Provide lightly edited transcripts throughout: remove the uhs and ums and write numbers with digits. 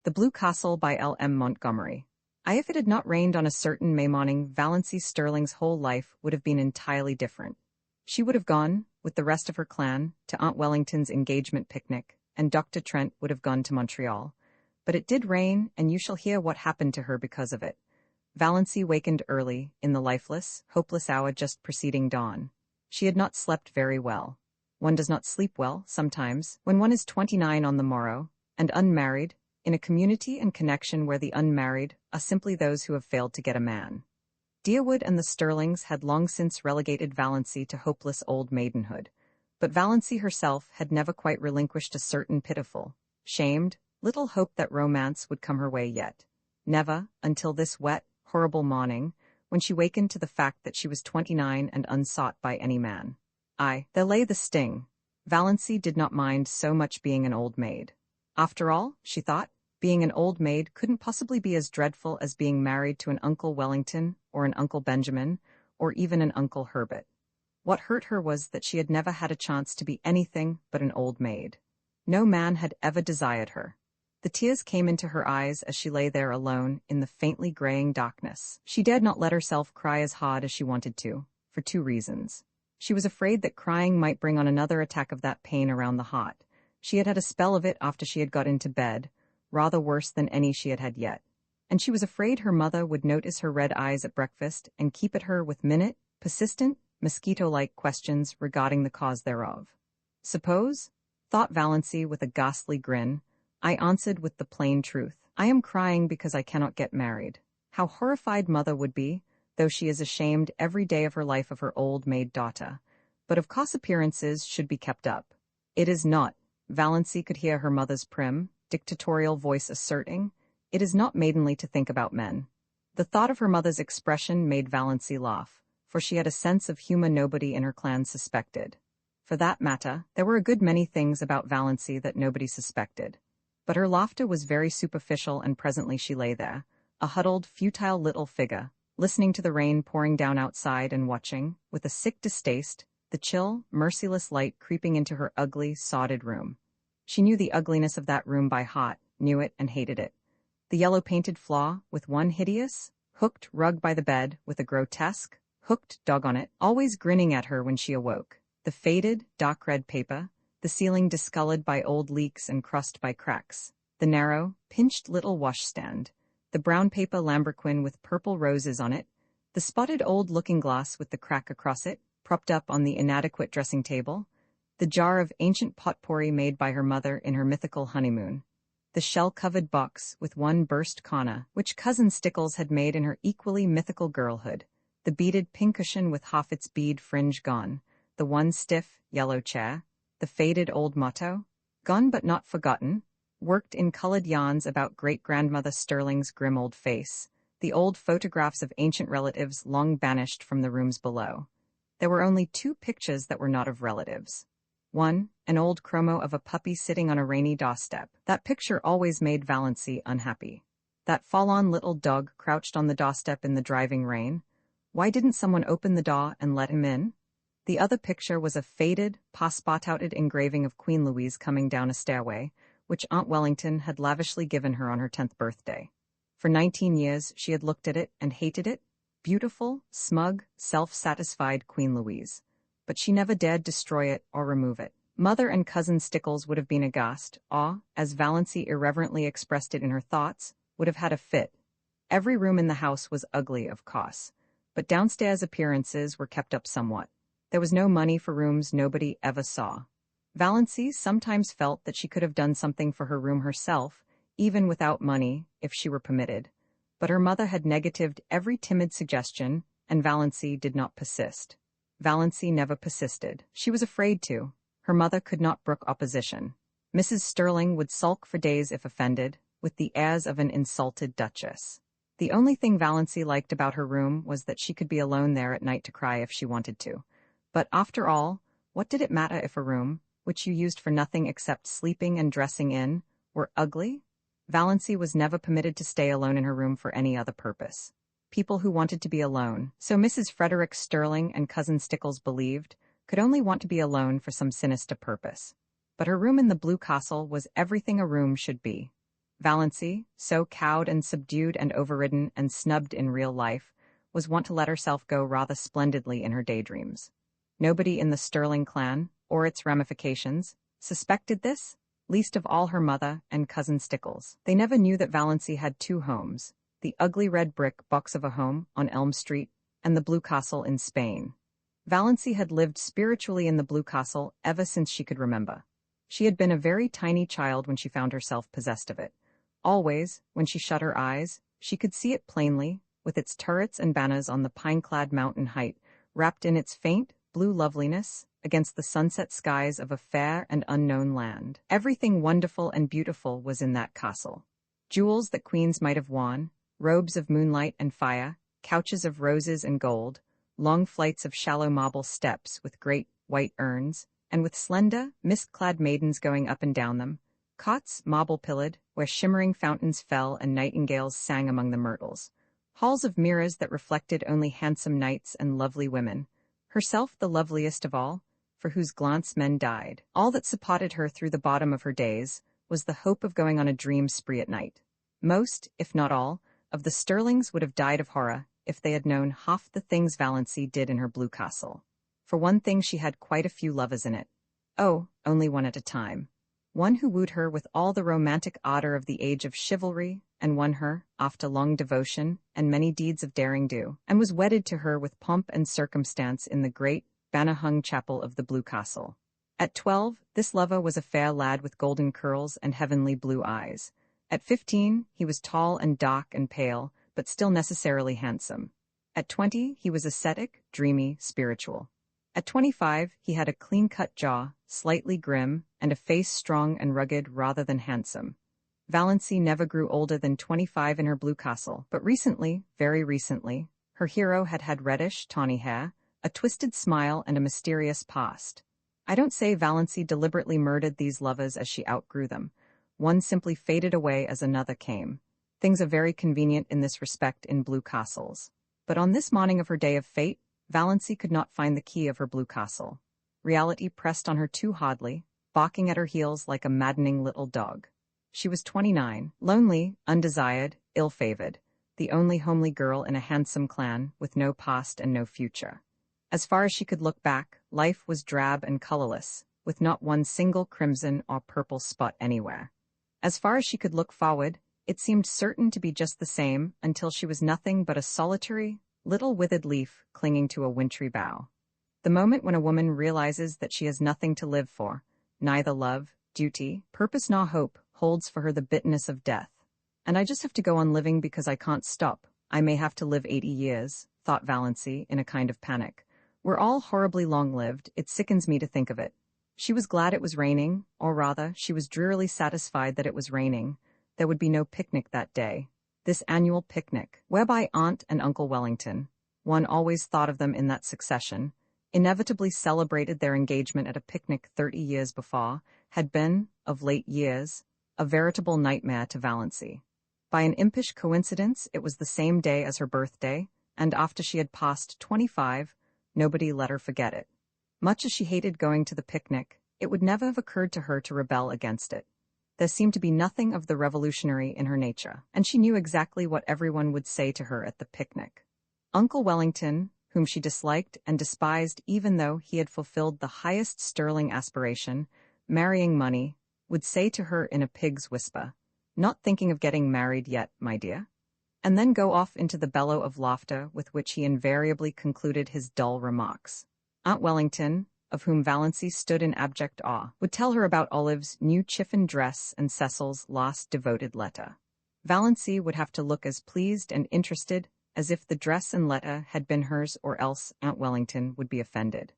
The Blue Castle by L. M. Montgomery. If it had not rained on a certain May morning, Valency Sterling's whole life would have been entirely different. She would have gone, with the rest of her clan, to Aunt Wellington's engagement picnic, and Dr. Trent would have gone to Montreal. But it did rain, and you shall hear what happened to her because of it. Valency wakened early, in the lifeless, hopeless hour just preceding dawn. She had not slept very well. One does not sleep well, sometimes, when one is 29 on the morrow, and unmarried, in a community and connection where the unmarried are simply those who have failed to get a man. Deerwood and the Sterlings had long since relegated Valency to hopeless old maidenhood, but Valency herself had never quite relinquished a certain pitiful, shamed, little hope that romance would come her way yet. Never, until this wet, horrible morning, when she wakened to the fact that she was 29 and unsought by any man. There lay the sting. Valency did not mind so much being an old maid. After all, she thought, being an old maid couldn't possibly be as dreadful as being married to an Uncle Wellington, or an Uncle Benjamin, or even an Uncle Herbert. What hurt her was that she had never had a chance to be anything but an old maid. No man had ever desired her. The tears came into her eyes as she lay there alone in the faintly graying darkness. She dared not let herself cry as hard as she wanted to, for two reasons. She was afraid that crying might bring on another attack of that pain around the heart. She had had a spell of it after she had got into bed, rather worse than any she had had yet. And she was afraid her mother would notice her red eyes at breakfast and keep at her with persistent, mosquito-like questions regarding the cause thereof. Suppose, thought Valency with a ghastly grin, I answered with the plain truth. I am crying because I cannot get married. How horrified mother would be, though she is ashamed every day of her life of her old maid daughter. But of course appearances should be kept up. It is not. Valency could hear her mother's prim, dictatorial voice asserting, it is not maidenly to think about men. The thought of her mother's expression made Valency laugh, for she had a sense of humor nobody in her clan suspected. For that matter, there were a good many things about Valency that nobody suspected. But her laughter was very superficial, and presently she lay there, a huddled, futile little figure, listening to the rain pouring down outside and watching, with a sick distaste, the chill, merciless light creeping into her ugly, sodded room. She knew the ugliness of that room by heart, knew it and hated it. The yellow-painted floor, with one hideous, hooked rug by the bed, with a grotesque, hooked dog on it, always grinning at her when she awoke. The faded, dark-red paper, the ceiling discolored by old leaks and crust by cracks. The narrow, pinched little washstand. The brown paper lambrequin with purple roses on it. The spotted old looking-glass with the crack across it, propped up on the inadequate dressing table. The jar of ancient potpourri made by her mother in her mythical honeymoon. The shell-covered box with one burst corner, which Cousin Stickles had made in her equally mythical girlhood. The beaded pincushion with half its bead fringe gone. The one stiff, yellow chair. The faded old motto. Gone but not forgotten. Worked in colored yarns about great-grandmother Sterling's grim old face. The old photographs of ancient relatives long banished from the rooms below. There were only two pictures that were not of relatives. One, an old chromo of a puppy sitting on a rainy doorstep. That picture always made Valency unhappy. That fall-on little dog crouched on the doorstep in the driving rain. Why didn't someone open the door and let him in? The other picture was a faded, passport-outed engraving of Queen Louise coming down a stairway, which Aunt Wellington had lavishly given her on her 10th birthday. For 19 years she had looked at it and hated it. Beautiful, smug, self-satisfied Queen Louise. But she never dared destroy it or remove it. Mother and Cousin Stickles would have been aghast, or, as Valency irreverently expressed it in her thoughts, would have had a fit. Every room in the house was ugly, of course, but downstairs appearances were kept up somewhat. There was no money for rooms nobody ever saw. Valency sometimes felt that she could have done something for her room herself, even without money, if she were permitted. But her mother had negatived every timid suggestion, and Valency did not persist. Valency never persisted. She was afraid to. Her mother could not brook opposition. Mrs. Sterling would sulk for days if offended, with the airs of an insulted duchess. The only thing Valency liked about her room was that she could be alone there at night to cry if she wanted to. But after all, what did it matter if a room, which you used for nothing except sleeping and dressing in, were ugly? Valency was never permitted to stay alone in her room for any other purpose. People who wanted to be alone, so Mrs. Frederick Sterling and Cousin Stickles believed, could only want to be alone for some sinister purpose. But her room in the Blue Castle was everything a room should be. Valency, so cowed and subdued and overridden and snubbed in real life, was wont to let herself go rather splendidly in her daydreams. Nobody in the Sterling clan, or its ramifications, suspected this, least of all her mother and cousin Stickles. They never knew that Valency had two homes, the ugly red brick box of a home on Elm Street and the Blue Castle in Spain. Valency had lived spiritually in the Blue Castle ever since she could remember. She had been a very tiny child when she found herself possessed of it. Always, when she shut her eyes, she could see it plainly, with its turrets and banners on the pine-clad mountain height, wrapped in its faint, blue loveliness, against the sunset skies of a fair and unknown land. Everything wonderful and beautiful was in that castle. Jewels that queens might have worn, robes of moonlight and fire, couches of roses and gold, long flights of shallow marble steps with great, white urns, and with slender, mist-clad maidens going up and down them, cots marble-pillared, where shimmering fountains fell and nightingales sang among the myrtles, halls of mirrors that reflected only handsome knights and lovely women, herself the loveliest of all, for whose glance men died. All that supported her through the bottom of her days was the hope of going on a dream spree at night. Most, if not all, of the Sterlings would have died of horror if they had known half the things Valency did in her Blue Castle. For one thing, she had quite a few lovers in it. Oh, only one at a time. One who wooed her with all the romantic ardor of the age of chivalry, and won her, after long devotion and many deeds of daring do, and was wedded to her with pomp and circumstance in the great, banner-hung chapel of the Blue Castle. At 12, this lover was a fair lad with golden curls and heavenly blue eyes. At 15, he was tall and dark and pale, but still necessarily handsome. At 20, he was ascetic, dreamy, spiritual. At 25, he had a clean-cut jaw, slightly grim, and a face strong and rugged rather than handsome. Valency never grew older than 25 in her Blue Castle, but recently, very recently, her hero had had reddish, tawny hair, a twisted smile, and a mysterious past. I don't say Valency deliberately murdered these lovers as she outgrew them. One simply faded away as another came. Things are very convenient in this respect in Blue Castles. But on this morning of her day of fate, Valency could not find the key of her Blue Castle. Reality pressed on her too hardly, barking at her heels like a maddening little dog. She was 29, lonely, undesired, ill-favored, the only homely girl in a handsome clan with no past and no future. As far as she could look back, life was drab and colorless, with not one single crimson or purple spot anywhere. As far as she could look forward, it seemed certain to be just the same until she was nothing but a solitary, little withered leaf clinging to a wintry bough. The moment when a woman realizes that she has nothing to live for, neither love, duty, purpose nor hope, holds for her the bitterness of death. And I just have to go on living because I can't stop. I may have to live 80 years, thought Valency in a kind of panic. We're all horribly long-lived, it sickens me to think of it. She was glad it was raining, or rather, she was drearily satisfied that it was raining. There would be no picnic that day. This annual picnic, whereby Aunt and Uncle Wellington, one always thought of them in that succession, inevitably celebrated their engagement at a picnic 30 years before, had been, of late years, a veritable nightmare to Valency. By an impish coincidence, it was the same day as her birthday, and after she had passed 25, nobody let her forget it. Much as she hated going to the picnic, it would never have occurred to her to rebel against it. There seemed to be nothing of the revolutionary in her nature, and she knew exactly what everyone would say to her at the picnic. Uncle Wellington, whom she disliked and despised even though he had fulfilled the highest Sterling aspiration, marrying money, would say to her in a pig's whisper, "Not thinking of getting married yet, my dear?" And then go off into the bellow of laughter with which he invariably concluded his dull remarks. Aunt Wellington, of whom Valency stood in abject awe, would tell her about Olive's new chiffon dress and Cecil's last devoted letter. Valency would have to look as pleased and interested as if the dress and letter had been hers, or else Aunt Wellington would be offended.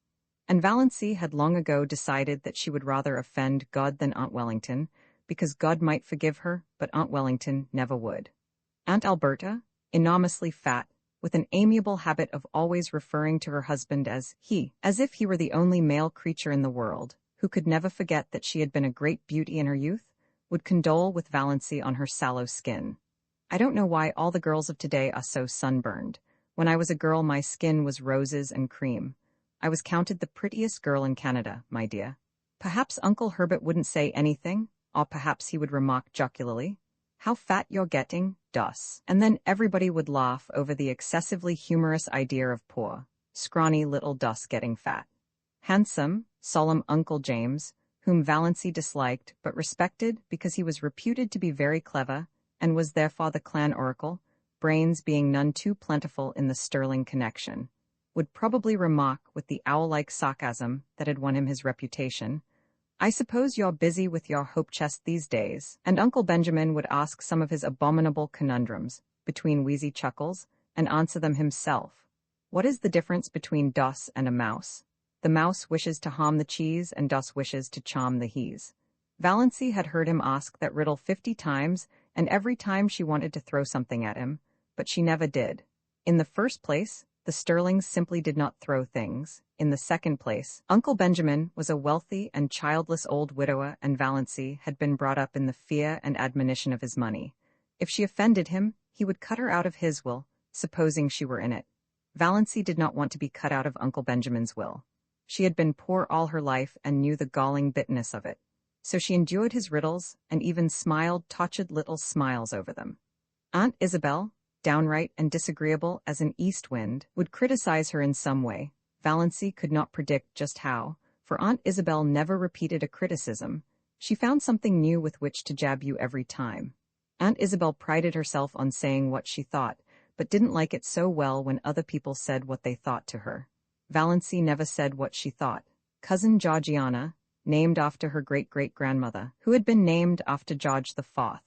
And Valency had long ago decided that she would rather offend God than Aunt Wellington, because God might forgive her, but Aunt Wellington never would. Aunt Alberta, enormously fat, with an amiable habit of always referring to her husband as he, as if he were the only male creature in the world, who could never forget that she had been a great beauty in her youth, would condole with Valency on her sallow skin. "I don't know why all the girls of today are so sunburned. When I was a girl, my skin was roses and cream. I was counted the prettiest girl in Canada, my dear." Perhaps Uncle Herbert wouldn't say anything, or perhaps he would remark jocularly, How fat you're getting, Doss. And then everybody would laugh over the excessively humorous idea of poor, scrawny little Doss getting fat. Handsome, solemn Uncle James, whom Valancy disliked but respected because he was reputed to be very clever and was therefore the clan oracle, brains being none too plentiful in the Sterling connection, would probably remark with the owl-like sarcasm that had won him his reputation, "I suppose you're busy with your hope chest these days," and Uncle Benjamin would ask some of his abominable conundrums, between wheezy chuckles, and answer them himself. What is the difference between Doss and a mouse? The mouse wishes to harm the cheese, and Doss wishes to charm the he's. Valancy had heard him ask that riddle 50 times, and every time she wanted to throw something at him, but she never did. In the first place, the Sterlings simply did not throw things. In the second place, Uncle Benjamin was a wealthy and childless old widower, and Valancy had been brought up in the fear and admonition of his money. If she offended him, he would cut her out of his will, supposing she were in it. Valancy did not want to be cut out of Uncle Benjamin's will. She had been poor all her life and knew the galling bitterness of it. So she endured his riddles and even smiled tortured little smiles over them. Aunt Isabel, downright and disagreeable as an east wind, would criticize her in some way. Valancy could not predict just how, for Aunt Isabel never repeated a criticism. She found something new with which to jab you every time. Aunt Isabel prided herself on saying what she thought, but didn't like it so well when other people said what they thought to her. Valancy never said what she thought. Cousin Georgiana, named after her great-great-grandmother, who had been named after George IV,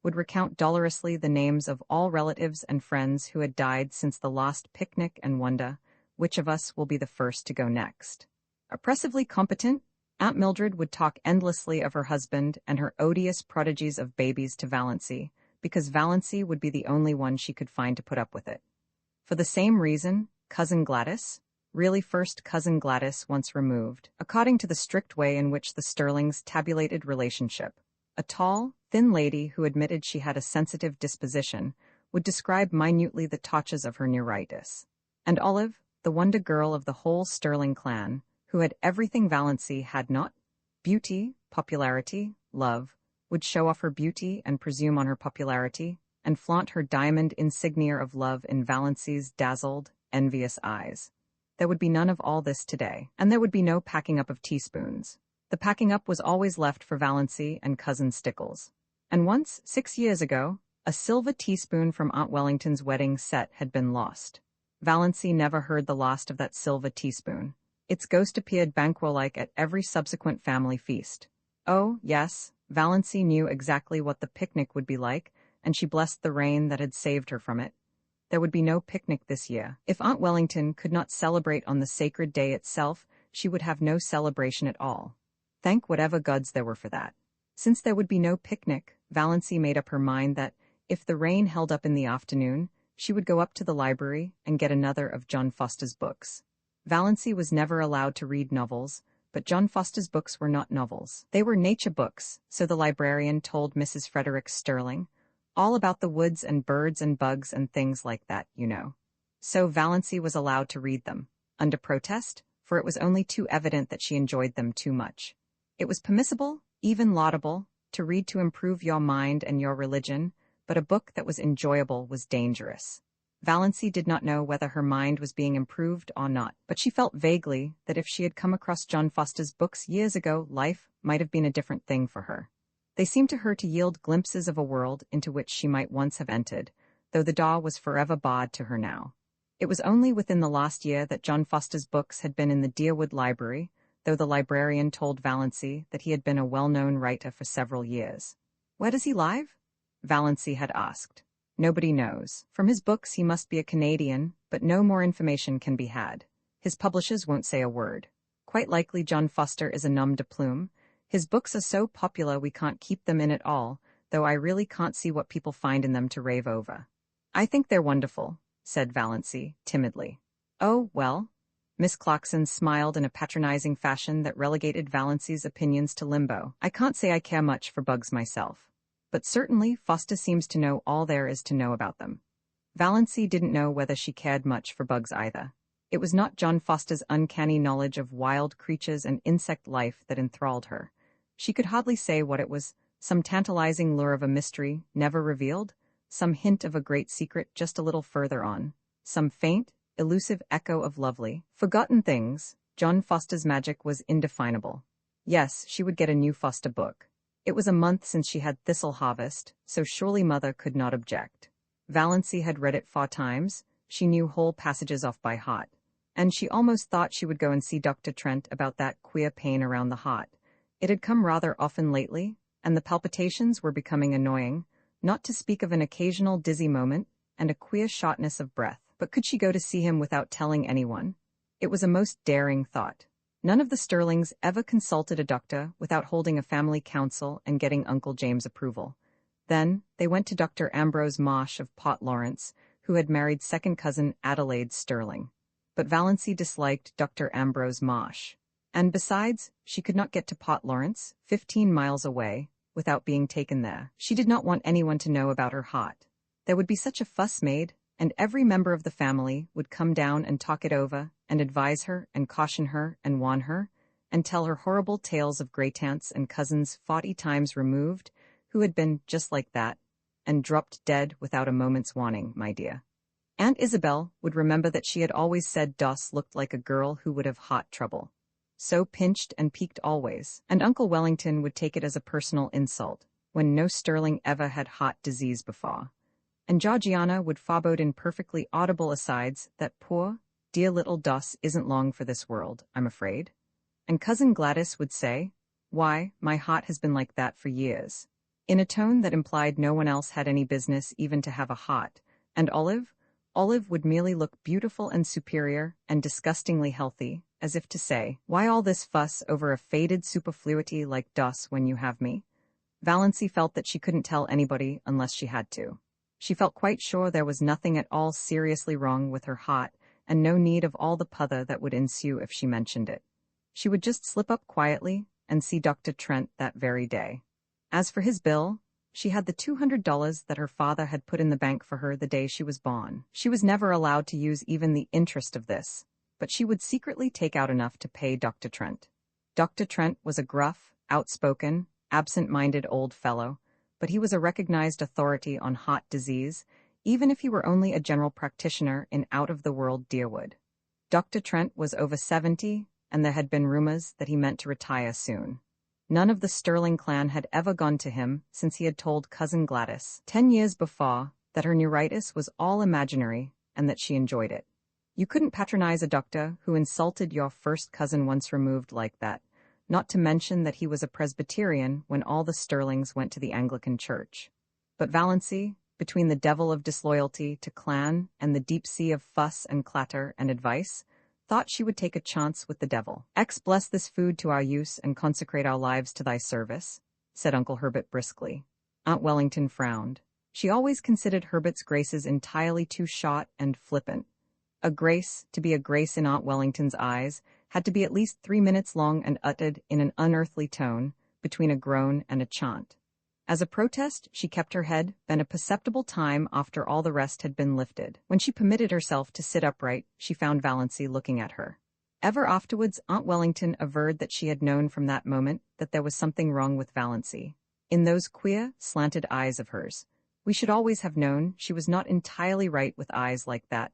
would recount dolorously the names of all relatives and friends who had died since the last picnic and wonder which of us will be the first to go next. Oppressively competent, Aunt Mildred would talk endlessly of her husband and her odious prodigies of babies to Valancy, because Valancy would be the only one she could find to put up with it. For the same reason, Cousin Gladys, really first Cousin Gladys once removed, according to the strict way in which the Sterlings tabulated relationship, a tall, thin lady who admitted she had a sensitive disposition, would describe minutely the touches of her neuritis. And Olive, the wonder girl of the whole Sterling clan, who had everything Valancy had not, beauty, popularity, love, would show off her beauty and presume on her popularity, and flaunt her diamond insignia of love in Valancy's dazzled, envious eyes. There would be none of all this today, and there would be no packing up of teaspoons. The packing up was always left for Valancy and Cousin Stickles. And once, 6 years ago, a silver teaspoon from Aunt Wellington's wedding set had been lost. Valancy never heard the last of that silver teaspoon. Its ghost appeared banquo-like at every subsequent family feast. Oh, yes, Valancy knew exactly what the picnic would be like, and she blessed the rain that had saved her from it. There would be no picnic this year. If Aunt Wellington could not celebrate on the sacred day itself, she would have no celebration at all. Thank whatever gods there were for that. Since there would be no picnic, Valancy made up her mind that, if the rain held up in the afternoon, she would go up to the library and get another of John Foster's books. Valancy was never allowed to read novels, but John Foster's books were not novels. They were nature books, so the librarian told Mrs. Frederick Sterling, all about the woods and birds and bugs and things like that, you know. So Valancy was allowed to read them, under protest, for it was only too evident that she enjoyed them too much. It was permissible, even laudable, to read to improve your mind and your religion, but a book that was enjoyable was dangerous. Valancy did not know whether her mind was being improved or not, but she felt vaguely that if she had come across John Foster's books years ago, life might have been a different thing for her. They seemed to her to yield glimpses of a world into which she might once have entered, though the door was forever barred to her now. It was only within the last year that John Foster's books had been in the Deerwood Library, though the librarian told Valancy that he had been a well-known writer for several years. Where does he live? Valancy had asked. Nobody knows. From his books he must be a Canadian, but no more information can be had. His publishers won't say a word. Quite likely John Foster is a nom de plume. His books are so popular we can't keep them in at all, though I really can't see what people find in them to rave over. I think they're wonderful, said Valancy, timidly. Oh, well. Miss Clarkson smiled in a patronizing fashion that relegated Valancy's opinions to limbo. I can't say I care much for bugs myself. But certainly Foster seems to know all there is to know about them. Valancy didn't know whether she cared much for bugs either. It was not John Foster's uncanny knowledge of wild creatures and insect life that enthralled her. She could hardly say what it was some tantalizing lure of a mystery never revealed, some hint of a great secret just a little further on, some faint, elusive echo of lovely, forgotten things. John Foster's magic was indefinable. Yes, she would get a new Foster book. It was a month since she had Thistle Harvest, so surely Mother could not object. Valency had read it 4 times, she knew whole passages off by heart, and she almost thought she would go and see Dr. Trent about that queer pain around the heart. It had come rather often lately, and the palpitations were becoming annoying, not to speak of an occasional dizzy moment and a queer shortness of breath. But could she go to see him without telling anyone? It was a most daring thought. None of the Sterlings ever consulted a doctor without holding a family council and getting Uncle James' approval. Then, they went to Dr. Ambrose Marsh of Port Lawrence, who had married second cousin Adelaide Sterling. But Valency disliked Dr. Ambrose Marsh. And besides, she could not get to Port Lawrence, 15 miles away, without being taken there. She did not want anyone to know about her heart. There would be such a fuss made, and every member of the family would come down and talk it over, and advise her, and caution her, and warn her, and tell her horrible tales of great-aunts and cousins 40 times removed, who had been just like that, and dropped dead without a moment's warning, my dear. Aunt Isabel would remember that she had always said Doss looked like a girl who would have heart trouble. So pinched and peaked always, and Uncle Wellington would take it as a personal insult, when no Sterling ever had heart disease before. And Georgiana would forebode in perfectly audible asides that poor, dear little Doss isn't long for this world, I'm afraid. And Cousin Gladys would say, "Why, my heart has been like that for years," in a tone that implied no one else had any business even to have a heart, and Olive would merely look beautiful and superior and disgustingly healthy, as if to say, "Why all this fuss over a faded superfluity like Doss when you have me?" Valency felt that she couldn't tell anybody unless she had to. She felt quite sure there was nothing at all seriously wrong with her heart, and no need of all the pother that would ensue if she mentioned it. She would just slip up quietly and see Dr. Trent that very day. As for his bill, she had the $200 that her father had put in the bank for her the day she was born. She was never allowed to use even the interest of this, but she would secretly take out enough to pay Dr. Trent. Dr. Trent was a gruff, outspoken, absent-minded old fellow, but he was a recognized authority on heart disease, even if he were only a general practitioner in out-of-the-world Deerwood. Dr. Trent was over 70, and there had been rumors that he meant to retire soon. None of the Sterling clan had ever gone to him since he had told Cousin Gladys 10 years before that her neuritis was all imaginary and that she enjoyed it. You couldn't patronize a doctor who insulted your first cousin once removed like that, not to mention that he was a Presbyterian when all the Sterlings went to the Anglican Church. But Valency, between the devil of disloyalty to clan and the deep sea of fuss and clatter and advice, thought she would take a chance with the devil. "Bless this food to our use and consecrate our lives to thy service," said Uncle Herbert briskly. Aunt Wellington frowned. She always considered Herbert's graces entirely too short and flippant. A grace, to be a grace in Aunt Wellington's eyes, had to be at least 3 minutes long and uttered in an unearthly tone, between a groan and a chant. As a protest, she kept her head bent a perceptible time after all the rest had been lifted. When she permitted herself to sit upright, she found Valency looking at her. Ever afterwards, Aunt Wellington averred that she had known from that moment that there was something wrong with Valency. In those queer, slanted eyes of hers. We should always have known she was not entirely right with eyes like that.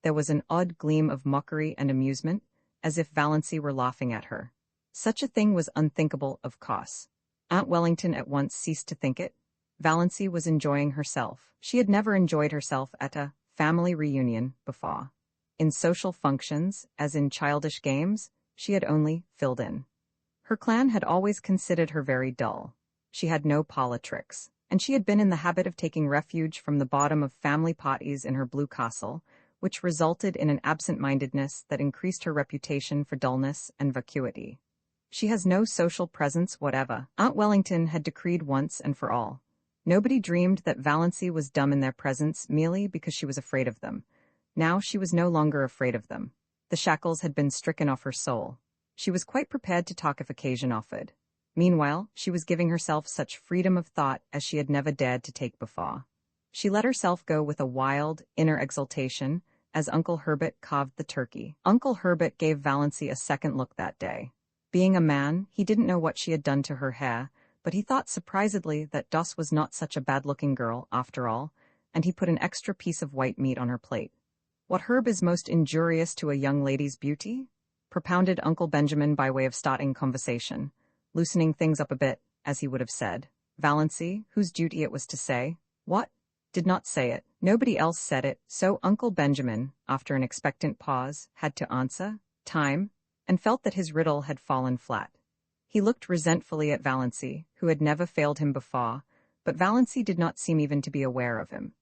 There was an odd gleam of mockery and amusement, as if Valency were laughing at her. Such a thing was unthinkable, of course. Aunt Wellington at once ceased to think it. Valency was enjoying herself. She had never enjoyed herself at a family reunion before. In social functions, as in childish games, she had only filled in. Her clan had always considered her very dull. She had no parlor tricks, and she had been in the habit of taking refuge from the bottom of family parties in her blue castle, which resulted in an absent-mindedness that increased her reputation for dullness and vacuity. She has no social presence whatever, Aunt Wellington had decreed once and for all. Nobody dreamed that Valency was dumb in their presence merely because she was afraid of them. Now she was no longer afraid of them. The shackles had been stricken off her soul. She was quite prepared to talk if occasion offered. Meanwhile, she was giving herself such freedom of thought as she had never dared to take before. She let herself go with a wild, inner exultation as Uncle Herbert carved the turkey. Uncle Herbert gave Valency a second look that day. Being a man, he didn't know what she had done to her hair, but he thought surprisedly that Dos was not such a bad-looking girl, after all, and he put an extra piece of white meat on her plate. "What herb is most injurious to a young lady's beauty?" propounded Uncle Benjamin by way of starting conversation, loosening things up a bit, as he would have said. Valancy, whose duty it was to say, "What?" did not say it. Nobody else said it, so Uncle Benjamin, after an expectant pause, had to answer, "Time," and felt that his riddle had fallen flat. He looked resentfully at Valancy, who had never failed him before, but Valancy did not seem even to be aware of him.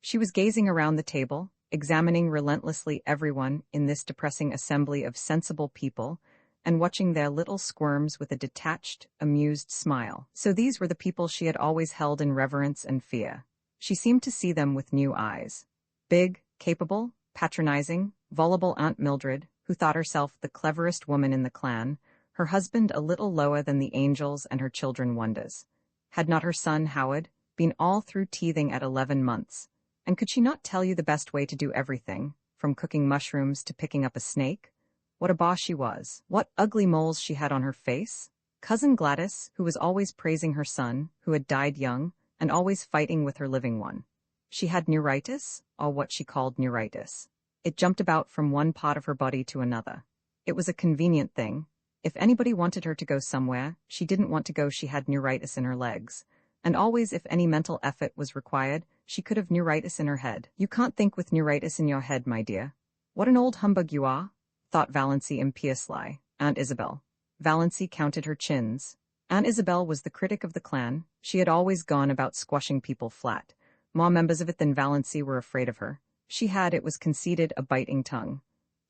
She was gazing around the table, examining relentlessly everyone in this depressing assembly of sensible people, and watching their little squirms with a detached, amused smile. So these were the people she had always held in reverence and fear. She seemed to see them with new eyes. Big, capable, patronizing, voluble Aunt Mildred, who thought herself the cleverest woman in the clan, her husband a little lower than the angels and her children wonders. Had not her son, Howard, been all through teething at 11 months? And could she not tell you the best way to do everything, from cooking mushrooms to picking up a snake? What a boss she was. What ugly moles she had on her face. Cousin Gladys, who was always praising her son, who had died young, and always fighting with her living one. She had neuritis, or what she called neuritis. It jumped about from one part of her body to another. It was a convenient thing. If anybody wanted her to go somewhere, she didn't want to go. She had neuritis in her legs. And always, if any mental effort was required, she could have neuritis in her head. "You can't think with neuritis in your head, my dear. What an old humbug you are," thought Valancy impiously. Aunt Isabel. Valancy counted her chins. Aunt Isabel was the critic of the clan. She had always gone about squashing people flat. More members of it than Valancy were afraid of her. She had, it was conceded, a biting tongue.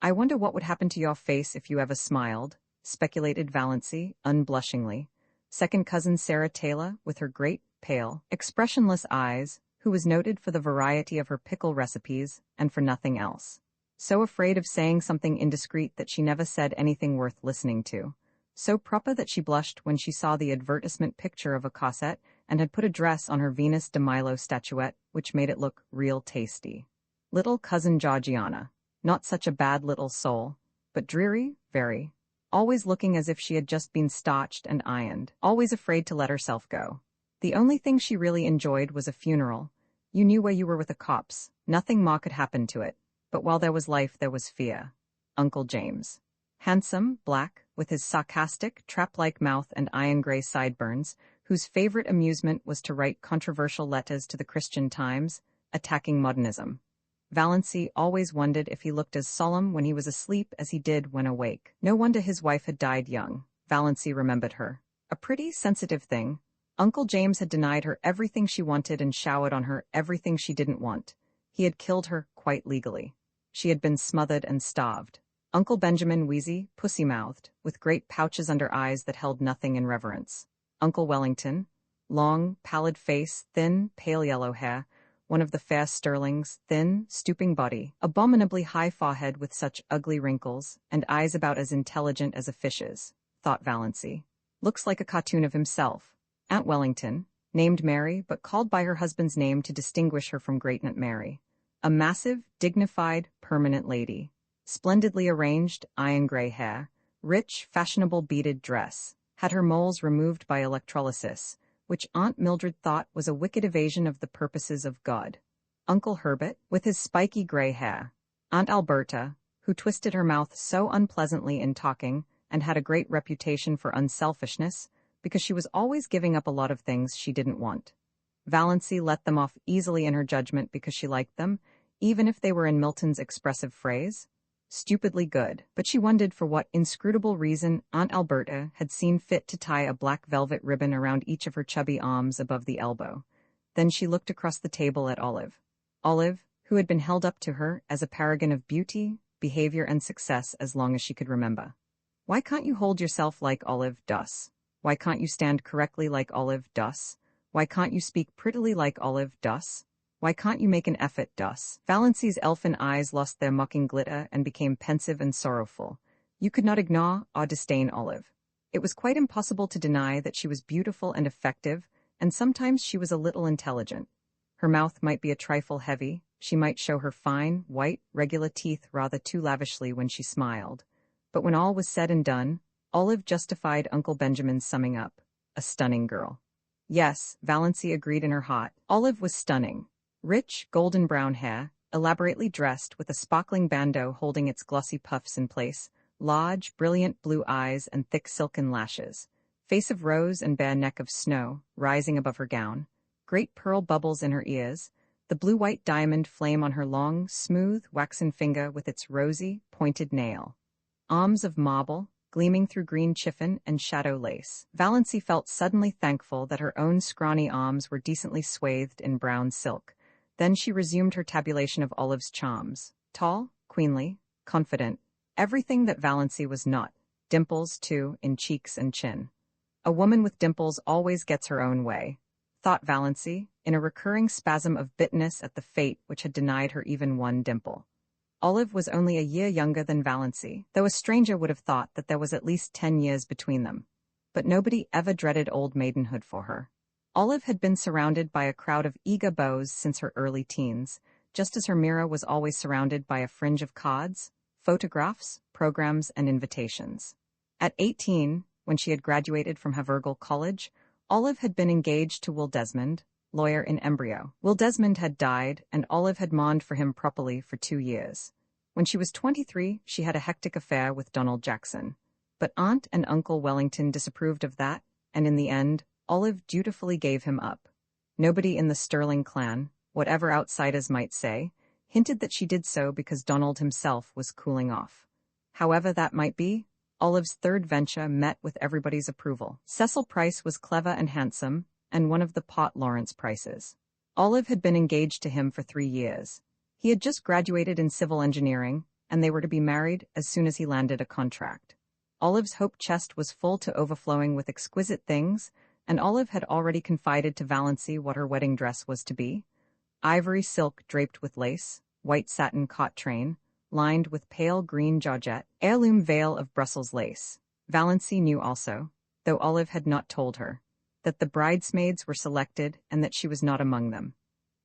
"I wonder what would happen to your face if you ever smiled," speculated Valancy, unblushingly. Second cousin Sarah Taylor, with her great, pale, expressionless eyes, who was noted for the variety of her pickle recipes and for nothing else. So afraid of saying something indiscreet that she never said anything worth listening to. So proper that she blushed when she saw the advertisement picture of a Cosette and had put a dress on her Venus de Milo statuette, which made it look real tasty. Little cousin Georgiana. Not such a bad little soul, but dreary, very. Always looking as if she had just been starched and ironed. Always afraid to let herself go. The only thing she really enjoyed was a funeral. You knew where you were with the cops. Nothing more could happen to it. But while there was life, there was fear. Uncle James. Handsome, black, with his sarcastic, trap-like mouth and iron-gray sideburns, whose favorite amusement was to write controversial letters to the Christian Times, attacking modernism. Valancy always wondered if he looked as solemn when he was asleep as he did when awake. No wonder his wife had died young. Valancy remembered her. A pretty, sensitive thing. Uncle James had denied her everything she wanted and showered on her everything she didn't want. He had killed her quite legally. She had been smothered and starved. Uncle Benjamin wheezy, pussy-mouthed, with great pouches under eyes that held nothing in reverence. Uncle Wellington, long, pallid face, thin, pale yellow hair, one of the fair Sterling's, thin, stooping body, abominably high forehead with such ugly wrinkles, and eyes about as intelligent as a fish's, thought Valancy. Looks like a cartoon of himself. Aunt Wellington, named Mary but called by her husband's name to distinguish her from Great-Aunt Mary. A massive, dignified, permanent lady. Splendidly arranged, iron-gray hair, rich, fashionable beaded dress, had her moles removed by electrolysis, which Aunt Mildred thought was a wicked evasion of the purposes of God. Uncle Herbert, with his spiky gray hair. Aunt Alberta, who twisted her mouth so unpleasantly in talking and had a great reputation for unselfishness because she was always giving up a lot of things she didn't want. Valancy let them off easily in her judgment because she liked them, even if they were in Milton's expressive phrase, stupidly good. But she wondered for what inscrutable reason Aunt Alberta had seen fit to tie a black velvet ribbon around each of her chubby arms above the elbow. Then she looked across the table at Olive. Olive, who had been held up to her as a paragon of beauty, behavior, and success as long as she could remember. "Why can't you hold yourself like Olive Duss? Why can't you stand correctly like Olive Duss? Why can't you speak prettily like Olive Duss? Why can't you make an effort, Duss?" Valancy's elfin eyes lost their mocking glitter and became pensive and sorrowful. You could not ignore or disdain Olive. It was quite impossible to deny that she was beautiful and effective, and sometimes she was a little intelligent. Her mouth might be a trifle heavy, she might show her fine, white, regular teeth rather too lavishly when she smiled. But when all was said and done, Olive justified Uncle Benjamin's summing up. a stunning girl. Yes, Valency agreed in her heart. Olive was stunning. Rich, golden brown hair, elaborately dressed with a sparkling bandeau holding its glossy puffs in place, large, brilliant blue eyes and thick silken lashes, face of rose and bare neck of snow, rising above her gown, great pearl bubbles in her ears, the blue-white diamond flame on her long, smooth, waxen finger with its rosy, pointed nail. Arms of marble, gleaming through green chiffon and shadow lace. Valency felt suddenly thankful that her own scrawny arms were decently swathed in brown silk. Then she resumed her tabulation of Olive's charms. Tall, queenly, confident, everything that Valency was not. Dimples, too, in cheeks and chin. A woman with dimples always gets her own way, thought Valency, in a recurring spasm of bitterness at the fate which had denied her even one dimple. Olive was only a year younger than Valency, though a stranger would have thought that there was at least 10 years between them. But nobody ever dreaded old maidenhood for her. Olive had been surrounded by a crowd of eager beaux since her early teens, just as her mirror was always surrounded by a fringe of cards, photographs, programs, and invitations. At 18, when she had graduated from Havergal College, Olive had been engaged to Will Desmond, lawyer in embryo. Will Desmond had died, and Olive had mourned for him properly for 2 years. When she was 23, she had a hectic affair with Donald Jackson. But Aunt and Uncle Wellington disapproved of that, and in the end, Olive dutifully gave him up. Nobody in the Sterling clan, whatever outsiders might say, hinted that she did so because Donald himself was cooling off. However that might be, Olive's third venture met with everybody's approval. Cecil Price was clever and handsome, and one of the Pot Lawrence Prices. Olive had been engaged to him for 3 years. He had just graduated in civil engineering, and they were to be married as soon as he landed a contract. Olive's hope chest was full to overflowing with exquisite things, and Olive had already confided to Valency what her wedding dress was to be: ivory silk draped with lace, white satin cot train, lined with pale green georgette, heirloom veil of Brussels lace. Valency knew also, though Olive had not told her, that the bridesmaids were selected and that she was not among them.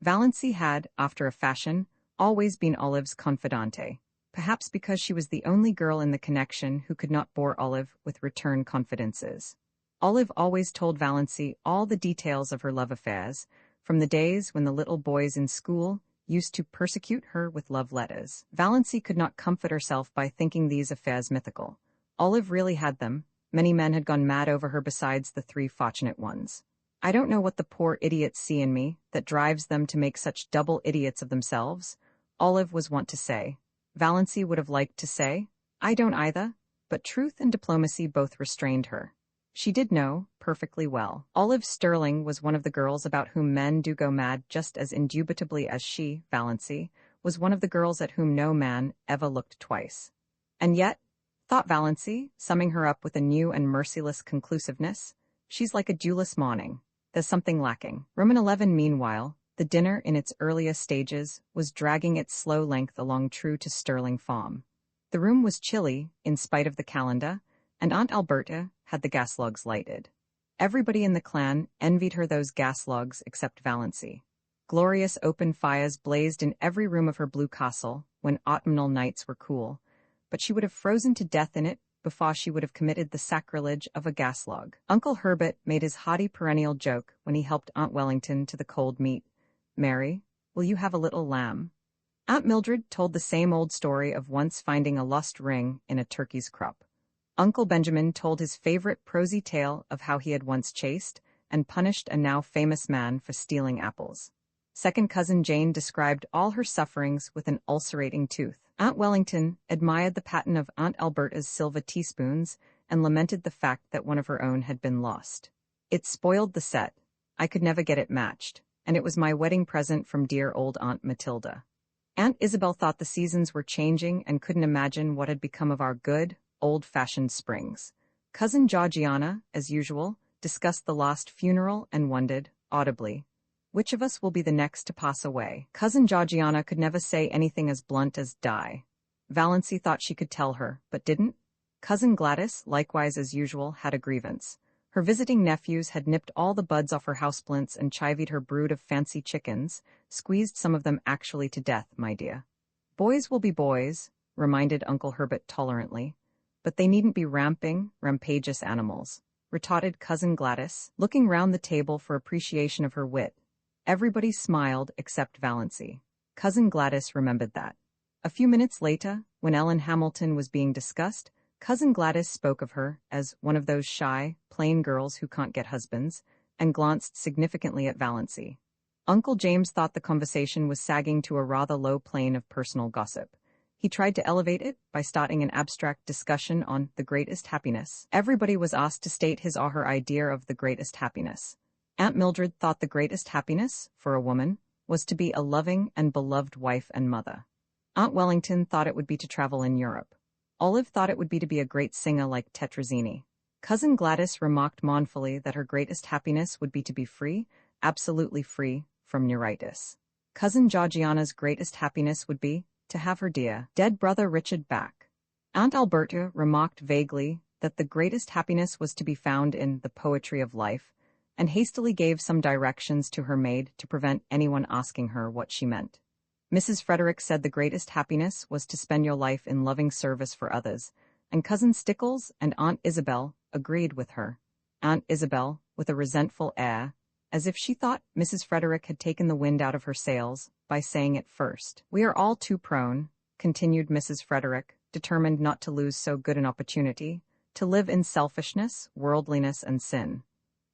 Valency had, after a fashion, always been Olive's confidante, perhaps because she was the only girl in the connection who could not bore Olive with return confidences. Olive always told Valency all the details of her love affairs, from the days when the little boys in school used to persecute her with love letters. Valency could not comfort herself by thinking these affairs mythical. Olive really had them. Many men had gone mad over her besides the 3 fortunate ones. I don't know what the poor idiots see in me that drives them to make such double idiots of themselves, Olive was wont to say. Valency would have liked to say, I don't either, but truth and diplomacy both restrained her. She did know, perfectly well. Olive Sterling was one of the girls about whom men do go mad just as indubitably as she, Valency, was one of the girls at whom no man ever looked twice. And yet, thought Valency, summing her up with a new and merciless conclusiveness, she's like a dewless morning. There's something lacking. Room 11, meanwhile, the dinner in its earliest stages was dragging its slow length along true to Sterling form. The room was chilly, in spite of the calendar, and Aunt Alberta had the gas logs lighted. Everybody in the clan envied her those gas logs except Valency. Glorious open fires blazed in every room of her blue castle when autumnal nights were cool, but she would have frozen to death in it before she would have committed the sacrilege of a gas log. Uncle Herbert made his hearty perennial joke when he helped Aunt Wellington to the cold meat. Mary, will you have a little lamb? Aunt Mildred told the same old story of once finding a lost ring in a turkey's crop. Uncle Benjamin told his favorite prosy tale of how he had once chased and punished a now famous man for stealing apples. Second cousin Jane described all her sufferings with an ulcerating tooth. Aunt Wellington admired the pattern of Aunt Alberta's silver teaspoons and lamented the fact that one of her own had been lost. It spoiled the set. I could never get it matched, and it was my wedding present from dear old Aunt Matilda. Aunt Isabel thought the seasons were changing and couldn't imagine what had become of our good, old-fashioned springs. Cousin Georgiana, as usual, discussed the lost funeral and wondered, audibly, which of us will be the next to pass away? Cousin Georgiana could never say anything as blunt as die. Valency thought she could tell her, but didn't. Cousin Gladys, likewise as usual, had a grievance. Her visiting nephews had nipped all the buds off her houseplants and chivied her brood of fancy chickens, squeezed some of them actually to death, my dear. Boys will be boys, reminded Uncle Herbert tolerantly, but they needn't be rampagious animals. retorted Cousin Gladys, looking round the table for appreciation of her wit. Everybody smiled except Valancy. Cousin Gladys remembered that. A few minutes later, when Ellen Hamilton was being discussed, Cousin Gladys spoke of her as one of those shy, plain girls who can't get husbands, and glanced significantly at Valancy. Uncle James thought the conversation was sagging to a rather low plane of personal gossip. He tried to elevate it by starting an abstract discussion on the greatest happiness. Everybody was asked to state his or her idea of the greatest happiness. Aunt Mildred thought the greatest happiness, for a woman, was to be a loving and beloved wife and mother. Aunt Wellington thought it would be to travel in Europe. Olive thought it would be to be a great singer like Tetrazzini. Cousin Gladys remarked mournfully that her greatest happiness would be to be free, absolutely free, from neuritis. Cousin Georgiana's greatest happiness would be to have her dead brother Richard back. Aunt Alberta remarked vaguely that the greatest happiness was to be found in the poetry of life, and hastily gave some directions to her maid to prevent anyone asking her what she meant. Mrs. Frederick said the greatest happiness was to spend your life in loving service for others, and Cousin Stickles and Aunt Isabel agreed with her. Aunt Isabel, with a resentful air, as if she thought Mrs. Frederick had taken the wind out of her sails, by saying it first. "We are all too prone," continued Mrs. Frederick, determined not to lose so good an opportunity, "to live in selfishness, worldliness, and sin."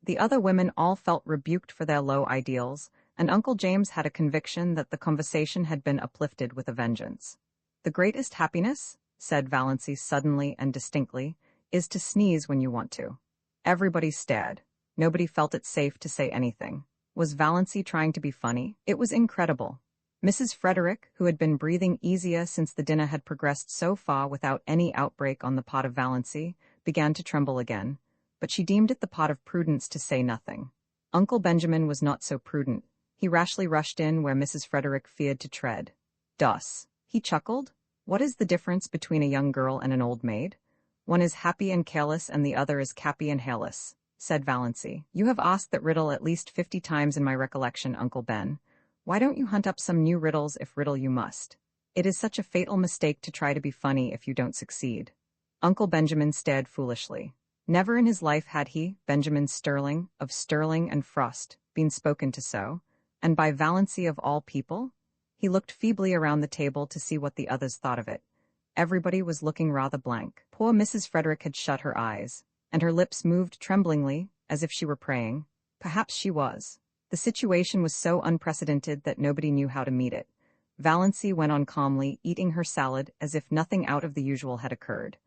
The other women all felt rebuked for their low ideals, and Uncle James had a conviction that the conversation had been uplifted with a vengeance. "The greatest happiness," said Valancy suddenly and distinctly, "is to sneeze when you want to." Everybody stared. Nobody felt it safe to say anything. Was Valancy trying to be funny? It was incredible. Mrs. Frederick, who had been breathing easier since the dinner had progressed so far without any outbreak on the part of Valancy, began to tremble again, but she deemed it the part of prudence to say nothing. Uncle Benjamin was not so prudent. He rashly rushed in where Mrs. Frederick feared to tread. "Dus," he chuckled. "What is the difference between a young girl and an old maid? One is happy and careless and the other is cappy and hairless," said Valancy. "You have asked that riddle at least 50 times in my recollection, Uncle Ben. Why don't you hunt up some new riddles if riddle you must? It is such a fatal mistake to try to be funny if you don't succeed." Uncle Benjamin stared foolishly. Never in his life had he, Benjamin Sterling, of Sterling and Frost, been spoken to so, and by Valancy of all people? He looked feebly around the table to see what the others thought of it. Everybody was looking rather blank. Poor Mrs. Frederick had shut her eyes, and her lips moved tremblingly, as if she were praying. Perhaps she was. The situation was so unprecedented that nobody knew how to meet it. Valancy went on calmly, eating her salad as if nothing out of the usual had occurred.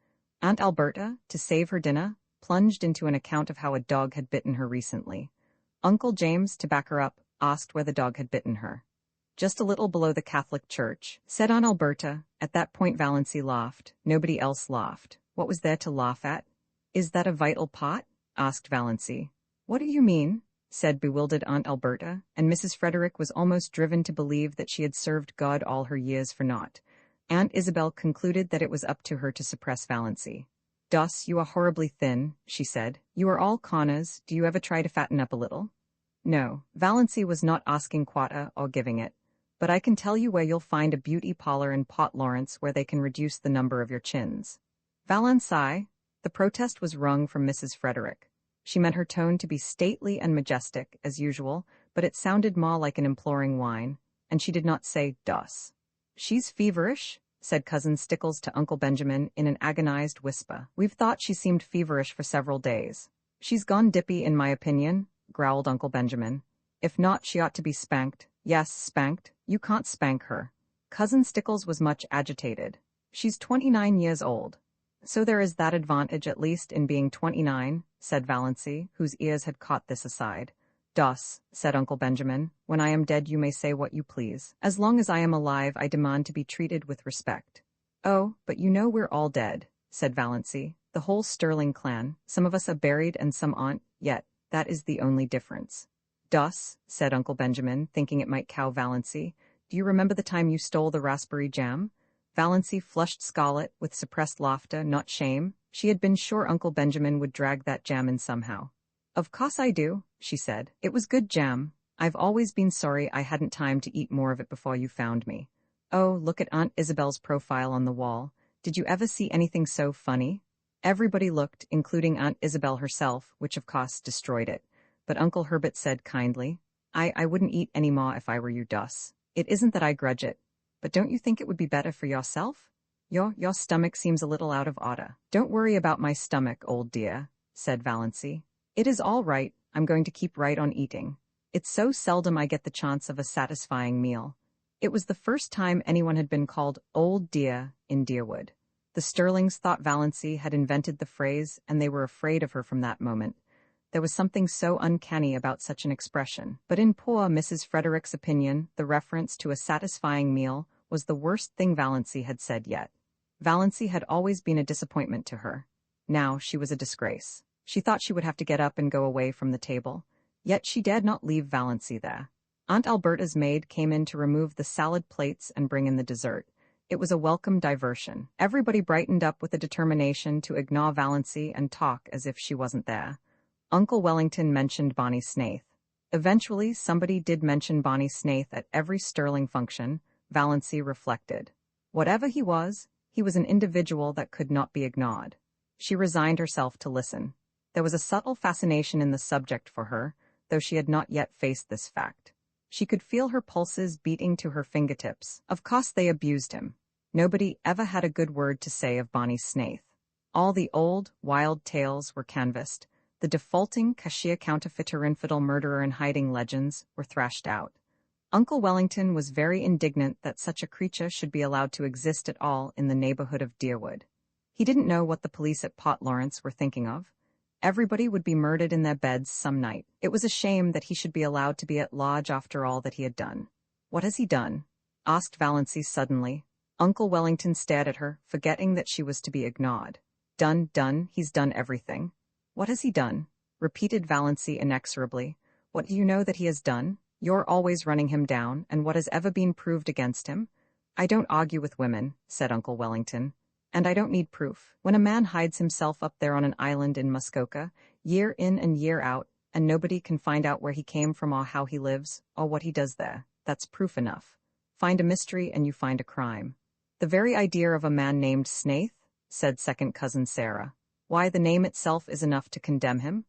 Aunt Alberta, to save her dinner, plunged into an account of how a dog had bitten her recently. Uncle James, to back her up, asked where the dog had bitten her. "Just a little below the Catholic Church," said Aunt Alberta. At that point Valancy laughed. Nobody else laughed. What was there to laugh at? "Is that a vital part?" asked Valancy. "What do you mean?" said bewildered Aunt Alberta, and Mrs. Frederick was almost driven to believe that she had served God all her years for naught. Aunt Isabel concluded that it was up to her to suppress Valancy. "Dus, you are horribly thin," she said. "You are all corners. Do you ever try to fatten up a little?" No, Valancy was not asking quota or giving it. "But I can tell you where you'll find a beauty parlor in Port Lawrence where they can reduce the number of your chins." "Valancy?" The protest was wrung from Mrs. Frederick. She meant her tone to be stately and majestic, as usual, but it sounded more like an imploring whine, and she did not say "dus." "She's feverish," said Cousin Stickles to Uncle Benjamin in an agonized whisper. "We've thought she seemed feverish for several days." "She's gone dippy, in my opinion," growled Uncle Benjamin. "If not, she ought to be spanked." "Yes, spanked. You can't spank her." Cousin Stickles was much agitated. "She's 29 years old." "So there is that advantage at least in being 29, said Valancy, whose ears had caught this aside. "Dus," said Uncle Benjamin, "when I am dead you may say what you please. As long as I am alive I demand to be treated with respect." "Oh, but you know we're all dead," said Valancy. "The whole Sterling clan. Some of us are buried and some aren't yet. That is the only difference." "Dus," said Uncle Benjamin, thinking it might cow Valancy. "Do you remember the time you stole the raspberry jam?" Valancy flushed scarlet, with suppressed laughter, not shame. She had been sure Uncle Benjamin would drag that jam in somehow. "Of course I do," she said. "It was good jam. I've always been sorry I hadn't time to eat more of it before you found me. Oh, look at Aunt Isabel's profile on the wall. Did you ever see anything so funny?" Everybody looked, including Aunt Isabel herself, which of course destroyed it. But Uncle Herbert said kindly, I wouldn't eat any more if I were you, Doss. It isn't that I grudge it. But don't you think it would be better for yourself? Your stomach seems a little out of order. Don't worry about my stomach, old dear, said Valancy. It is all right, I'm going to keep right on eating. It's so seldom I get the chance of a satisfying meal. It was the first time anyone had been called old dear in Deerwood. The Sterlings thought Valancy had invented the phrase, and they were afraid of her from that moment. There was something so uncanny about such an expression. But in poor Mrs. Frederick's opinion, the reference to a satisfying meal was the worst thing Valancy had said yet. Valancy had always been a disappointment to her. Now she was a disgrace. She thought she would have to get up and go away from the table. Yet she dared not leave Valancy there. Aunt Alberta's maid came in to remove the salad plates and bring in the dessert. It was a welcome diversion. Everybody brightened up with a determination to ignore Valancy and talk as if she wasn't there. Uncle Wellington mentioned Bonnie Snaith. Eventually, somebody did mention Bonnie Snaith at every Sterling function, Valancy reflected. Whatever he was an individual that could not be ignored. She resigned herself to listen. There was a subtle fascination in the subject for her, though she had not yet faced this fact. She could feel her pulses beating to her fingertips. Of course they abused him. Nobody ever had a good word to say of Bonnie Snaith. All the old, wild tales were canvassed. The defaulting cashier counterfeiter infidel murderer in hiding legends were thrashed out. Uncle Wellington was very indignant that such a creature should be allowed to exist at all in the neighborhood of Deerwood. He didn't know what the police at Port Lawrence were thinking of. Everybody would be murdered in their beds some night. It was a shame that he should be allowed to be at large after all that he had done. What has he done? Asked Valancy suddenly. Uncle Wellington stared at her, forgetting that she was to be ignored. Done, he's done everything. What has he done? Repeated Valancy inexorably. What do you know that he has done? You're always running him down, and what has ever been proved against him? I don't argue with women, said Uncle Wellington. And I don't need proof. When a man hides himself up there on an island in Muskoka, year in and year out, and nobody can find out where he came from or how he lives, or what he does there, that's proof enough. Find a mystery and you find a crime. The very idea of a man named Snaith, said second cousin Sarah. Why, the name itself is enough to condemn him.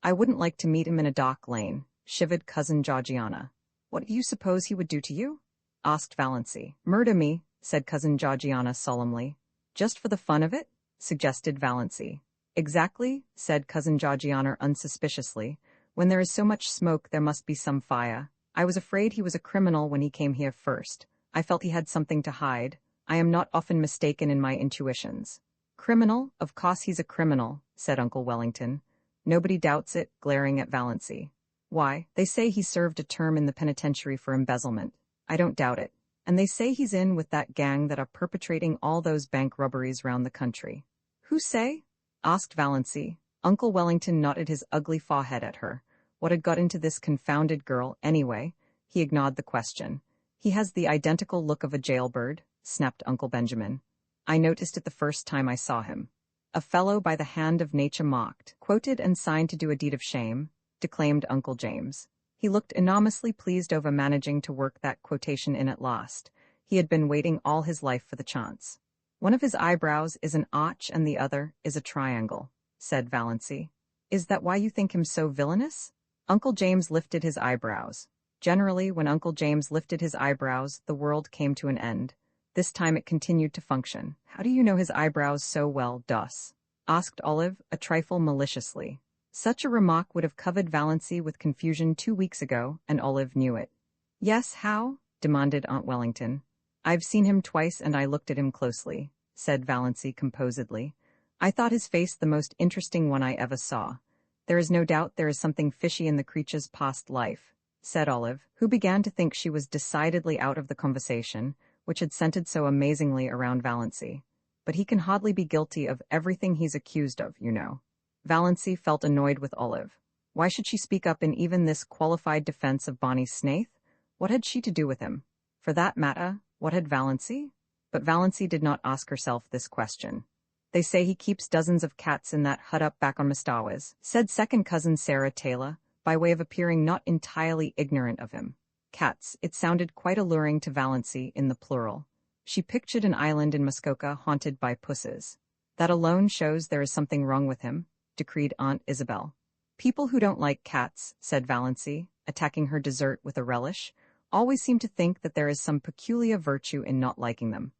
I wouldn't like to meet him in a dock lane, shivered cousin Georgiana. What do you suppose he would do to you? Asked Valancy. Murder me, said cousin Georgiana solemnly. Just for the fun of it? Suggested Valancy. Exactly, said cousin Georgiana unsuspiciously. When there is so much smoke there must be some fire. I was afraid he was a criminal when he came here first. I felt he had something to hide. I am not often mistaken in my intuitions. Criminal? Of course he's a criminal, said Uncle Wellington. Nobody doubts it, glaring at Valancy. Why, they say he served a term in the penitentiary for embezzlement. I don't doubt it. And they say he's in with that gang that are perpetrating all those bank robberies round the country. Who say? Asked Valancy. Uncle Wellington nodded his ugly forehead at her. What had got into this confounded girl, anyway? He ignored the question. He has the identical look of a jailbird, snapped Uncle Benjamin. I noticed it the first time I saw him. A fellow by the hand of nature mocked, quoted and signed to do a deed of shame, declaimed Uncle James. He looked enormously pleased over managing to work that quotation in at last. He had been waiting all his life for the chance. One of his eyebrows is an arch and the other is a triangle, said Valancy. Is that why you think him so villainous? Uncle James lifted his eyebrows. Generally, when Uncle James lifted his eyebrows, the world came to an end. This time it continued to function. How do you know his eyebrows so well, Doss? Asked Olive, a trifle maliciously. Such a remark would have covered Valancy with confusion 2 weeks ago, and Olive knew it. Yes, how? Demanded Aunt Wellington. I've seen him twice and I looked at him closely, said Valancy composedly. I thought his face the most interesting one I ever saw. There is no doubt there is something fishy in the creature's past life, said Olive, who began to think she was decidedly out of the conversation, which had centered so amazingly around Valancy. But he can hardly be guilty of everything he's accused of, you know. Valancy felt annoyed with Olive. Why should she speak up in even this qualified defense of Bonnie Snaith? What had she to do with him? For that matter, what had Valancy? But Valancy did not ask herself this question. They say he keeps dozens of cats in that hut up back on Mistawaz, said second cousin Sarah Taylor, by way of appearing not entirely ignorant of him. Cats, it sounded quite alluring to Valancy in the plural. She pictured an island in Muskoka haunted by pusses. That alone shows there is something wrong with him, decreed Aunt Isabel. People who don't like cats, said Valancy, attacking her dessert with a relish, always seem to think that there is some peculiar virtue in not liking them.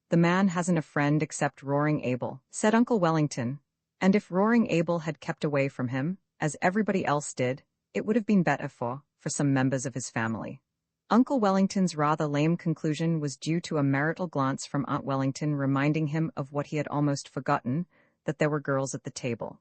The man hasn't a friend except Roaring Abel, said Uncle Wellington, and if Roaring Abel had kept away from him, as everybody else did, it would have been better for some members of his family. Uncle Wellington's rather lame conclusion was due to a marital glance from Aunt Wellington reminding him of what he had almost forgotten, that there were girls at the table.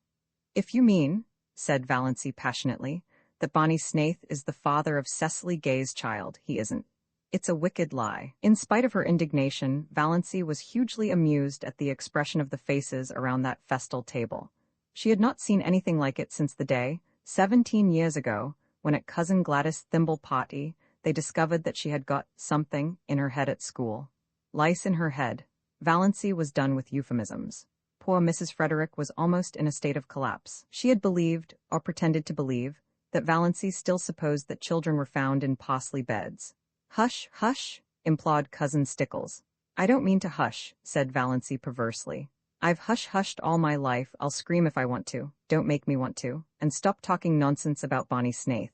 If you mean, said Valancy passionately, that Bonnie Snaith is the father of Cecily Gay's child, he isn't. It's a wicked lie. In spite of her indignation, Valancy was hugely amused at the expression of the faces around that festal table. She had not seen anything like it since the day, 17 years ago, when at Cousin Gladys' thimble party, they discovered that she had got something in her head at school. Lice in her head. Valancy was done with euphemisms. Poor Mrs. Frederick was almost in a state of collapse. She had believed, or pretended to believe, that Valancy still supposed that children were found in parsley beds. Hush, hush, implored Cousin Stickles. I don't mean to hush, said Valancy perversely. I've hush-hushed all my life, I'll scream if I want to, don't make me want to, and stop talking nonsense about Bonnie Snaith.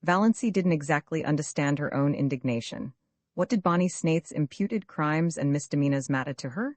Valancy didn't exactly understand her own indignation. What did Bonnie Snaith's imputed crimes and misdemeanors matter to her?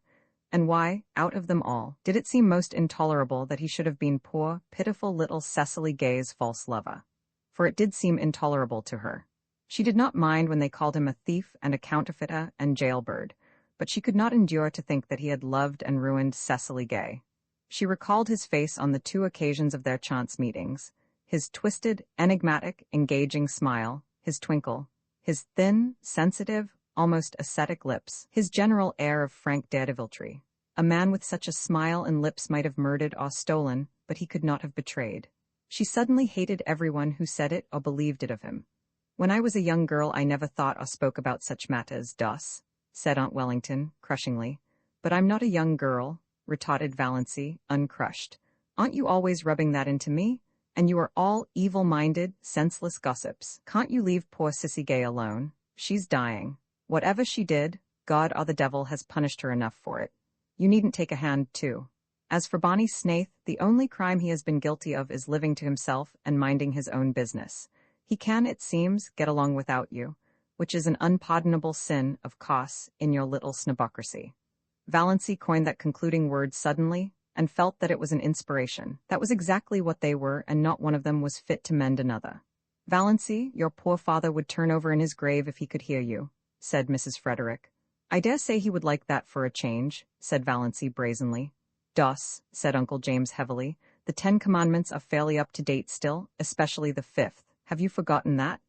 And why, out of them all, did it seem most intolerable that he should have been poor, pitiful little Cecily Gay's false lover? For it did seem intolerable to her. She did not mind when they called him a thief and a counterfeiter and jailbird, but she could not endure to think that he had loved and ruined Cecily Gay. She recalled his face on the 2 occasions of their chance meetings, his twisted, enigmatic, engaging smile, his twinkle, his thin, sensitive, almost ascetic lips, his general air of frank daredeviltry. A man with such a smile and lips might have murdered or stolen, but he could not have betrayed. She suddenly hated everyone who said it or believed it of him. When I was a young girl I never thought or spoke about such matters, Doss, said Aunt Wellington, crushingly. But I'm not a young girl, retorted Valancy, uncrushed. Aren't you always rubbing that into me? And you are all evil-minded, senseless gossips. Can't you leave poor Sissy Gay alone? She's dying. Whatever she did, God or the devil has punished her enough for it. You needn't take a hand, too. As for Bonnie Snaith, the only crime he has been guilty of is living to himself and minding his own business. He can, it seems, get along without you, which is an unpardonable sin, of course, in your little snobocracy. Valancy coined that concluding word suddenly, and felt that it was an inspiration. That was exactly what they were, and not one of them was fit to mend another. Valancy, your poor father would turn over in his grave if he could hear you, said Mrs. Frederick. I dare say he would like that for a change, said Valancy brazenly. Doss, said Uncle James heavily, the 10 Commandments are fairly up to date still, especially the 5th. Have you forgotten that?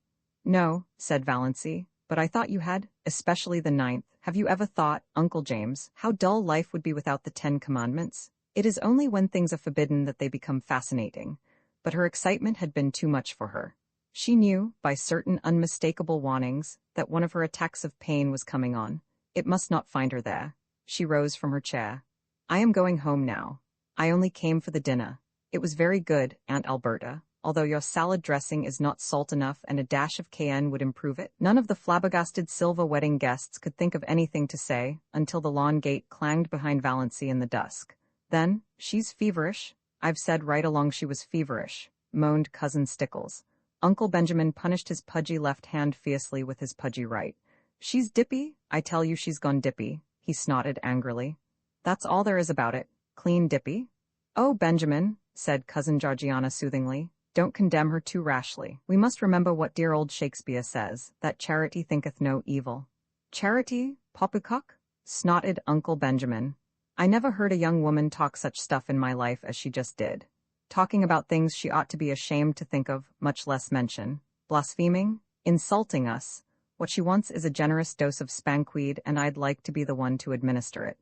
No, said Valancy, but I thought you had, especially the 9th. Have you ever thought, Uncle James, how dull life would be without the 10 Commandments? It is only when things are forbidden that they become fascinating. But her excitement had been too much for her. She knew, by certain unmistakable warnings, that one of her attacks of pain was coming on. It must not find her there. She rose from her chair. I am going home now. I only came for the dinner. It was very good, Aunt Alberta, although your salad dressing is not salt enough and a dash of cayenne would improve it. None of the flabbergasted Silva wedding guests could think of anything to say until the lawn gate clanged behind Valancy in the dusk. Then, she's feverish. I've said right along she was feverish, moaned Cousin Stickles. Uncle Benjamin punished his pudgy left hand fiercely with his pudgy right. She's dippy, I tell you she's gone dippy, he snorted angrily. That's all there is about it, clean dippy. Oh, Benjamin, said Cousin Georgiana soothingly, don't condemn her too rashly. We must remember what dear old Shakespeare says, that charity thinketh no evil. Charity, poppycock? Snorted Uncle Benjamin. I never heard a young woman talk such stuff in my life as she just did. Talking about things she ought to be ashamed to think of, much less mention. Blaspheming, insulting us. What she wants is a generous dose of spankweed, and I'd like to be the one to administer it.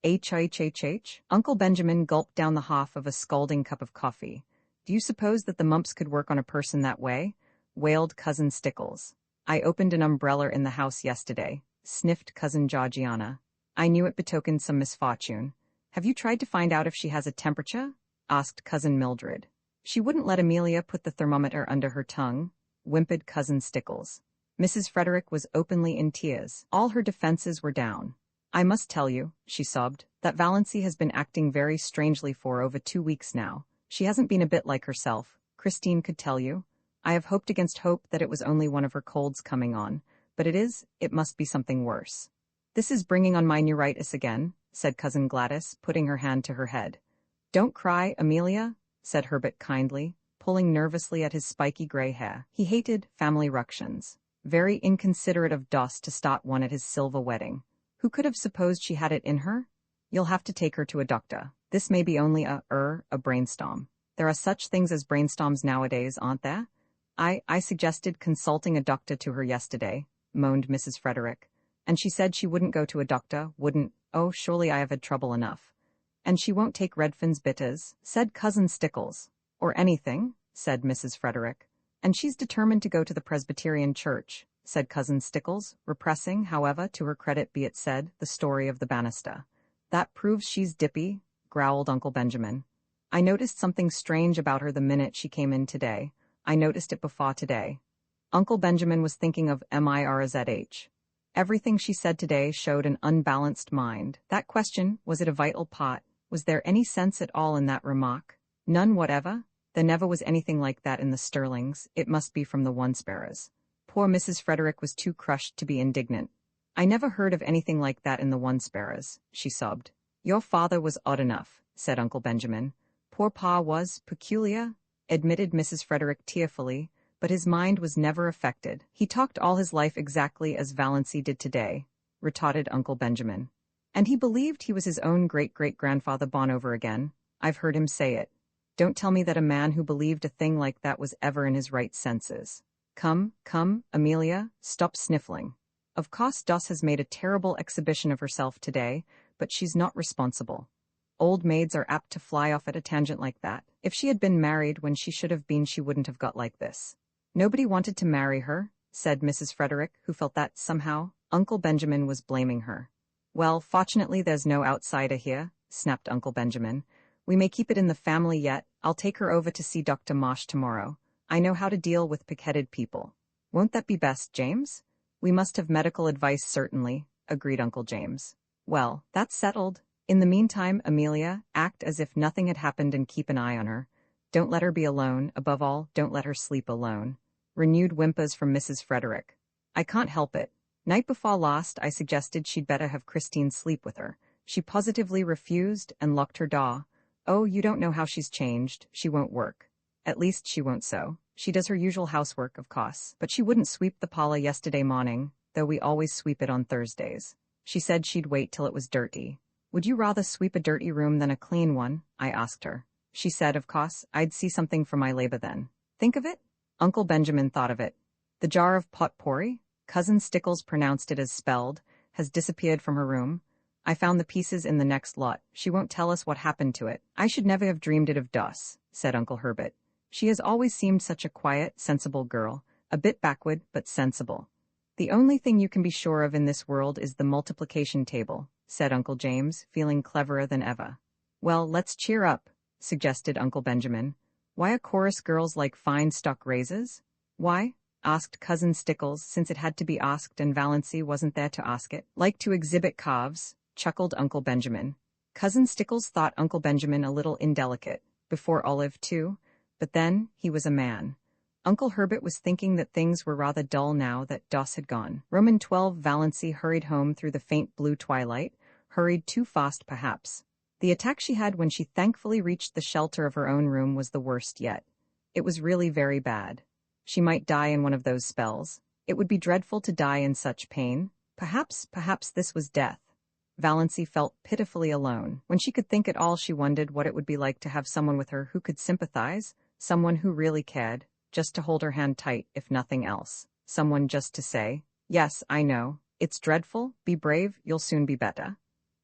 H. Uncle Benjamin gulped down the half of a scalding cup of coffee. Do you suppose that the mumps could work on a person that way? Wailed Cousin Stickles. I opened an umbrella in the house yesterday, sniffed Cousin Georgiana. I knew it betokened some misfortune. Have you tried to find out if she has a temperature? Asked Cousin Mildred. She wouldn't let Amelia put the thermometer under her tongue, whimpered Cousin Stickles. Mrs. Frederick was openly in tears. All her defenses were down. I must tell you, she sobbed, that Valency has been acting very strangely for over 2 weeks now. She hasn't been a bit like herself. Christine could tell you. I have hoped against hope that it was only one of her colds coming on, but it must be something worse. This is bringing on my neuritis again, said Cousin Gladys, putting her hand to her head. Don't cry, Amelia, said Herbert kindly, pulling nervously at his spiky gray hair. He hated family ructions. Very inconsiderate of Doss to start one at his silver wedding. Who could have supposed she had it in her? You'll have to take her to a doctor. This may be only a brainstorm. There are such things as brainstorms nowadays, aren't there? I suggested consulting a doctor to her yesterday, moaned Mrs. Frederick. And she said she wouldn't go to a doctor, wouldn't. Oh, surely I have had trouble enough. And she won't take Redfern's bitters, said Cousin Stickles. Or anything, said Mrs. Frederick. And she's determined to go to the Presbyterian church, said Cousin Stickles, repressing, however, to her credit be it said, the story of the banister. That proves she's dippy, growled Uncle Benjamin. I noticed something strange about her the minute she came in today. I noticed it before today. Uncle Benjamin was thinking of Mirzh. Everything she said today showed an unbalanced mind. That question, was it a vital part? Was there any sense at all in that remark? None whatever? There never was anything like that in the Sterlings. It must be from the One-Sparrows. Poor Mrs. Frederick was too crushed to be indignant. I never heard of anything like that in the One-Sparrows, she sobbed. Your father was odd enough, said Uncle Benjamin. Poor Pa was peculiar, admitted Mrs. Frederick tearfully, but his mind was never affected. He talked all his life exactly as Valency did today, retorted Uncle Benjamin. And he believed he was his own great-great-grandfather born over again. I've heard him say it. Don't tell me that a man who believed a thing like that was ever in his right senses. Come, Amelia, stop sniffling. Of course Doss has made a terrible exhibition of herself today, but she's not responsible. Old maids are apt to fly off at a tangent like that. If she had been married when she should have been, she wouldn't have got like this. Nobody wanted to marry her, said Mrs. Frederick, who felt that, somehow, Uncle Benjamin was blaming her. Well, fortunately there's no outsider here, snapped Uncle Benjamin. We may keep it in the family yet. I'll take her over to see Dr. Marsh tomorrow. I know how to deal with pig-headed people. Won't that be best, James? We must have medical advice, certainly, agreed Uncle James. Well, that's settled. In the meantime, Amelia, act as if nothing had happened and keep an eye on her. Don't let her be alone. Above all, don't let her sleep alone. Renewed whimpers from Mrs. Frederick. I can't help it. Night before last, I suggested she'd better have Christine sleep with her. She positively refused and locked her door. Oh, you don't know how she's changed. She won't work. At least she won't sew. She does her usual housework, of course, but she wouldn't sweep the parlor yesterday morning, though we always sweep it on Thursdays. She said she'd wait till it was dirty. Would you rather sweep a dirty room than a clean one? I asked her. She said, of course, I'd see something for my labor then. Think of it? Uncle Benjamin thought of it. The jar of potpourri, Cousin Stickles pronounced it as spelled, has disappeared from her room. I found the pieces in the next lot. She won't tell us what happened to it. I should never have dreamed it of Doss, said Uncle Herbert. She has always seemed such a quiet, sensible girl, a bit backward, but sensible. The only thing you can be sure of in this world is the multiplication table, said Uncle James, feeling cleverer than ever. Well, let's cheer up, suggested Uncle Benjamin. Why are chorus girls like fine stock raises? Why? Asked Cousin Stickles, since it had to be asked and Valency wasn't there to ask it. Like to exhibit calves, chuckled Uncle Benjamin. Cousin Stickles thought Uncle Benjamin a little indelicate, before Olive too, but then he was a man. Uncle Herbert was thinking that things were rather dull now that Doss had gone. Roman 12 Valency hurried home through the faint blue twilight, hurried too fast perhaps. The attack she had when she thankfully reached the shelter of her own room was the worst yet. It was really very bad. She might die in one of those spells. It would be dreadful to die in such pain. Perhaps this was death. Valency felt pitifully alone. When she could think at all, she wondered what it would be like to have someone with her who could sympathize, someone who really cared, just to hold her hand tight if nothing else, someone just to say, yes, I know, it's dreadful, be brave, you'll soon be better.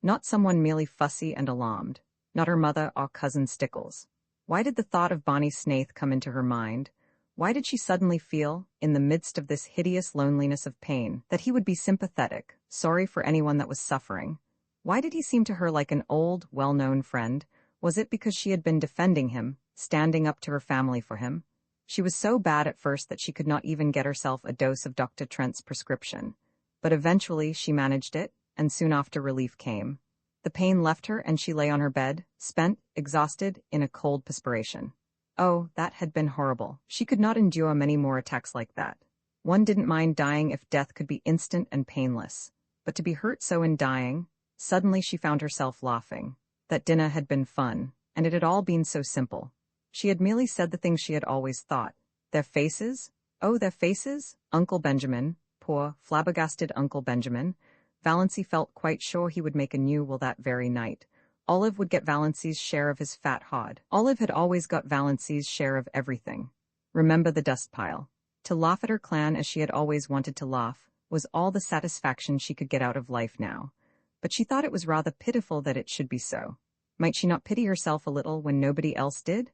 Not someone merely fussy and alarmed, not her mother or Cousin Stickles. Why did the thought of Bonnie Snaith come into her mind? Why did she suddenly feel, in the midst of this hideous loneliness of pain, that he would be sympathetic, sorry for anyone that was suffering? Why did he seem to her like an old, well-known friend? Was it because she had been defending him, standing up to her family for him? She was so bad at first that she could not even get herself a dose of Dr. Trent's prescription. But eventually she managed it, and soon after relief came. The pain left her and she lay on her bed, spent, exhausted, in a cold perspiration. Oh, that had been horrible. She could not endure many more attacks like that. One didn't mind dying if death could be instant and painless. But to be hurt so in dying, suddenly she found herself laughing. That dinner had been fun, and it had all been so simple. She had merely said the things she had always thought. Their faces? Oh, their faces? Uncle Benjamin, poor, flabbergasted Uncle Benjamin. Valancy felt quite sure he would make a new will that very night. Olive would get Valancy's share of his fat hod. Olive had always got Valancy's share of everything. Remember the dust pile. To laugh at her clan as she had always wanted to laugh was all the satisfaction she could get out of life now. But she thought it was rather pitiful that it should be so. Might she not pity herself a little when nobody else did?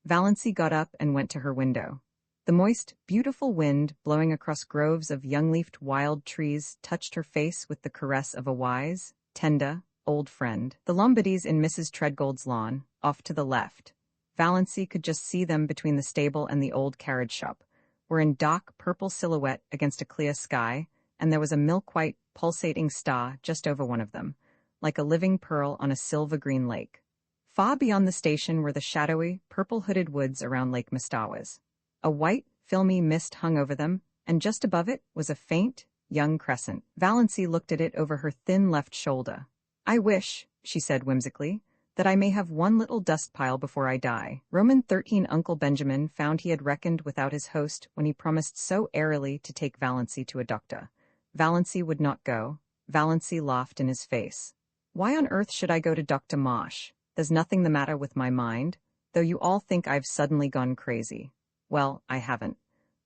Valancy got up and went to her window. The moist, beautiful wind blowing across groves of young-leafed wild trees touched her face with the caress of a wise, tender, old friend. The Lombardies in Mrs. Treadgold's lawn, off to the left. Valancy could just see them between the stable and the old carriage shop, were in dark purple silhouette against a clear sky, and there was a milk-white, pulsating star just over one of them, like a living pearl on a silver-green lake. Far beyond the station were the shadowy, purple-hooded woods around Lake Mistawas. A white, filmy mist hung over them, and just above it was a faint, young crescent. Valancy looked at it over her thin left shoulder. "I wish," she said whimsically, "that I may have one little dust pile before I die." Roman 13 Uncle Benjamin found he had reckoned without his host when he promised so airily to take Valancy to a doctor. Valancy would not go. Valancy laughed in his face. "Why on earth should I go to Dr. Marsh? There's nothing the matter with my mind, though you all think I've suddenly gone crazy. Well, I haven't.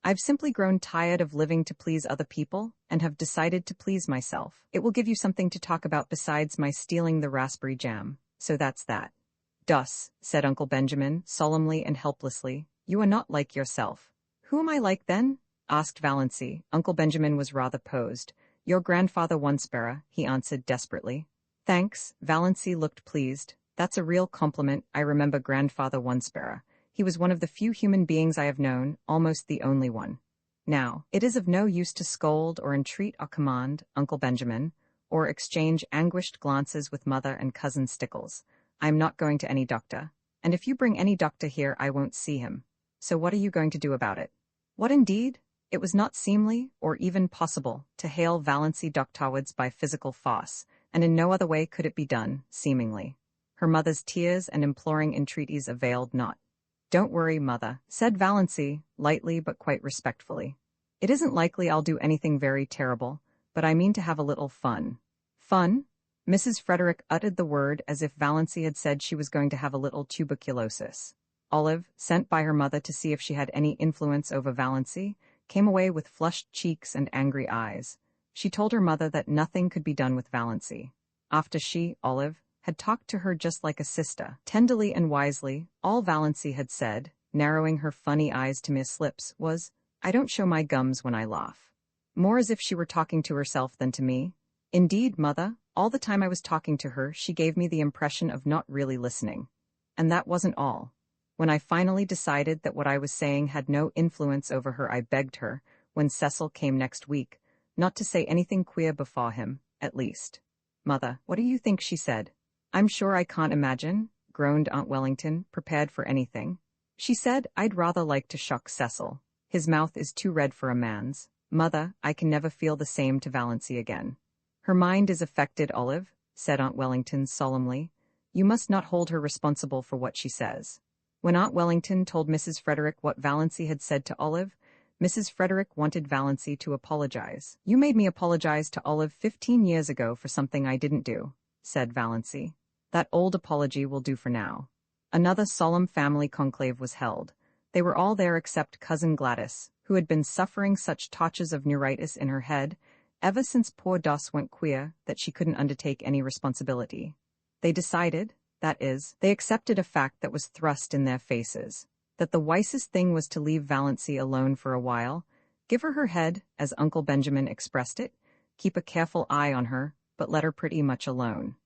I've simply grown tired of living to please other people and have decided to please myself. It will give you something to talk about besides my stealing the raspberry jam. So that's that." "Dus," said Uncle Benjamin, solemnly and helplessly, "you are not like yourself." "Who am I like then?" asked Valancy. Uncle Benjamin was rather posed. "Your grandfather Onespera," he answered desperately. "Thanks." Valancy looked pleased. "That's a real compliment. I remember Grandfather Onespera. He was one of the few human beings I have known, almost the only one. Now, it is of no use to scold or entreat or command, Uncle Benjamin, or exchange anguished glances with Mother and Cousin Stickles. I am not going to any doctor, and if you bring any doctor here I won't see him. So what are you going to do about it?" What indeed? It was not seemly, or even possible, to hail Valancy doctorwards by physical farce, and in no other way could it be done, seemingly. Her mother's tears and imploring entreaties availed not. "Don't worry, Mother," said Valancy, lightly but quite respectfully. "It isn't likely I'll do anything very terrible, but I mean to have a little fun." "Fun?" Mrs. Frederick uttered the word as if Valancy had said she was going to have a little tuberculosis. Olive, sent by her mother to see if she had any influence over Valancy, came away with flushed cheeks and angry eyes. She told her mother that nothing could be done with Valancy. After she, Olive, had talked to her just like a sister, tenderly and wisely, all Valancy had said, narrowing her funny eyes to Miss Lips, was, "I don't show my gums when I laugh." More as if she were talking to herself than to me. Indeed, Mother, all the time I was talking to her she gave me the impression of not really listening. And that wasn't all. When I finally decided that what I was saying had no influence over her, I begged her, when Cecil came next week, not to say anything queer before him, at least. "Mother, what do you think she said?" "I'm sure I can't imagine," groaned Aunt Wellington, prepared for anything. "She said, I'd rather like to shock Cecil. His mouth is too red for a man's. Mother, I can never feel the same to Valancy again." "Her mind is affected, Olive," said Aunt Wellington solemnly. "You must not hold her responsible for what she says." When Aunt Wellington told Mrs. Frederick what Valancy had said to Olive, Mrs. Frederick wanted Valancy to apologize. "You made me apologize to Olive 15 years ago for something I didn't do," said Valancy. "That old apology will do for now." Another solemn family conclave was held. They were all there except Cousin Gladys, who had been suffering such touches of neuritis in her head ever since poor Doss went queer that she couldn't undertake any responsibility. They decided, that is, they accepted a fact that was thrust in their faces, that the wisest thing was to leave Valancy alone for a while, give her her head, as Uncle Benjamin expressed it, keep a careful eye on her, but let her pretty much alone.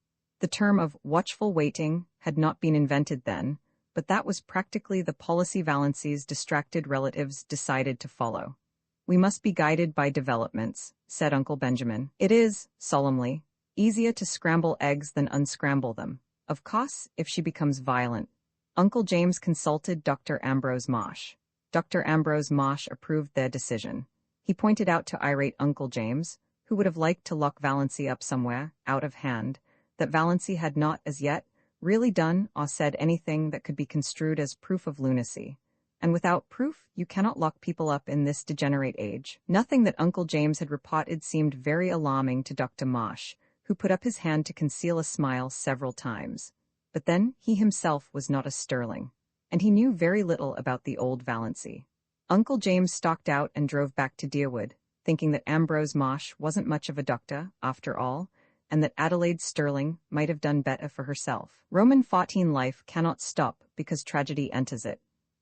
The term of watchful waiting had not been invented then, but that was practically the policy Valancy's distracted relatives decided to follow. "We must be guided by developments," said Uncle Benjamin. "It is," solemnly, Easier to scramble eggs than unscramble them. Of course, if she becomes violent. Uncle James consulted Dr. Ambrose Marsh. Dr. Ambrose Marsh approved their decision. He pointed out to irate Uncle James, who would have liked to lock Valancy up somewhere, out of hand, that Valancy had not, as yet, really done or said anything that could be construed as proof of lunacy. And without proof, you cannot lock people up in this degenerate age. Nothing that Uncle James had reported seemed very alarming to Dr. Marsh, who put up his hand to conceal a smile several times. But then he himself was not a sterling, and he knew very little about the old Valancy. Uncle James stalked out and drove back to Deerwood, thinking that Ambrose Marsh wasn't much of a doctor, after all, and that Adelaide Sterling might have done better for herself. Roman 14 life cannot stop because tragedy enters it.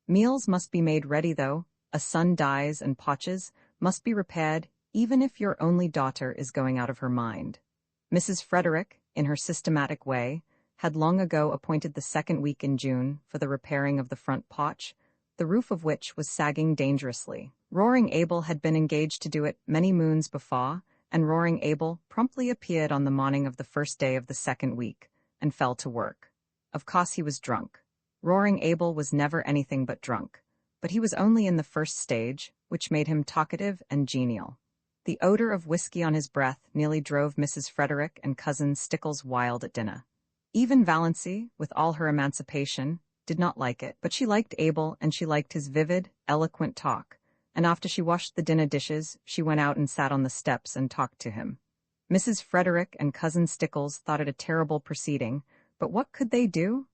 Meals must be made ready though, a son dies and potches must be repaired even if your only daughter is going out of her mind. Mrs. Frederick, in her systematic way, had long ago appointed the second week in June for the repairing of the front porch, the roof of which was sagging dangerously. Roaring Abel had been engaged to do it many moons before, and Roaring Abel promptly appeared on the morning of the first day of the second week, and fell to work. Of course he was drunk. Roaring Abel was never anything but drunk, but he was only in the first stage, which made him talkative and genial. The odor of whiskey on his breath nearly drove Mrs. Frederick and Cousin Stickles wild at dinner. Even Valancy, with all her emancipation, did not like it, but she liked Abel and she liked his vivid, eloquent talk, and after she washed the dinner dishes, she went out and sat on the steps and talked to him. Mrs. Frederick and Cousin Stickles thought it a terrible proceeding, but what could they do?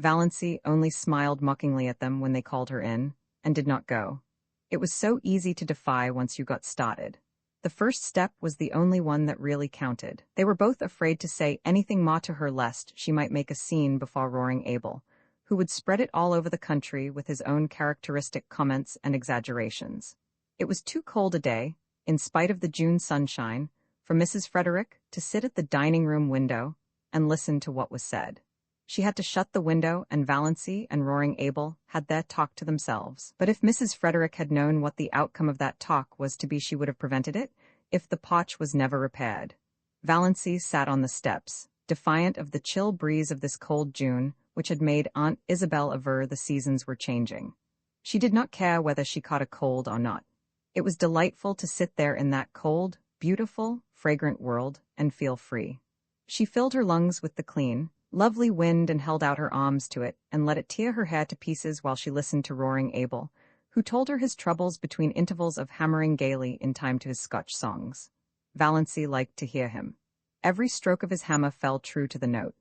Valancy only smiled mockingly at them when they called her in, and did not go. It was so easy to defy once you got started. The first step was the only one that really counted. They were both afraid to say anything more to her lest she might make a scene before Roaring Abel, who would spread it all over the country with his own characteristic comments and exaggerations. It was too cold a day, in spite of the June sunshine, for Mrs. Frederick to sit at the dining-room window and listen to what was said. She had to shut the window, and Valancy and Roaring Abel had their talk to themselves. But if Mrs. Frederick had known what the outcome of that talk was to be, she would have prevented it, if the porch was never repaired. Valancy sat on the steps, defiant of the chill breeze of this cold June, which had made Aunt Isabel aver the seasons were changing. She did not care whether she caught a cold or not. It was delightful to sit there in that cold, beautiful, fragrant world and feel free. She filled her lungs with the clean, lovely wind and held out her arms to it and let it tear her hair to pieces while she listened to Roaring Abel, who told her his troubles between intervals of hammering gaily in time to his Scotch songs. Valancy liked to hear him. Every stroke of his hammer fell true to the note.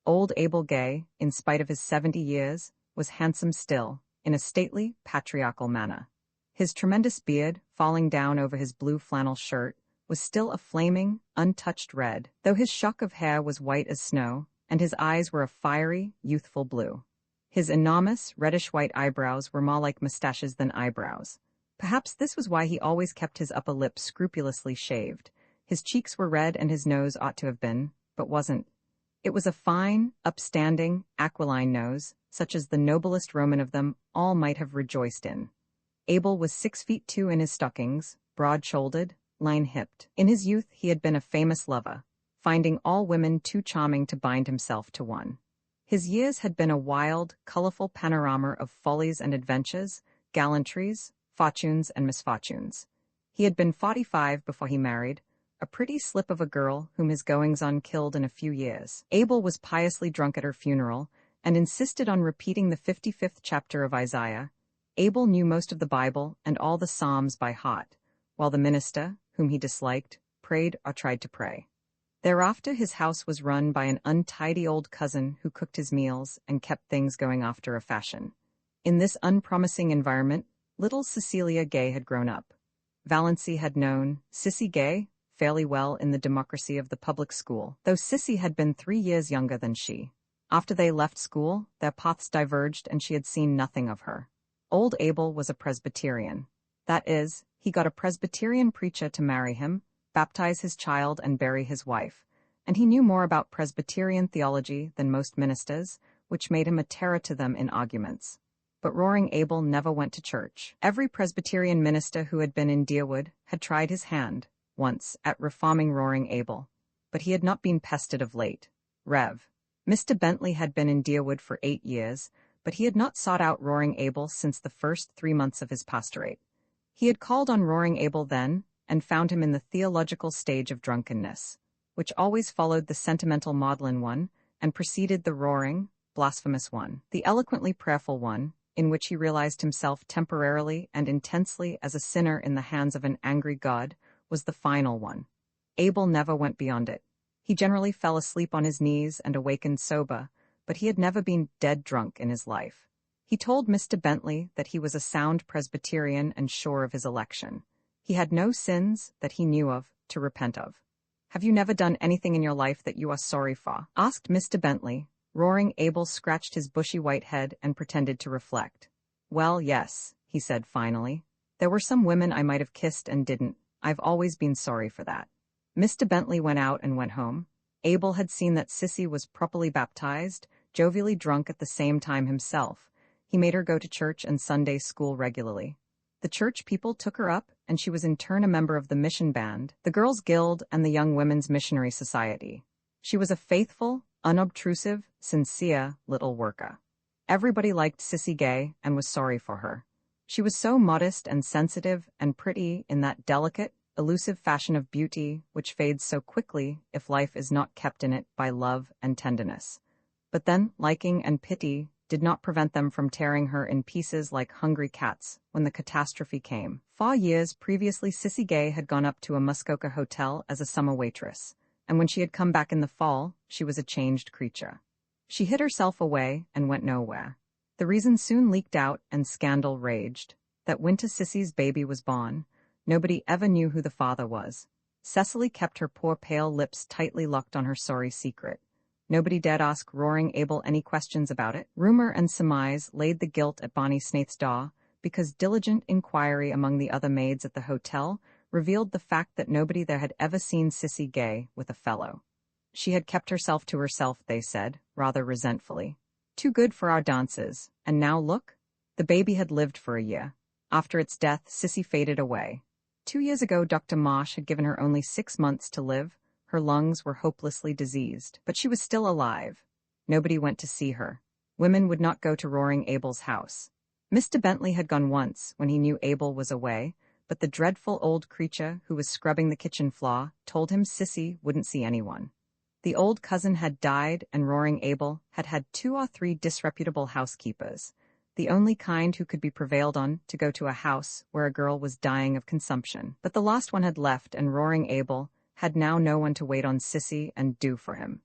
Old Abel Gay, in spite of his 70 years, was handsome still, in a stately, patriarchal manner. His tremendous beard, falling down over his blue flannel shirt, was still a flaming, untouched red, though his shock of hair was white as snow, and his eyes were a fiery, youthful blue. His enormous, reddish-white eyebrows were more like mustaches than eyebrows. Perhaps this was why he always kept his upper lip scrupulously shaved. His cheeks were red and his nose ought to have been, but wasn't. It was a fine, upstanding, aquiline nose, such as the noblest Roman of them all might have rejoiced in. Abel was 6'2" in his stockings, broad-shouldered, line-hipped. In his youth he had been a famous lover, finding all women too charming to bind himself to one. His years had been a wild, colorful panorama of follies and adventures, gallantries, fortunes and misfortunes. He had been 45 before he married, a pretty slip of a girl whom his goings-on killed in a few years. Abel was piously drunk at her funeral and insisted on repeating the 55th chapter of Isaiah. Abel knew most of the Bible and all the Psalms by heart, while the minister, whom he disliked, prayed or tried to pray. Thereafter his house was run by an untidy old cousin who cooked his meals and kept things going after a fashion. In this unpromising environment, little Cecilia Gay had grown up. Valancy had known Sissy Gay fairly well in the democracy of the public school, though Sissy had been 3 years younger than she. After they left school, their paths diverged and she had seen nothing of her. Old Abel was a Presbyterian. That is, he got a Presbyterian preacher to marry him, baptize his child and bury his wife, and he knew more about Presbyterian theology than most ministers, which made him a terror to them in arguments. But Roaring Abel never went to church. Every Presbyterian minister who had been in Deerwood had tried his hand, once, at reforming Roaring Abel. but he had not been pestered of late. Rev. Mr. Bentley had been in Deerwood for 8 years, but he had not sought out Roaring Abel since the first 3 months of his pastorate. He had called on Roaring Abel then, and found him in the theological stage of drunkenness, which always followed the sentimental maudlin one, and preceded the roaring, blasphemous one, the eloquently prayerful one, in which he realized himself temporarily and intensely as a sinner in the hands of an angry God, was the final one. Abel never went beyond it. He generally fell asleep on his knees and awakened sober, but he had never been dead drunk in his life. He told Mr. Bentley that he was a sound Presbyterian and sure of his election. He had no sins, that he knew of, to repent of. "Have you never done anything in your life that you are sorry for?" asked Mr. Bentley. Roaring Abel scratched his bushy white head and pretended to reflect. "Well, yes," he said finally. "There were some women I might have kissed and didn't. I've always been sorry for that." Mr. Bentley went out and went home. Abel had seen that Sissy was properly baptized, jovially drunk at the same time himself. He made her go to church and Sunday school regularly. The church people took her up, and she was in turn a member of the mission band, the Girls' Guild, and the Young Women's Missionary Society. She was a faithful, unobtrusive, sincere little worker. Everybody liked Sissy Gay and was sorry for her. She was so modest and sensitive and pretty in that delicate, elusive fashion of beauty which fades so quickly if life is not kept in it by love and tenderness. But then liking and pity did not prevent them from tearing her in pieces like hungry cats when the catastrophe came. 4 years previously, Sissy Gay had gone up to a Muskoka hotel as a summer waitress, and when she had come back in the fall, she was a changed creature. She hid herself away and went nowhere. The reason soon leaked out and scandal raged. That winter Sissy's baby was born. Nobody ever knew who the father was. Cecily kept her poor pale lips tightly locked on her sorry secret. Nobody dared ask Roaring Abel any questions about it. Rumor and surmise laid the guilt at Bonnie Snaith's door, because diligent inquiry among the other maids at the hotel revealed the fact that nobody there had ever seen Sissy Gay with a fellow. She had kept herself to herself, they said, rather resentfully. Too good for our dances, and now look? The baby had lived for a year. After its death, Sissy faded away. 2 years ago, Dr. Marsh had given her only 6 months to live. Her lungs were hopelessly diseased, but she was still alive. Nobody went to see her. Women would not go to Roaring Abel's house. Mr. Bentley had gone once when he knew Abel was away, but the dreadful old creature who was scrubbing the kitchen floor told him Sissy wouldn't see anyone. The old cousin had died, and Roaring Abel had had 2 or 3 disreputable housekeepers, the only kind who could be prevailed on to go to a house where a girl was dying of consumption. But the last one had left, and Roaring Abel had now no one to wait on Sissy and do for him.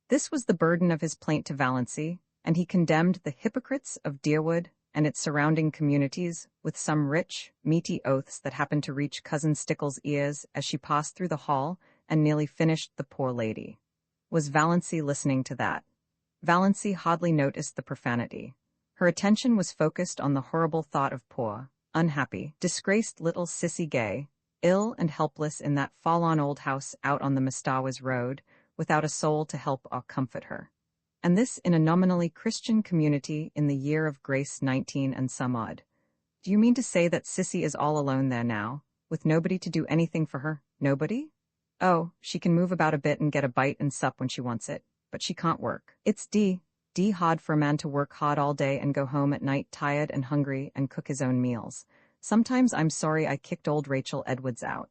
This was the burden of his plaint to Valancy, and he condemned the hypocrites of Deerwood and its surrounding communities with some rich, meaty oaths that happened to reach Cousin Stickle's ears as she passed through the hall and nearly finished the poor lady. Was Valancy listening to that? Valancy hardly noticed the profanity. Her attention was focused on the horrible thought of poor, unhappy, disgraced little Sissy Gay, ill and helpless in that fall-on old house out on the Mestawas Road, without a soul to help or comfort her. And this in a nominally Christian community in the year of grace 19 and some odd. Do you mean to say that Sissy is all alone there now, with nobody to do anything for her? Nobody? Oh, she can move about a bit and get a bite and sup when she wants it, but she can't work. It's D hard for a man to work hard all day and go home at night tired and hungry and cook his own meals. Sometimes I'm sorry I kicked old Rachel Edwards out.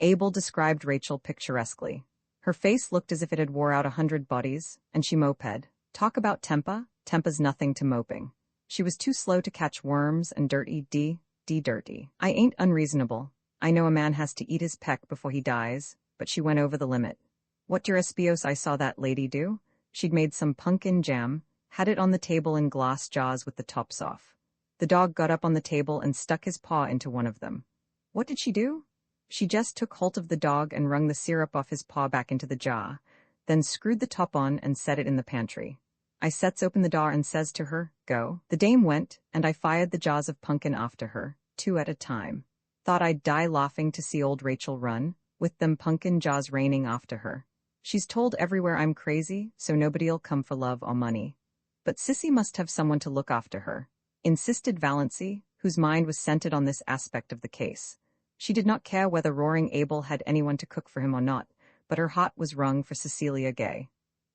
Abel described Rachel picturesquely. Her face looked as if it had wore out 100 bodies, and she moped. Talk about Tempa's nothing to moping. She was too slow to catch worms and dirty dirty. I ain't unreasonable. I know a man has to eat his peck before he dies, but she went over the limit. What espios I saw that lady do? She'd made some pumpkin jam, had it on the table in glass jars with the tops off. The dog got up on the table and stuck his paw into one of them. What did she do? She just took hold of the dog and wrung the syrup off his paw back into the jar, then screwed the top on and set it in the pantry. I sets open the door and says to her, "Go." The dame went, and I fired the jars of pumpkin after her, 2 at a time. Thought I'd die laughing to see old Rachel run, with them pumpkin jars raining after her. She's told everywhere I'm crazy, so nobody'll come for love or money. But Sissy must have someone to look after her, insisted Valancy, whose mind was centered on this aspect of the case. She did not care whether Roaring Abel had anyone to cook for him or not, but her heart was wrung for Cecilia Gay.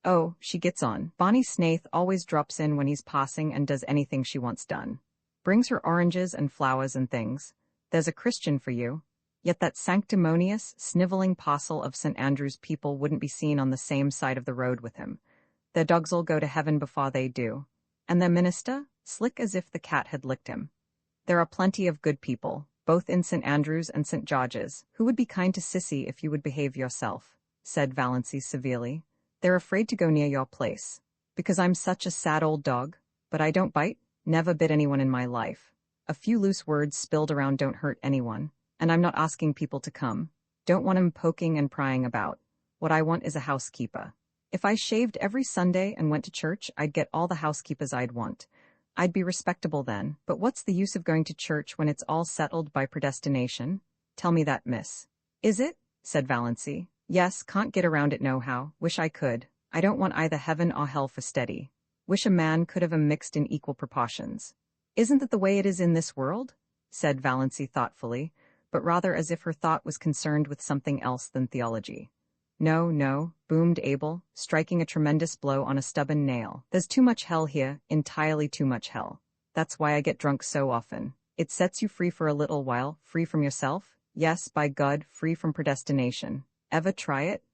Oh, she gets on. Bonnie Snaith always drops in when he's passing and does anything she wants done. Brings her oranges and flowers and things. There's a Christian for you. Yet that sanctimonious, sniveling parcel of St. Andrew's people wouldn't be seen on the same side of the road with him. Their dogs'll go to heaven before they do. And their minister, slick as if the cat had licked him. There are plenty of good people, both in St. Andrew's and St. George's, who would be kind to Sissy if you would behave yourself, said Valancy severely. They're afraid to go near your place. Because I'm such a sad old dog, but I don't bite, never bit anyone in my life. A few loose words spilled around don't hurt anyone, and I'm not asking people to come. Don't want 'em poking and prying about. What I want is a housekeeper. If I shaved every Sunday and went to church, I'd get all the housekeepers I'd want. I'd be respectable then, but what's the use of going to church when it's all settled by predestination? Tell me that, miss. Is it? Said Valancy. Yes, can't get around it nohow. Wish I could. I don't want either heaven or hell for steady. Wish a man could have 'em mixed in equal proportions. Isn't that the way it is in this world? Said Valancy thoughtfully, but rather as if her thought was concerned with something else than theology. No, no, boomed Abel, striking a tremendous blow on a stubborn nail. There's too much hell here, entirely too much hell. That's why I get drunk so often. It sets you free for a little while, free from yourself. Yes, by God, free from predestination. Ever try it?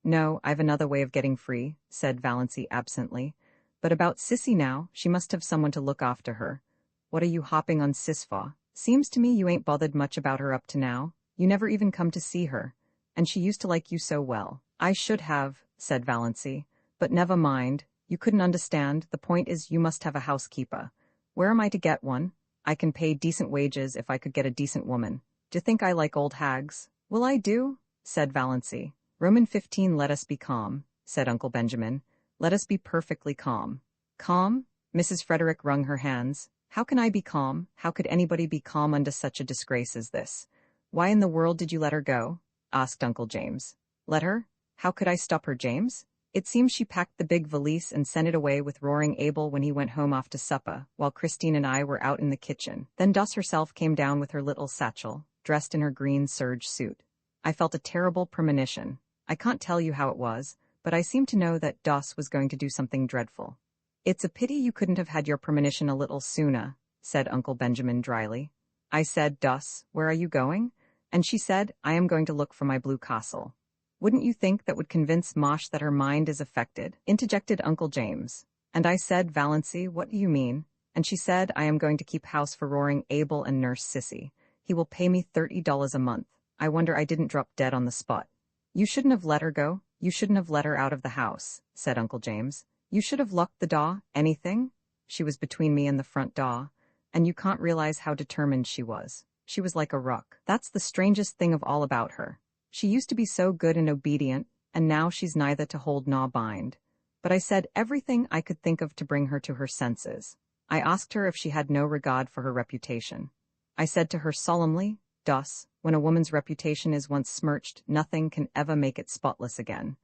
No, I've another way of getting free, said Valancy absently. But about Sissy now, she must have someone to look after her. What are you hopping on Sis for? Seems to me you ain't bothered much about her up to now. You never even come to see her. And she used to like you so well. I should have, said Valancy. But never mind. You couldn't understand. The point is you must have a housekeeper. Where am I to get one? I can pay decent wages if I could get a decent woman. Do you think I like old hags? Will I do? Said Valancy. Roman 15, let us be calm, said Uncle Benjamin. Let us be perfectly calm. Calm? Mrs. Frederick wrung her hands. How can I be calm? How could anybody be calm under such a disgrace as this? Why in the world did you let her go? Asked Uncle James. Let her? How could I stop her, James? It seems she packed the big valise and sent it away with Roaring Abel when he went home after supper, while Christine and I were out in the kitchen. Then Doss herself came down with her little satchel, dressed in her green serge suit. I felt a terrible premonition. I can't tell you how it was, but I seemed to know that Doss was going to do something dreadful. It's a pity you couldn't have had your premonition a little sooner, said Uncle Benjamin dryly. I said, Doss, where are you going? And she said, I am going to look for my blue castle. Wouldn't you think that would convince Mosh that her mind is affected? Interjected Uncle James. And I said, Valancy, what do you mean? And she said, I am going to keep house for Roaring Abel and Nurse Sissy. He will pay me $30 a month. I wonder I didn't drop dead on the spot. You shouldn't have let her go. You shouldn't have let her out of the house, said Uncle James. You should have locked the door. Anything? She was between me and the front door, and you can't realize how determined she was. She was like a rock. That's the strangest thing of all about her. She used to be so good and obedient, and now she's neither to hold nor bind. But I said everything I could think of to bring her to her senses. I asked her if she had no regard for her reputation. I said to her solemnly, Doss, when a woman's reputation is once smirched, nothing can ever make it spotless again.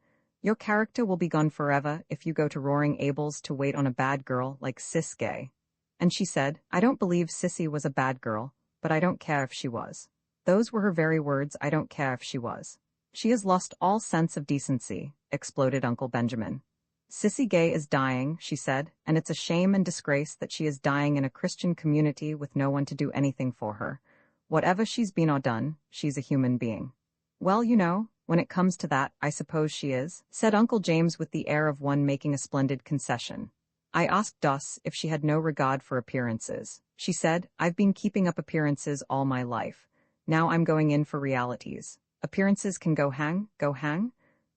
Your character will be gone forever if you go to Roaring Abel's to wait on a bad girl like Sis Gay. And she said, I don't believe Sissy was a bad girl, but I don't care if she was. Those were her very words, I don't care if she was. She has lost all sense of decency, exploded Uncle Benjamin. Sissy Gay is dying, she said, and it's a shame and disgrace that she is dying in a Christian community with no one to do anything for her. Whatever she's been or done, she's a human being. Well, you know, when it comes to that, I suppose she is, said Uncle James with the air of one making a splendid concession. I asked Doss if she had no regard for appearances. She said, I've been keeping up appearances all my life. Now I'm going in for realities. Appearances can go hang.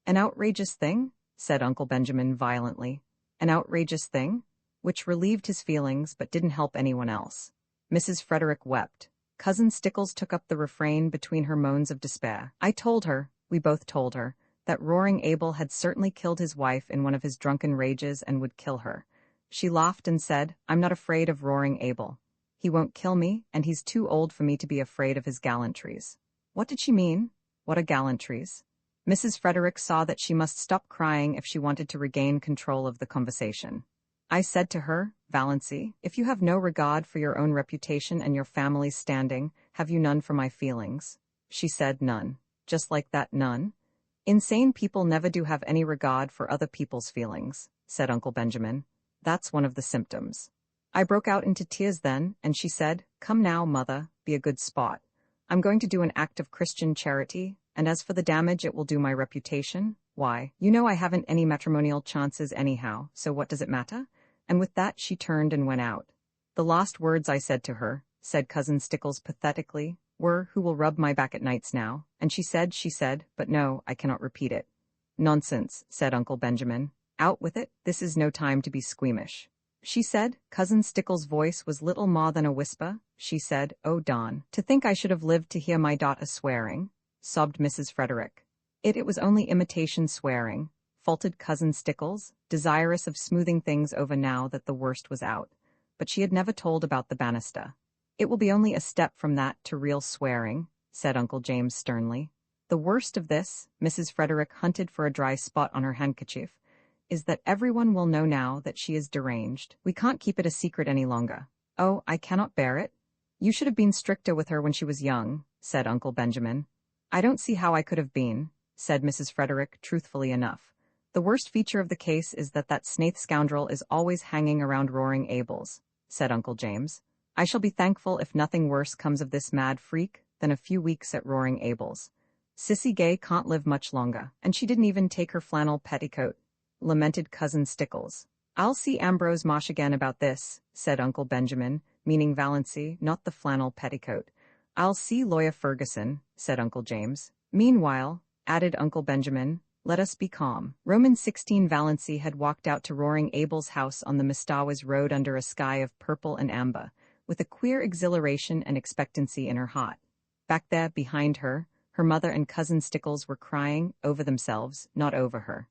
An outrageous thing, said Uncle Benjamin violently. An outrageous thing? Which relieved his feelings but didn't help anyone else. Mrs. Frederick wept. Cousin Stickles took up the refrain between her moans of despair. I told her, we both told her, that Roaring Abel had certainly killed his wife in one of his drunken rages and would kill her. She laughed and said, I'm not afraid of Roaring Abel. He won't kill me, and he's too old for me to be afraid of his gallantries. What did she mean? What are gallantries? Mrs. Frederick saw that she must stop crying if she wanted to regain control of the conversation. I said to her, Valancy, if you have no regard for your own reputation and your family's standing, have you none for my feelings? She said none. Just like that, none? Insane people never do have any regard for other people's feelings, said Uncle Benjamin. That's one of the symptoms. I broke out into tears then, and she said, "Come now, mother, be a good spot. I'm going to do an act of Christian charity, and as for the damage it will do my reputation, why, you know I haven't any matrimonial chances anyhow, so what does it matter?" And with that she turned and went out. The last words I said to her, said Cousin Stickles pathetically, were, "Who will rub my back at nights now?" And she said, but no, I cannot repeat it. "Nonsense," said Uncle Benjamin. "Out with it, this is no time to be squeamish." She said, Cousin Stickles' voice was little more than a whisper. She said, "Oh, Don, to think I should have lived to hear my daughter swearing," sobbed Mrs. Frederick. It was only imitation swearing, faltered Cousin Stickles, desirous of smoothing things over now that the worst was out. But she had never told about the banister. "It will be only a step from that to real swearing," said Uncle James sternly. "The worst of this," Mrs. Frederick hunted for a dry spot on her handkerchief, "is that everyone will know now that she is deranged. We can't keep it a secret any longer." "Oh, I cannot bear it. You should have been stricter with her when she was young," said Uncle Benjamin. "I don't see how I could have been," said Mrs. Frederick truthfully enough. "The worst feature of the case is that Snaith scoundrel is always hanging around Roaring Abel's," said Uncle James. "I shall be thankful if nothing worse comes of this mad freak than a few weeks at Roaring Abel's. Sissy Gay can't live much longer, and she didn't even take her flannel petticoat," lamented Cousin Stickles. "I'll see Ambrose Marsh again about this," said Uncle Benjamin, meaning Valancy, not the flannel petticoat. "I'll see Lawyer Ferguson," said Uncle James. "Meanwhile," added Uncle Benjamin, "let us be calm." Roman 16 Valancy had walked out to Roaring Abel's house on the Mistawas Road under a sky of purple and amber, with a queer exhilaration and expectancy in her heart. Back there, behind her, her mother and Cousin Stickles were crying over themselves, not over her.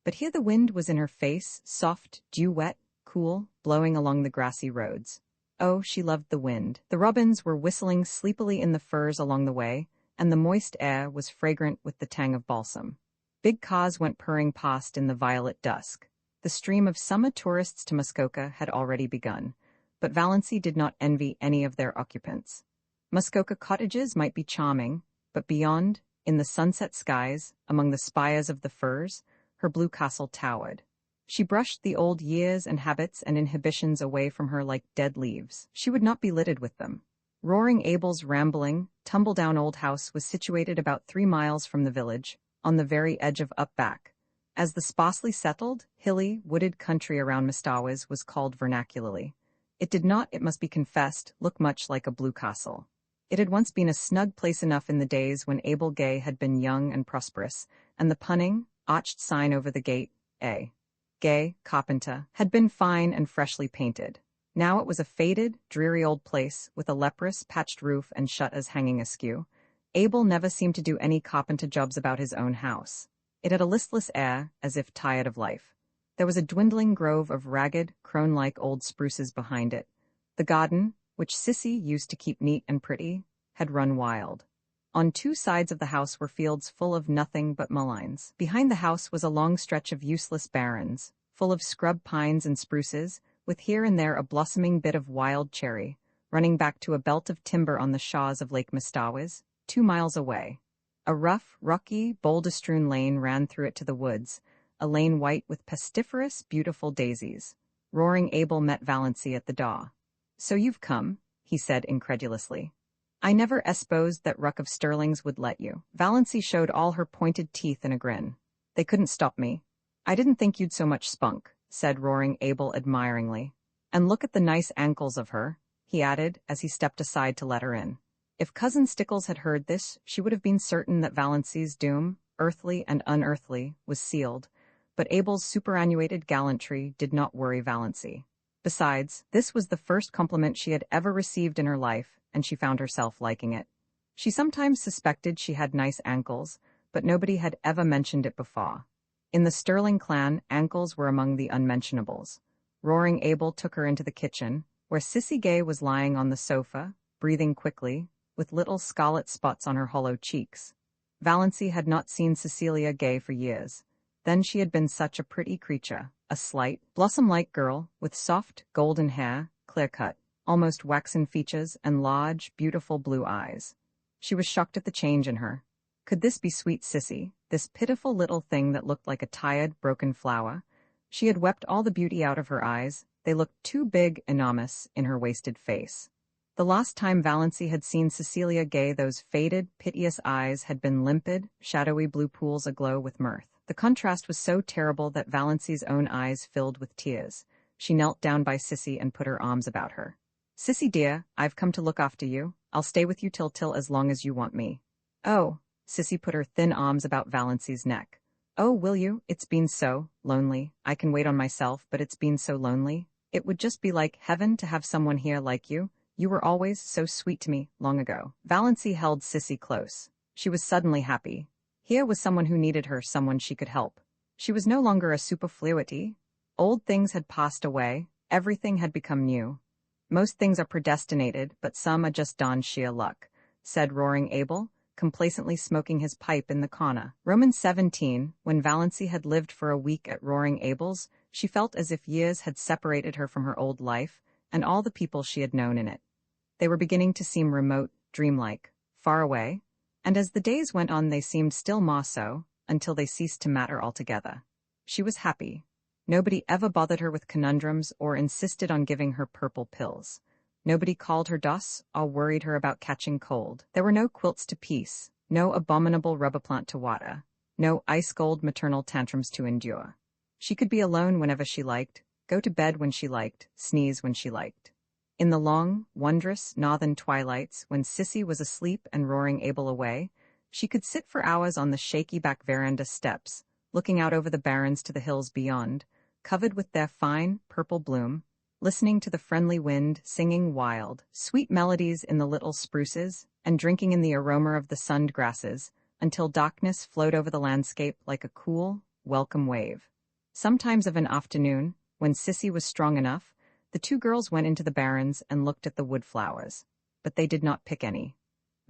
But here the wind was in her face, soft, dew-wet, cool, blowing along the grassy roads. Oh, she loved the wind. The robins were whistling sleepily in the firs along the way, and the moist air was fragrant with the tang of balsam. Big cars went purring past in the violet dusk. The stream of summer tourists to Muskoka had already begun, but Valancy did not envy any of their occupants. Muskoka cottages might be charming, but beyond, in the sunset skies, among the spires of the firs, her blue castle towered. She brushed the old years and habits and inhibitions away from her like dead leaves. She would not be littered with them. Roaring Abel's rambling, tumble-down old house was situated about 3 miles from the village, on the very edge of Up-Back. As the sparsely settled, hilly, wooded country around Mistawas was called vernacularly. It did not, it must be confessed, look much like a blue castle. It had once been a snug place enough in the days when Abel Gay had been young and prosperous, and the punning, arched sign over the gate, A. Gay, carpenter, had been fine and freshly painted. Now it was a faded, dreary old place, with a leprous, patched roof and shutters hanging askew. Abel never seemed to do any carpenter jobs about his own house. It had a listless air, as if tired of life. There was a dwindling grove of ragged, crone-like old spruces behind it. The garden, which Sissy used to keep neat and pretty, had run wild. On 2 sides of the house were fields full of nothing but mulleins. Behind the house was a long stretch of useless barrens, full of scrub pines and spruces, with here and there a blossoming bit of wild cherry, running back to a belt of timber on the shaws of Lake Mistawas, 2 miles away. A rough, rocky, boulder-strewn lane ran through it to the woods, a lane white with pestiferous, beautiful daisies. Roaring Abel met Valancy at the door. "So you've come," he said incredulously. "I never esposed that ruck of Sterlings would let you." Valancy showed all her pointed teeth in a grin. "They couldn't stop me." "I didn't think you'd so much spunk," said Roaring Abel admiringly. "And look at the nice ankles of her," he added as he stepped aside to let her in. If Cousin Stickles had heard this, she would have been certain that Valancy's doom, earthly and unearthly, was sealed, but Abel's superannuated gallantry did not worry Valancy. Besides, this was the first compliment she had ever received in her life, and she found herself liking it. She sometimes suspected she had nice ankles, but nobody had ever mentioned it before. In the Sterling clan, ankles were among the unmentionables. Roaring Abel took her into the kitchen, where Sissy Gay was lying on the sofa, breathing quickly, with little scarlet spots on her hollow cheeks. Valancy had not seen Cecilia Gay for years. Then she had been such a pretty creature, a slight, blossom-like girl, with soft, golden hair, clear-cut, almost waxen features, and large, beautiful blue eyes. She was shocked at the change in her. Could this be sweet Sissy? this pitiful little thing that looked like a tired, broken flower. She had wept all the beauty out of her eyes. They looked too big, enormous, in her wasted face. The last time Valancy had seen Cecilia Gay, those faded, piteous eyes had been limpid, shadowy blue pools aglow with mirth. The contrast was so terrible that Valancy's own eyes filled with tears. She knelt down by Sissy and put her arms about her. "Sissy dear, I've come to look after you. I'll stay with you till as long as you want me." "Oh," Sissy put her thin arms about Valancy's neck. "Oh, will you? It's been so lonely. I can wait on myself, but it's been so lonely. It would just be like heaven to have someone here like you. You were always so sweet to me, long ago." Valancy held Sissy close. She was suddenly happy. Here was someone who needed her, someone she could help. She was no longer a superfluity. Old things had passed away, everything had become new. "Most things are predestinated, but some are just darn sheer luck," said Roaring Abel, complacently smoking his pipe in the corner. Romans 17, when Valancy had lived for a week at Roaring Abel's, she felt as if years had separated her from her old life, and all the people she had known in it. They were beginning to seem remote, dreamlike, far away, and as the days went on they seemed still more so, until they ceased to matter altogether. She was happy. Nobody ever bothered her with conundrums or insisted on giving her purple pills. Nobody called her Doss or worried her about catching cold. There were no quilts to piece, no abominable rubber plant to water, no ice-cold maternal tantrums to endure. She could be alone whenever she liked, go to bed when she liked, sneeze when she liked. In the long, wondrous northern twilights, when Sissy was asleep and Roaring Abel away, she could sit for hours on the shaky back veranda steps, looking out over the barrens to the hills beyond, covered with their fine, purple bloom, listening to the friendly wind singing wild, sweet melodies in the little spruces, and drinking in the aroma of the sunned grasses, until darkness flowed over the landscape like a cool, welcome wave. Sometimes of an afternoon, when Sissy was strong enough, the two girls went into the barrens and looked at the wood flowers, but they did not pick any.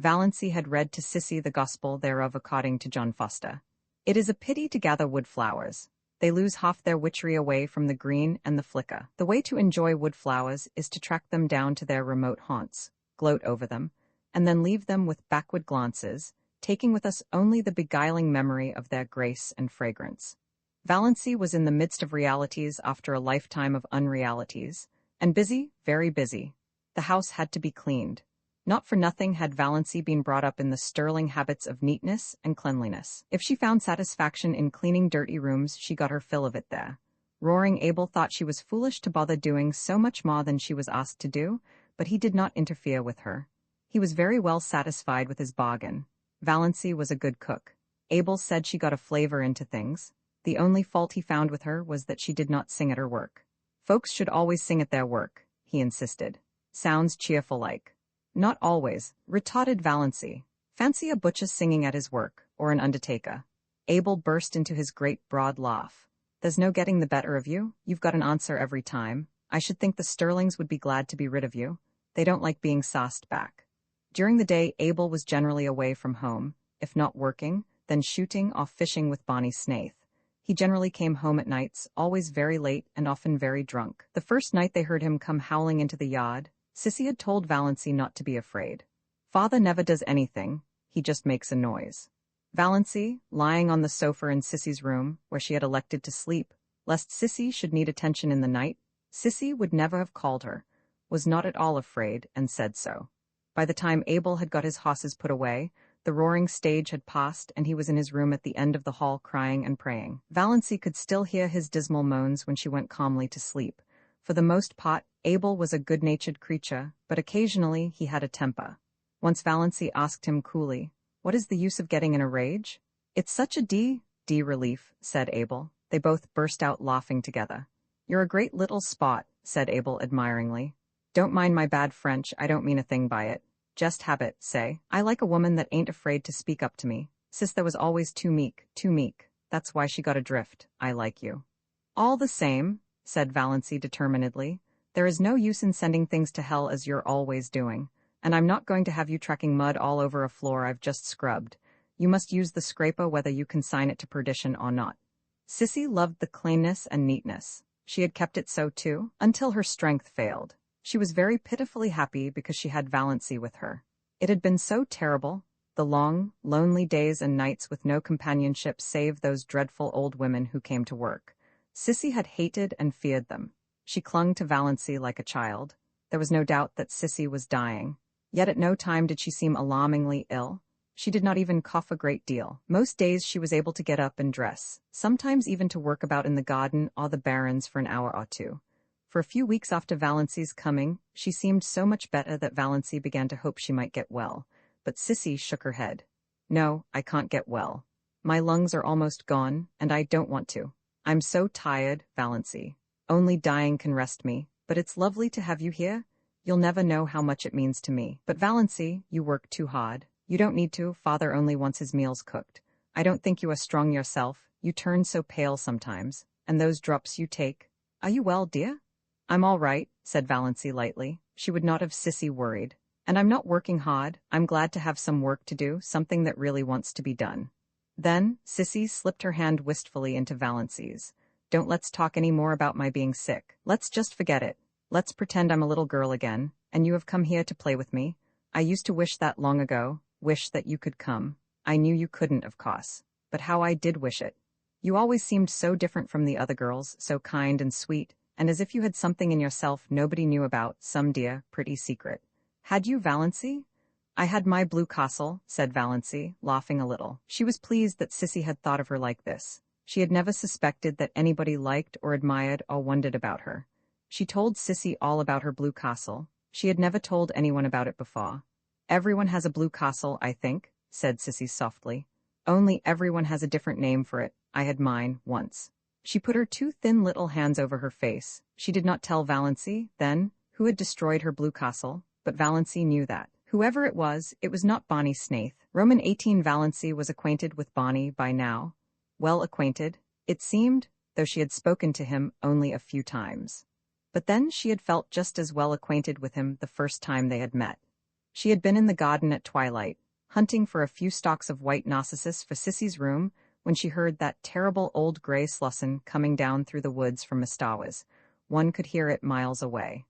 Valancy had read to Sissy the gospel thereof according to John Foster. It is a pity to gather wood flowers. They lose half their witchery away from the green and the flicker. The way to enjoy wood flowers is to track them down to their remote haunts, gloat over them, and then leave them with backward glances, taking with us only the beguiling memory of their grace and fragrance. Valancy was in the midst of realities after a lifetime of unrealities, and busy, very busy. The house had to be cleaned. Not for nothing had Valancy been brought up in the sterling habits of neatness and cleanliness. If she found satisfaction in cleaning dirty rooms, she got her fill of it there. Roaring Abel thought she was foolish to bother doing so much more than she was asked to do, but he did not interfere with her. He was very well satisfied with his bargain. Valancy was a good cook. Abel said she got a flavor into things. The only fault he found with her was that she did not sing at her work. Folks should always sing at their work, he insisted. Sounds cheerful like. Not always, retorted Valancy. Fancy a butcher singing at his work, or an undertaker. Abel burst into his great broad laugh. There's no getting the better of you. You've got an answer every time. I should think the Sterlings would be glad to be rid of you. They don't like being sauced back. During the day, Abel was generally away from home, if not working, then shooting or fishing with Bonnie Snaith. He generally came home at nights, always very late and often very drunk. The first night they heard him come howling into the yard, Sissy had told Valancy not to be afraid. Father never does anything, he just makes a noise. Valancy, lying on the sofa in Sissy's room, where she had elected to sleep, lest Sissy should need attention in the night, Sissy would never have called her, was not at all afraid, and said so. By the time Abel had got his horses put away, the roaring stage had passed, and he was in his room at the end of the hall crying and praying. Valancy could still hear his dismal moans when she went calmly to sleep. For the most part, Abel was a good-natured creature, but occasionally he had a temper. Once Valancy asked him coolly, "What is the use of getting in a rage?" "It's such a d relief," said Abel. They both burst out laughing together. "You're a great little spot," said Abel admiringly. "Don't mind my bad French, I don't mean a thing by it. Just habit, say. I like a woman that ain't afraid to speak up to me. Sister was always too meek. That's why she got adrift. I like you." "All the same," said Valancy determinedly, "there is no use in sending things to hell as you're always doing, and I'm not going to have you tracking mud all over a floor I've just scrubbed. You must use the scraper whether you consign it to perdition or not." Sissy loved the cleanness and neatness. She had kept it so too, until her strength failed. She was very pitifully happy because she had Valancy with her. It had been so terrible. the long, lonely days and nights with no companionship save those dreadful old women who came to work. Sissy had hated and feared them. She clung to Valancy like a child. There was no doubt that Sissy was dying. Yet at no time did she seem alarmingly ill. She did not even cough a great deal. Most days she was able to get up and dress, sometimes even to work about in the garden or the barrens for an hour or two. For a few weeks after Valancy's coming, she seemed so much better that Valancy began to hope she might get well. But Sissy shook her head. "No, I can't get well. My lungs are almost gone, and I don't want to. I'm so tired, Valancy. Only dying can rest me, but it's lovely to have you here. You'll never know how much it means to me. But Valancy, you work too hard. You don't need to, father only wants his meals cooked. I don't think you are strong yourself, you turn so pale sometimes, and those drops you take. Are you well, dear?" "I'm all right," said Valancy lightly. She would not have Sissy worried. "And I'm not working hard, I'm glad to have some work to do, something that really wants to be done." Then, Sissy slipped her hand wistfully into Valancy's. "Don't let's talk any more about my being sick. Let's just forget it. Let's pretend I'm a little girl again, and you have come here to play with me. I used to wish that long ago, wish that you could come. I knew you couldn't, of course. But how I did wish it. You always seemed so different from the other girls, so kind and sweet, and as if you had something in yourself nobody knew about, some dear, pretty secret. Had you, Valancy?" "I had my blue castle," said Valancy, laughing a little. She was pleased that Sissy had thought of her like this. She had never suspected that anybody liked or admired or wondered about her. She told Sissy all about her blue castle. She had never told anyone about it before. "Everyone has a blue castle, I think," said Sissy softly. "Only everyone has a different name for it. I had mine, once." She put her two thin little hands over her face. She did not tell Valancy, then, who had destroyed her blue castle, but Valancy knew that. Whoever it was not Bonnie Snaith. Roman 18 Valancy was acquainted with Bonnie by now. Well acquainted, it seemed, though she had spoken to him only a few times. But then she had felt just as well acquainted with him the first time they had met. She had been in the garden at twilight, hunting for a few stalks of white narcissus for Sissy's room, when she heard that terrible old gray slussin coming down through the woods from Mistawas. One could hear it miles away.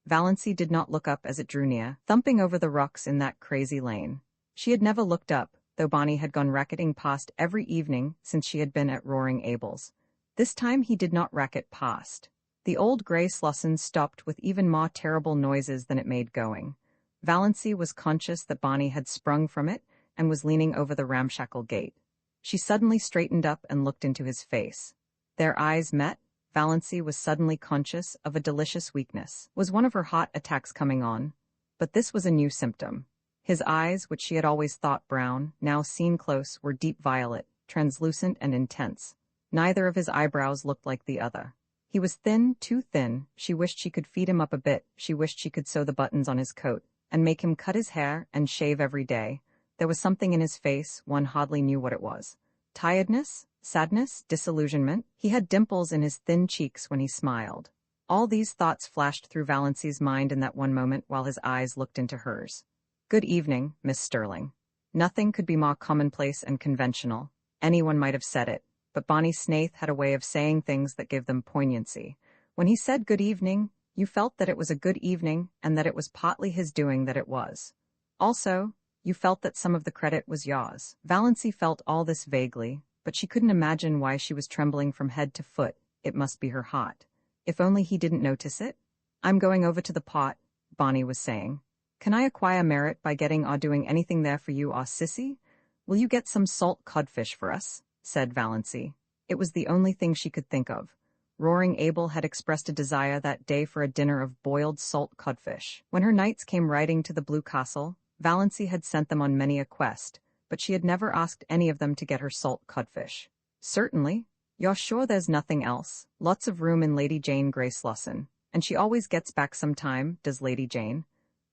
Valancy did not look up as it drew near, thumping over the rocks in that crazy lane. She had never looked up, though Bonnie had gone racketing past every evening since she had been at Roaring Abel's. This time he did not racket past. The old gray slussin stopped with even more terrible noises than it made going. Valancy was conscious that Bonnie had sprung from it and was leaning over the ramshackle gate. She suddenly straightened up and looked into his face. Their eyes met. Valancy was suddenly conscious of a delicious weakness. Was one of her hot attacks coming on? But this was a new symptom. His eyes, which she had always thought brown, now seen close, were deep violet, translucent and intense. Neither of his eyebrows looked like the other. He was thin, too thin. She wished she could feed him up a bit. She wished she could sew the buttons on his coat and make him cut his hair and shave every day. There was something in his face, one hardly knew what it was. Tiredness? Sadness? Disillusionment? He had dimples in his thin cheeks when he smiled. All these thoughts flashed through Valancy's mind in that one moment while his eyes looked into hers. "Good evening, Miss Sterling." Nothing could be more commonplace and conventional. Anyone might have said it, but Bonnie Snaith had a way of saying things that gave them poignancy. When he said good evening, you felt that it was a good evening and that it was partly his doing that it was. Also, you felt that some of the credit was yours. Valancy felt all this vaguely, but she couldn't imagine why she was trembling from head to foot. It must be her heart. If only he didn't notice it. "I'm going over to the pot," Bonnie was saying. "Can I acquire merit by getting or doing anything there for you or Sissy? Will you get some salt codfish for us?" said Valancy. It was the only thing she could think of. Roaring Abel had expressed a desire that day for a dinner of boiled salt codfish. When her knights came riding to the Blue Castle, Valancy had sent them on many a quest, but she had never asked any of them to get her salt codfish. "Certainly. You're sure there's nothing else? Lots of room in Lady Jane Grey-Slosson. And she always gets back some time, does Lady Jane?"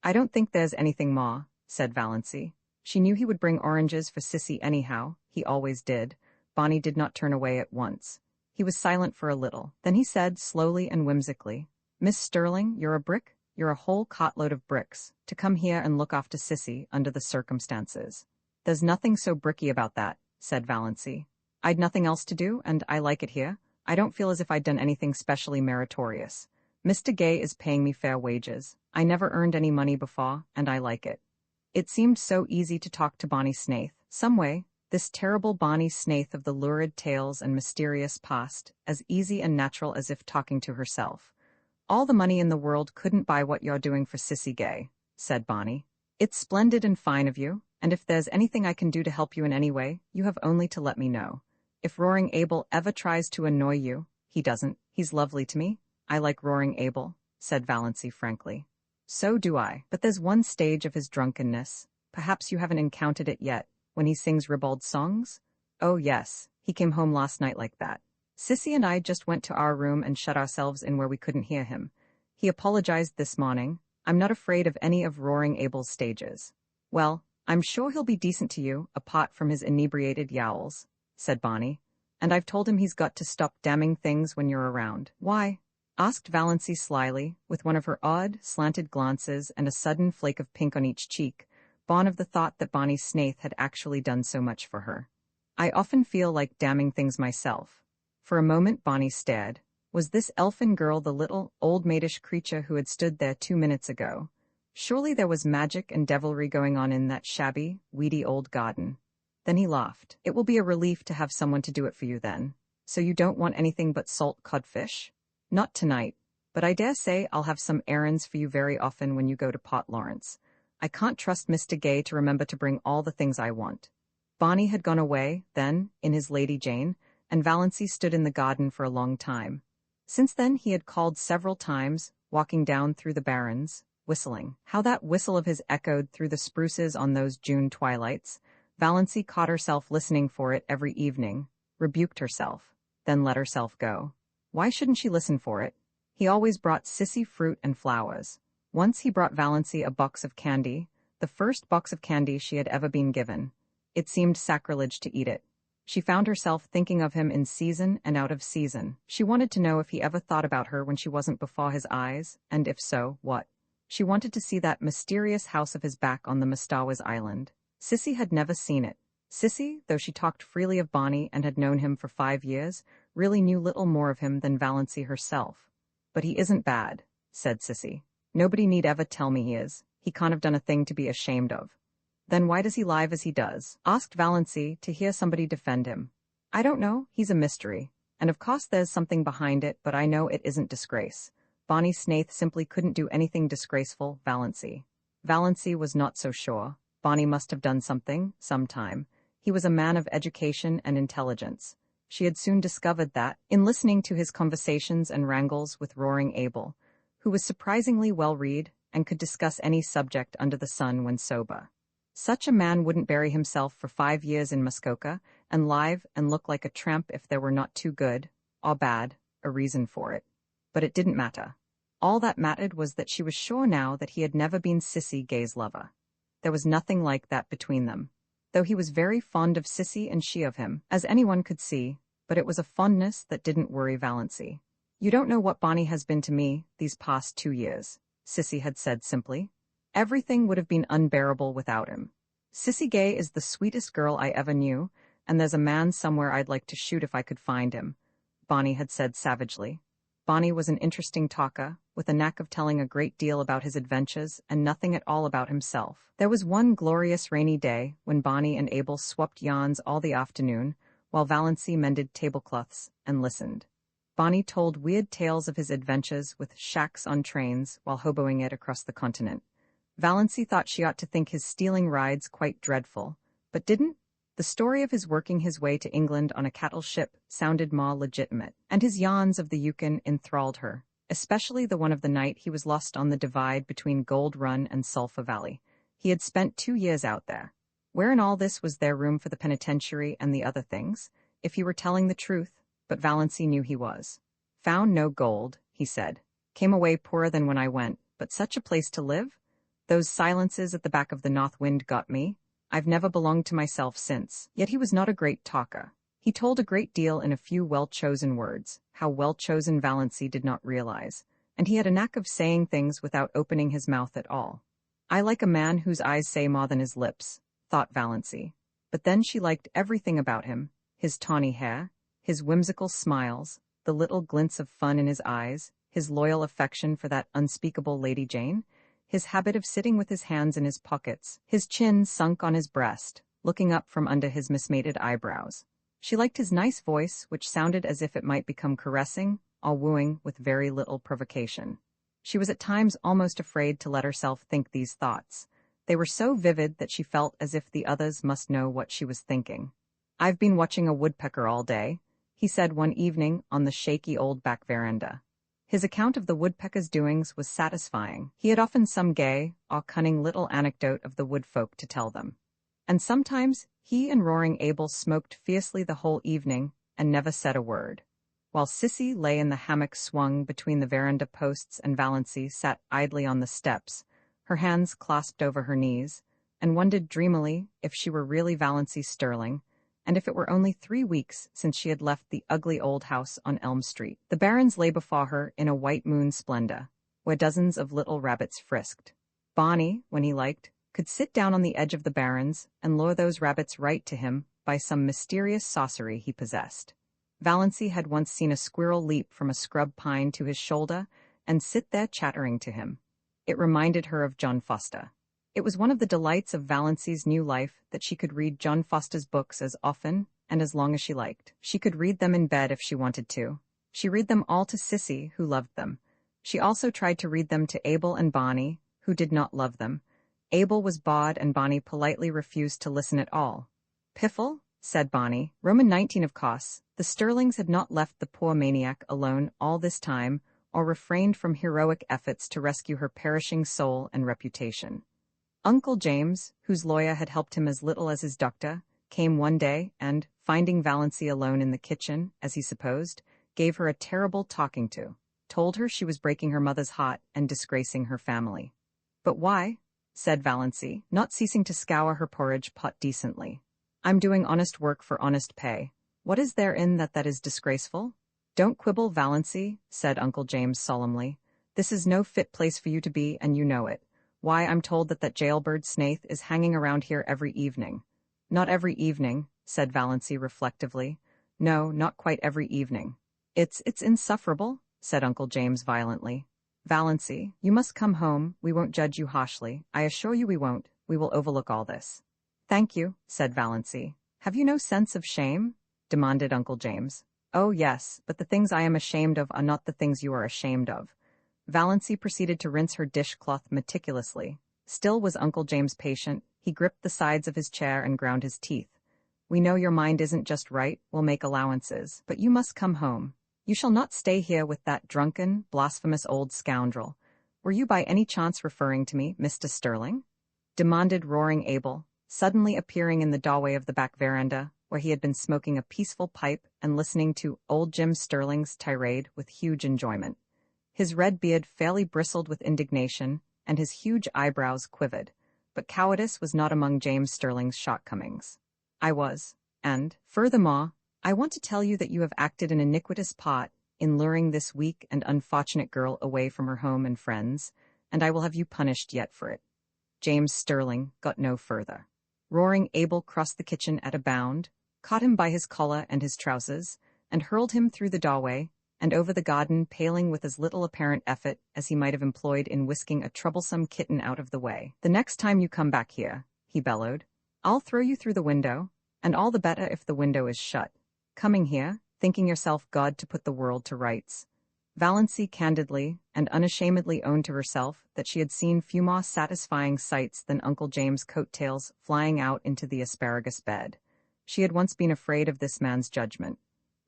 "I don't think there's anything more," said Valancy. She knew he would bring oranges for Sissy anyhow. He always did. Bonnie did not turn away at once. He was silent for a little. Then he said, slowly and whimsically, "Miss Sterling, you're a brick? You're a whole cotload of bricks, to come here and look after Sissy under the circumstances." "There's nothing so bricky about that," said Valancy. "I'd nothing else to do, and I like it here. I don't feel as if I'd done anything specially meritorious. Mr. Gay is paying me fair wages. I never earned any money before, and I like it." It seemed so easy to talk to Bonnie Snaith. Someway, this terrible Bonnie Snaith of the lurid tales and mysterious past, as easy and natural as if talking to herself. All the money in the world couldn't buy what you're doing for Sissy Gay, said Bonnie. It's splendid and fine of you, and if there's anything I can do to help you in any way, you have only to let me know. If Roaring Abel ever tries to annoy you, he doesn't. He's lovely to me. I like Roaring Abel, said Valancy frankly. So do I, but there's one stage of his drunkenness. Perhaps you haven't encountered it yet, when he sings ribald songs? Oh yes, he came home last night like that. Sissy and I just went to our room and shut ourselves in where we couldn't hear him. He apologized this morning. I'm not afraid of any of Roaring Abel's stages. Well, I'm sure he'll be decent to you, apart from his inebriated yowls, said Bonnie. And I've told him he's got to stop damning things when you're around. Why? Asked Valancy slyly, with one of her odd, slanted glances and a sudden flake of pink on each cheek, born of the thought that Bonnie Snaith had actually done so much for her. I often feel like damning things myself. For a moment Bonnie stared. Was this elfin girl the little, old-maidish creature who had stood there 2 minutes ago? Surely there was magic and devilry going on in that shabby, weedy old garden. Then he laughed. It will be a relief to have someone to do it for you then. So you don't want anything but salt codfish? Not tonight, but I dare say I'll have some errands for you very often when you go to Port Lawrence. I can't trust Mr. Gay to remember to bring all the things I want. Bonnie had gone away, then, in his Lady Jane, and Valancy stood in the garden for a long time. Since then he had called several times, walking down through the barrens, whistling. How that whistle of his echoed through the spruces on those June twilights. Valancy caught herself listening for it every evening, rebuked herself, then let herself go. Why shouldn't she listen for it? He always brought Sissy fruit and flowers. Once he brought Valancy a box of candy, the first box of candy she had ever been given. It seemed sacrilege to eat it. She found herself thinking of him in season and out of season. She wanted to know if he ever thought about her when she wasn't before his eyes, and if so, what. She wanted to see that mysterious house of his back on the Mastawas Island. Sissy had never seen it. Sissy, though she talked freely of Bonnie and had known him for 5 years, really knew little more of him than Valancy herself. But he isn't bad, said Sissy. Nobody need ever tell me he is. He can't have done a thing to be ashamed of. Then why does he lie as he does? Asked Valancy, to hear somebody defend him. I don't know, he's a mystery. And of course there's something behind it, but I know it isn't disgrace. Bonnie Snaith simply couldn't do anything disgraceful, Valancy. Valancy was not so sure. Bonnie must have done something, sometime. He was a man of education and intelligence. She had soon discovered that, in listening to his conversations and wrangles with Roaring Abel, who was surprisingly well-read and could discuss any subject under the sun when sober. Such a man wouldn't bury himself for 5 years in Muskoka and live and look like a tramp if there were not too good, or bad, a reason for it. But it didn't matter. All that mattered was that she was sure now that he had never been Sissy Gay's lover. There was nothing like that between them, though he was very fond of Sissy and she of him, as anyone could see, but it was a fondness that didn't worry Valancy. You don't know what Bonnie has been to me these past 2 years, Sissy had said simply. Everything would have been unbearable without him. Sissy Gay is the sweetest girl I ever knew, and there's a man somewhere I'd like to shoot if I could find him, Bonnie had said savagely. Bonnie was an interesting talker, with a knack of telling a great deal about his adventures and nothing at all about himself. There was one glorious rainy day when Bonnie and Abel swapped yarns all the afternoon, while Valancy mended tablecloths and listened. Bonnie told weird tales of his adventures with shacks on trains while hoboing it across the continent. Valancy thought she ought to think his stealing rides quite dreadful, but didn't. The story of his working his way to England on a cattle ship sounded more legitimate, and his yarns of the Yukon enthralled her, especially the one of the night he was lost on the divide between Gold Run and Sulphur Valley. He had spent 2 years out there. Where in all this was there room for the penitentiary and the other things, if he were telling the truth? But Valancy knew he was. Found no gold, he said. Came away poorer than when I went, but such a place to live? Those silences at the back of the North Wind got me. I've never belonged to myself since. Yet he was not a great talker. He told a great deal in a few well-chosen words, how well-chosen Valancy did not realize, and he had a knack of saying things without opening his mouth at all. I like a man whose eyes say more than his lips, thought Valancy. But then she liked everything about him, his tawny hair, his whimsical smiles, the little glints of fun in his eyes, his loyal affection for that unspeakable Lady Jane. his habit of sitting with his hands in his pockets, his chin sunk on his breast, looking up from under his mismated eyebrows. She liked his nice voice, which sounded as if it might become caressing, all wooing with very little provocation. She was at times almost afraid to let herself think these thoughts. They were so vivid that she felt as if the others must know what she was thinking. "I've been watching a woodpecker all day," he said one evening on the shaky old back veranda. His account of the woodpecker's doings was satisfying. He had often some gay or cunning little anecdote of the woodfolk to tell them. And sometimes he and Roaring Abel smoked fiercely the whole evening and never said a word. While Sissy lay in the hammock swung between the veranda posts and Valancy sat idly on the steps, her hands clasped over her knees, and wondered dreamily if she were really Valancy Sterling, and if it were only 3 weeks since she had left the ugly old house on Elm Street. The barrens lay before her in a white moon splendor, where dozens of little rabbits frisked. Barney, when he liked, could sit down on the edge of the barrens and lure those rabbits right to him by some mysterious sorcery he possessed. Valancy had once seen a squirrel leap from a scrub pine to his shoulder and sit there chattering to him. It reminded her of John Foster. It was one of the delights of Valancy's new life that she could read John Foster's books as often and as long as she liked. She could read them in bed if she wanted to. She read them all to Sissy, who loved them. She also tried to read them to Abel and Barney, who did not love them. Abel was bored and Barney politely refused to listen at all. "Piffle," said Barney. Roman 19 of course. The Sterlings had not left the poor maniac alone all this time, or refrained from heroic efforts to rescue her perishing soul and reputation. Uncle James, whose lawyer had helped him as little as his doctor, came one day and, finding Valancy alone in the kitchen, as he supposed, gave her a terrible talking to, told her she was breaking her mother's heart and disgracing her family. "But why?" said Valancy, not ceasing to scour her porridge pot decently. "I'm doing honest work for honest pay. What is there in that is disgraceful?" "Don't quibble, Valancy," said Uncle James solemnly. "This is no fit place for you to be, and you know it. Why, I'm told that jailbird Snaith is hanging around here every evening." "Not every evening," said Valancy reflectively. "No, not quite every evening." It's insufferable," said Uncle James violently. "Valancy, you must come home. We won't judge you harshly. I assure you we won't. We will overlook all this." "Thank you," said Valancy. "Have you no sense of shame?" demanded Uncle James. "Oh yes, but the things I am ashamed of are not the things you are ashamed of." Valancy proceeded to rinse her dishcloth meticulously. Still was Uncle James patient. He gripped the sides of his chair and ground his teeth. "We know your mind isn't just right, we'll make allowances, but you must come home. You shall not stay here with that drunken, blasphemous old scoundrel. Were you by any chance referring to me, Mr. Sterling?" demanded Roaring Abel, suddenly appearing in the doorway of the back veranda, where he had been smoking a peaceful pipe and listening to old Jim Sterling's tirade with huge enjoyment. His red beard fairly bristled with indignation, and his huge eyebrows quivered, but cowardice was not among James Sterling's shortcomings. "I was, and, furthermore, I want to tell you that you have acted an iniquitous part in luring this weak and unfortunate girl away from her home and friends, and I will have you punished yet for it." James Sterling got no further. Roaring Abel crossed the kitchen at a bound, caught him by his collar and his trousers, and hurled him through the doorway and over the garden, paling with as little apparent effort as he might have employed in whisking a troublesome kitten out of the way. "The next time you come back here," he bellowed, "I'll throw you through the window, and all the better if the window is shut. Coming here, thinking yourself God to put the world to rights." Valancy candidly and unashamedly owned to herself that she had seen few more satisfying sights than Uncle James' coattails flying out into the asparagus bed. She had once been afraid of this man's judgment.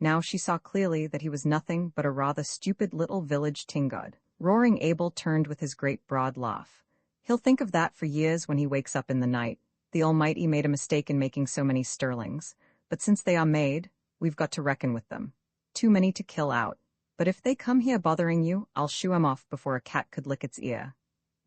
Now she saw clearly that he was nothing but a rather stupid little village tingod. Roaring Abel turned with his great broad laugh. "He'll think of that for years when he wakes up in the night. The Almighty made a mistake in making so many Sterlings, but since they are made, we've got to reckon with them. Too many to kill out. But if they come here bothering you, I'll shoo 'em off before a cat could lick its ear."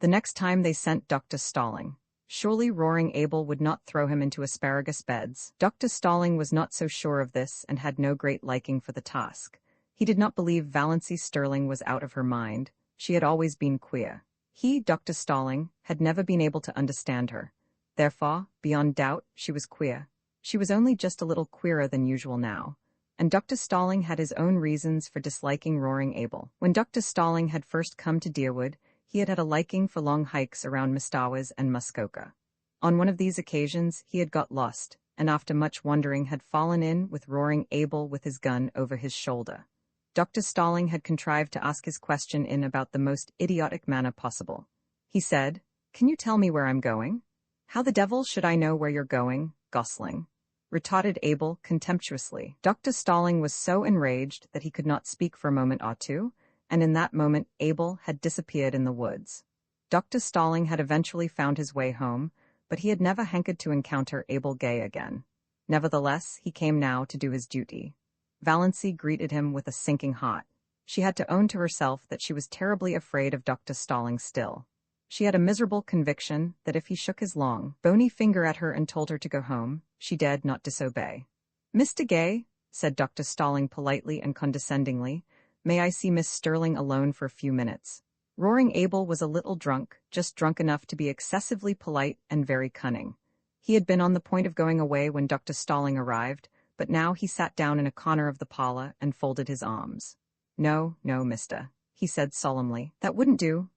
The next time they sent Dr. Stalling. Surely Roaring Abel would not throw him into asparagus beds. Dr. Stalling was not so sure of this and had no great liking for the task. He did not believe Valancy Sterling was out of her mind. She had always been queer. He, Dr. Stalling, had never been able to understand her. Therefore, beyond doubt, she was queer. She was only just a little queerer than usual now. And Dr. Stalling had his own reasons for disliking Roaring Abel. When Dr. Stalling had first come to Deerwood, He had had a liking for long hikes around Mistawaz and Muskoka. On one of these occasions, he had got lost, and after much wondering had fallen in with Roaring Abel with his gun over his shoulder. Dr. Stalling had contrived to ask his question in about the most idiotic manner possible. He said, "Can you tell me where I'm going?" "How the devil should I know where you're going, Gosling?" retorted Abel contemptuously. Dr. Stalling was so enraged that he could not speak for a moment or two, and in that moment Abel had disappeared in the woods. Dr. Stalling had eventually found his way home, but he had never hankered to encounter Abel Gay again. Nevertheless, he came now to do his duty. Valancy greeted him with a sinking heart. She had to own to herself that she was terribly afraid of Dr. Stalling still. She had a miserable conviction that if he shook his long, bony finger at her and told her to go home, she dared not disobey. "Mr. Gay," said Dr. Stalling politely and condescendingly, "may I see Miss Sterling alone for a few minutes?" Roaring Abel was a little drunk, just drunk enough to be excessively polite and very cunning. He had been on the point of going away when Dr. Stalling arrived, but now he sat down in a corner of the parlor and folded his arms. "No, no, mister," he said solemnly. "That wouldn't do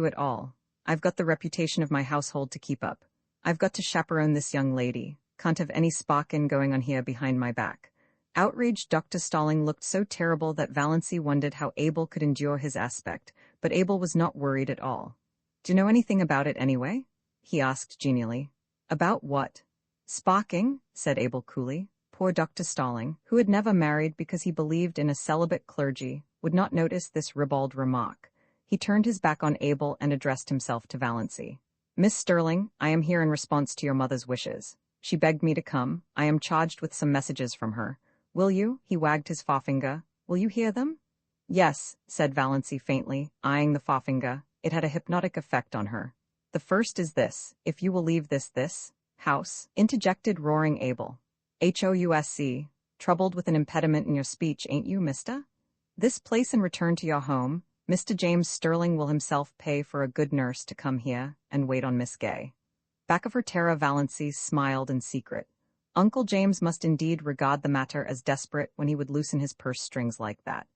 at all. I've got the reputation of my household to keep up. I've got to chaperone this young lady. Can't have any sparkin' going on here behind my back." Outraged Dr. Stalling looked so terrible that Valancy wondered how Abel could endure his aspect, but Abel was not worried at all. "Do you know anything about it anyway?" he asked genially. "About what?" "Sparking," said Abel coolly. Poor Dr. Stalling, who had never married because he believed in a celibate clergy, would not notice this ribald remark. He turned his back on Abel and addressed himself to Valancy. "Miss Sterling, I am here in response to your mother's wishes. She begged me to come. I am charged with some messages from her. Will you?" He wagged his forefinger. "Will you hear them?" "Yes," said Valancy faintly, eyeing the forefinger. It had a hypnotic effect on her. "The first is this: if you will leave this house," interjected Roaring Abel. "HOUSC, troubled with an impediment in your speech, ain't you, mister? This place and return to your home. Mr. James Sterling will himself pay for a good nurse to come here and wait on Miss Gay." Back of her terror, Valancy smiled in secret. Uncle James must indeed regard the matter as desperate when he would loosen his purse strings like that.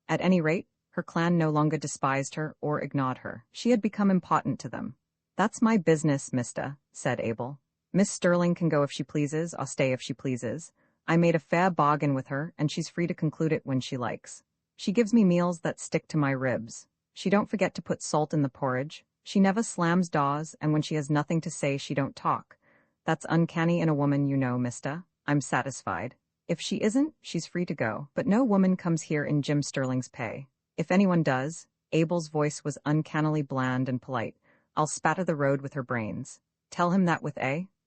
At any rate, her clan no longer despised her or ignored her. She had become important to them. "That's my business, mister," said Abel. "Miss Sterling can go if she pleases, or stay if she pleases. I made a fair bargain with her, and she's free to conclude it when she likes. She gives me meals that stick to my ribs. She don't forget to put salt in the porridge. She never slams doors, and when she has nothing to say, she don't talk. That's uncanny in a woman, you know, mister. I'm satisfied. If she isn't, she's free to go. But no woman comes here in Jim Sterling's pay. If anyone does," Abel's voice was uncannily bland and polite, "I'll spatter the road with her brains. Tell him that with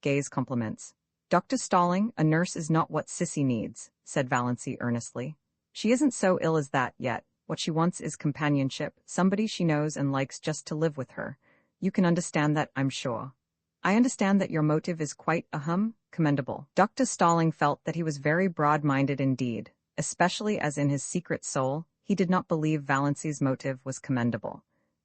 Gay's compliments." "Dr. Stalling, a nurse is not what Sissy needs," said Valancy earnestly. "She isn't so ill as that yet. What she wants is companionship, somebody she knows and likes just to live with her. You can understand that, I'm sure." "I understand that your motive is quite commendable." Dr. Stalling felt that he was very broad-minded indeed, especially as in his secret soul he did not believe Valancy's motive was commendable.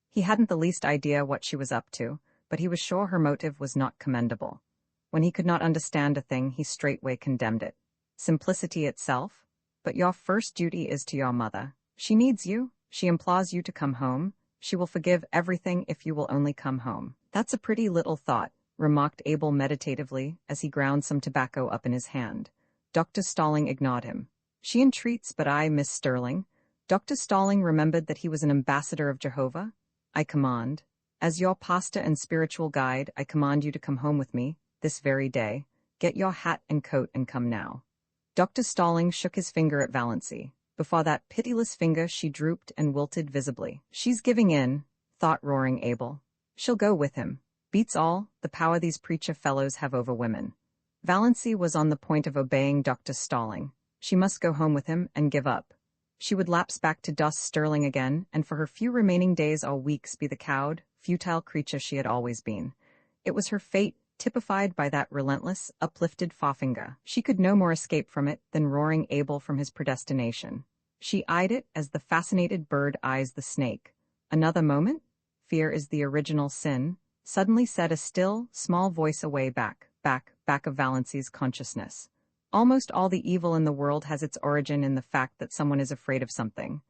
He hadn't the least idea what she was up to, but he was sure her motive was not commendable. When he could not understand a thing, he straightway condemned it. Simplicity itself? But your first duty is to your mother. She needs you. She implores you to come home. She will forgive everything if you will only come home. "That's a pretty little thought," remarked Abel meditatively as he ground some tobacco up in his hand. Dr. Stalling ignored him. "She entreats, but I, Miss Sterling." Dr. Stalling remembered that he was an ambassador of Jehovah. "I command. As your pastor and spiritual guide, I command you to come home with me, this very day. Get your hat and coat and come now." Dr. Stalling shook his finger at Valancy. Before that pitiless finger she drooped and wilted visibly. "She's giving in," thought Roaring Abel. "She'll go with him. Beats all, the power these preacher fellows have over women." Valancy was on the point of obeying Dr. Stalling. She must go home with him and give up. She would lapse back to Dust Sterling again, and for her few remaining days or weeks be the cowed, futile creature she had always been. It was her fate, typified by that relentless, uplifted forefinger. She could no more escape from it than Roaring Abel from his predestination. She eyed it as the fascinated bird eyes the snake. Another moment, "Fear is the original sin," suddenly said a still, small voice away back of Valancy's consciousness. "Almost all the evil in the world has its origin in the fact that someone is afraid of something."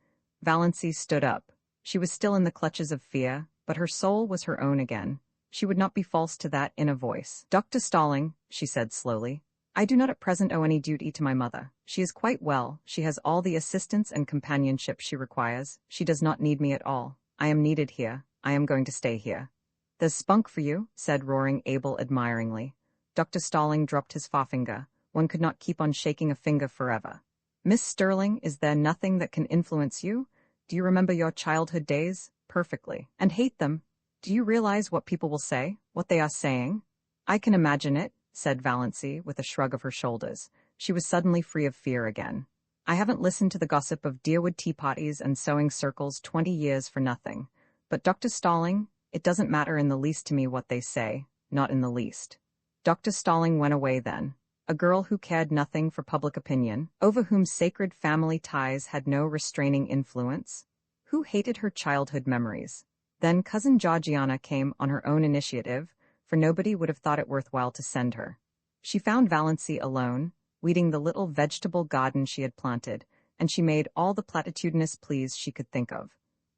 Valancy stood up. She was still in the clutches of fear, but her soul was her own again. She would not be false to that inner voice. "Dr. Stalling," she said slowly, "I do not at present owe any duty to my mother. She is quite well, she has all the assistance and companionship she requires, she does not need me at all. I am needed here, I am going to stay here." "There's spunk for you," said roaring Abel admiringly. Dr. Stalling dropped his forefinger. One could not keep on shaking a finger forever. "Miss Sterling, is there nothing that can influence you? Do you remember your childhood days? Perfectly. And hate them? Do you realize what people will say, what they are saying?" "I can imagine it," said Valancy with a shrug of her shoulders. She was suddenly free of fear again. "I haven't listened to the gossip of Deerwood tea parties and sewing circles 20 years for nothing. But Dr. Stalling, it doesn't matter in the least to me what they say, not in the least." Dr. Stalling went away then. A girl who cared nothing for public opinion, over whom sacred family ties had no restraining influence, who hated her childhood memories. Then Cousin Georgiana came on her own initiative, for nobody would have thought it worthwhile to send her. She found Valancy alone, weeding the little vegetable garden she had planted, and she made all the platitudinous pleas she could think of.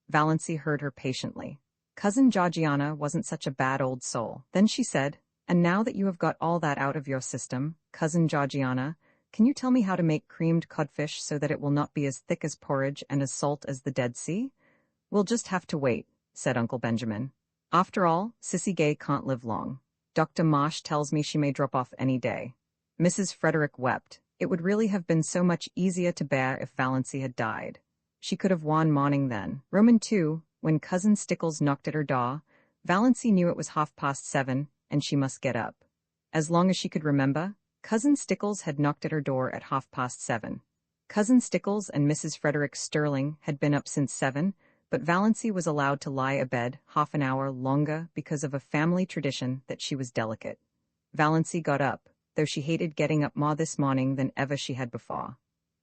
Valancy heard her patiently. Cousin Georgiana wasn't such a bad old soul. Then she said, "And now that you have got all that out of your system, Cousin Georgiana, can you tell me how to make creamed codfish so that it will not be as thick as porridge and as salt as the Dead Sea?" "We'll just have to wait," said Uncle Benjamin. "After all, Sissy Gay can't live long. Dr. Marsh tells me she may drop off any day." Mrs. Frederick wept. It would really have been so much easier to bear if Valancy had died. She could have won morning then. Roman 2, when Cousin Stickles knocked at her door, Valancy knew it was 7:30, and she must get up. As long as she could remember, Cousin Stickles had knocked at her door at 7:30. Cousin Stickles and Mrs. Frederick Sterling had been up since 7, but Valancy was allowed to lie abed half an hour longer because of a family tradition that she was delicate. Valancy got up, though she hated getting up more this morning than ever she had before.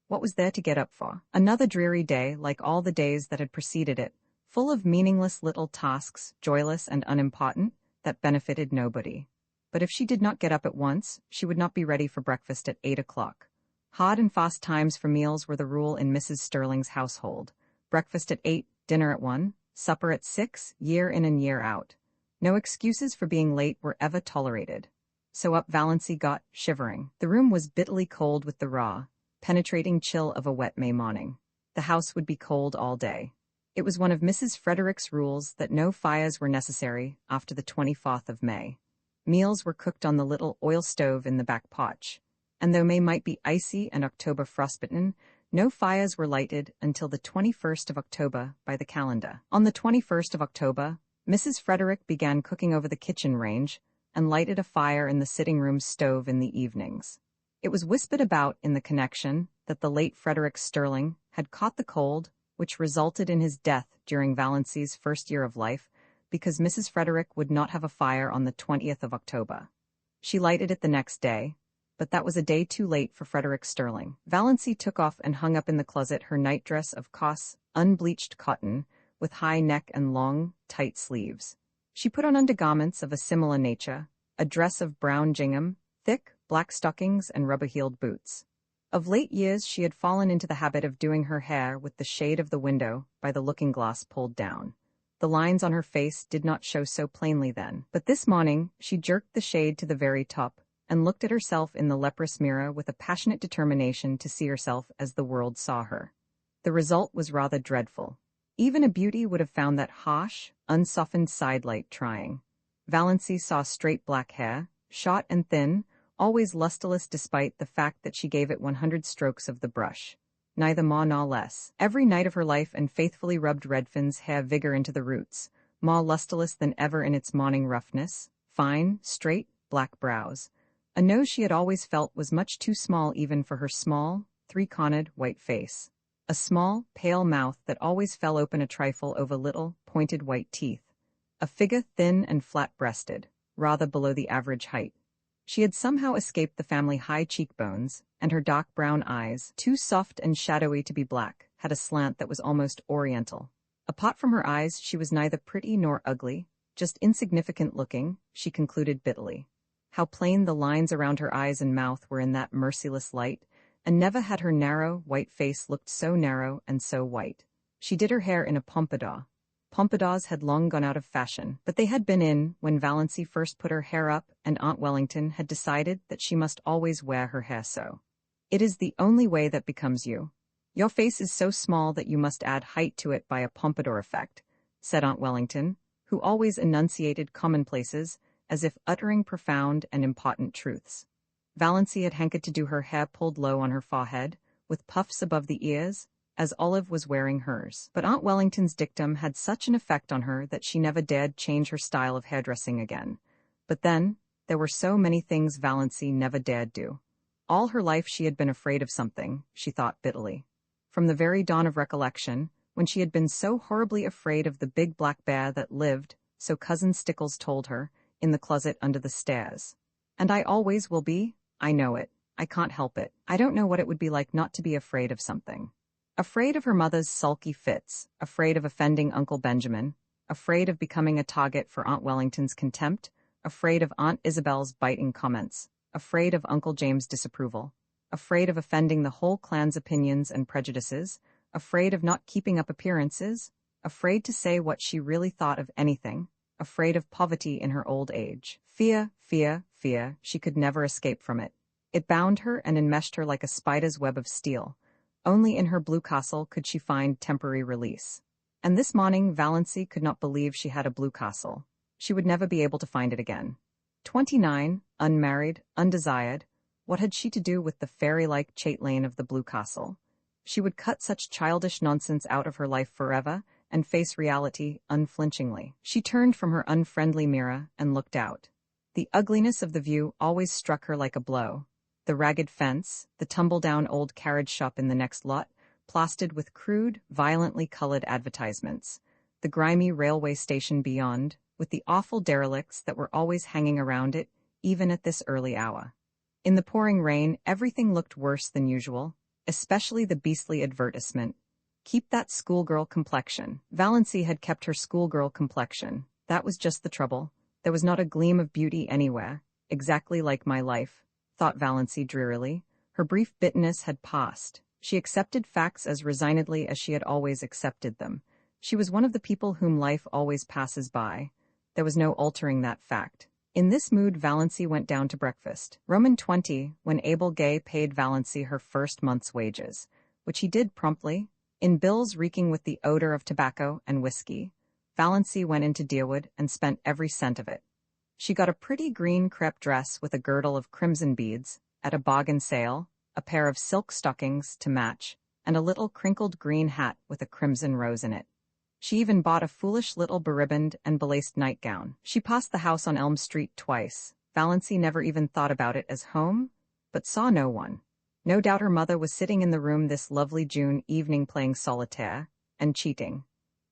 What was there to get up for? Another dreary day, like all the days that had preceded it, full of meaningless little tasks, joyless and unimportant, that benefited nobody. But if she did not get up at once, she would not be ready for breakfast at 8 o'clock. Hard and fast times for meals were the rule in Mrs. Sterling's household. Breakfast at 8, dinner at 1, supper at 6, year in and year out. No excuses for being late were ever tolerated. So up Valancy got, shivering. The room was bitterly cold with the raw, penetrating chill of a wet May morning. The house would be cold all day. It was one of Mrs. Frederick's rules that no fires were necessary after the 24th of May. Meals were cooked on the little oil stove in the back porch, and though May might be icy and October frostbitten, no fires were lighted until the 21st of October by the calendar. On the 21st of October, Mrs. Frederick began cooking over the kitchen range and lighted a fire in the sitting-room stove in the evenings. It was whispered about in the connection that the late Frederick Sterling had caught the cold, which resulted in his death during Valancy's first year of life, because Mrs. Frederick would not have a fire on the 20th of October. She lighted it the next day, but that was a day too late for Frederick Sterling. Valancy took off and hung up in the closet her nightdress of coarse, unbleached cotton, with high neck and long, tight sleeves. She put on undergarments of a similar nature, a dress of brown gingham, thick, black stockings and rubber-heeled boots. Of late years she had fallen into the habit of doing her hair with the shade of the window by the looking-glass pulled down. The lines on her face did not show so plainly then, but this morning she jerked the shade to the very top, and looked at herself in the leprous mirror with a passionate determination to see herself as the world saw her. The result was rather dreadful. Even a beauty would have found that harsh, unsoftened sidelight trying. Valancy saw straight black hair, short and thin, always lusterless despite the fact that she gave it 100 strokes of the brush. Neither more nor less. Every night of her life and faithfully rubbed Redfin's hair vigor into the roots, more lusterless than ever in its morning roughness, fine, straight, black brows. A nose she had always felt was much too small even for her small, three-cornered, white face. A small, pale mouth that always fell open a trifle over little, pointed white teeth. A figure thin and flat-breasted, rather below the average height. She had somehow escaped the family high cheekbones, and her dark brown eyes, too soft and shadowy to be black, had a slant that was almost oriental. Apart from her eyes, she was neither pretty nor ugly, just insignificant-looking, she concluded bitterly. How plain the lines around her eyes and mouth were in that merciless light, and never had her narrow, white face looked so narrow and so white. She did her hair in a pompadour. Pompadours had long gone out of fashion, but they had been in when Valancy first put her hair up and Aunt Wellington had decided that she must always wear her hair so. It is the only way that becomes you. Your face is so small that you must add height to it by a pompadour effect, said Aunt Wellington, who always enunciated commonplaces as if uttering profound and important truths. Valancy had hankered to do her hair pulled low on her forehead, with puffs above the ears, as Olive was wearing hers. But Aunt Wellington's dictum had such an effect on her that she never dared change her style of hairdressing again. But then, there were so many things Valancy never dared do. All her life she had been afraid of something, she thought bitterly. From the very dawn of recollection, when she had been so horribly afraid of the big black bear that lived, so Cousin Stickles told her, in the closet under the stairs. And I always will be, I know it, I can't help it. I don't know what it would be like not to be afraid of something. Afraid of her mother's sulky fits, afraid of offending Uncle Benjamin, afraid of becoming a target for Aunt Wellington's contempt, afraid of Aunt Isabel's biting comments, afraid of Uncle James' disapproval, afraid of offending the whole clan's opinions and prejudices, afraid of not keeping up appearances, afraid to say what she really thought of anything, afraid of poverty in her old age. Fear, fear, fear, she could never escape from it. It bound her and enmeshed her like a spider's web of steel. Only in her blue castle could she find temporary release. And this morning Valancy could not believe she had a blue castle. She would never be able to find it again. 29, unmarried, undesired, what had she to do with the fairy-like châtelaine of the blue castle? She would cut such childish nonsense out of her life forever and face reality unflinchingly. She turned from her unfriendly mirror and looked out. The ugliness of the view always struck her like a blow. The ragged fence, the tumble-down old carriage shop in the next lot, plastered with crude, violently colored advertisements. The grimy railway station beyond, with the awful derelicts that were always hanging around it, even at this early hour. In the pouring rain, everything looked worse than usual, especially the beastly advertisement. Keep that schoolgirl complexion. Valancy had kept her schoolgirl complexion. That was just the trouble. There was not a gleam of beauty anywhere. Exactly like my life, thought Valancy drearily. Her brief bitterness had passed. She accepted facts as resignedly as she had always accepted them. She was one of the people whom life always passes by. There was no altering that fact. In this mood Valancy went down to breakfast. Roman 20, when Abel Gay paid Valancy her first month's wages, which he did promptly, in bills reeking with the odor of tobacco and whiskey. Valancy went into Deerwood and spent every cent of it. She got a pretty green crepe dress with a girdle of crimson beads, at a bargain sale, a pair of silk stockings to match, and a little crinkled green hat with a crimson rose in it. She even bought a foolish little beribboned and belaced nightgown. She passed the house on Elm Street twice. Valancy never even thought about it as home, but saw no one. No doubt her mother was sitting in the room this lovely June evening playing solitaire, and cheating.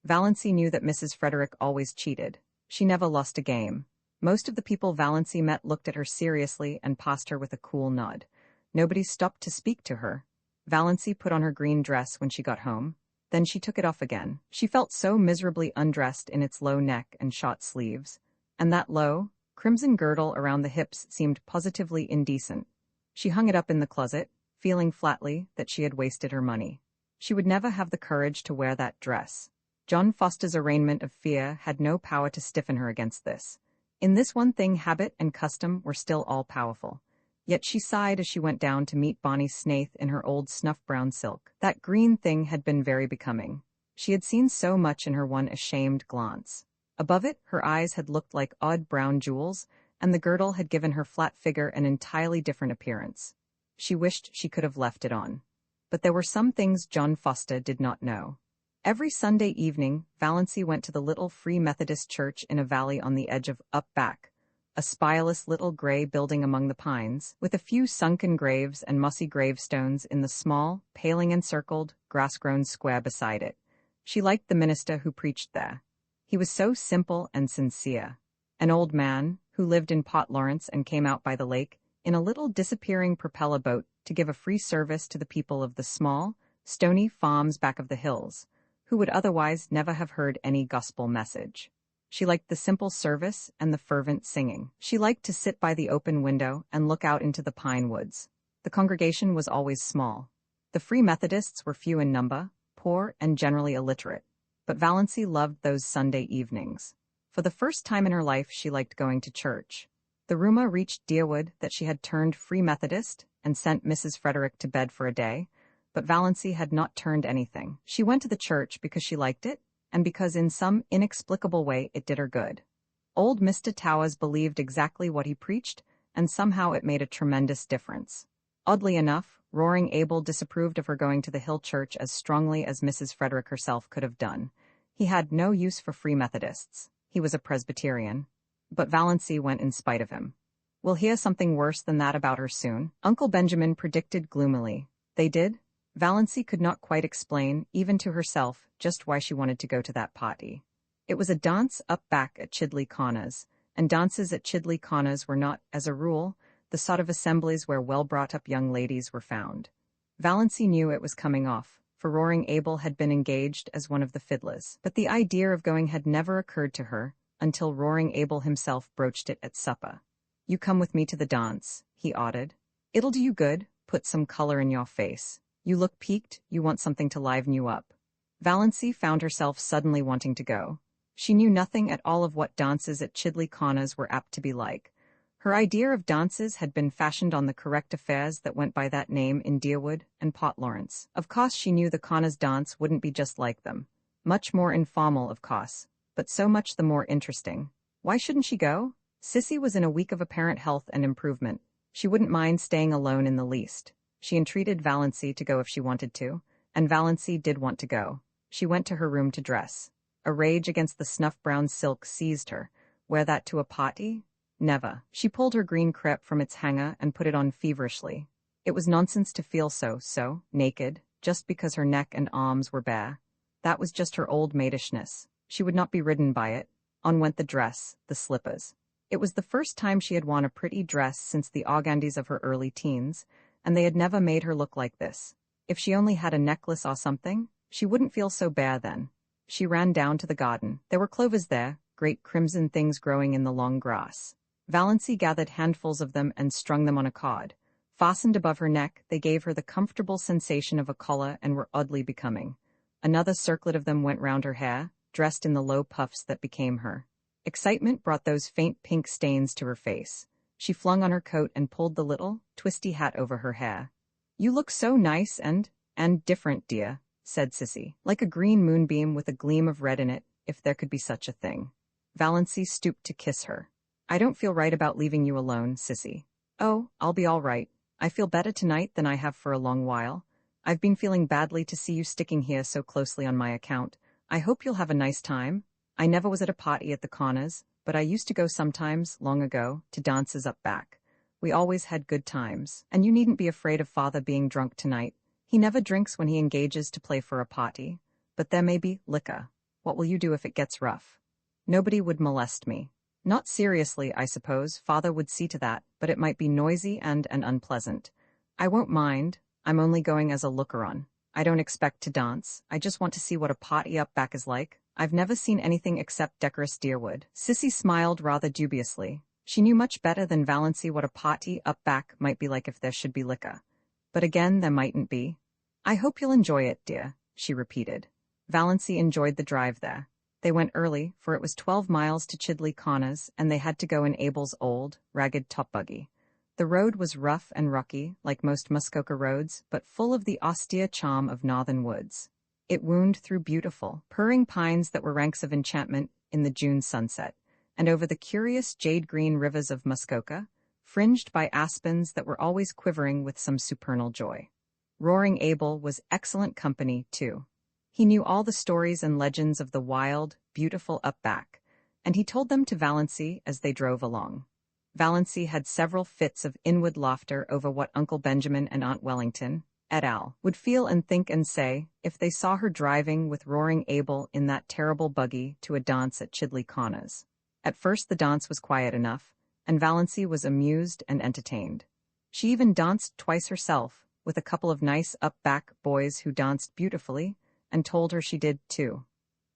Valancy knew that Mrs. Frederick always cheated. She never lost a game. Most of the people Valancy met looked at her seriously and passed her with a cool nod. Nobody stopped to speak to her. Valancy put on her green dress when she got home. Then she took it off again. She felt so miserably undressed in its low neck and short sleeves, and that low, crimson girdle around the hips seemed positively indecent. She hung it up in the closet, feeling flatly that she had wasted her money. She would never have the courage to wear that dress. John Foster's arraignment of fear had no power to stiffen her against this. In this one thing habit and custom were still all-powerful. Yet she sighed as she went down to meet Bonnie Snaith in her old snuff-brown silk. That green thing had been very becoming. She had seen so much in her one ashamed glance. Above it, her eyes had looked like odd brown jewels, and the girdle had given her flat figure an entirely different appearance. She wished she could have left it on. But there were some things John Foster did not know. Every Sunday evening, Valancy went to the little Free Methodist church in a valley on the edge of Up Back, a spireless little gray building among the pines, with a few sunken graves and mossy gravestones in the small, paling-encircled, grass-grown square beside it. She liked the minister who preached there. He was so simple and sincere. An old man, who lived in Port Lawrence and came out by the lake, in a little disappearing propeller boat to give a free service to the people of the small, stony farms back of the hills, who would otherwise never have heard any gospel message. She liked the simple service and the fervent singing. She liked to sit by the open window and look out into the pine woods. The congregation was always small. The Free Methodists were few in number, poor and generally illiterate. but Valency loved those Sunday evenings. For the first time in her life, she liked going to church. The rumor reached Deerwood that she had turned Free Methodist and sent Mrs. Frederick to bed for a day, but Valency had not turned anything. She went to the church because she liked it, and because in some inexplicable way it did her good. Old Mr. Towers believed exactly what he preached, and somehow it made a tremendous difference. Oddly enough, Roaring Abel disapproved of her going to the Hill Church as strongly as Mrs. Frederick herself could have done. He had no use for Free Methodists. He was a Presbyterian. But Valency went in spite of him. "We'll hear something worse than that about her soon," Uncle Benjamin predicted gloomily. They did? Valency could not quite explain, even to herself, just why she wanted to go to that party. It was a dance up back at Chidley Corners, and dances at Chidley Corners were not, as a rule, the sort of assemblies where well-brought-up young ladies were found. Valency knew it was coming off, for Roaring Abel had been engaged as one of the fiddlers, but the idea of going had never occurred to her until Roaring Abel himself broached it at supper. "You come with me to the dance," he ordered. "It'll do you good, put some color in your face. You look peaked, you want something to liven you up." Valency found herself suddenly wanting to go. She knew nothing at all of what dances at Chidley Corners were apt to be like. Her idea of dances had been fashioned on the correct affairs that went by that name in Deerwood and Port Lawrence. Of course she knew the Corners dance wouldn't be just like them. Much more informal, of course, but so much the more interesting. Why shouldn't she go? Sissy was in a week of apparent health and improvement. She wouldn't mind staying alone in the least. She entreated Valency to go if she wanted to, and Valency did want to go. She went to her room to dress. A rage against the snuff-brown silk seized her. Wear that to a party? Never. She pulled her green crepe from its hanger and put it on feverishly. It was nonsense to feel so naked, just because her neck and arms were bare. That was just her old maidishness. She would not be ridden by it. On went the dress, the slippers. It was the first time she had worn a pretty dress since the organdies of her early teens, and they had never made her look like this. If she only had a necklace or something, she wouldn't feel so bare then. She ran down to the garden. There were clovers there, great crimson things growing in the long grass. Valency gathered handfuls of them and strung them on a cord. Fastened above her neck, they gave her the comfortable sensation of a collar and were oddly becoming. Another circlet of them went round her hair, dressed in the low puffs that became her. Excitement brought those faint pink stains to her face. She flung on her coat and pulled the little, twisty hat over her hair. "You look so nice and different, dear," said Sissy, like a green moonbeam with a gleam of red in it, if there could be such a thing. Valency stooped to kiss her. "I don't feel right about leaving you alone, Sissy." "Oh, I'll be all right. I feel better tonight than I have for a long while. I've been feeling badly to see you sticking here so closely on my account. I hope you'll have a nice time. I never was at a party at the Corners, but I used to go sometimes, long ago, to dances up back. We always had good times, and you needn't be afraid of Father being drunk tonight. He never drinks when he engages to play for a party, but there may be liquor. What will you do if it gets rough?" "Nobody would molest me." "Not seriously, I suppose. Father would see to that, but it might be noisy and unpleasant. I won't mind. I'm only going as a looker-on. I don't expect to dance. I just want to see what a party up back is like. I've never seen anything except decorous Deerwood." Sissy smiled rather dubiously. She knew much better than Valency what a party up back might be like if there should be liquor. But again, there mightn't be. "I hope you'll enjoy it, dear," she repeated. Valency enjoyed the drive there. They went early, for it was 12 miles to Chidley Corners, and they had to go in Abel's old, ragged top buggy. The road was rough and rocky, like most Muskoka roads, but full of the austere charm of northern woods. It wound through beautiful, purring pines that were ranks of enchantment in the June sunset, and over the curious jade-green rivers of Muskoka, fringed by aspens that were always quivering with some supernal joy. Roaring Abel was excellent company, too. He knew all the stories and legends of the wild, beautiful up-back, and he told them to Valency as they drove along. Valency had several fits of inward laughter over what Uncle Benjamin and Aunt Wellington, et al., would feel and think and say if they saw her driving with Roaring Abel in that terrible buggy to a dance at Chidley Corners. At first the dance was quiet enough, and Valency was amused and entertained. She even danced twice herself, with a couple of nice up-back boys who danced beautifully, and told her she did too.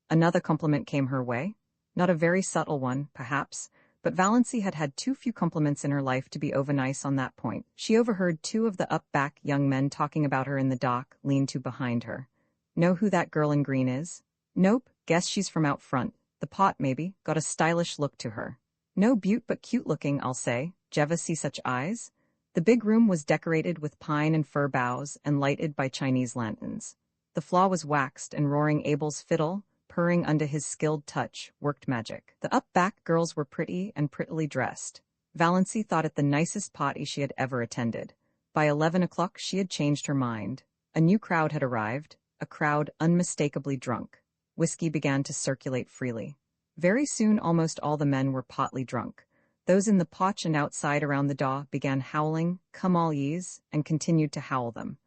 Another compliment came her way. Not a very subtle one, perhaps, but Valency had had too few compliments in her life to be over-nice on that point. She overheard two of the up-back young men talking about her in the dock, lean-to behind her. "Know who that girl in green is?" "Nope," Guess she's from out front. The pot, maybe, got a stylish look to her. No beaut but cute looking, I'll say. Jeva see such eyes? The big room was decorated with pine and fir boughs and lighted by Chinese lanterns. The floor was waxed, and roaring Abel's fiddle, purring under his skilled touch, worked magic. The up-back girls were pretty and prettily dressed. Valency thought it the nicest party she had ever attended. By 11 o'clock she had changed her mind. A new crowd had arrived, a crowd unmistakably drunk. Whiskey began to circulate freely. Very soon almost all the men were potly drunk. Those in the potch and outside around the door began howling, "Come all ye's," and continued to howl them.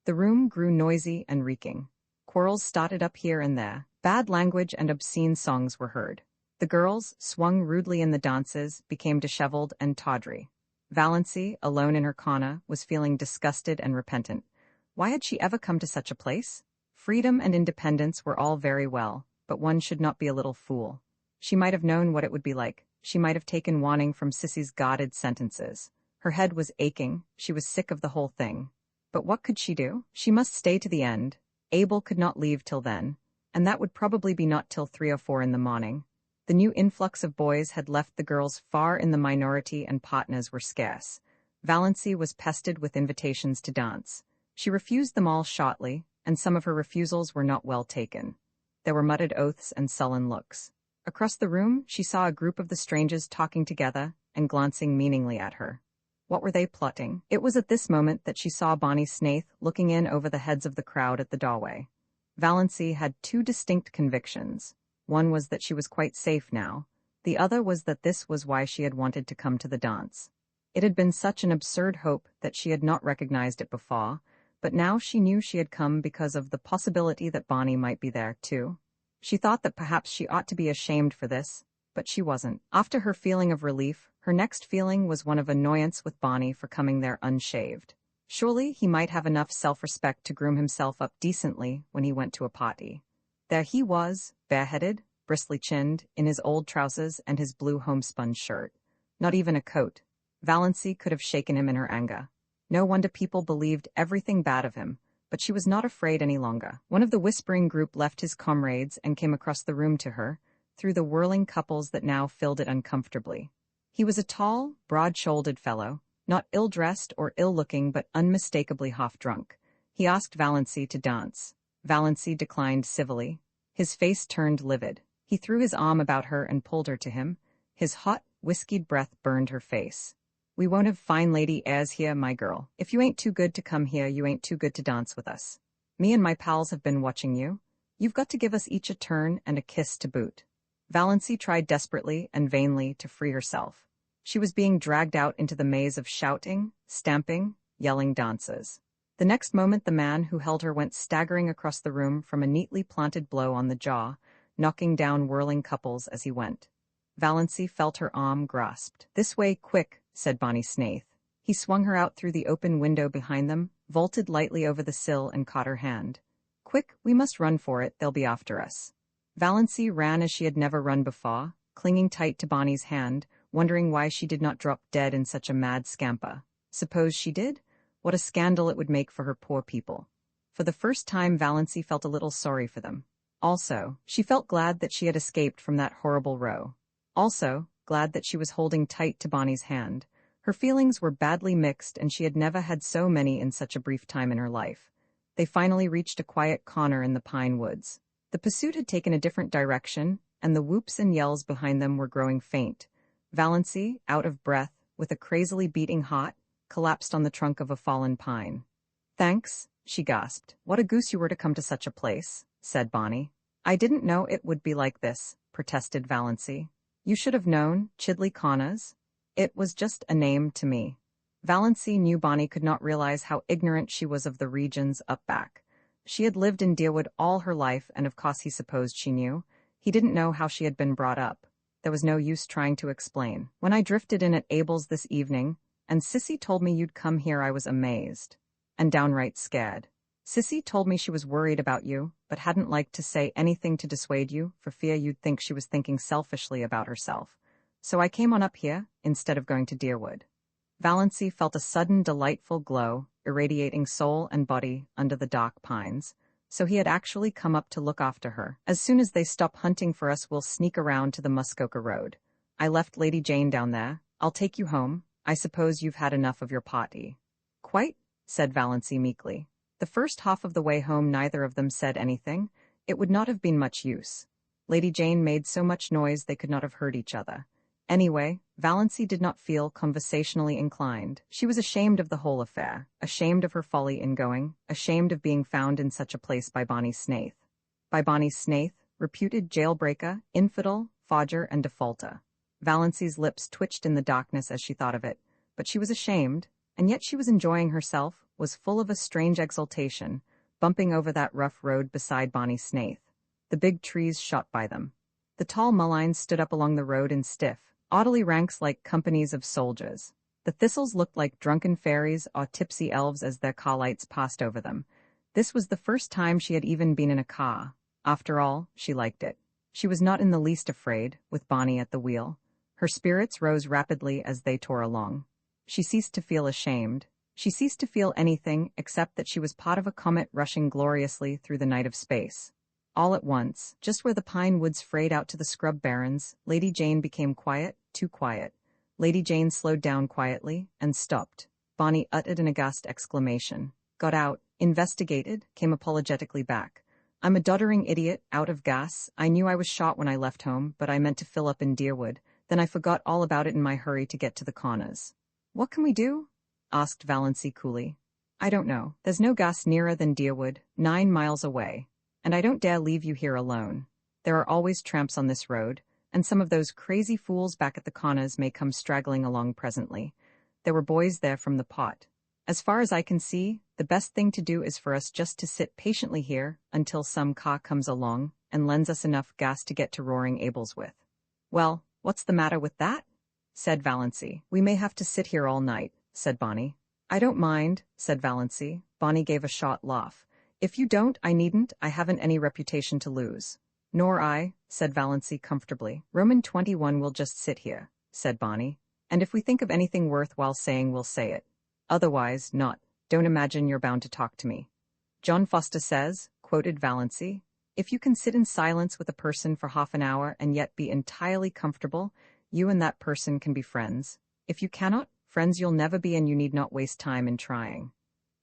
The room grew noisy and reeking. Quarrels started up here and there. Bad language and obscene songs were heard. The girls, swung rudely in the dances, became disheveled and tawdry. Valency, alone in her corner, was feeling disgusted and repentant. Why had she ever come to such a place? Freedom and independence were all very well, but one should not be a little fool. She might have known what it would be like. She might have taken warning from Sissy's guarded sentences. Her head was aching. She was sick of the whole thing. But what could she do? She must stay to the end. Abel could not leave till then, and that would probably be not till 3 or 4 in the morning. The new influx of boys had left the girls far in the minority and partners were scarce. Valency was pestered with invitations to dance. She refused them all shortly, and some of her refusals were not well taken. There were muttered oaths and sullen looks. Across the room, she saw a group of the strangers talking together and glancing meaningly at her. What were they plotting? It was at this moment that she saw Bonnie Snaith looking in over the heads of the crowd at the doorway. Valency had 2 distinct convictions. One was that she was quite safe now. The other was that this was why she had wanted to come to the dance. It had been such an absurd hope that she had not recognized it before, but now she knew she had come because of the possibility that Bonnie might be there, too. She thought that perhaps she ought to be ashamed for this, but she wasn't. After her feeling of relief, her next feeling was one of annoyance with Bonnie for coming there unshaved. Surely he might have enough self-respect to groom himself up decently when he went to a party. There he was, bareheaded, bristly-chinned, in his old trousers and his blue homespun shirt. Not even a coat. Valency could have shaken him in her anger. No wonder people believed everything bad of him, but she was not afraid any longer. One of the whispering group left his comrades and came across the room to her, through the whirling couples that now filled it uncomfortably. He was a tall, broad-shouldered fellow, not ill-dressed or ill-looking but unmistakably half-drunk. He asked Valency to dance. Valency declined civilly. His face turned livid. He threw his arm about her and pulled her to him. His hot, whiskied breath burned her face. "We won't have fine lady airs here, my girl. If you ain't too good to come here, you ain't too good to dance with us. Me and my pals have been watching you. You've got to give us each a turn and a kiss to boot." Valency tried desperately and vainly to free herself. She was being dragged out into the maze of shouting, stamping, yelling dances. The next moment the man who held her went staggering across the room from a neatly planted blow on the jaw, knocking down whirling couples as he went. Valency felt her arm grasped. "This way, quick," said Bonnie Snaith. He swung her out through the open window behind them, vaulted lightly over the sill and caught her hand. "Quick, we must run for it, they'll be after us." Valency ran as she had never run before, clinging tight to Bonnie's hand, wondering why she did not drop dead in such a mad scamper. Suppose she did? What a scandal it would make for her poor people. For the first time Valency felt a little sorry for them. Also, she felt glad that she had escaped from that horrible row. Also, glad that she was holding tight to Bonnie's hand. Her feelings were badly mixed and she had never had so many in such a brief time in her life. They finally reached a quiet corner in the pine woods. The pursuit had taken a different direction, and the whoops and yells behind them were growing faint. Valency, out of breath, with a crazily beating heart, collapsed on the trunk of a fallen pine. "Thanks," she gasped. "What a goose you were to come to such a place," said Bonnie. "I didn't know it would be like this," protested Valency. "You should have known, Chidley Connors. It was just a name to me." Valency knew Bonnie could not realize how ignorant she was of the regions up back. She had lived in Deerwood all her life, and of course he supposed she knew. He didn't know how she had been brought up. There was no use trying to explain. "When I drifted in at Abel's this evening, and Sissy told me you'd come here, I was amazed. And downright scared. Sissy told me she was worried about you, but hadn't liked to say anything to dissuade you, for fear you'd think she was thinking selfishly about herself. So I came on up here, instead of going to Deerwood." Valency felt a sudden delightful glow, irradiating soul and body under the dark pines. So he had actually come up to look after her. As soon as they stop hunting for us, we'll sneak around to the Muskoka Road. I left Lady Jane down there. I'll take you home. I suppose you've had enough of your party. Quite, said Valancy meekly. The first half of the way home neither of them said anything. It would not have been much use. Lady Jane made so much noise they could not have heard each other. Anyway, Valancy did not feel conversationally inclined. She was ashamed of the whole affair, ashamed of her folly in going, ashamed of being found in such a place by Bonnie Snaith. By Bonnie Snaith, reputed jailbreaker, infidel, forger, and defaulter. Valancy's lips twitched in the darkness as she thought of it, but she was ashamed, and yet she was enjoying herself, was full of a strange exultation, bumping over that rough road beside Bonnie Snaith. The big trees shot by them. The tall mulleins stood up along the road in stiff, orderly ranks like companies of soldiers. The thistles looked like drunken fairies or tipsy elves as their car lights passed over them. This was the first time she had even been in a car. After all, she liked it. She was not in the least afraid, with Bonnie at the wheel. Her spirits rose rapidly as they tore along. She ceased to feel ashamed. She ceased to feel anything except that she was part of a comet rushing gloriously through the night of space. All at once, just where the pine woods frayed out to the scrub barrens, Lady Jane became quiet, too quiet. Lady Jane slowed down quietly and stopped. Bonnie uttered an aghast exclamation. Got out, investigated, came apologetically back. I'm a doddering idiot, out of gas. I knew I was shot when I left home, but I meant to fill up in Deerwood. Then I forgot all about it in my hurry to get to the corners. What can we do? Asked Valancy coolly. I don't know. There's no gas nearer than Deerwood, 9 miles away. And I don't dare leave you here alone. There are always tramps on this road, and some of those crazy fools back at the corners may come straggling along presently. There were boys there from the pot. As far as I can see, the best thing to do is for us just to sit patiently here until some car comes along and lends us enough gas to get to Roaring Abel's with. Well, what's the matter with that? Said Valancy. We may have to sit here all night, said Bonnie. I don't mind, said Valancy. Bonnie gave a short laugh. If you don't, I needn't. I haven't any reputation to lose. Nor I, said Valancy comfortably. Roman 21 will just sit here, said Bonnie. And if we think of anything worthwhile saying, we'll say it. Otherwise, not. Don't imagine you're bound to talk to me. John Foster says, quoted Valancy, if you can sit in silence with a person for half an hour and yet be entirely comfortable, you and that person can be friends. If you cannot, friends you'll never be, and you need not waste time in trying.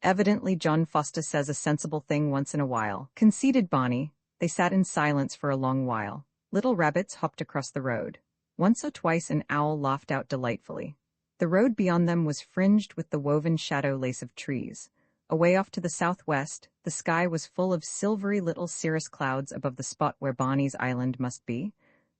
Evidently John Foster says a sensible thing once in a while, conceded Bonnie. They sat in silence for a long while. Little rabbits hopped across the road. Once or twice an owl laughed out delightfully. The road beyond them was fringed with the woven shadow lace of trees. Away off to the southwest, the sky was full of silvery little cirrus clouds above the spot where Bonnie's island must be.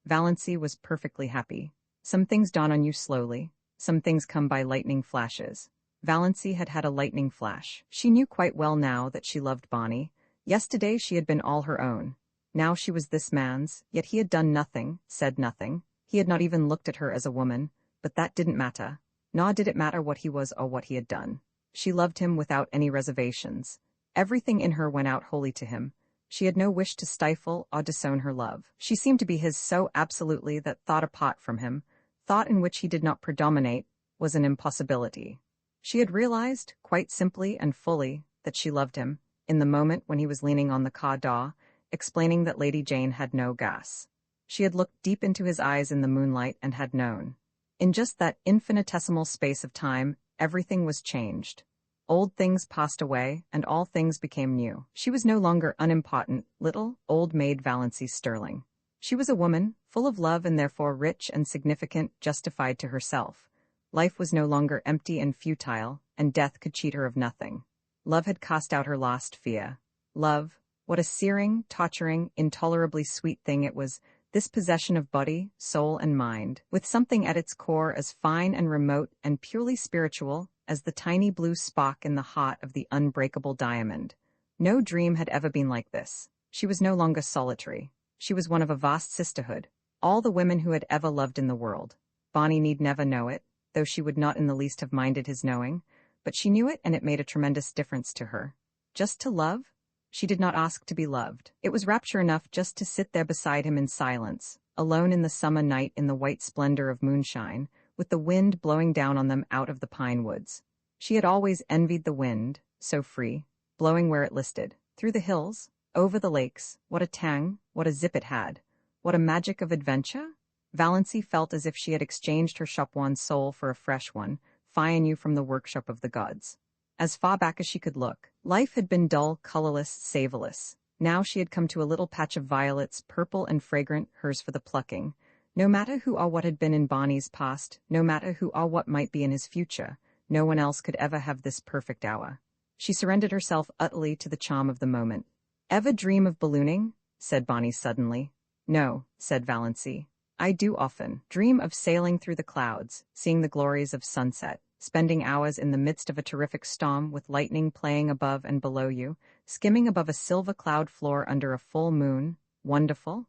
Valancy was perfectly happy. Some things dawn on you slowly. Some things come by lightning flashes. Valancy had had a lightning flash. She knew quite well now that she loved Bonnie. Yesterday she had been all her own. Now she was this man's, yet he had done nothing, said nothing. He had not even looked at her as a woman, but that didn't matter. Nor did it matter what he was or what he had done. She loved him without any reservations. Everything in her went out wholly to him. She had no wish to stifle or disown her love. She seemed to be his so absolutely that thought apart from him, thought in which he did not predominate, was an impossibility. She had realized, quite simply and fully, that she loved him, in the moment when he was leaning on the car door, explaining that Lady Jane had no gas. She had looked deep into his eyes in the moonlight and had known. In just that infinitesimal space of time, everything was changed. Old things passed away, and all things became new. She was no longer unimportant, little, old maid Valancy Sterling. She was a woman, full of love and therefore rich and significant, justified to herself. Life was no longer empty and futile, and death could cheat her of nothing. Love had cast out her last fear. Love, what a searing, torturing, intolerably sweet thing it was, this possession of body, soul, and mind, with something at its core as fine and remote and purely spiritual as the tiny blue spark in the heart of the unbreakable diamond. No dream had ever been like this. She was no longer solitary. She was one of a vast sisterhood, all the women who had ever loved in the world. Bonnie need never know it, though she would not in the least have minded his knowing, but she knew it, and it made a tremendous difference to her. Just to love? She did not ask to be loved. It was rapture enough just to sit there beside him in silence, alone in the summer night in the white splendor of moonshine, with the wind blowing down on them out of the pine woods. She had always envied the wind, so free, blowing where it listed, through the hills, Over the lakes, what a tang, what a zip it had. What a magic of adventure? Valency felt as if she had exchanged her shopwan's soul for a fresh one, fine new from the workshop of the gods. As far back as she could look, life had been dull, colorless, savorless. Now she had come to a little patch of violets, purple and fragrant, hers for the plucking. No matter who or what had been in Bonnie's past, no matter who or what might be in his future, no one else could ever have this perfect hour. She surrendered herself utterly to the charm of the moment. "Ever dream of ballooning?" said Bonnie suddenly. "No," said Valency. "I do often dream of sailing through the clouds, seeing the glories of sunset, spending hours in the midst of a terrific storm with lightning playing above and below you, skimming above a silver cloud floor under a full moon. Wonderful?"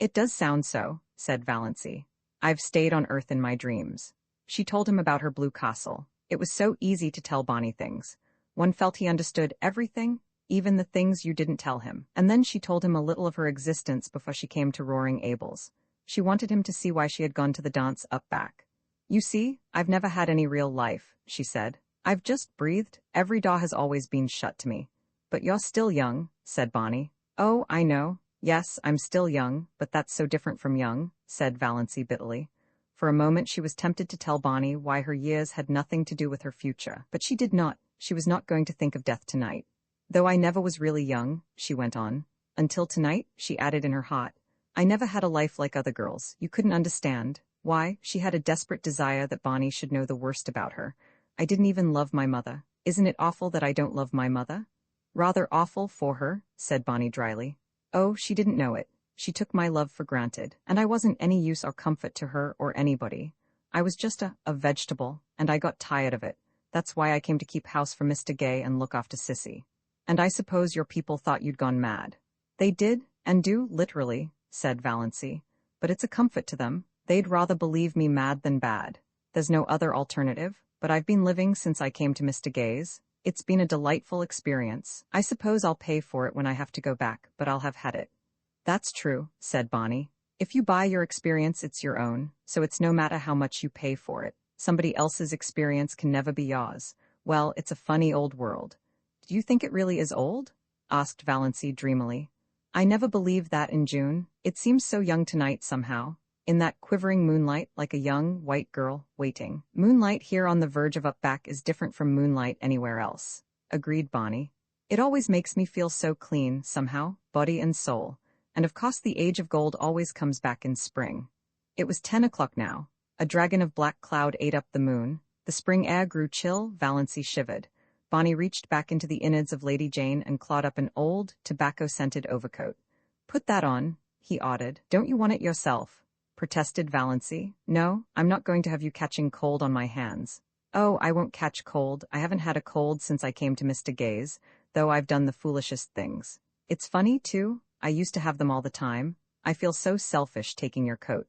"It does sound so," said Valency. "I've stayed on Earth in my dreams." She told him about her blue castle. It was so easy to tell Bonnie things. One felt he understood everything, even the things you didn't tell him. And then she told him a little of her existence before she came to Roaring Abel's. She wanted him to see why she had gone to the dance up back. "You see, I've never had any real life," she said. "I've just breathed. Every door has always been shut to me." "But you're still young," said Bonnie. "Oh, I know. Yes, I'm still young, but that's so different from young," said Valency bitterly. For a moment she was tempted to tell Bonnie why her years had nothing to do with her future, but she did not. She was not going to think of death tonight. "Though I never was really young," she went on. "Until tonight," she added in her heart. "I never had a life like other girls. You couldn't understand. Why, she had a desperate desire that Bonnie should know the worst about her. I didn't even love my mother. Isn't it awful that I don't love my mother?" "Rather awful for her," said Bonnie dryly. "Oh, she didn't know it. She took my love for granted, and I wasn't any use or comfort to her or anybody. I was just a vegetable, and I got tired of it. That's why I came to keep house for Mr. Gay and look after Sissy. And I suppose your people thought you'd gone mad." "They did, and do, literally," said Valency. "But it's a comfort to them. They'd rather believe me mad than bad. There's no other alternative, but I've been living since I came to Mr. Gay's. It's been a delightful experience. I suppose I'll pay for it when I have to go back, but I'll have had it." "That's true," said Bonnie. "If you buy your experience, it's your own, so it's no matter how much you pay for it. Somebody else's experience can never be yours. Well, it's a funny old world." "Do you think it really is old?" asked Valency dreamily. "I never believed that in June. It seems so young tonight somehow. In that quivering moonlight, like a young, white girl, waiting." "Moonlight here on the verge of up back is different from moonlight anywhere else," agreed Bonnie. "It always makes me feel so clean, somehow, body and soul. And of course the age of gold always comes back in spring." It was 10 o'clock now. A dragon of black cloud ate up the moon. The spring air grew chill. Valency shivered. Bonnie reached back into the innards of Lady Jane and clawed up an old, tobacco-scented overcoat. "Put that on," he ordered. "Don't you want it yourself?" protested Valency. "No, I'm not going to have you catching cold on my hands." "Oh, I won't catch cold. I haven't had a cold since I came to Mr. Gay's, though I've done the foolishest things. It's funny, too. I used to have them all the time. I feel so selfish taking your coat."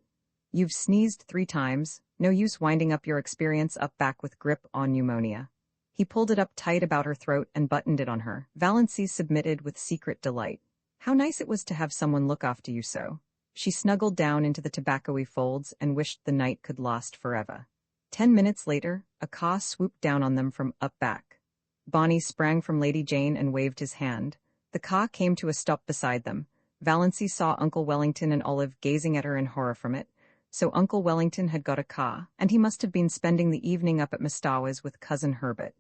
"You've sneezed 3 times. No use winding up your experience up back with grip on pneumonia." He pulled it up tight about her throat and buttoned it on her. Valency submitted with secret delight. How nice it was to have someone look after you so. She snuggled down into the tobacco-y folds and wished the night could last forever. 10 minutes later, a car swooped down on them from up back. Bonnie sprang from Lady Jane and waved his hand. The car came to a stop beside them. Valency saw Uncle Wellington and Olive gazing at her in horror from it. So Uncle Wellington had got a car, and he must have been spending the evening up at Mistawa's with Cousin Herbert.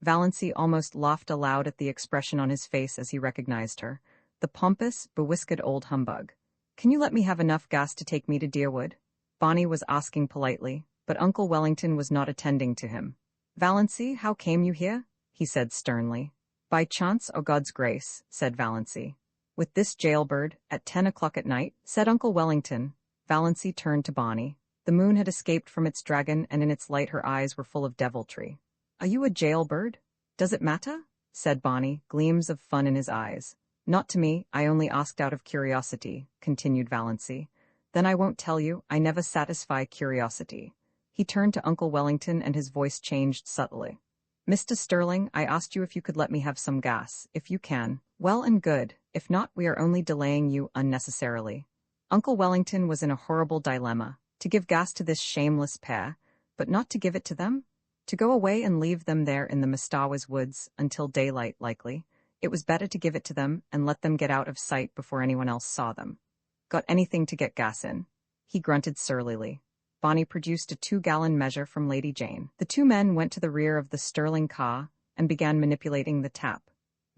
Valency almost laughed aloud at the expression on his face as he recognized her. The pompous, bewhiskered old humbug. "Can you let me have enough gas to take me to Deerwood?" Bonnie was asking politely, but Uncle Wellington was not attending to him. "Valency, how came you here?" he said sternly. "By chance or God's grace," said Valency. "With this jailbird, at 10 o'clock at night," said Uncle Wellington. Valency turned to Bonnie. The moon had escaped from its dragon, and in its light her eyes were full of deviltry. "Are you a jailbird?" "Does it matter?" said Bonnie, gleams of fun in his eyes. "Not to me, I only asked out of curiosity," continued Valency. "Then I won't tell you, I never satisfy curiosity." He turned to Uncle Wellington and his voice changed subtly. "Mr. Sterling, I asked you if you could let me have some gas. If you can, well and good. If not, we are only delaying you unnecessarily." Uncle Wellington was in a horrible dilemma. To give gas to this shameless pair, but not to give it to them? To go away and leave them there in the Mistawa's woods, until daylight likely. It was better to give it to them and let them get out of sight before anyone else saw them. Got anything to get gas in? He grunted surlily. Bonnie produced a 2-gallon measure from Lady Jane. The two men went to the rear of the Sterling car and began manipulating the tap.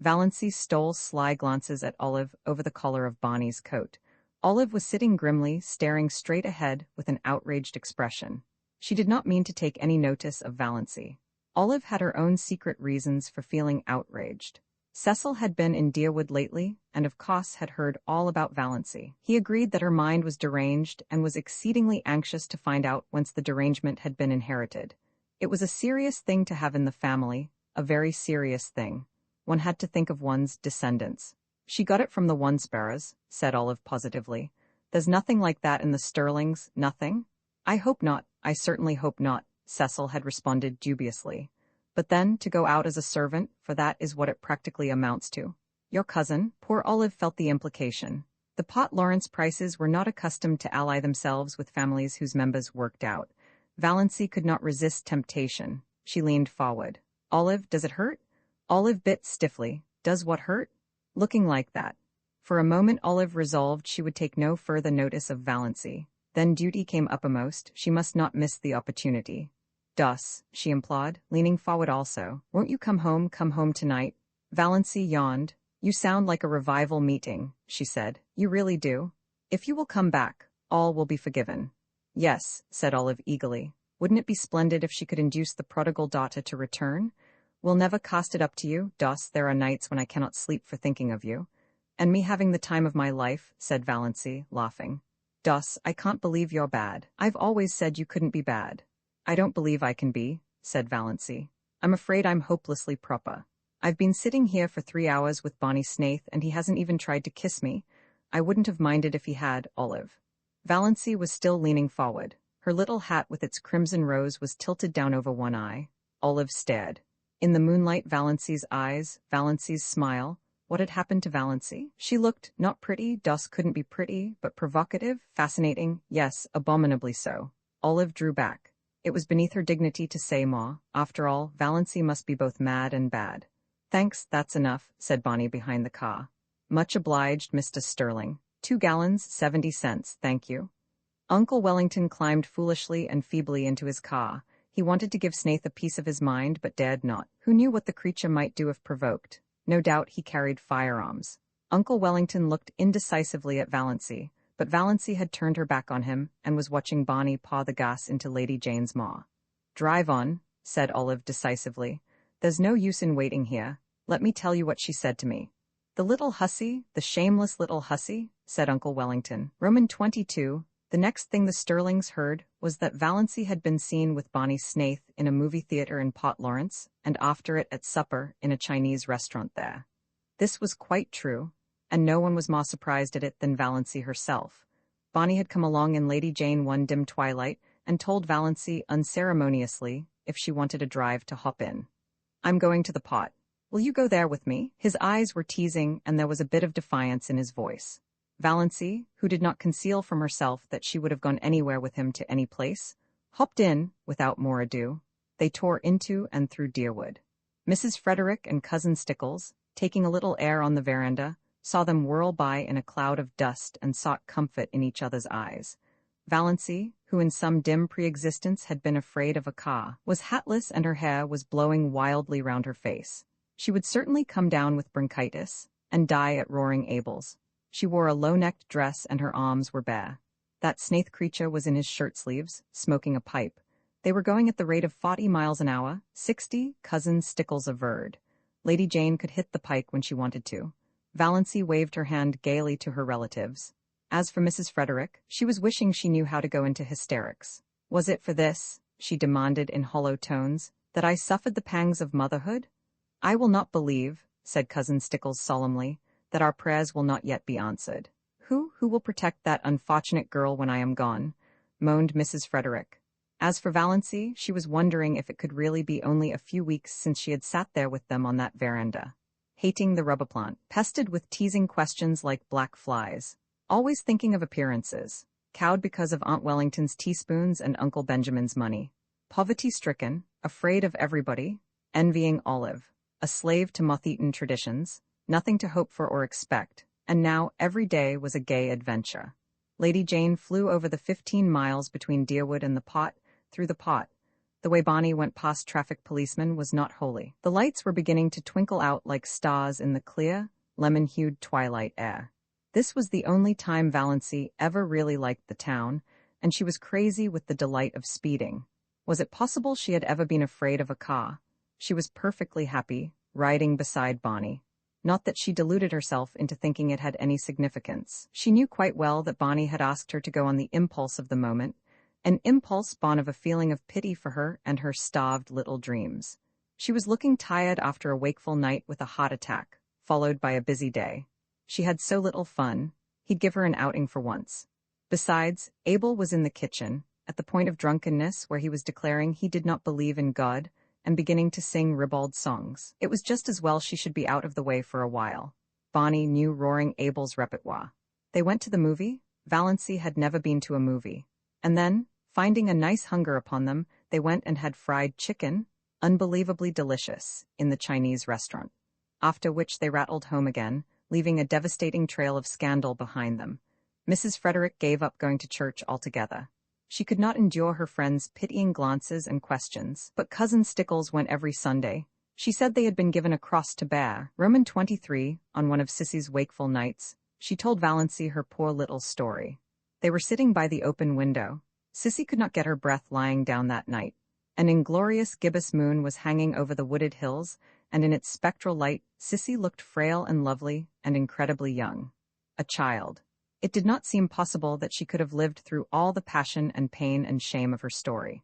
Valancy stole sly glances at Olive over the collar of Bonnie's coat. Olive was sitting grimly, staring straight ahead with an outraged expression. She did not mean to take any notice of Valancy. Olive had her own secret reasons for feeling outraged. Cecil had been in Deerwood lately, and of course had heard all about Valancy. He agreed that her mind was deranged and was exceedingly anxious to find out whence the derangement had been inherited. It was a serious thing to have in the family, a very serious thing. One had to think of one's descendants. She got it from the Wansparrows, said Olive positively. There's nothing like that in the Sterlings, nothing? I hope not, I certainly hope not, Cecil had responded dubiously. But then, to go out as a servant, for that is what it practically amounts to. Your cousin, poor Olive felt the implication. The Pot Lawrence Prices were not accustomed to ally themselves with families whose members worked out. Valancy could not resist temptation. She leaned forward. Olive, does it hurt? Olive bit stiffly. Does what hurt? Looking like that. For a moment Olive resolved she would take no further notice of Valancy. Then duty came uppermost, she must not miss the opportunity. Dus, she implored, leaning forward also. Won't you come home tonight? Valancy yawned. You sound like a revival meeting, she said. You really do. If you will come back, all will be forgiven. Yes, said Olive eagerly. Wouldn't it be splendid if she could induce the prodigal daughter to return? Will never cast it up to you, Dus, there are nights when I cannot sleep for thinking of you. And me having the time of my life, said Valancy, laughing. Dus, I can't believe you're bad. I've always said you couldn't be bad. I don't believe I can be, said Valancy. I'm afraid I'm hopelessly proper. I've been sitting here for 3 hours with Bonnie Snaith and he hasn't even tried to kiss me. I wouldn't have minded if he had, Olive. Valancy was still leaning forward. Her little hat with its crimson rose was tilted down over one eye. Olive stared. In the moonlight, Valancy's eyes, Valancy's smile. What had happened to Valancy? She looked, not pretty, Dus couldn't be pretty, but provocative, fascinating, yes, abominably so. Olive drew back. It was beneath her dignity to say more. After all, Valancy must be both mad and bad. Thanks, that's enough, said Bonnie behind the car. Much obliged, Mr. Sterling. 2 gallons, 70 cents, thank you. Uncle Wellington climbed foolishly and feebly into his car. He wanted to give Snaith a piece of his mind, but dared not. Who knew what the creature might do if provoked? No doubt he carried firearms. Uncle Wellington looked indecisively at Valancy, but Valancy had turned her back on him and was watching Bonnie paw the gas into Lady Jane's maw. Drive on, said Olive decisively. There's no use in waiting here. Let me tell you what she said to me. The little hussy, the shameless little hussy, said Uncle Wellington. Roman 22. The next thing the Sterlings heard was that Valancy had been seen with Bonnie Snaith in a movie theater in Port Lawrence, and after it at supper in a Chinese restaurant there. This was quite true, and no one was more surprised at it than Valancy herself. Bonnie had come along in Lady Jane one dim twilight and told Valancy unceremoniously if she wanted a drive to hop in. I'm going to the pot. Will you go there with me? His eyes were teasing and there was a bit of defiance in his voice. Valancy, who did not conceal from herself that she would have gone anywhere with him to any place, hopped in without more ado. They tore into and through Deerwood. Mrs. Frederick and Cousin Stickles, taking a little air on the veranda, saw them whirl by in a cloud of dust and sought comfort in each other's eyes. Valancy, who in some dim pre-existence had been afraid of a car, was hatless and her hair was blowing wildly round her face. She would certainly come down with bronchitis and die at Roaring Abel's. She wore a low-necked dress and her arms were bare. That Snaith creature was in his shirt-sleeves, smoking a pipe. They were going at the rate of 40 miles an hour, 60, Cousin Stickles averred. Lady Jane could hit the pike when she wanted to. Valancy waved her hand gaily to her relatives. As for Mrs. Frederick, she was wishing she knew how to go into hysterics. Was it for this, she demanded in hollow tones, that I suffered the pangs of motherhood? I will not believe, said Cousin Stickles solemnly, that our prayers will not yet be answered. Who will protect that unfortunate girl when I am gone? Moaned Mrs. Frederick. As for Valancy, she was wondering if it could really be only a few weeks since she had sat there with them on that veranda, hating the rubber plant, pestered with teasing questions like black flies, always thinking of appearances, cowed because of Aunt Wellington's teaspoons and Uncle Benjamin's money, poverty-stricken, afraid of everybody, envying Olive, a slave to moth-eaten traditions, nothing to hope for or expect, and now every day was a gay adventure. Lady Jane flew over the 15 miles between Deerwood and the Pot, through the Pot. The way Bonnie went past traffic policemen was not holy. The lights were beginning to twinkle out like stars in the clear, lemon-hued twilight air. This was the only time Valency ever really liked the town, and she was crazy with the delight of speeding. Was it possible she had ever been afraid of a car? She was perfectly happy, riding beside Bonnie. Not that she deluded herself into thinking it had any significance. She knew quite well that Bonnie had asked her to go on the impulse of the moment, an impulse born of a feeling of pity for her and her starved little dreams. She was looking tired after a wakeful night with a heart attack, followed by a busy day. She had so little fun, he'd give her an outing for once. Besides, Abel was in the kitchen, at the point of drunkenness where he was declaring he did not believe in God, and beginning to sing ribald songs. It was just as well she should be out of the way for a while. Bonnie knew roaring Abel's repertoire. They went to the movie. Valency had never been to a movie. And then, finding a nice hunger upon them, they went and had fried chicken, unbelievably delicious, in the Chinese restaurant. After which they rattled home again, leaving a devastating trail of scandal behind them. Mrs. Frederick gave up going to church altogether. She could not endure her friends' pitying glances and questions, but Cousin Stickles went every Sunday. She said they had been given a cross to bear. Roman 23, on one of Sissy's wakeful nights, she told Valency her poor little story. They were sitting by the open window. Sissy could not get her breath lying down that night. An inglorious gibbous moon was hanging over the wooded hills, and in its spectral light, Sissy looked frail and lovely and incredibly young. A child. It did not seem possible that she could have lived through all the passion and pain and shame of her story.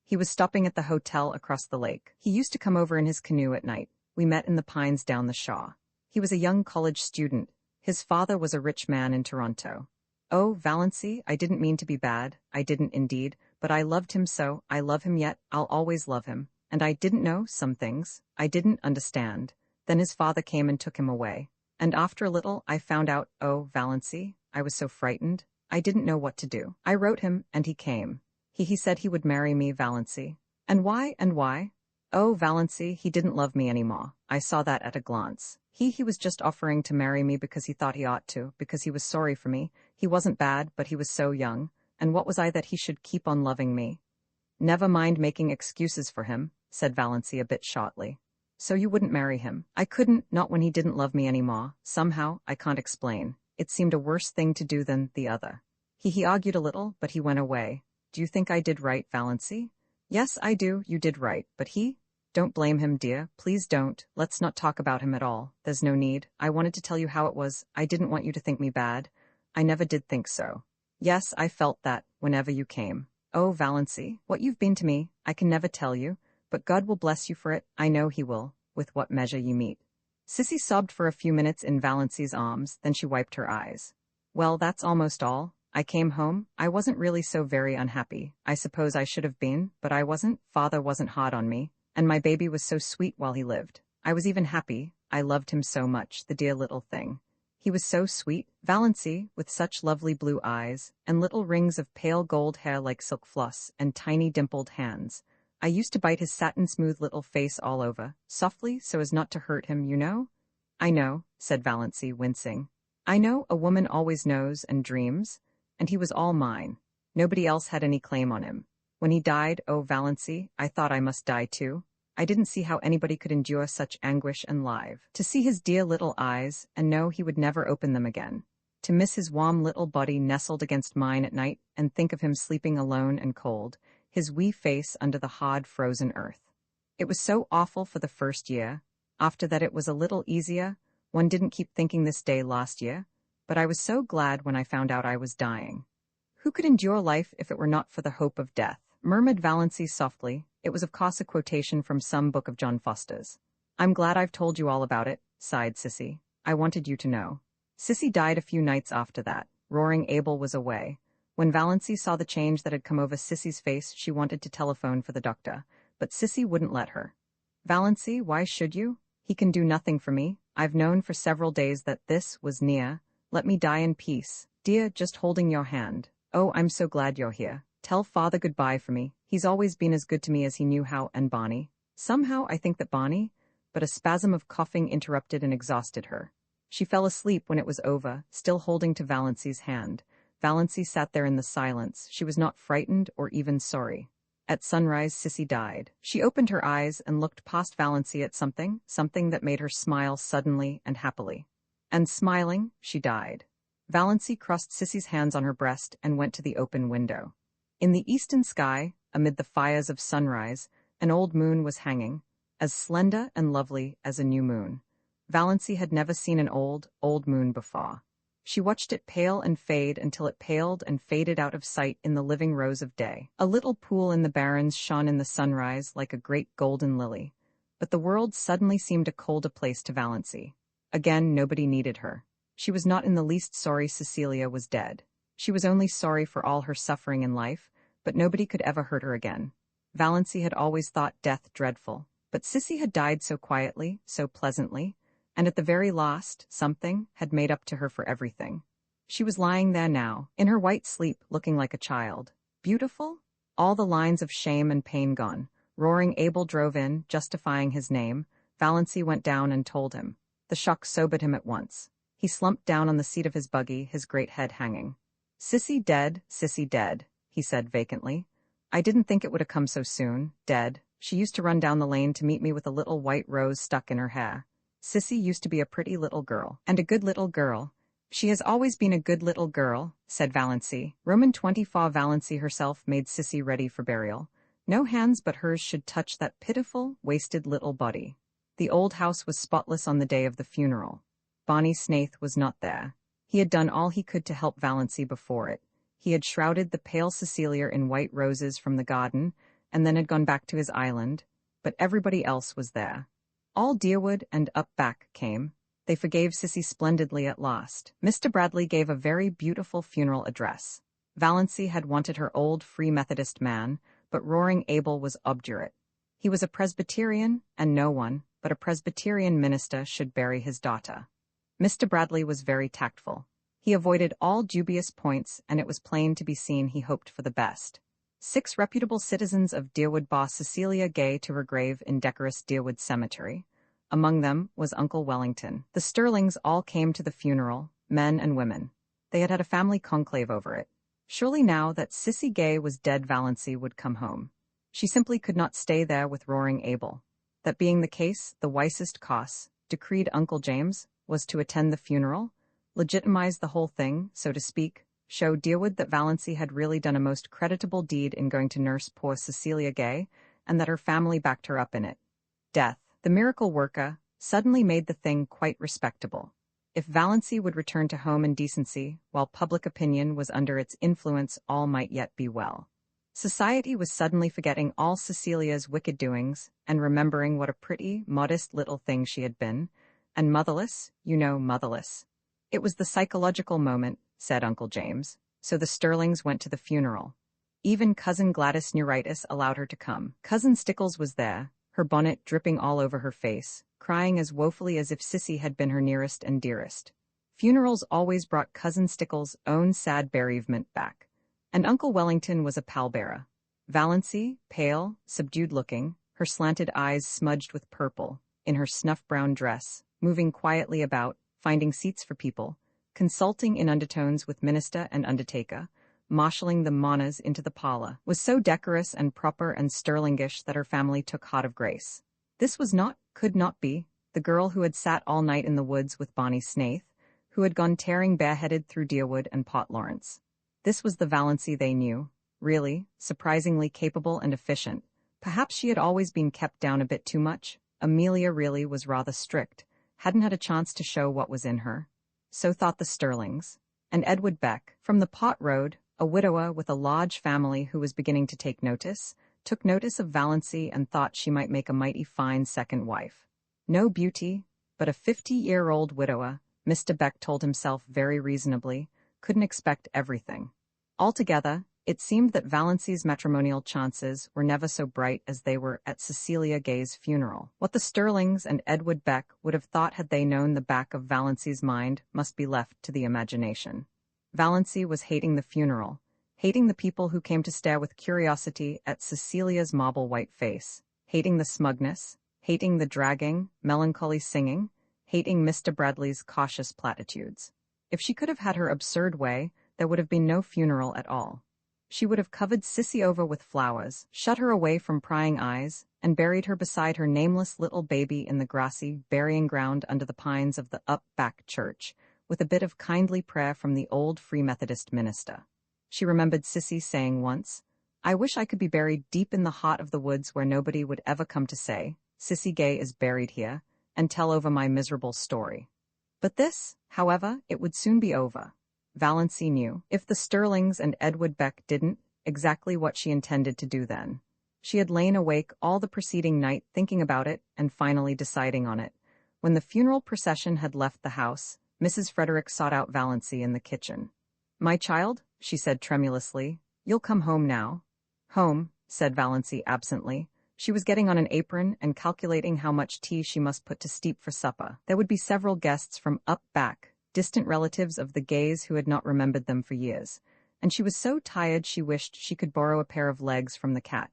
He was stopping at the hotel across the lake. He used to come over in his canoe at night. We met in the pines down the Shaw. He was a young college student. His father was a rich man in Toronto. Oh, Valency, I didn't mean to be bad. I didn't indeed, but I loved him so. I love him yet. I'll always love him. And I didn't know some things. I didn't understand. Then his father came and took him away. And after a little, I found out, oh, Valency, I was so frightened. I didn't know what to do. I wrote him, and he came. He said he would marry me, Valency. And why, and why? Oh, Valency, he didn't love me anymore. I saw that at a glance. He was just offering to marry me because he thought he ought to, because he was sorry for me. He wasn't bad, but he was so young. And what was I that he should keep on loving me? Never mind making excuses for him, said Valency a bit shortly. So you wouldn't marry him? I couldn't, not when he didn't love me anymore. Somehow, I can't explain. It seemed a worse thing to do than the other. He argued a little, but he went away. Do you think I did right, Valency? Yes, I do, you did right, but he? Don't blame him, dear, please don't. Let's not talk about him at all. There's no need. I wanted to tell you how it was. I didn't want you to think me bad. I never did think so. Yes, I felt that, whenever you came. Oh, Valency, what you've been to me, I can never tell you, but God will bless you for it, I know he will, with what measure you meet. Sissy sobbed for a few minutes in Valency's arms, then she wiped her eyes. Well, that's almost all. I came home. I wasn't really so very unhappy. I suppose I should have been, but I wasn't. Father wasn't hard on me, and my baby was so sweet while he lived. I was even happy. I loved him so much, the dear little thing. He was so sweet, Valency, with such lovely blue eyes, and little rings of pale gold hair like silk floss, and tiny dimpled hands. I used to bite his satin-smooth little face all over, softly so as not to hurt him, you know? I know, said Valency, wincing. I know, a woman always knows and dreams. And he was all mine. Nobody else had any claim on him. When he died, oh, Valency, I thought I must die too. I didn't see how anybody could endure such anguish and live. To see his dear little eyes, and know he would never open them again. To miss his warm little body nestled against mine at night, and think of him sleeping alone and cold, his wee face under the hard frozen earth. It was so awful for the first year. After that it was a little easier. One didn't keep thinking this day last year. But I was so glad when I found out I was dying. Who could endure life if it were not for the hope of death? Murmured Valency softly. It was of course a quotation from some book of John Foster's. I'm glad I've told you all about it, sighed Sissy. I wanted you to know. Sissy died a few nights after that. Roaring Abel was away. When Valency saw the change that had come over Sissy's face, she wanted to telephone for the doctor, but Sissy wouldn't let her. Valency, why should you? He can do nothing for me. I've known for several days that this was near. Let me die in peace. Dear, just holding your hand. Oh, I'm so glad you're here. Tell Father goodbye for me. He's always been as good to me as he knew how, and Bonnie. Somehow I think that Bonnie, but a spasm of coughing interrupted and exhausted her. She fell asleep when it was over, still holding to Valency's hand. Valency sat there in the silence. She was not frightened or even sorry. At sunrise, Sissy died. She opened her eyes and looked past Valency at something that made her smile suddenly and happily. And smiling, she died. Valency crossed Sissy's hands on her breast and went to the open window. In the eastern sky, amid the fires of sunrise, an old moon was hanging, as slender and lovely as a new moon. Valency had never seen an old moon before. She watched it pale and fade until it paled and faded out of sight in the living rose of day. A little pool in the barrens shone in the sunrise like a great golden lily. But the world suddenly seemed a colder place to Valency. Again, nobody needed her. She was not in the least sorry Cecilia was dead. She was only sorry for all her suffering in life, but nobody could ever hurt her again. Valency had always thought death dreadful, but Sissy had died so quietly, so pleasantly, and at the very last, something had made up to her for everything. She was lying there now, in her white sleep, looking like a child. Beautiful? All the lines of shame and pain gone. Roaring Abel drove in, justifying his name. Valency went down and told him. The shock sobered him at once. He slumped down on the seat of his buggy, his great head hanging. Sissy dead, he said vacantly. I didn't think it would have come so soon. Dead. She used to run down the lane to meet me with a little white rose stuck in her hair. Sissy used to be a pretty little girl, and a good little girl. She has always been a good little girl, said Valency. Roman 24 Valency herself made Sissy ready for burial. No hands but hers should touch that pitiful, wasted little body. The old house was spotless on the day of the funeral. Bonnie Snaith was not there. He had done all he could to help Valency before it. He had shrouded the pale Cecilia in white roses from the garden, and then had gone back to his island, but everybody else was there. All Deerwood and up back came. They forgave Sissy splendidly at last. Mr. Bradley gave a very beautiful funeral address. Valency had wanted her old Free Methodist man, but Roaring Abel was obdurate. He was a Presbyterian, and no one but a Presbyterian minister should bury his daughter. Mr. Bradley was very tactful. He avoided all dubious points, and it was plain to be seen he hoped for the best. 6 reputable citizens of Deerwood bore Cecilia Gay to her grave in decorous Deerwood Cemetery. Among them was Uncle Wellington. The Sterlings all came to the funeral, men and women. They had had a family conclave over it. Surely now that Sissy Gay was dead, Valency would come home. She simply could not stay there with Roaring Abel. That being the case, the wisest course, decreed Uncle James, was to attend the funeral, legitimize the whole thing, so to speak, show Deerwood that Valency had really done a most creditable deed in going to nurse poor Cecilia Gay, and that her family backed her up in it. Death, the miracle worker, suddenly made the thing quite respectable. If Valency would return to home in decency, while public opinion was under its influence, all might yet be well. Society was suddenly forgetting all Cecilia's wicked doings, and remembering what a pretty, modest little thing she had been, and motherless, motherless. It was the psychological moment, said Uncle James, so the Sterlings went to the funeral. Even Cousin Gladys Neuritis allowed her to come. Cousin Stickles was there, her bonnet dripping all over her face, crying as woefully as if Sissy had been her nearest and dearest. Funerals always brought Cousin Stickles' own sad bereavement back. And Uncle Wellington was a pallbearer. Valency, pale, subdued-looking, her slanted eyes smudged with purple, in her snuff-brown dress, moving quietly about, finding seats for people, consulting in undertones with minister and undertaker, marshalling the mourners into the parlor, was so decorous and proper and Sterlingish that her family took heart of grace. This was not, could not be, the girl who had sat all night in the woods with Bonnie Snaith, who had gone tearing bareheaded through Deerwood and Port Lawrence. This was the Valency they knew, really, surprisingly capable and efficient. Perhaps she had always been kept down a bit too much. Amelia really was rather strict, hadn't had a chance to show what was in her. So thought the Sterlings. And Edward Beck, from the Pot Road, a widower with a large family who was beginning to take notice, took notice of Valency and thought she might make a mighty fine second wife. No beauty, but a 50-year-old widower, Mr. Beck told himself very reasonably, couldn't expect everything. Altogether, it seemed that Valency's matrimonial chances were never so bright as they were at Cecilia Gay's funeral. What the Sterlings and Edward Beck would have thought had they known the back of Valency's mind must be left to the imagination. Valency was hating the funeral, hating the people who came to stare with curiosity at Cecilia's marble white face, hating the smugness, hating the dragging, melancholy singing, hating Mr. Bradley's cautious platitudes. If she could have had her absurd way, there would have been no funeral at all. She would have covered Sissy over with flowers, shut her away from prying eyes, and buried her beside her nameless little baby in the grassy burying ground under the pines of the up-back church, with a bit of kindly prayer from the old Free Methodist minister. She remembered Sissy saying once, "I wish I could be buried deep in the heart of the woods where nobody would ever come to say, 'Sissy Gay is buried here,' and tell over my miserable story." But this, however, it would soon be over. Valancy knew, if the Sterlings and Edward Beck didn't, exactly what she intended to do then. She had lain awake all the preceding night thinking about it and finally deciding on it. When the funeral procession had left the house, Mrs. Frederick sought out Valancy in the kitchen. "My child," she said tremulously, "you'll come home now." "Home," said Valancy absently. She was getting on an apron and calculating how much tea she must put to steep for supper. There would be several guests from up back, distant relatives of the Gays who had not remembered them for years, and she was so tired she wished she could borrow a pair of legs from the cat.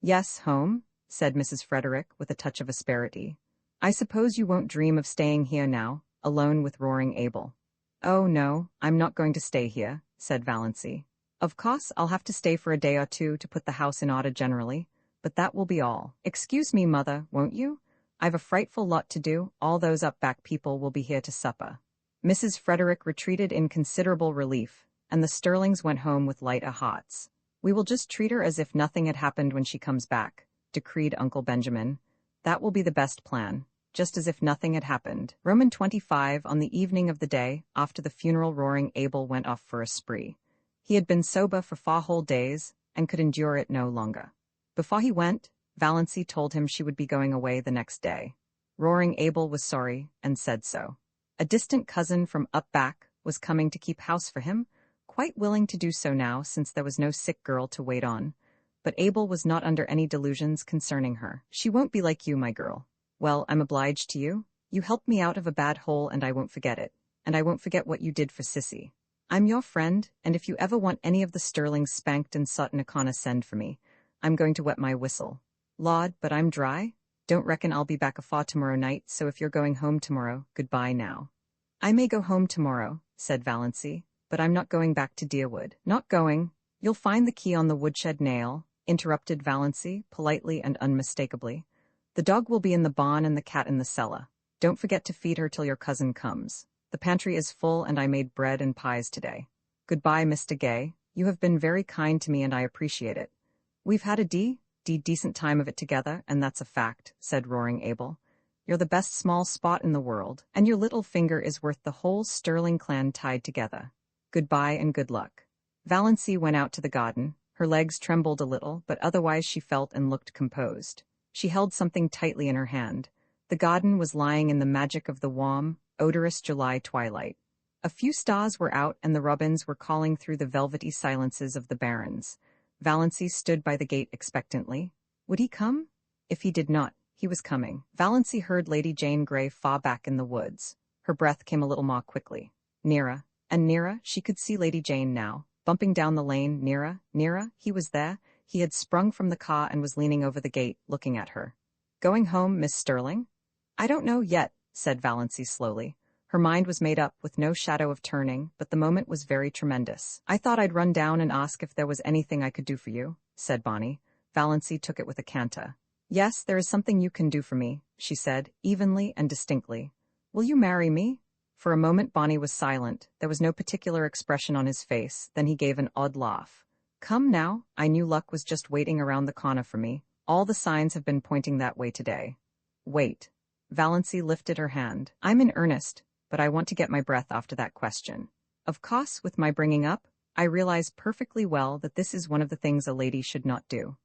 "Yes, home," said Mrs. Frederick with a touch of asperity. "I suppose you won't dream of staying here now, alone with Roaring Abel." "Oh no, I'm not going to stay here," said Valancy. "Of course I'll have to stay for a day or two to put the house in order generally, but that will be all. Excuse me, Mother, won't you? I've a frightful lot to do. All those up-back people will be here to supper." Mrs. Frederick retreated in considerable relief, and the Sterlings went home with lighter hearts. "We will just treat her as if nothing had happened when she comes back," decreed Uncle Benjamin. "That will be the best plan, just as if nothing had happened." Roman 25, on the evening of the day after the funeral, Roaring Abel went off for a spree. He had been sober for 4 whole days and could endure it no longer. Before he went, Valancy told him she would be going away the next day. Roaring Abel was sorry and said so. A distant cousin from up back was coming to keep house for him, quite willing to do so now since there was no sick girl to wait on. But Abel was not under any delusions concerning her. "She won't be like you, my girl." "Well, I'm obliged to you. You helped me out of a bad hole and I won't forget it. And I won't forget what you did for Sissy. I'm your friend, and if you ever want any of the Sterlings spanked and sought in a corner, send for me. I'm going to wet my whistle. Lord, but I'm dry. Don't reckon I'll be back afore tomorrow night, so if you're going home tomorrow, goodbye now." "I may go home tomorrow," said Valancy, "but I'm not going back to Deerwood." "Not going? You'll find the key on the woodshed nail," interrupted Valancy, politely and unmistakably. "The dog will be in the barn and the cat in the cellar. Don't forget to feed her till your cousin comes. The pantry is full and I made bread and pies today. Goodbye, Mr. Gay. You have been very kind to me and I appreciate it. We've had a decent time of it together, and that's a fact," said Roaring Abel. "You're the best small spot in the world, and your little finger is worth the whole Sterling clan tied together. Goodbye and good luck." Valancy went out to the garden. Her legs trembled a little, but otherwise she felt and looked composed. She held something tightly in her hand. The garden was lying in the magic of the warm, odorous July twilight. A few stars were out and the robins were calling through the velvety silences of the barrens. Valancy stood by the gate expectantly. Would he come? If he did not, he was coming. Valancy heard Lady Jane Grey far back in the woods. Her breath came a little more quickly. Nearer, and nearer, she could see Lady Jane now, bumping down the lane, nearer, nearer. He was there. He had sprung from the car and was leaning over the gate, looking at her. "Going home, Miss Sterling?" "I don't know yet," said Valancy slowly. Her mind was made up with no shadow of turning, but the moment was very tremendous. "I thought I'd run down and ask if there was anything I could do for you," said Bonnie. Valancy took it with a canter. "Yes, there is something you can do for me," she said, evenly and distinctly. "Will you marry me?" For a moment Bonnie was silent. There was no particular expression on his face. Then he gave an odd laugh. "Come now, I knew luck was just waiting around the corner for me. All the signs have been pointing that way today." "Wait." Valancy lifted her hand. "I'm in earnest, but I want to get my breath after that question. Of course, with my bringing up, I realize perfectly well that this is one of the things a lady should not do.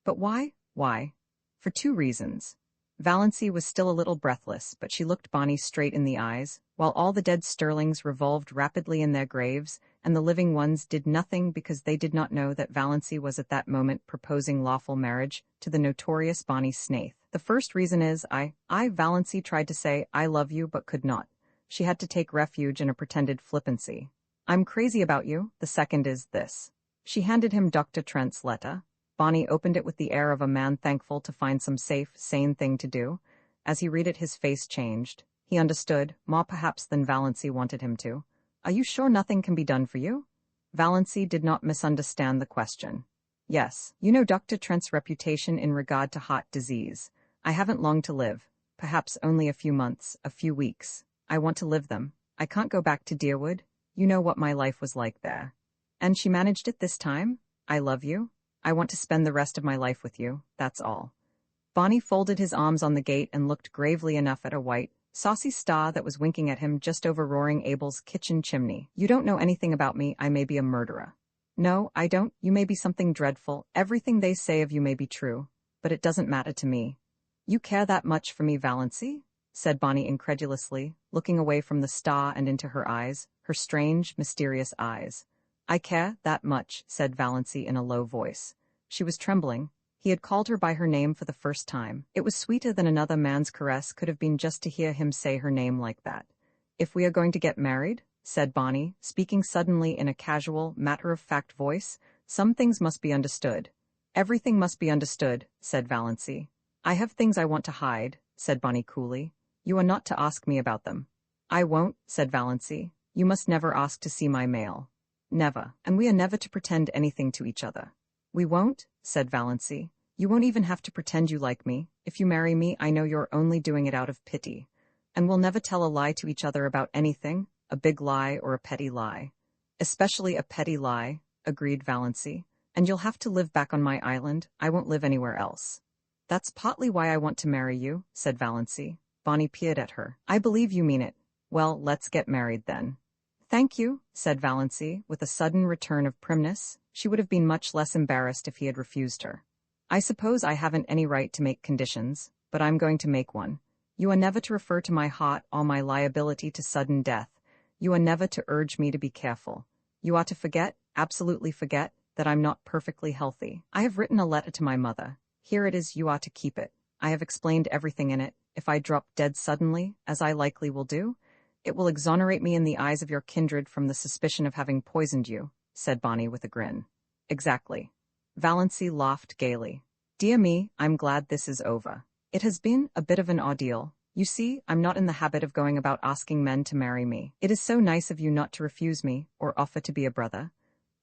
But why? Why? For 2 reasons. Valancy was still a little breathless, but she looked Bonnie straight in the eyes, while all the dead Sterlings revolved rapidly in their graves, and the living ones did nothing because they did not know that Valancy was at that moment proposing lawful marriage to the notorious Bonnie Snaith. "The first reason is Valancy tried to say, 'I love you,' but could not. She had to take refuge in a pretended flippancy. 'I'm crazy about you.' The second is this." She handed him Dr. Trent's letter. Bonnie opened it with the air of a man thankful to find some safe, sane thing to do. As he read it, his face changed. He understood, more perhaps than Valency wanted him to. Are you sure nothing can be done for you? Valency did not misunderstand the question. Yes, you know Dr. Trent's reputation in regard to heart disease. I haven't long to live. Perhaps only a few months, a few weeks. I want to live them. I can't go back to Deerwood. You know what my life was like there. And she managed it this time? I love you. I want to spend the rest of my life with you, that's all. Bonnie folded his arms on the gate and looked gravely enough at a white, saucy star that was winking at him just over roaring Abel's kitchen chimney. You don't know anything about me. I may be a murderer. No, I don't. You may be something dreadful. Everything they say of you may be true. But it doesn't matter to me. You care that much for me, Valency? Said Bonnie incredulously, looking away from the star and into her eyes, her strange, mysterious eyes. I care that much, said Valency in a low voice. She was trembling. He had called her by her name for the first time. It was sweeter than another man's caress could have been just to hear him say her name like that. If we are going to get married, said Bonnie, speaking suddenly in a casual, matter-of-fact voice, some things must be understood. Everything must be understood, said Valency. I have things I want to hide, said Bonnie coolly. You are not to ask me about them. I won't, said Valency. You must never ask to see my mail. Never, and we are never to pretend anything to each other. We won't, said Valency. You won't even have to pretend you like me. If you marry me, I know you're only doing it out of pity. And we'll never tell a lie to each other about anything, a big lie or a petty lie. Especially a petty lie, agreed Valency. And you'll have to live back on my island. I won't live anywhere else. That's partly why I want to marry you, said Valency. Bonnie peered at her. I believe you mean it. Well, let's get married then. Thank you, said Valency, with a sudden return of primness. She would have been much less embarrassed if he had refused her. I suppose I haven't any right to make conditions, but I'm going to make one. You are never to refer to my heart or my liability to sudden death. You are never to urge me to be careful. You are to forget, absolutely forget, that I'm not perfectly healthy. I have written a letter to my mother. Here it is. You are to keep it. I have explained everything in it. If I drop dead suddenly, as I likely will do, it will exonerate me in the eyes of your kindred from the suspicion of having poisoned you, said Bonnie with a grin. Exactly. Valency laughed gaily. Dear me, I'm glad this is over. It has been a bit of an ordeal. You see, I'm not in the habit of going about asking men to marry me. It is so nice of you not to refuse me, or offer to be a brother.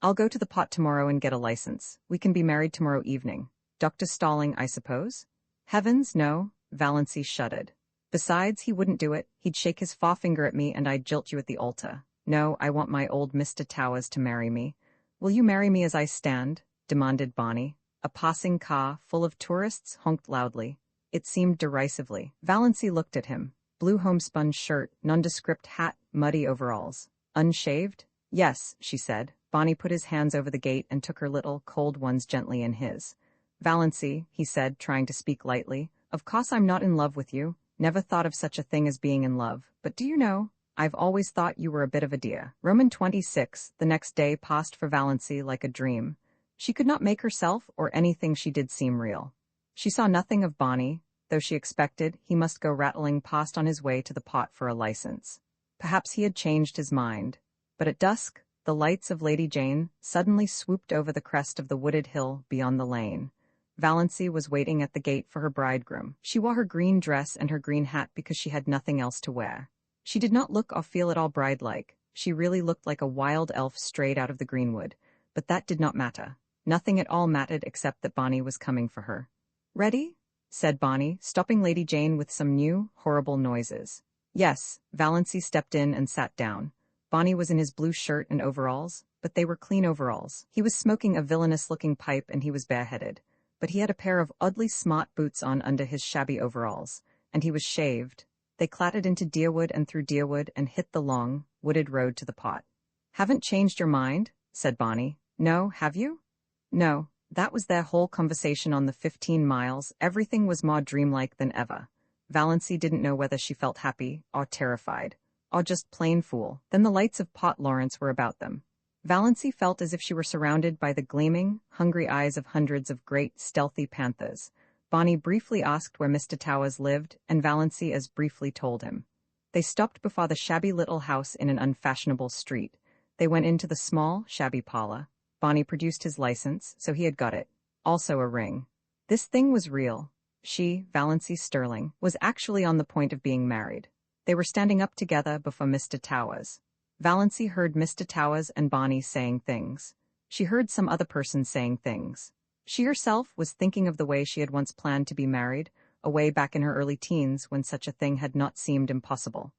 I'll go to the pot tomorrow and get a license. We can be married tomorrow evening. Dr. Stalling, I suppose? Heavens, no, Valency shuddered. Besides, he wouldn't do it. He'd shake his forefinger at me and I'd jilt you at the altar. No, I want my old Mr. Towers to marry me. Will you marry me as I stand? Demanded Bonnie. A passing car, full of tourists, honked loudly. It seemed derisively. Valency looked at him. Blue homespun shirt, nondescript hat, muddy overalls. Unshaved? Yes, she said. Bonnie put his hands over the gate and took her little, cold ones gently in his. Valency, he said, trying to speak lightly, of course I'm not in love with you. Never thought of such a thing as being in love, but do you know, I've always thought you were a bit of a dear. Roman 26, the next day passed for Valency like a dream. She could not make herself or anything she did seem real. She saw nothing of Bonnie, though she expected he must go rattling past on his way to the pot for a license. Perhaps he had changed his mind. But at dusk, the lights of Lady Jane suddenly swooped over the crest of the wooded hill beyond the lane. Valency was waiting at the gate for her bridegroom. She wore her green dress and her green hat because she had nothing else to wear. She did not look or feel at all bride-like. She really looked like a wild elf strayed out of the greenwood. But that did not matter. Nothing at all mattered except that Bonnie was coming for her. Ready? Said Bonnie, stopping Lady Jane with some new, horrible noises. Yes, Valency stepped in and sat down. Bonnie was in his blue shirt and overalls, but they were clean overalls. He was smoking a villainous-looking pipe and he was bareheaded. But he had a pair of oddly smart boots on under his shabby overalls, and he was shaved. They clattered into Deerwood and through Deerwood and hit the long, wooded road to the pot. Haven't changed your mind? Said Bonnie. No, have you? No, that was their whole conversation on the 15 miles. Everything was more dreamlike than ever. Valency didn't know whether she felt happy, or terrified, or just plain fool. Then the lights of Pot Lawrence were about them. Valency felt as if she were surrounded by the gleaming, hungry eyes of hundreds of great, stealthy panthers. Bonnie briefly asked where Mr. Towers lived, and Valency as briefly told him. They stopped before the shabby little house in an unfashionable street. They went into the small, shabby parlor. Bonnie produced his license, so he had got it. Also a ring. This thing was real. She, Valency Sterling, was actually on the point of being married. They were standing up together before Mr. Towers. Valency heard Mr. Towers and Bonnie saying things. She heard some other person saying things. She herself was thinking of the way she had once planned to be married, away back in her early teens when such a thing had not seemed impossible.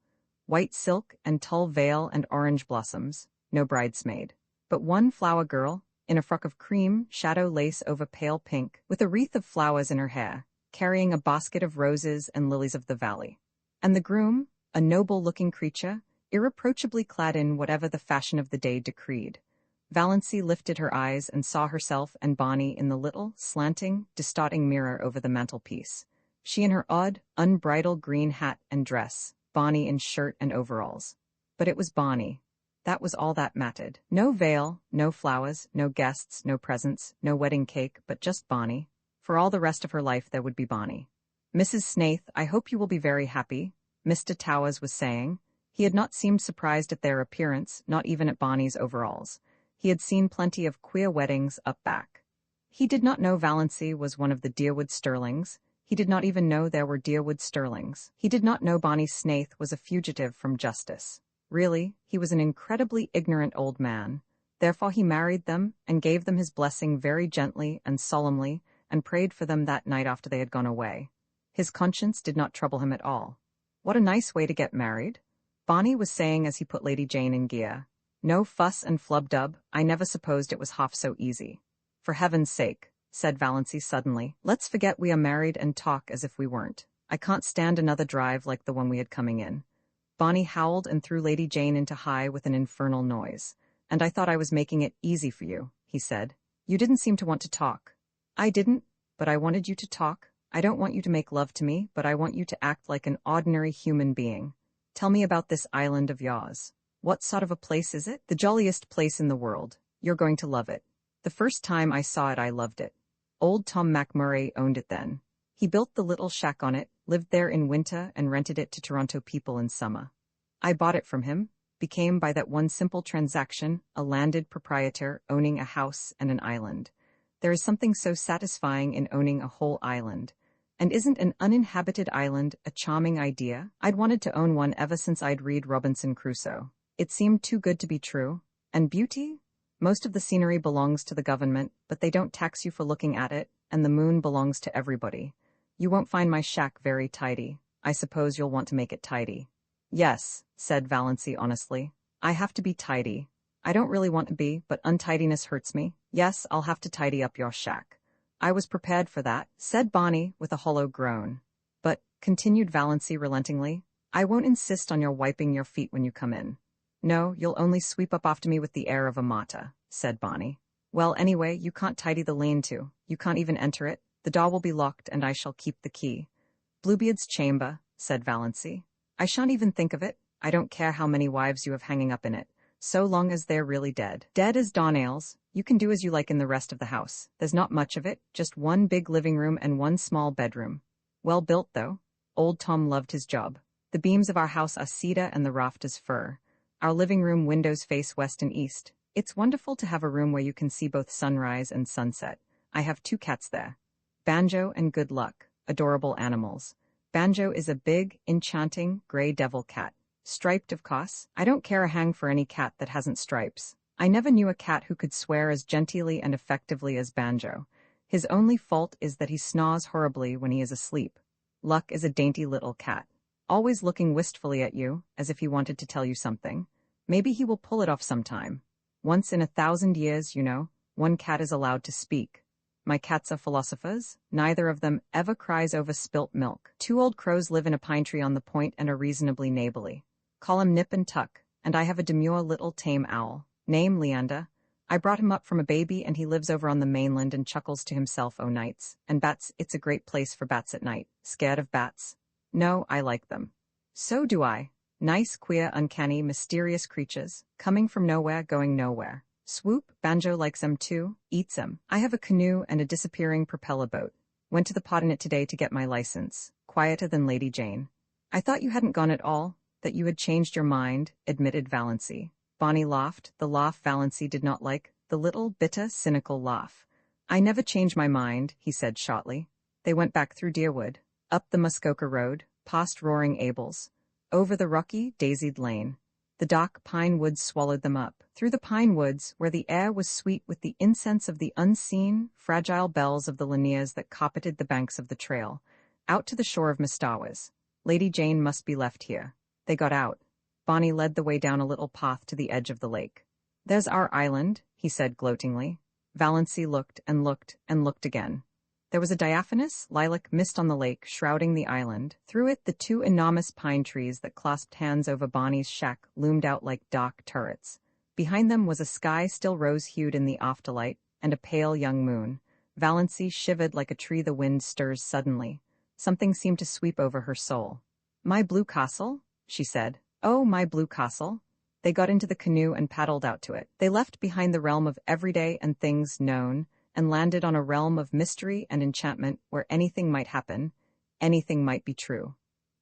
White silk and tulle veil and orange blossoms, no bridesmaid. But one flower girl, in a frock of cream, shadow lace over pale pink, with a wreath of flowers in her hair, carrying a basket of roses and lilies of the valley. And the groom, a noble-looking creature, irreproachably clad in whatever the fashion of the day decreed. Valency lifted her eyes and saw herself and Bonnie in the little, slanting, distorting mirror over the mantelpiece. She in her odd, unbridled green hat and dress, Bonnie in shirt and overalls. But it was Bonnie. That was all that mattered. No veil, no flowers, no guests, no presents, no wedding cake, but just Bonnie. For all the rest of her life there would be Bonnie. "Mrs. Snaith, I hope you will be very happy," Mr. Towers was saying. He had not seemed surprised at their appearance, not even at Bonnie's overalls. He had seen plenty of queer weddings up back. He did not know Valency was one of the Deerwood Sterlings. He did not even know there were Deerwood Sterlings. He did not know Bonnie Snaith was a fugitive from justice. Really, he was an incredibly ignorant old man. Therefore he married them and gave them his blessing very gently and solemnly, and prayed for them that night after they had gone away. His conscience did not trouble him at all. What a nice way to get married, Bonnie was saying as he put Lady Jane in gear. No fuss and flub-dub, I never supposed it was half so easy. For heaven's sake, said Valency suddenly, let's forget we are married and talk as if we weren't. I can't stand another drive like the one we had coming in. Bonnie howled and threw Lady Jane into high with an infernal noise. And I thought I was making it easy for you, he said. You didn't seem to want to talk. I didn't, but I wanted you to talk. I don't want you to make love to me, but I want you to act like an ordinary human being. Tell me about this island of yours. What sort of a place is it? The jolliest place in the world. You're going to love it. The first time I saw it I loved it. Old Tom Montgomery owned it then. He built the little shack on it, lived there in winter and rented it to Toronto people in summer. I bought it from him, became by that one simple transaction a landed proprietor owning a house and an island. There is something so satisfying in owning a whole island. And isn't an uninhabited island a charming idea? I'd wanted to own one ever since I'd read Robinson Crusoe. It seemed too good to be true. And beauty? Most of the scenery belongs to the government, but they don't tax you for looking at it, and the moon belongs to everybody. You won't find my shack very tidy. I suppose you'll want to make it tidy. Yes, said Valency honestly. I have to be tidy. I don't really want to be, but untidiness hurts me. Yes, I'll have to tidy up your shack. I was prepared for that, said Bonnie with a hollow groan. But, continued Valency relentingly, I won't insist on your wiping your feet when you come in. No, you'll only sweep up after me with the air of a martyr, said Bonnie. Well, anyway, you can't tidy the lean-to. You can't even enter it. The door will be locked, and I shall keep the key. Bluebeard's chamber, said Valency. I shan't even think of it. I don't care how many wives you have hanging up in it, so long as they're really dead. Dead as doornails. You can do as you like in the rest of the house. There's not much of it, just one big living room and one small bedroom. Well built, though. Old Tom loved his job. The beams of our house are cedar and the rafters fir. Our living room windows face west and east. It's wonderful to have a room where you can see both sunrise and sunset. I have 2 cats there. Banjo and Good Luck, adorable animals. Banjo is a big, enchanting, gray devil cat. Striped, of course. I don't care a hang for any cat that hasn't stripes. I never knew a cat who could swear as genteelly and effectively as Banjo. His only fault is that he snores horribly when he is asleep. Luck is a dainty little cat, always looking wistfully at you, as if he wanted to tell you something. Maybe he will pull it off sometime. Once in 1,000 years, you know, one cat is allowed to speak. My cats are philosophers. Neither of them ever cries over spilt milk. 2 old crows live in a pine tree on the point and are reasonably neighborly. Call him Nip and Tuck, and I have a demure little tame owl. Name Leander. I brought him up from a baby and he lives over on the mainland and chuckles to himself o' nights. And bats, it's a great place for bats at night. Scared of bats? No, I like them. So do I. Nice, queer, uncanny, mysterious creatures, coming from nowhere, going nowhere. Swoop, Banjo likes them too, eats them. I have a canoe and a disappearing propeller boat. Went to the pot in it today to get my license. Quieter than Lady Jane. I thought you hadn't gone at all, that you had changed your mind, admitted Valency. Bonnie laughed, the laugh Valency did not like, the little, bitter, cynical laugh. I never change my mind, he said shortly. They went back through Deerwood, up the Muskoka Road, past roaring Abel's, over the rocky, daisied lane. The dark pine woods swallowed them up, through the pine woods where the air was sweet with the incense of the unseen, fragile bells of the Laniers that carpeted the banks of the trail, out to the shore of Mistawas. Lady Jane must be left here. They got out. Bonnie led the way down a little path to the edge of the lake. There's our island, he said gloatingly. Valancy looked and looked and looked again. There was a diaphanous, lilac mist on the lake shrouding the island. Through it, the two enormous pine trees that clasped hands over Bonnie's shack loomed out like dark turrets. Behind them was a sky still rose-hued in the afterlight, and a pale young moon. Valancy shivered like a tree the wind stirs suddenly. Something seemed to sweep over her soul. "My blue castle?" she said. "Oh, my blue castle." They got into the canoe and paddled out to it. They left behind the realm of everyday and things known, and landed on a realm of mystery and enchantment where anything might happen, anything might be true.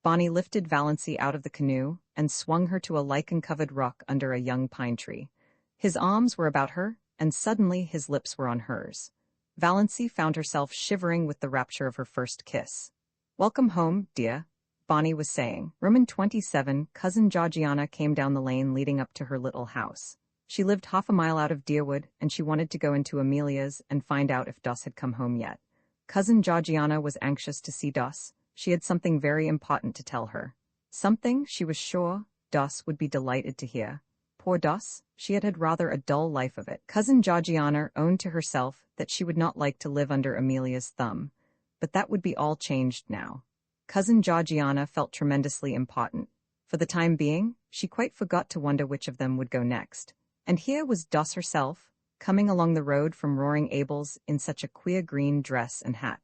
Bonnie lifted Valancy out of the canoe and swung her to a lichen-covered rock under a young pine tree. His arms were about her, and suddenly his lips were on hers. Valancy found herself shivering with the rapture of her first kiss. "Welcome home, dear," Bonnie was saying. Room 27, Cousin Georgiana came down the lane leading up to her little house. She lived half a mile out of Deerwood, and she wanted to go into Amelia's and find out if Doss had come home yet. Cousin Georgiana was anxious to see Doss. She had something very important to tell her. Something, she was sure, Doss would be delighted to hear. Poor Doss, she had had rather a dull life of it. Cousin Georgiana owned to herself that she would not like to live under Amelia's thumb, but that would be all changed now. Cousin Georgiana felt tremendously important. For the time being, she quite forgot to wonder which of them would go next. And here was Doss herself, coming along the road from Roaring Abel's in such a queer green dress and hat.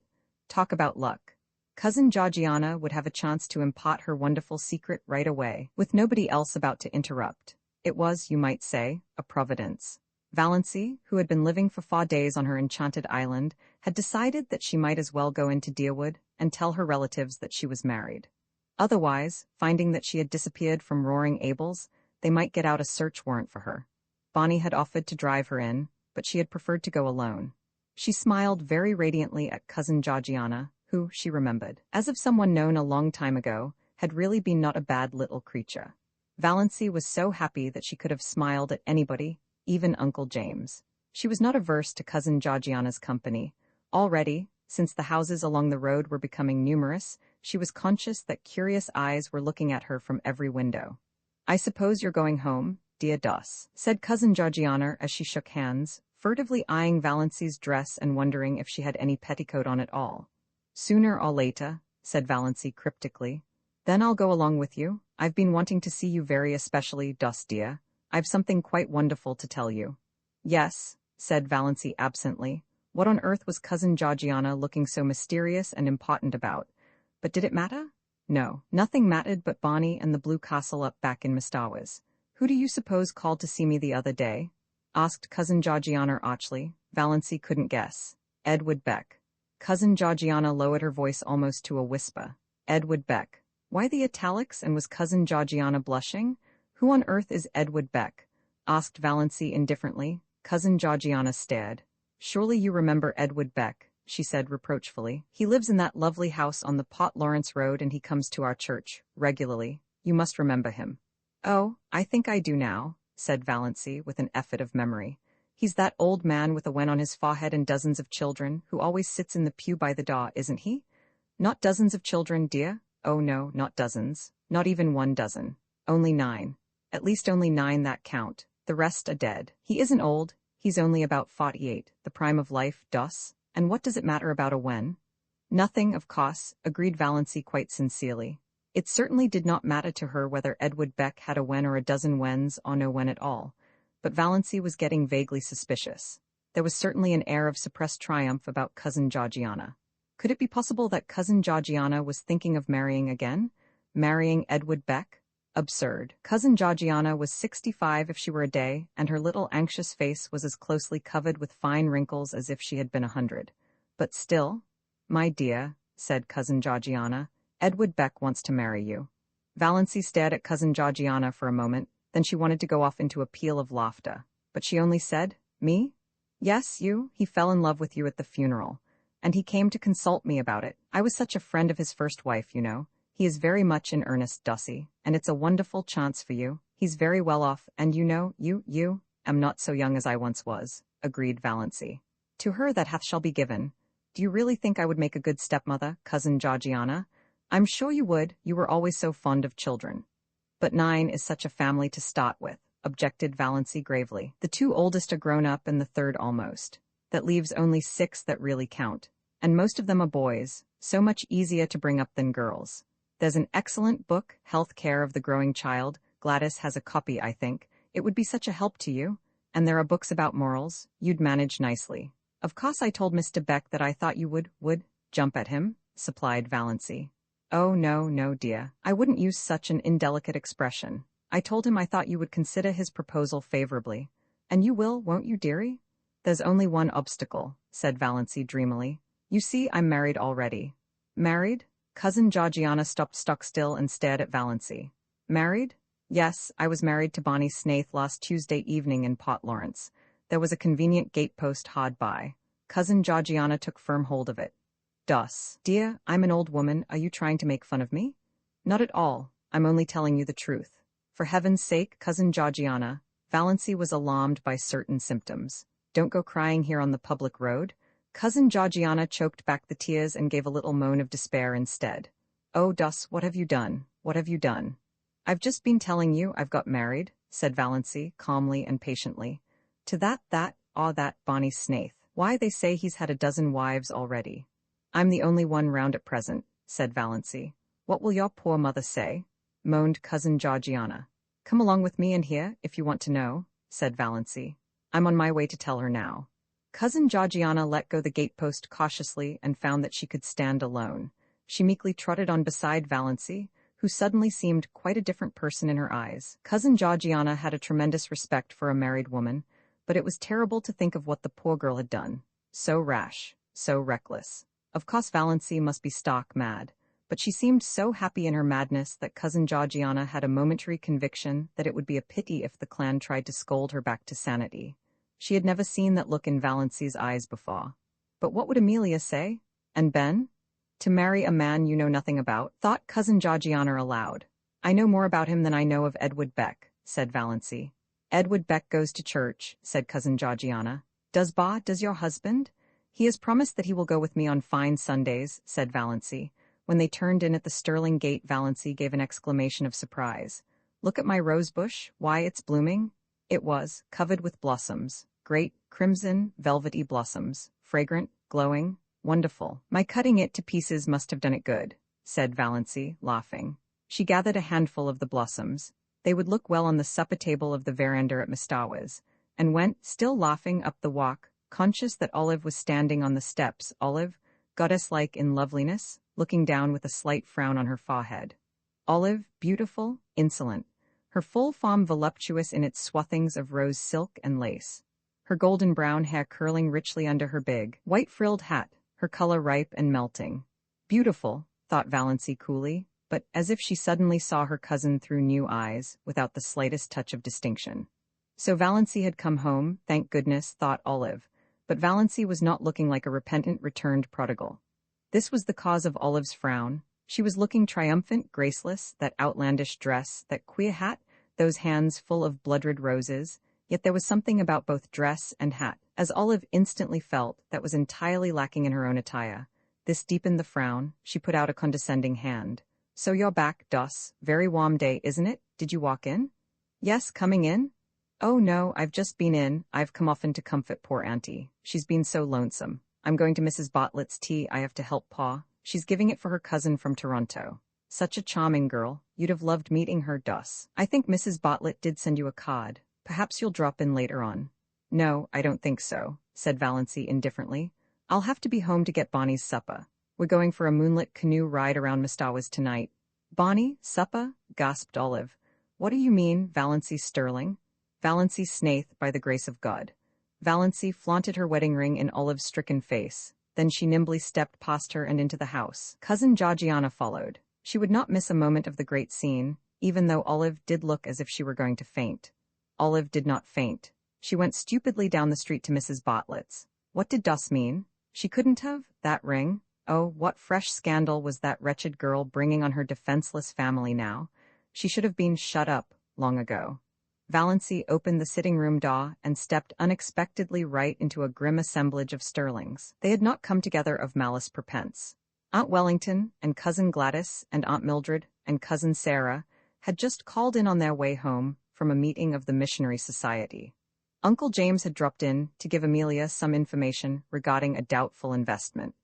Talk about luck. Cousin Georgiana would have a chance to impart her wonderful secret right away, with nobody else about to interrupt. It was, you might say, a providence. Valancy, who had been living for 4 days on her enchanted island, had decided that she might as well go into Deerwood and tell her relatives that she was married. Otherwise, finding that she had disappeared from Roaring Abel's, they might get out a search warrant for her. Bonnie had offered to drive her in, but she had preferred to go alone. She smiled very radiantly at Cousin Georgiana, who, she remembered, as of someone known a long time ago, had really been not a bad little creature. Valancy was so happy that she could have smiled at anybody, even Uncle James. She was not averse to Cousin Georgiana's company. Already, since the houses along the road were becoming numerous, she was conscious that curious eyes were looking at her from every window. "I suppose you're going home, dear Doss," said Cousin Georgiana as she shook hands, furtively eyeing Valancy's dress and wondering if she had any petticoat on at all. "Sooner or later," said Valancy cryptically. "Then I'll go along with you. I've been wanting to see you very especially, Doss dear. I've something quite wonderful to tell you." "Yes," said Valancy absently. What on earth was Cousin Georgiana looking so mysterious and important about? But did it matter? No, nothing mattered but Bonnie and the blue castle up back in Mistawas. "Who do you suppose called to see me the other day?" asked Cousin Georgiana archly. Valancy couldn't guess. "Edward Beck." Cousin Georgiana lowered her voice almost to a whisper. "Edward Beck. Why the italics, and was Cousin Georgiana blushing? Who on earth is Edward Beck?" asked Valancy indifferently. Cousin Georgiana stared. "Surely you remember Edward Beck," she said reproachfully. "He lives in that lovely house on the Port Lawrence Road, and he comes to our church regularly. You must remember him." "Oh, I think I do now," said Valancy with an effort of memory. "He's that old man with a wen on his forehead and dozens of children, who always sits in the pew by the door, isn't he?" "Not dozens of children, dear. Oh no, not dozens. Not even 1 dozen. Only 9. At least only 9 that count. The rest are dead. He isn't old. He's only about 48, the prime of life, Doss. And what does it matter about a wen?" "Nothing, of course," agreed Valancy quite sincerely. It certainly did not matter to her whether Edward Beck had a wen or a dozen wens or no wen at all. But Valancy was getting vaguely suspicious. There was certainly an air of suppressed triumph about Cousin Georgiana. Could it be possible that Cousin Georgiana was thinking of marrying again? Marrying Edward Beck? Absurd. Cousin Georgiana was 65 if she were a day, and her little anxious face was as closely covered with fine wrinkles as if she had been 100. But still, "My dear," said Cousin Georgiana, "Edward Beck wants to marry you." Valancy stared at Cousin Georgiana for a moment, then she wanted to go off into a peal of laughter. But she only said, "Me? Yes, you, he fell in love with you at the funeral. And he came to consult me about it. I was such a friend of his first wife, you know. He is very much in earnest, Dussie, and it's a wonderful chance for you. He's very well off, and you know, you, am not so young as I once was, agreed Valancy. To her that hath shall be given. Do you really think I would make a good stepmother, cousin Georgiana? I'm sure you would, you were always so fond of children. But 9 is such a family to start with, objected Valancy gravely. The 2 oldest are grown up and the 3rd almost. That leaves only 6 that really count. And most of them are boys, so much easier to bring up than girls. There's an excellent book, Health Care of the Growing Child. Gladys has a copy, I think. It would be such a help to you. And there are books about morals. You'd manage nicely. Of course I told Mr. Beck that I thought you would jump at him, supplied Valancy. Oh no, dear. I wouldn't use such an indelicate expression. I told him I thought you would consider his proposal favorably. And you will, won't you, dearie? There's only one obstacle, said Valancy dreamily. You see, I'm married already. Married? Cousin Georgiana stopped stock still and stared at Valancy. Married? Yes, I was married to Bonnie Snaith last Tuesday evening in Port Lawrence. There was a convenient gatepost hard by. Cousin Georgiana took firm hold of it. Dear, I'm an old woman. Are you trying to make fun of me? Not at all. I'm only telling you the truth. For heaven's sake, Cousin Georgiana. Valancy was alarmed by certain symptoms. Don't go crying here on the public road. Cousin Georgiana choked back the tears and gave a little moan of despair instead. Oh, what have you done? What have you done? I've just been telling you I've got married, said Valancy, calmly and patiently. To that Bonnie Snaith. Why, they say he's had a dozen wives already. I'm the only one round at present, said Valancy. What will your poor mother say? Moaned Cousin Georgiana. Come along with me and hear, if you want to know, said Valancy. I'm on my way to tell her now. Cousin Georgiana let go the gatepost cautiously and found that she could stand alone. She meekly trotted on beside Valancy, who suddenly seemed quite a different person in her eyes. Cousin Georgiana had a tremendous respect for a married woman, but it was terrible to think of what the poor girl had done. So rash, so reckless. Of course Valancy must be stark mad, but she seemed so happy in her madness that Cousin Georgiana had a momentary conviction that it would be a pity if the clan tried to scold her back to sanity. She had never seen that look in Valancy's eyes before. But what would Amelia say? And Ben? To marry a man you know nothing about, thought Cousin Georgiana aloud. I know more about him than I know of Edward Beck, said Valancy. Edward Beck goes to church, said Cousin Georgiana. Does your husband? He has promised that he will go with me on fine Sundays, said Valancy. When they turned in at the Sterling Gate, Valancy gave an exclamation of surprise. Look at my rose bush, why, it's blooming. It was, covered with blossoms, great, crimson, velvety blossoms, fragrant, glowing, wonderful. My cutting it to pieces must have done it good, said Valancy, laughing. She gathered a handful of the blossoms. They would look well on the supper table of the veranda at Mistawa's, and went, still laughing, up the walk, conscious that Olive was standing on the steps. Olive, goddess-like in loveliness, looking down with a slight frown on her forehead. Olive, beautiful, insolent, her full form voluptuous in its swathings of rose silk and lace, her golden brown hair curling richly under her big, white-frilled hat, her color ripe and melting. Beautiful, thought Valancy coolly, but as if she suddenly saw her cousin through new eyes, without the slightest touch of distinction. So Valancy had come home, thank goodness, thought Olive, but Valancy was not looking like a repentant returned prodigal. This was the cause of Olive's frown. She was looking triumphant, graceless, that outlandish dress, that queer hat, those hands full of blood-red roses, yet there was something about both dress and hat, as Olive instantly felt, that was entirely lacking in her own attire. This deepened the frown. She put out a condescending hand. So you're back, Doss. Very warm day, isn't it? Did you walk in? Yes, coming in? Oh no, I've just been in. I've come often to comfort poor auntie. She's been so lonesome. I'm going to Mrs. Bartlett's tea. I have to help Pa. She's giving it for her cousin from Toronto. Such a charming girl. You'd have loved meeting her, Doss. I think Mrs. Bartlett did send you a card. Perhaps you'll drop in later on. No, I don't think so, said Valancy indifferently. I'll have to be home to get Bonnie's supper. We're going for a moonlit canoe ride around Mistawa's tonight. Bonnie, supper? Gasped Olive. What do you mean, Valancy Sterling? Valancy Snaith, by the grace of God. Valancy flaunted her wedding ring in Olive's stricken face. Then she nimbly stepped past her and into the house. Cousin Georgiana followed. She would not miss a moment of the great scene, even though Olive did look as if she were going to faint. Olive did not faint. She went stupidly down the street to Mrs. Bartlett's. What did das mean? She couldn't have? That ring? Oh, what fresh scandal was that wretched girl bringing on her defenseless family now? She should have been shut up long ago. Valancy opened the sitting-room door and stepped unexpectedly right into a grim assemblage of Sterlings. They had not come together of malice prepense. Aunt Wellington and Cousin Gladys and Aunt Mildred and Cousin Sarah had just called in on their way home from a meeting of the Missionary Society. Uncle James had dropped in to give Amelia some information regarding a doubtful investment.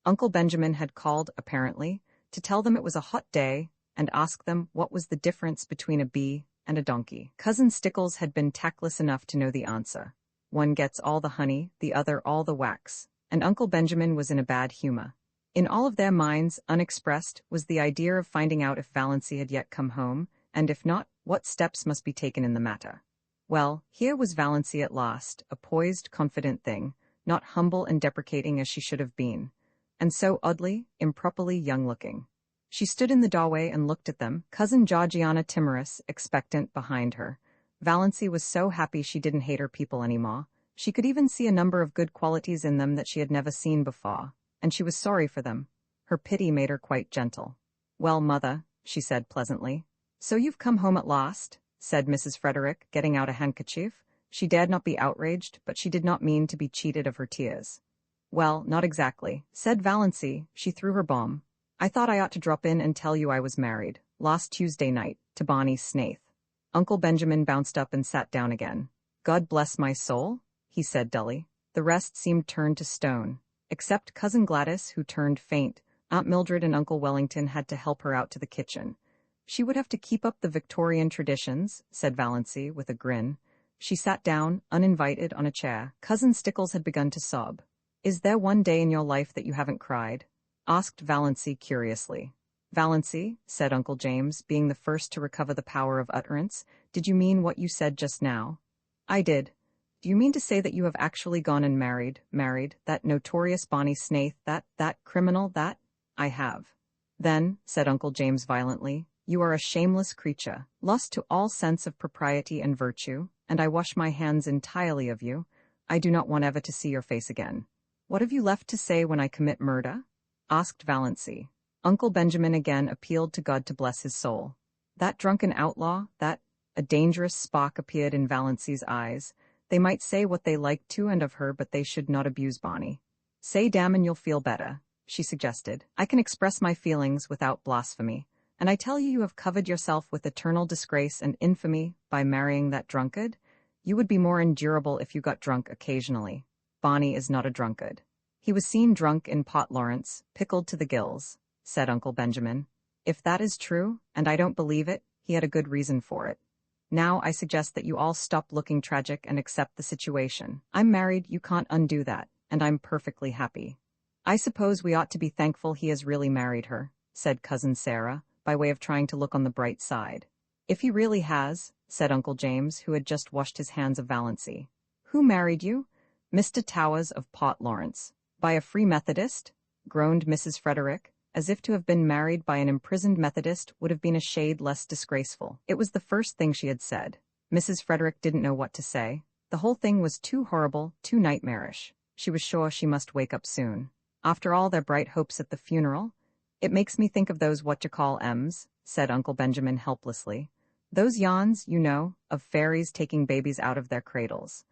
Uncle Benjamin had called, apparently, to tell them it was a hot day and ask them what was the difference between a bee and a donkey. Cousin Stickles had been tactless enough to know the answer. One gets all the honey, the other all the wax, and Uncle Benjamin was in a bad humor. In all of their minds, unexpressed, was the idea of finding out if Valancy had yet come home, and if not, what steps must be taken in the matter. Well, here was Valancy at last, a poised, confident thing, not humble and deprecating as she should have been, and so oddly, improperly young-looking. She stood in the doorway and looked at them, Cousin Georgiana timorous, expectant behind her. Valancy was so happy she didn't hate her people anymore. She could even see a number of good qualities in them that she had never seen before, and she was sorry for them. Her pity made her quite gentle. "Well, Mother," she said pleasantly. "So you've come home at last," said Mrs. Frederick, getting out a handkerchief. She dared not be outraged, but she did not mean to be cheated of her tears. "Well, not exactly," said Valancy. She threw her bomb. "I thought I ought to drop in and tell you I was married, last Tuesday night, to Bonnie Snaith." Uncle Benjamin bounced up and sat down again. "God bless my soul," he said dully. The rest seemed turned to stone, except Cousin Gladys, who turned faint. Aunt Mildred and Uncle Wellington had to help her out to the kitchen. "She would have to keep up the Victorian traditions," said Valancy with a grin. She sat down, uninvited, on a chair. Cousin Stickles had begun to sob. "Is there one day in your life that you haven't cried?" asked Valancy curiously. "Valancy," said Uncle James, being the first to recover the power of utterance, "did you mean what you said just now?" "I did. Do you mean to say that you have actually gone and married that notorious Bonnie Snaith, that criminal, that—" "I have." "Then," said Uncle James violently, "you are a shameless creature, lost to all sense of propriety and virtue, and I wash my hands entirely of you. I do not want ever to see your face again." "What have you left to say when I commit murder?" asked Valancy. Uncle Benjamin again appealed to God to bless his soul. That drunken outlaw, a dangerous spark appeared in Valancy's eyes. They might say what they liked to and of her, but they should not abuse Bonnie. "Say damn and you'll feel better," she suggested. "I can express my feelings without blasphemy. And I tell you, you have covered yourself with eternal disgrace and infamy by marrying that drunkard. You would be more endurable if you got drunk occasionally. Bonnie is not a drunkard." "He was seen drunk in Port Lawrence, pickled to the gills," said Uncle Benjamin. "If that is true, and I don't believe it, he had a good reason for it. Now I suggest that you all stop looking tragic and accept the situation. I'm married, you can't undo that, and I'm perfectly happy." "I suppose we ought to be thankful he has really married her," said Cousin Sarah, by way of trying to look on the bright side. "If he really has," said Uncle James, who had just washed his hands of Valancy. "Who married you?" "Mr. Towers of Port Lawrence." "By a Free Methodist?" groaned Mrs. Frederick, as if to have been married by an imprisoned Methodist would have been a shade less disgraceful. It was the first thing she had said. Mrs. Frederick didn't know what to say. The whole thing was too horrible, too nightmarish. She was sure she must wake up soon. After all their bright hopes at the funeral. "It makes me think of those what-you-call-ems," said Uncle Benjamin helplessly. "Those yarns, you know, of fairies taking babies out of their cradles."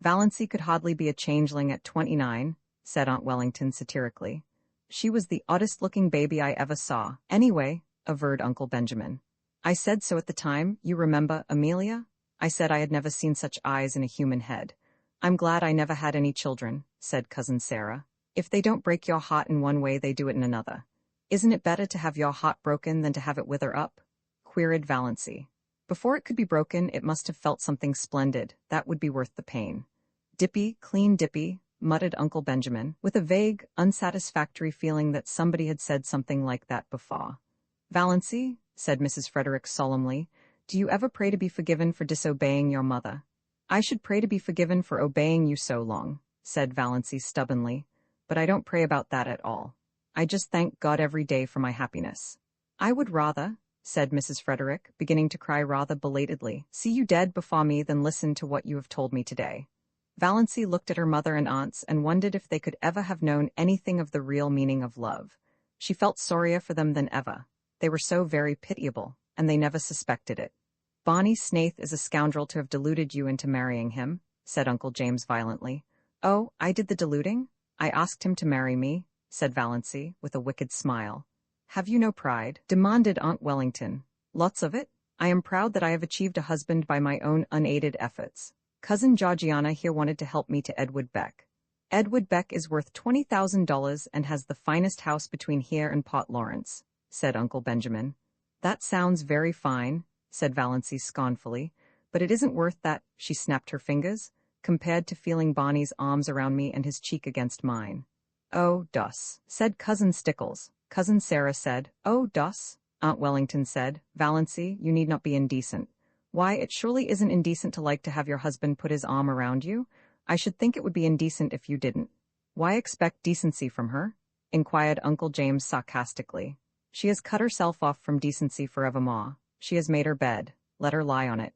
"Valancy could hardly be a changeling at 29, said Aunt Wellington satirically. "She was the oddest-looking baby I ever saw. Anyway," averred Uncle Benjamin. "I said so at the time, you remember, Amelia? I said I had never seen such eyes in a human head." "I'm glad I never had any children," said Cousin Sarah. "If they don't break your heart in one way, they do it in another." "Isn't it better to have your heart broken than to have it wither up?" queried Valancy. "Before it could be broken, it must have felt something splendid. That would be worth the pain." "Dippy, clean dippy," muttered Uncle Benjamin, with a vague, unsatisfactory feeling that somebody had said something like that before. "Valancy," said Mrs. Frederick solemnly, "do you ever pray to be forgiven for disobeying your mother?" "I should pray to be forgiven for obeying you so long," said Valancy stubbornly, "but I don't pray about that at all. I just thank God every day for my happiness." "I would rather," said Mrs. Frederick, beginning to cry rather belatedly. See you dead before me than listen to what you have told me today. Valancy looked at her mother and aunts and wondered if they could ever have known anything of the real meaning of love. She felt sorrier for them than ever. They were so very pitiable, and they never suspected it. Barney Snaith is a scoundrel to have deluded you into marrying him, said Uncle James violently. Oh, I did the deluding? I asked him to marry me, said Valancy, with a wicked smile. Have you no pride? Demanded Aunt Wellington. Lots of it. I am proud that I have achieved a husband by my own unaided efforts. Cousin Georgiana here wanted to help me to Edward Beck. Edward Beck is worth $20,000 and has the finest house between here and Port Lawrence, said Uncle Benjamin. That sounds very fine, said Valancy scornfully, but it isn't worth that, she snapped her fingers, compared to feeling Barney's arms around me and his cheek against mine. Oh, Duss, said Cousin Stickles. Cousin Sarah said, Oh, Duss. Aunt Wellington said, Valancy, you need not be indecent. Why, it surely isn't indecent to like to have your husband put his arm around you. I should think it would be indecent if you didn't. Why expect decency from her? Inquired Uncle James sarcastically. She has cut herself off from decency forevermore. She has made her bed. Let her lie on it.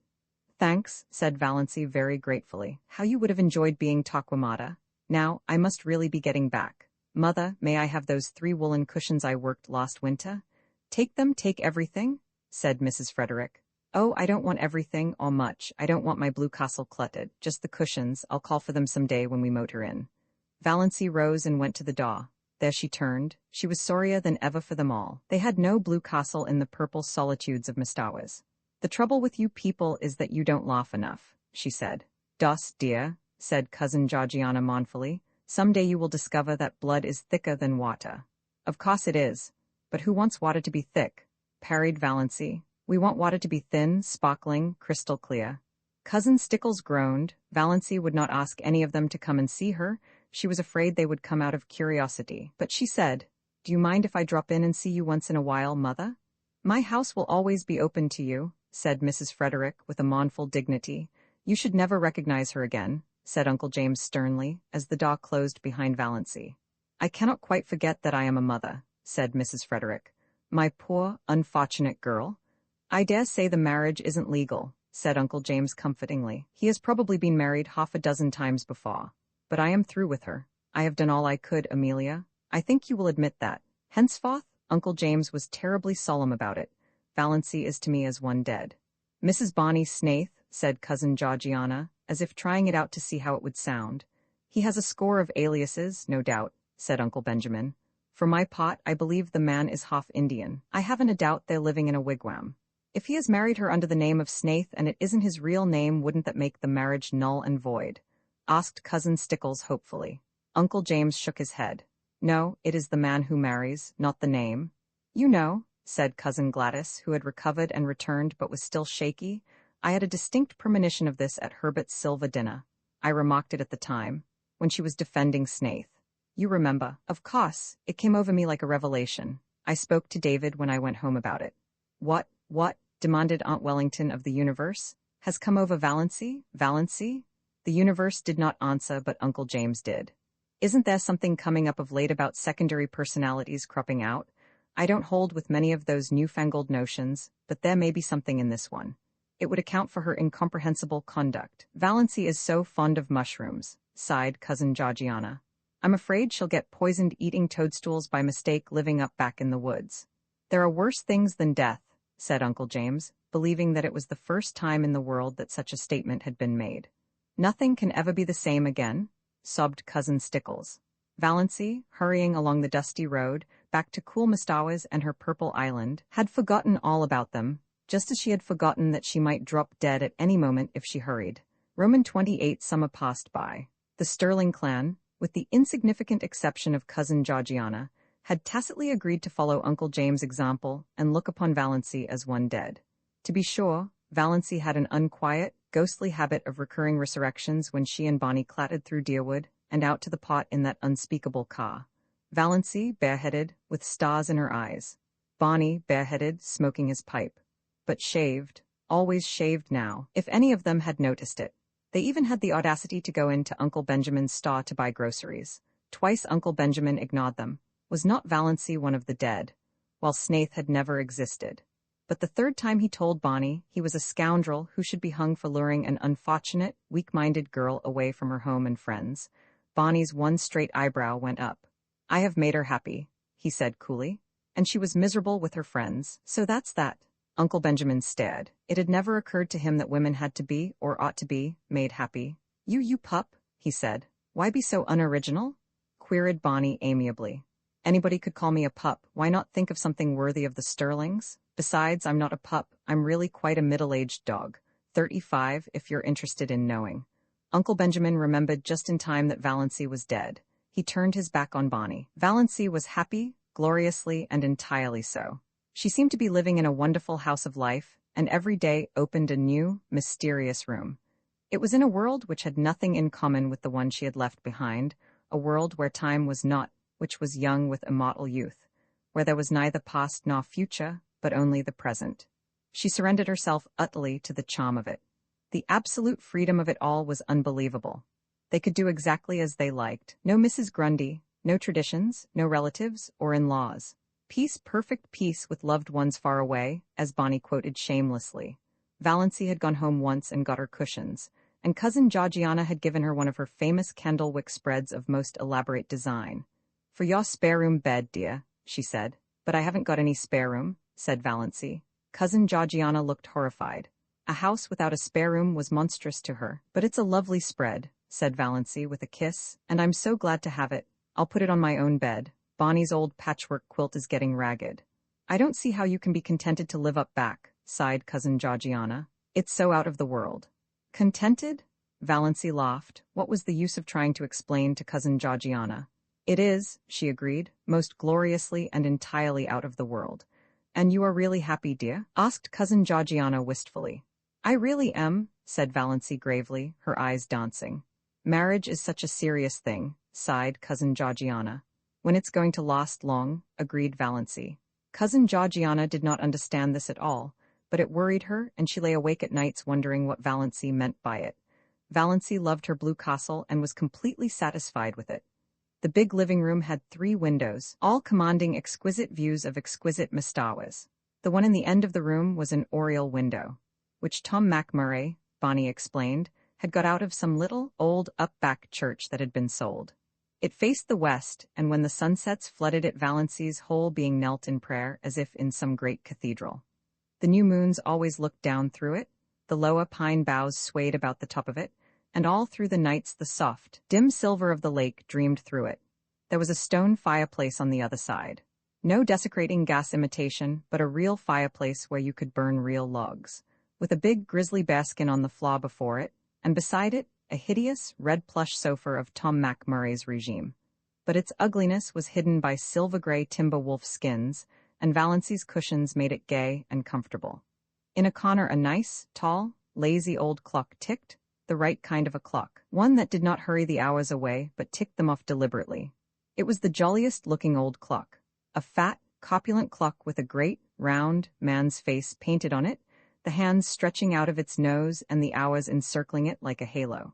Thanks, said Valancy very gratefully. How you would have enjoyed being Taquamada. Now, I must really be getting back. Mother, may I have those 3 woolen cushions I worked last winter? Take them, take everything, said Mrs. Frederick. Oh, I don't want everything, or much. I don't want my blue castle cluttered. Just the cushions. I'll call for them some day when we motor in. Valancy rose and went to the door. There she turned. She was sorrier than ever for them all. They had no blue castle in the purple solitudes of Mistawas. The trouble with you people is that you don't laugh enough, she said. Doss, dear, said Cousin Georgiana mournfully. Some day you will discover that blood is thicker than water. Of course it is. But who wants water to be thick? Parried Valancy. We want water to be thin, sparkling, crystal clear. Cousin Stickles groaned. Valancy would not ask any of them to come and see her. She was afraid they would come out of curiosity. But she said, Do you mind if I drop in and see you once in a while, Mother? My house will always be open to you, said Mrs. Frederick with a mournful dignity. You should never recognize her again, said Uncle James sternly, as the door closed behind Valancy. I cannot quite forget that I am a mother, said Mrs. Frederick. My poor, unfortunate girl. I dare say the marriage isn't legal, said Uncle James comfortingly. He has probably been married 6 times before. But I am through with her. I have done all I could, Amelia. I think you will admit that. Henceforth, Uncle James was terribly solemn about it. Valancy is to me as one dead. Mrs. Barney Snaith, said Cousin Georgiana, as if trying it out to see how it would sound. He has a score of aliases, no doubt, said Uncle Benjamin. For my part, I believe the man is half Indian. I haven't a doubt they're living in a wigwam. If he has married her under the name of Snaith and it isn't his real name, wouldn't that make the marriage null and void? Asked Cousin Stickles hopefully. Uncle James shook his head. No, it is the man who marries, not the name. You know, said Cousin Gladys, who had recovered and returned but was still shaky. I had a distinct premonition of this at Herbert's Silva dinner. I remarked it at the time, when she was defending Snaith. You remember. Of course, it came over me like a revelation. I spoke to David when I went home about it. What, demanded Aunt Wellington of the universe. Has come over Valancy? Valancy? The universe did not answer, but Uncle James did. Isn't there something coming up of late about secondary personalities cropping out? I don't hold with many of those newfangled notions, but there may be something in this one. It would account for her incomprehensible conduct. Valancy is so fond of mushrooms, sighed Cousin Georgiana. I'm afraid she'll get poisoned eating toadstools by mistake living up back in the woods. There are worse things than death, said Uncle James, believing that it was the first time in the world that such a statement had been made. Nothing can ever be the same again, sobbed Cousin Stickles. Valancy, hurrying along the dusty road, back to cool Mistawas and her purple island, had forgotten all about them, just as she had forgotten that she might drop dead at any moment if she hurried. Roman 28 summer passed by. The Sterling clan, with the insignificant exception of Cousin Georgiana, had tacitly agreed to follow Uncle James' example and look upon Valancy as one dead. To be sure, Valancy had an unquiet, ghostly habit of recurring resurrections when she and Bonnie clattered through Deerwood and out to the pot in that unspeakable car. Valancy, bareheaded, with stars in her eyes. Bonnie, bareheaded, smoking his pipe. But shaved, always shaved now, if any of them had noticed it. They even had the audacity to go into Uncle Benjamin's store to buy groceries. Twice Uncle Benjamin ignored them. Was not Valancy one of the dead? While Snaith had never existed. But the third time he told Bonnie he was a scoundrel who should be hung for luring an unfortunate, weak-minded girl away from her home and friends, Bonnie's one straight eyebrow went up. "I have made her happy," he said coolly. "And she was miserable with her friends, so that's that." Uncle Benjamin stared. It had never occurred to him that women had to be, or ought to be, made happy. You pup," he said. "Why be so unoriginal?" queried Bonnie amiably. "Anybody could call me a pup, why not think of something worthy of the Sterlings? Besides, I'm not a pup, I'm really quite a middle-aged dog. 35, if you're interested in knowing." Uncle Benjamin remembered just in time that Valancy was dead. He turned his back on Bonnie. Valancy was happy, gloriously and entirely so. She seemed to be living in a wonderful house of life, and every day opened a new, mysterious room. It was in a world which had nothing in common with the one she had left behind, a world where time was not, which was young with immortal youth, where there was neither past nor future, but only the present. She surrendered herself utterly to the charm of it. The absolute freedom of it all was unbelievable. They could do exactly as they liked. No Mrs. Grundy, no traditions, no relatives or in-laws. Peace, perfect peace with loved ones far away, as Bonnie quoted shamelessly. Valancy had gone home once and got her cushions, and Cousin Georgiana had given her one of her famous candlewick spreads of most elaborate design. "For your spare room bed, dear," she said. "But I haven't got any spare room," said Valancy. Cousin Georgiana looked horrified. A house without a spare room was monstrous to her. "But it's a lovely spread," said Valancy with a kiss, "and I'm so glad to have it. I'll put it on my own bed. Bonnie's old patchwork quilt is getting ragged." "I don't see how you can be contented to live up back," sighed Cousin Georgiana. "It's so out of the world." "Contented?" Valancy laughed. What was the use of trying to explain to Cousin Georgiana? "It is," she agreed, "most gloriously and entirely out of the world." "And you are really happy, dear?" asked Cousin Georgiana wistfully. "I really am," said Valancy gravely, her eyes dancing. "Marriage is such a serious thing," sighed Cousin Georgiana. "When it's going to last long," agreed Valancy. Cousin Georgiana did not understand this at all, but it worried her, and she lay awake at nights wondering what Valancy meant by it. Valancy loved her blue castle and was completely satisfied with it. The big living room had 3 windows, all commanding exquisite views of exquisite Mistawas. The one in the end of the room was an oriel window, which Tom Montgomery, Bonnie explained, had got out of some little, old, up-back church that had been sold. It faced the west, and when the sunsets flooded it, Valancy's whole being knelt in prayer as if in some great cathedral. The new moons always looked down through it, the lower pine boughs swayed about the top of it, and all through the nights the soft, dim silver of the lake dreamed through it. There was a stone fireplace on the other side. No desecrating gas imitation, but a real fireplace where you could burn real logs, with a big grizzly bearskin on the floor before it, and beside it, a hideous, red plush sofa of Tom Montgomery's regime. But its ugliness was hidden by silver-gray timber wolf skins, and Valancy's cushions made it gay and comfortable. In a corner a nice, tall, lazy old clock ticked, the right kind of a clock, one that did not hurry the hours away but ticked them off deliberately. It was the jolliest-looking old clock, a fat, corpulent clock with a great, round, man's face painted on it, the hands stretching out of its nose and the hours encircling it like a halo.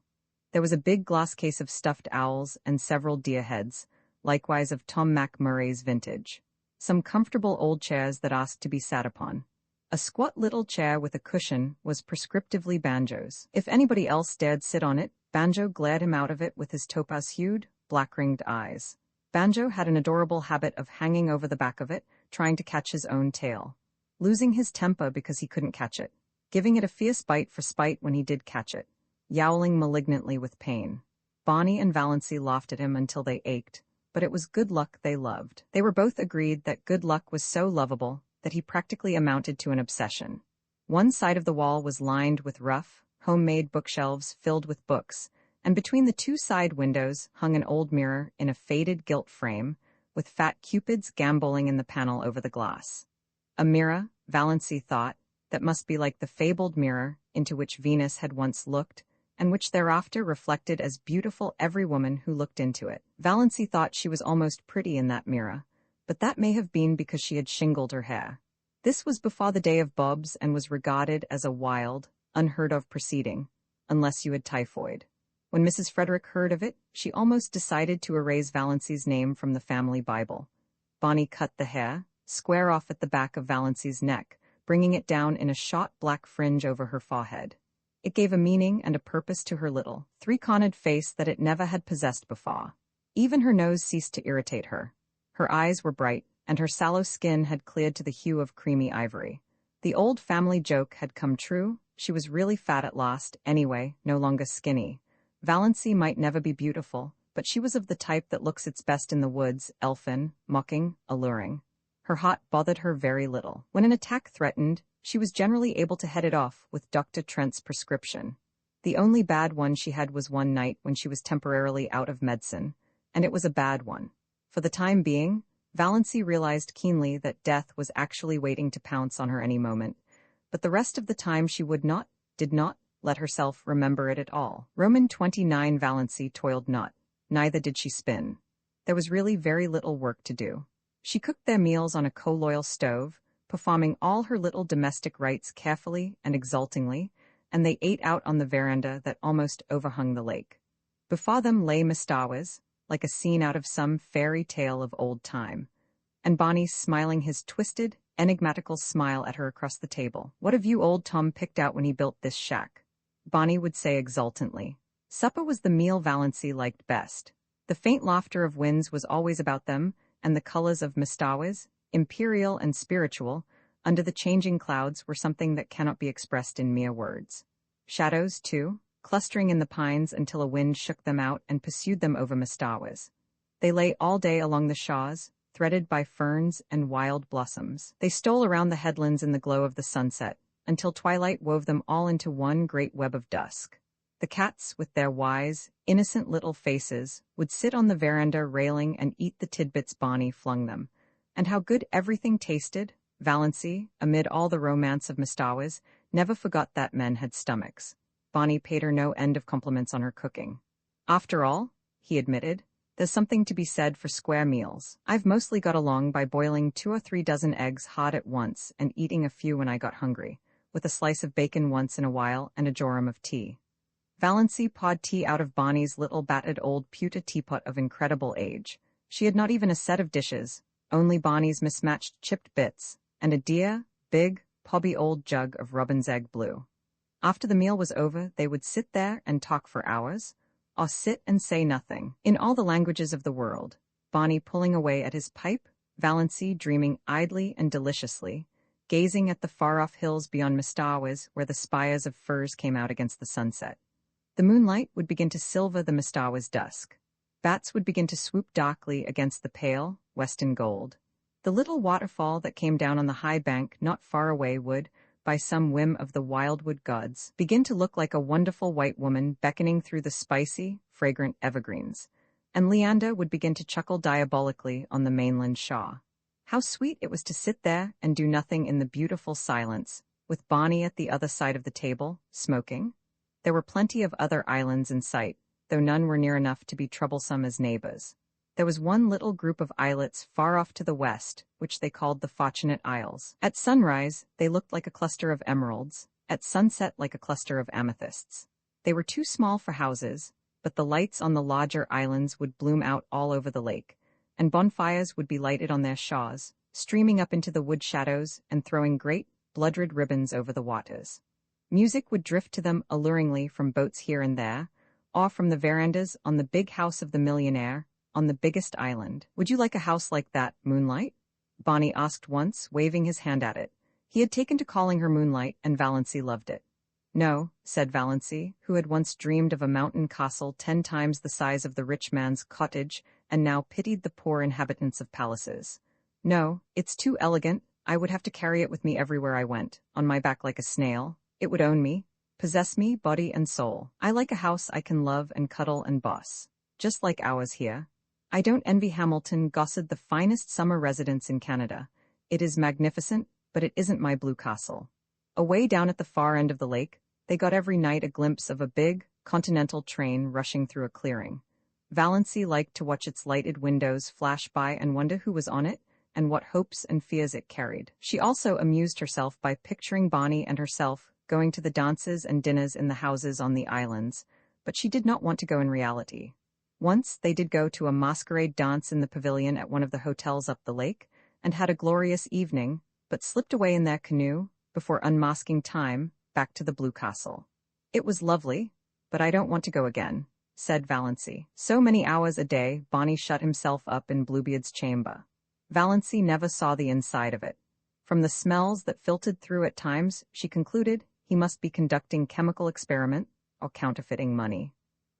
There was a big glass case of stuffed owls and several deer heads, likewise of Tom Montgomery's vintage. Some comfortable old chairs that asked to be sat upon. A squat little chair with a cushion was prescriptively Banjo's. If anybody else dared sit on it, Banjo glared him out of it with his topaz-hued, black-ringed eyes. Banjo had an adorable habit of hanging over the back of it, trying to catch his own tail, losing his temper because he couldn't catch it, giving it a fierce bite for spite when he did catch it, yowling malignantly with pain. Bonnie and Valancy laughed at him until they ached, but it was Good Luck they loved. They were both agreed that Good Luck was so lovable that he practically amounted to an obsession. One side of the wall was lined with rough, homemade bookshelves filled with books, and between the 2 side windows hung an old mirror in a faded gilt frame, with fat cupids gamboling in the panel over the glass. A mirror, Valancy thought, that must be like the fabled mirror into which Venus had once looked, and which thereafter reflected as beautiful every woman who looked into it. Valancy thought she was almost pretty in that mirror, but that may have been because she had shingled her hair. This was before the day of bobs and was regarded as a wild, unheard-of proceeding, unless you had typhoid. When Mrs. Frederick heard of it, she almost decided to erase Valancy's name from the family Bible. Bonnie cut the hair, square off at the back of Valancy's neck, bringing it down in a short black fringe over her forehead. It gave a meaning and a purpose to her little, three-cornered face that it never had possessed before. Even her nose ceased to irritate her. Her eyes were bright, and her sallow skin had cleared to the hue of creamy ivory. The old family joke had come true. She was really fat at last, anyway, no longer skinny. Valency might never be beautiful, but she was of the type that looks its best in the woods, elfin, mocking, alluring. Her heart bothered her very little. When an attack threatened, she was generally able to head it off with Dr. Trent's prescription. The only bad one she had was one night when she was temporarily out of medicine, and it was a bad one. For the time being, Valency realized keenly that death was actually waiting to pounce on her any moment, but the rest of the time she did not let herself remember it at all. Roman 29 Valency toiled not, neither did she spin. There was really very little work to do. She cooked their meals on a coal-oil stove, performing all her little domestic rites carefully and exultingly, and they ate out on the veranda that almost overhung the lake. Before them lay Mistawis, like a scene out of some fairy tale of old time, and Bonnie smiling his twisted, enigmatical smile at her across the table. "What have you old Tom picked out when he built this shack?" Bonnie would say exultantly. Supper was the meal Valency liked best. The faint laughter of winds was always about them, and the colors of Mistawis, imperial and spiritual, under the changing clouds were something that cannot be expressed in mere words. Shadows, too, clustering in the pines until a wind shook them out and pursued them over Mistawis. They lay all day along the shores, threaded by ferns and wild blossoms. They stole around the headlands in the glow of the sunset, until twilight wove them all into one great web of dusk. The cats, with their wise, innocent little faces, would sit on the veranda railing and eat the tidbits Bonnie flung them. And how good everything tasted! Valency, amid all the romance of Mistawis, never forgot that men had stomachs. Bonnie paid her no end of compliments on her cooking. "After all," he admitted, "there's something to be said for square meals. I've mostly got along by boiling 2 or 3 dozen eggs hard at once and eating a few when I got hungry, with a slice of bacon once in a while and a jorum of tea." Valency poured tea out of Bonnie's little battered old pewter teapot of incredible age. She had not even a set of dishes, only Bonnie's mismatched chipped bits, and a dear, big, pobby old jug of robin's egg blue. After the meal was over, they would sit there and talk for hours, or sit and say nothing, in all the languages of the world, Bonnie pulling away at his pipe, Valency dreaming idly and deliciously, gazing at the far-off hills beyond Mistawis where the spires of firs came out against the sunset. The moonlight would begin to silver the Mistawis dusk. Bats would begin to swoop darkly against the pale, western gold. The little waterfall that came down on the high bank not far away would, by some whim of the wildwood gods, begin to look like a wonderful white woman beckoning through the spicy, fragrant evergreens, and Leander would begin to chuckle diabolically on the mainland shore. How sweet it was to sit there and do nothing in the beautiful silence, with Bonnie at the other side of the table, smoking. There were plenty of other islands in sight, though none were near enough to be troublesome as neighbors. There was one little group of islets far off to the west, which they called the Fortunate Isles. At sunrise, they looked like a cluster of emeralds, at sunset like a cluster of amethysts. They were too small for houses, but the lights on the larger islands would bloom out all over the lake, and bonfires would be lighted on their shores, streaming up into the wood shadows and throwing great, blood-red ribbons over the waters. Music would drift to them alluringly from boats here and there, or from the verandas on the big house of the millionaire, on the biggest island. "Would you like a house like that, Moonlight?" Bonnie asked once, waving his hand at it. He had taken to calling her Moonlight, and Valency loved it. "No," said Valency, who had once dreamed of a mountain castle 10 times the size of the rich man's cottage, and now pitied the poor inhabitants of palaces. "No, it's too elegant. I would have to carry it with me everywhere I went, on my back like a snail. It would own me, possess me, body and soul. I like a house I can love and cuddle and boss, just like ours here. I don't envy Hamilton Gossard, the finest summer residence in Canada. It is magnificent, but it isn't my blue castle." Away down at the far end of the lake, they got every night a glimpse of a big, continental train rushing through a clearing. Valency liked to watch its lighted windows flash by and wonder who was on it and what hopes and fears it carried. She also amused herself by picturing Bonnie and herself going to the dances and dinners in the houses on the islands, but she did not want to go in reality. Once they did go to a masquerade dance in the pavilion at one of the hotels up the lake, and had a glorious evening, but slipped away in their canoe, before unmasking time, back to the Blue Castle. It was lovely, but I don't want to go again, said Valancy. So many hours a day, Bonnie shut himself up in Bluebeard's chamber. Valancy never saw the inside of it. From the smells that filtered through at times, she concluded he must be conducting chemical experiment or counterfeiting money.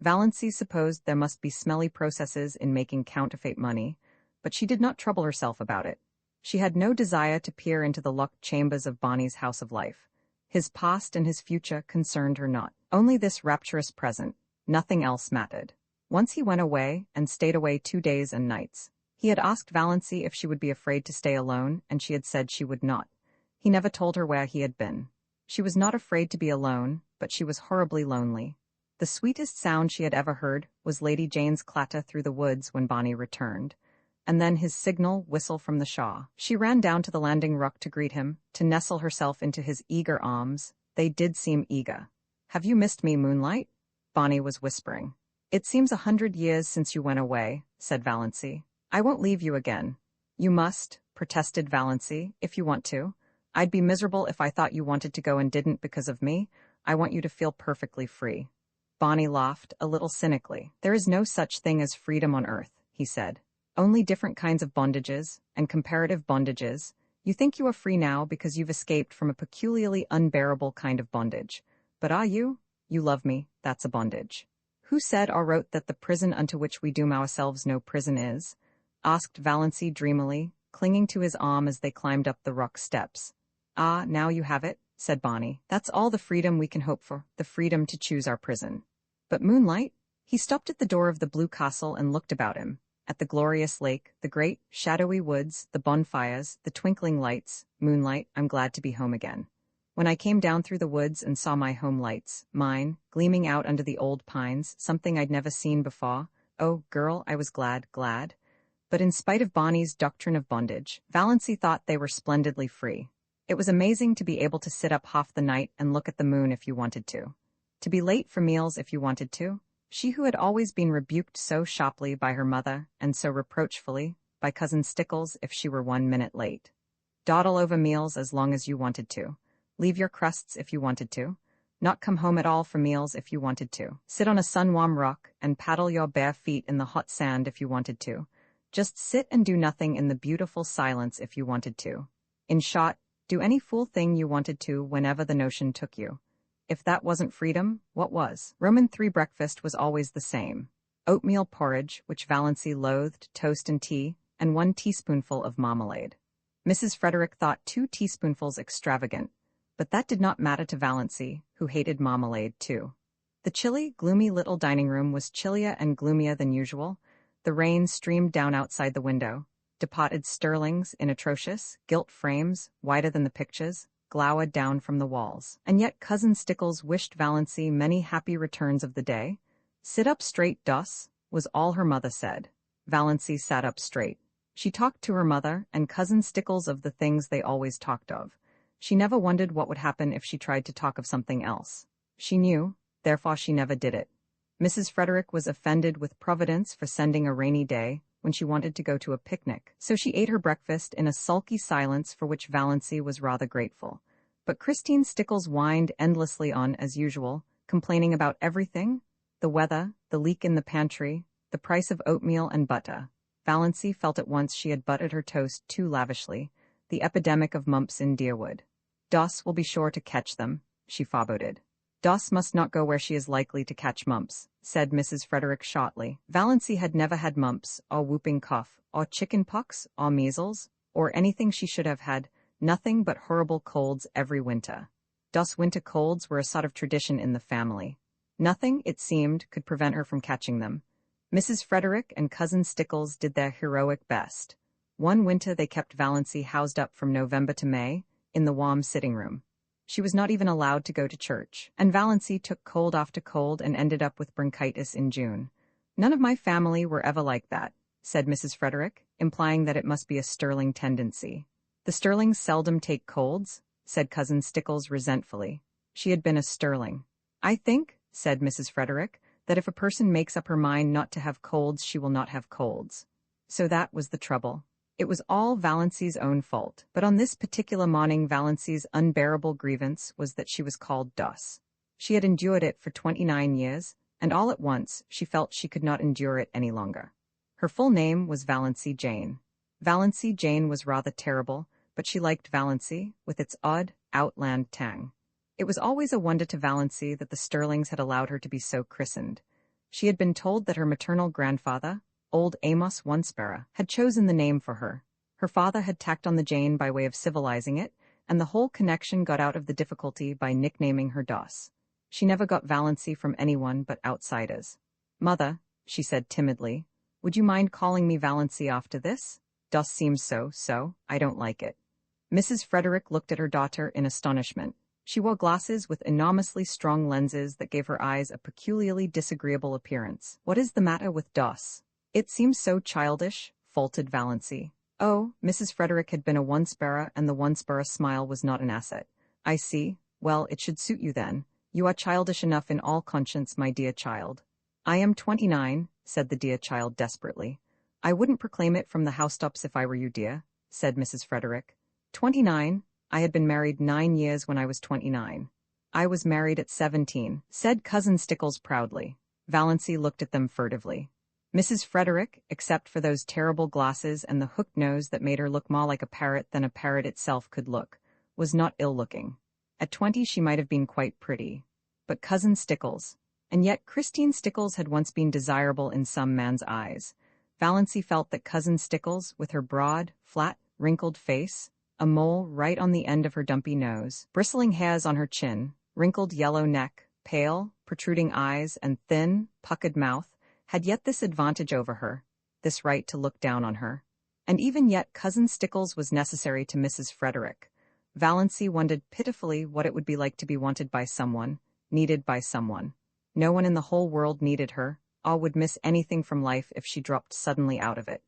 Valancy supposed there must be smelly processes in making counterfeit money, but she did not trouble herself about it. She had no desire to peer into the locked chambers of Bonnie's house of life. His past and his future concerned her not. Only this rapturous present. Nothing else mattered. Once he went away, and stayed away 2 days and nights. He had asked Valancy if she would be afraid to stay alone, and she had said she would not. He never told her where he had been. She was not afraid to be alone, but she was horribly lonely. The sweetest sound she had ever heard was Lady Jane's clatter through the woods when Bonnie returned, and then his signal whistle from the Shaw. She ran down to the landing rock to greet him, to nestle herself into his eager arms. They did seem eager. "Have you missed me, Moonlight?" Bonnie was whispering. "It seems 100 years since you went away," said Valancy. "I won't leave you again." "You must," protested Valancy, "if you want to. I'd be miserable if I thought you wanted to go and didn't because of me. I want you to feel perfectly free." Bonnie laughed, a little cynically. "There is no such thing as freedom on earth," he said. "Only different kinds of bondages, and comparative bondages. You think you are free now because you've escaped from a peculiarly unbearable kind of bondage. But are you? You love me, that's a bondage." "Who said or wrote that the prison unto which we doom ourselves no prison is?" asked Valancy dreamily, clinging to his arm as they climbed up the rock steps. "Ah, now you have it," said Bonnie. "That's all the freedom we can hope for, the freedom to choose our prison." "But Moonlight?" He stopped at the door of the Blue Castle and looked about him. At the glorious lake, the great, shadowy woods, the bonfires, the twinkling lights. "Moonlight, I'm glad to be home again. When I came down through the woods and saw my home lights, mine, gleaming out under the old pines, something I'd never seen before, oh, girl, I was glad. But in spite of Bonnie's doctrine of bondage, Valancy thought they were splendidly free. It was amazing to be able to sit up half the night and look at the moon if you wanted to. To be late for meals if you wanted to. She who had always been rebuked so sharply by her mother, and so reproachfully, by Cousin Stickles if she were 1 minute late. Dawdle over meals as long as you wanted to. Leave your crusts if you wanted to. Not come home at all for meals if you wanted to. Sit on a sun-warm rock and paddle your bare feet in the hot sand if you wanted to. Just sit and do nothing in the beautiful silence if you wanted to. In short, do any fool thing you wanted to whenever the notion took you. If that wasn't freedom, what was? Roman III breakfast was always the same. Oatmeal porridge, which Valancy loathed, toast and tea, and 1 teaspoonful of marmalade. Mrs. Frederick thought 2 teaspoonfuls extravagant, but that did not matter to Valancy, who hated marmalade too. The chilly, gloomy little dining room was chillier and gloomier than usual. The rain streamed down outside the window. Depotted sterlings in atrocious, gilt frames, wider than the pictures, glowered down from the walls. And yet Cousin Stickles wished Valancy many happy returns of the day. "Sit up straight, Doss," was all her mother said. Valancy sat up straight. She talked to her mother and Cousin Stickles of the things they always talked of. She never wondered what would happen if she tried to talk of something else. She knew, therefore she never did it. Mrs. Frederick was offended with Providence for sending a rainy day when she wanted to go to a picnic, so she ate her breakfast in a sulky silence for which Valancy was rather grateful. But Christine Stickles whined endlessly on as usual, complaining about everything: the weather, the leak in the pantry, the price of oatmeal and butter. Valancy felt at once she had buttered her toast too lavishly, the epidemic of mumps in Deerwood. "Doss will be sure to catch them," she foreboded. "Doss must not go where she is likely to catch mumps," said Mrs. Frederick shortly. Valancy had never had mumps, or whooping cough, or chicken pox, or measles, or anything she should have had, nothing but horrible colds every winter. Doss winter colds were a sort of tradition in the family. Nothing, it seemed, could prevent her from catching them. Mrs. Frederick and Cousin Stickles did their heroic best. One winter they kept Valancy housed up from November to May, in the warm sitting room. She was not even allowed to go to church, and Valancy took cold after cold and ended up with bronchitis in June. "None of my family were ever like that," said Mrs. Frederick, implying that it must be a Sterling tendency. "The Sterlings seldom take colds," said Cousin Stickles resentfully. She had been a Sterling. "I think," said Mrs. Frederick, "that if a person makes up her mind not to have colds, she will not have colds." So that was the trouble. It was all Valency's own fault, but on this particular morning Valency's unbearable grievance was that she was called Doss. She had endured it for 29 years, and all at once she felt she could not endure it any longer. Her full name was Valency Jane. Valency Jane was rather terrible, but she liked Valency, with its odd, outland tang. It was always a wonder to Valency that the Sterlings had allowed her to be so christened. She had been told that her maternal grandfather, old Amos Onespera, had chosen the name for her. Her father had tacked on the Jane by way of civilizing it, and the whole connection got out of the difficulty by nicknaming her Doss. She never got Valency from anyone but outsiders. "Mother," she said timidly, "would you mind calling me Valency after this? Doss seems so, I don't like it." Mrs. Frederick looked at her daughter in astonishment. She wore glasses with enormously strong lenses that gave her eyes a peculiarly disagreeable appearance. "What is the matter with Doss? It seems so childish," faltered Valency. Oh, Mrs. Frederick had been a Onespera, and the Onespera smile was not an asset. "I see. Well, it should suit you then. You are childish enough in all conscience, my dear child." "I am 29, said the dear child desperately. "I wouldn't proclaim it from the housetops if I were you, dear," said Mrs. Frederick. 29? I had been married 9 years when I was 29. "I was married at 17, said Cousin Stickles proudly. Valency looked at them furtively. Mrs. Frederick, except for those terrible glasses and the hooked nose that made her look more like a parrot than a parrot itself could look, was not ill-looking. At 20 she might have been quite pretty. But Cousin Stickles. And yet Christine Stickles had once been desirable in some man's eyes. Valency felt that Cousin Stickles, with her broad, flat, wrinkled face, a mole right on the end of her dumpy nose, bristling hairs on her chin, wrinkled yellow neck, pale, protruding eyes, and thin, puckered mouth, had yet this advantage over her, this right to look down on her. And even yet Cousin Stickles was necessary to Mrs. Frederick. Valency wondered pitifully what it would be like to be wanted by someone, needed by someone. No one in the whole world needed her, or would miss anything from life if she dropped suddenly out of it.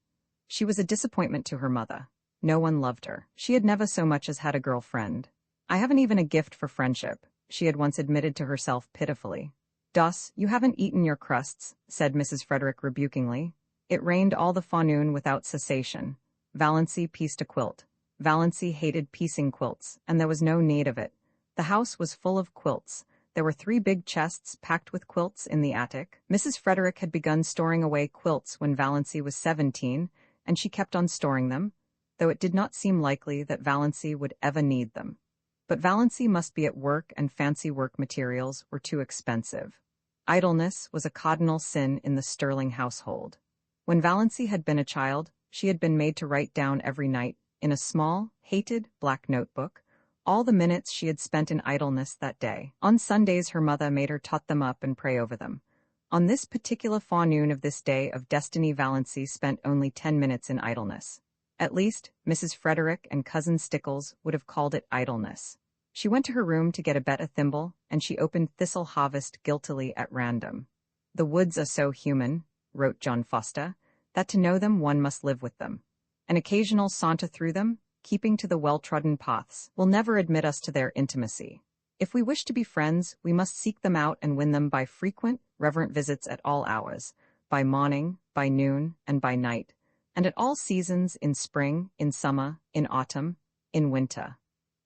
She was a disappointment to her mother. No one loved her. She had never so much as had a girl friend. "I haven't even a gift for friendship," she had once admitted to herself pitifully. "Doss, you haven't eaten your crusts," said Mrs. Frederick rebukingly. It rained all the forenoon without cessation. Valency pieced a quilt. Valency hated piecing quilts, and there was no need of it. The house was full of quilts. There were 3 big chests packed with quilts in the attic. Mrs. Frederick had begun storing away quilts when Valency was 17, and she kept on storing them, though it did not seem likely that Valency would ever need them. But Valency must be at work, and fancy work materials were too expensive. Idleness was a cardinal sin in the Sterling household. When Valency had been a child, she had been made to write down every night, in a small, hated, black notebook, all the minutes she had spent in idleness that day. On Sundays her mother made her tot them up and pray over them. On this particular forenoon of this day of destiny Valency spent only 10 minutes in idleness. At least, Mrs. Frederick and Cousin Stickles would have called it idleness. She went to her room to get a better thimble, and she opened Thistle Harvest guiltily at random. "The woods are so human," wrote John Foster, "that to know them one must live with them. An occasional saunter through them, keeping to the well-trodden paths, will never admit us to their intimacy. If we wish to be friends, we must seek them out and win them by frequent, reverent visits at all hours, by morning, by noon, and by night, and at all seasons, in spring, in summer, in autumn, in winter.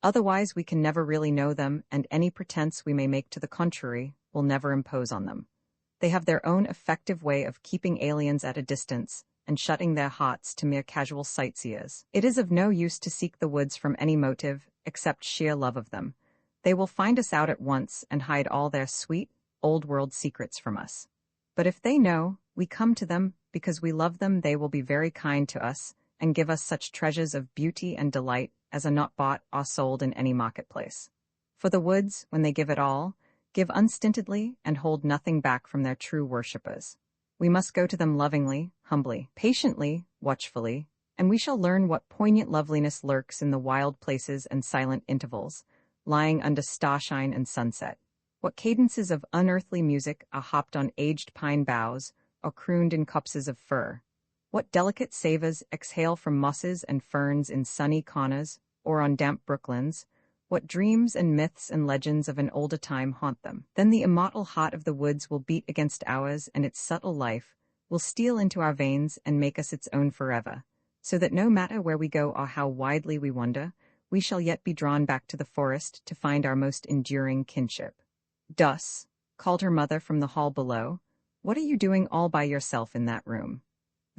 Otherwise we can never really know them, and any pretense we may make to the contrary will never impose on them. They have their own effective way of keeping aliens at a distance, and shutting their hearts to mere casual sightseers. It is of no use to seek the woods from any motive, except sheer love of them. They will find us out at once and hide all their sweet, old-world secrets from us. But if they know we come to them because we love them, they will be very kind to us, and give us such treasures of beauty and delight as are not bought or sold in any marketplace. For the woods, when they give it all, give unstintedly and hold nothing back from their true worshippers. We must go to them lovingly, humbly, patiently, watchfully, and we shall learn what poignant loveliness lurks in the wild places and silent intervals, lying under starshine and sunset. What cadences of unearthly music are hopped on aged pine boughs or crooned in copses of fir. What delicate savors exhale from mosses and ferns in sunny corners or on damp brooklands. What dreams and myths and legends of an older time haunt them. Then the immortal heart of the woods will beat against ours, and its subtle life will steal into our veins and make us its own forever, so that no matter where we go or how widely we wander, we shall yet be drawn back to the forest to find our most enduring kinship. "Dus," called her mother from the hall below. "What are you doing all by yourself in that room?"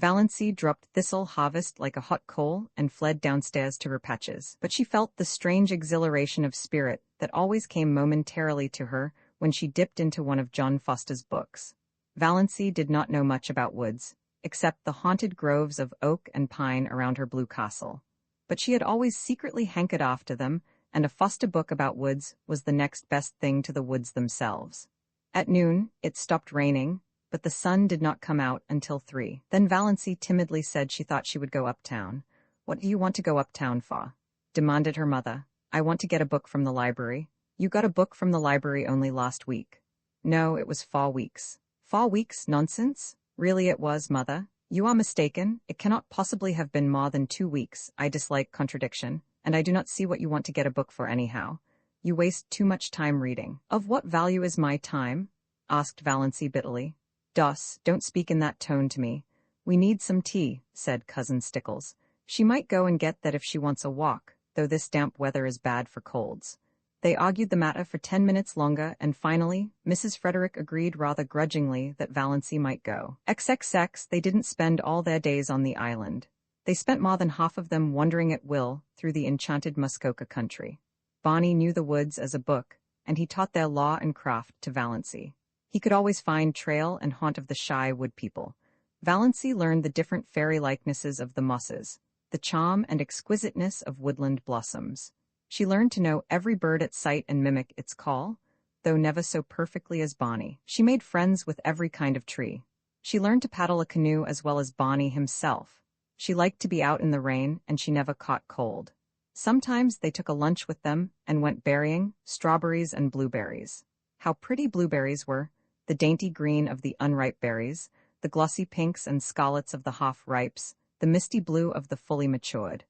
Valancy dropped Thistle Harvest like a hot coal and fled downstairs to her patches. But she felt the strange exhilaration of spirit that always came momentarily to her when she dipped into one of John Foster's books. Valancy did not know much about woods, except the haunted groves of oak and pine around her blue castle. But she had always secretly hankered after them, and a Foster book about woods was the next best thing to the woods themselves. At noon, it stopped raining, but the sun did not come out until 3. Then Valancy timidly said she thought she would go uptown. "What do you want to go uptown for?" demanded her mother. "I want to get a book from the library." "You got a book from the library only last week." "No, it was 4 weeks. 4 weeks? Nonsense." "Really it was, mother. You are mistaken. It cannot possibly have been more than 2 weeks. I dislike contradiction, and I do not see what you want to get a book for anyhow. You waste too much time reading." "Of what value is my time?" asked Valancy bitterly. "Dus, don't speak in that tone to me. We need some tea," said Cousin Stickles. "She might go and get that if she wants a walk, though this damp weather is bad for colds." They argued the matter for 10 minutes longer, and finally, Mrs. Frederick agreed rather grudgingly that Valancy might go. XXX, they didn't spend all their days on the island. They spent more than half of them wandering at will through the enchanted Muskoka country. Barney knew the woods as a book, and he taught their law and craft to Valancy. He could always find trail and haunt of the shy wood people. Valancy learned the different fairy likenesses of the mosses, the charm and exquisiteness of woodland blossoms. She learned to know every bird at sight and mimic its call, though never so perfectly as Barney. She made friends with every kind of tree. She learned to paddle a canoe as well as Barney himself. She liked to be out in the rain, and she never caught cold. Sometimes they took a lunch with them and went berrying, strawberries and blueberries. How pretty blueberries were! The dainty green of the unripe berries, the glossy pinks and scarlets of the half-ripes, the misty blue of the fully matured.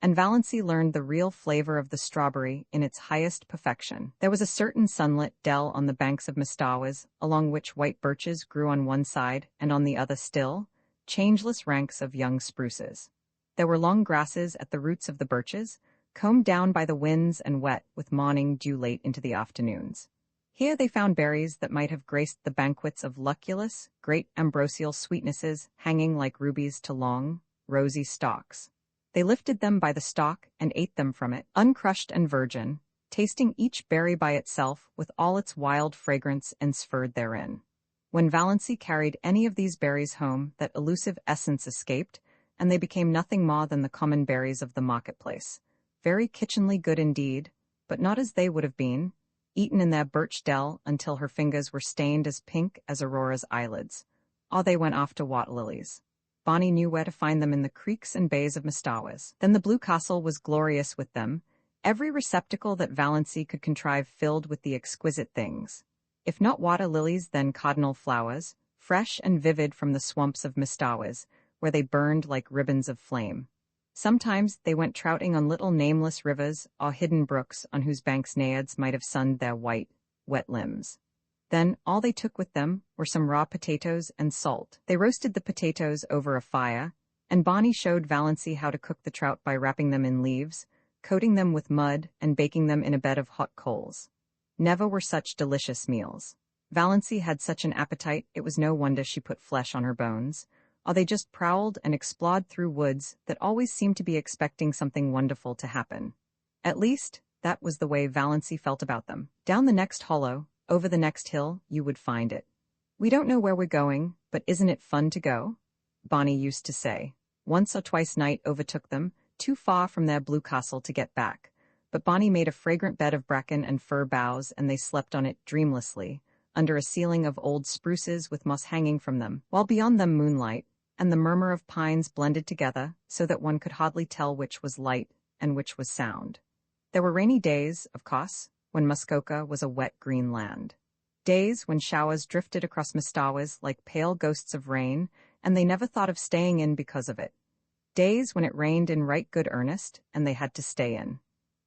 And Valancy learned the real flavor of the strawberry in its highest perfection. There was a certain sunlit dell on the banks of Mistawas, along which white birches grew on one side and on the other still, changeless ranks of young spruces. There were long grasses at the roots of the birches, combed down by the winds and wet with morning dew late into the afternoons. Here they found berries that might have graced the banquets of Lucullus, great ambrosial sweetnesses hanging like rubies to long, rosy stalks. They lifted them by the stalk and ate them from it, uncrushed and virgin, tasting each berry by itself with all its wild fragrance ensferred therein. When Valancy carried any of these berries home, that elusive essence escaped, and they became nothing more than the common berries of the marketplace. Very kitchenly good indeed, but not as they would have been, eaten in their birch dell until her fingers were stained as pink as Aurora's eyelids. Or they went off to water lilies. Bonnie knew where to find them in the creeks and bays of Mistawas. Then the Blue Castle was glorious with them, every receptacle that Valancy could contrive filled with the exquisite things. If not water lilies, then cardinal flowers, fresh and vivid from the swamps of Mistawas, where they burned like ribbons of flame. Sometimes they went trouting on little nameless rivers or hidden brooks on whose banks naiads might have sunned their white, wet limbs. Then all they took with them were some raw potatoes and salt. They roasted the potatoes over a fire, and Bonnie showed Valancy how to cook the trout by wrapping them in leaves, coating them with mud, and baking them in a bed of hot coals. Never were such delicious meals. Valancy had such an appetite it was no wonder she put flesh on her bones, or they just prowled and explored through woods that always seemed to be expecting something wonderful to happen. At least, that was the way Valancy felt about them. Down the next hollow, over the next hill, you would find it. "We don't know where we're going, but isn't it fun to go?" Bonnie used to say. Once or twice night overtook them, too far from their Blue Castle to get back. But Bonnie made a fragrant bed of bracken and fir boughs, and they slept on it dreamlessly, under a ceiling of old spruces with moss hanging from them, while beyond them moonlight and the murmur of pines blended together so that one could hardly tell which was light and which was sound. There were rainy days, of course, when Muskoka was a wet green land. Days when showers drifted across Mistawas like pale ghosts of rain, and they never thought of staying in because of it. Days when it rained in right good earnest, and they had to stay in.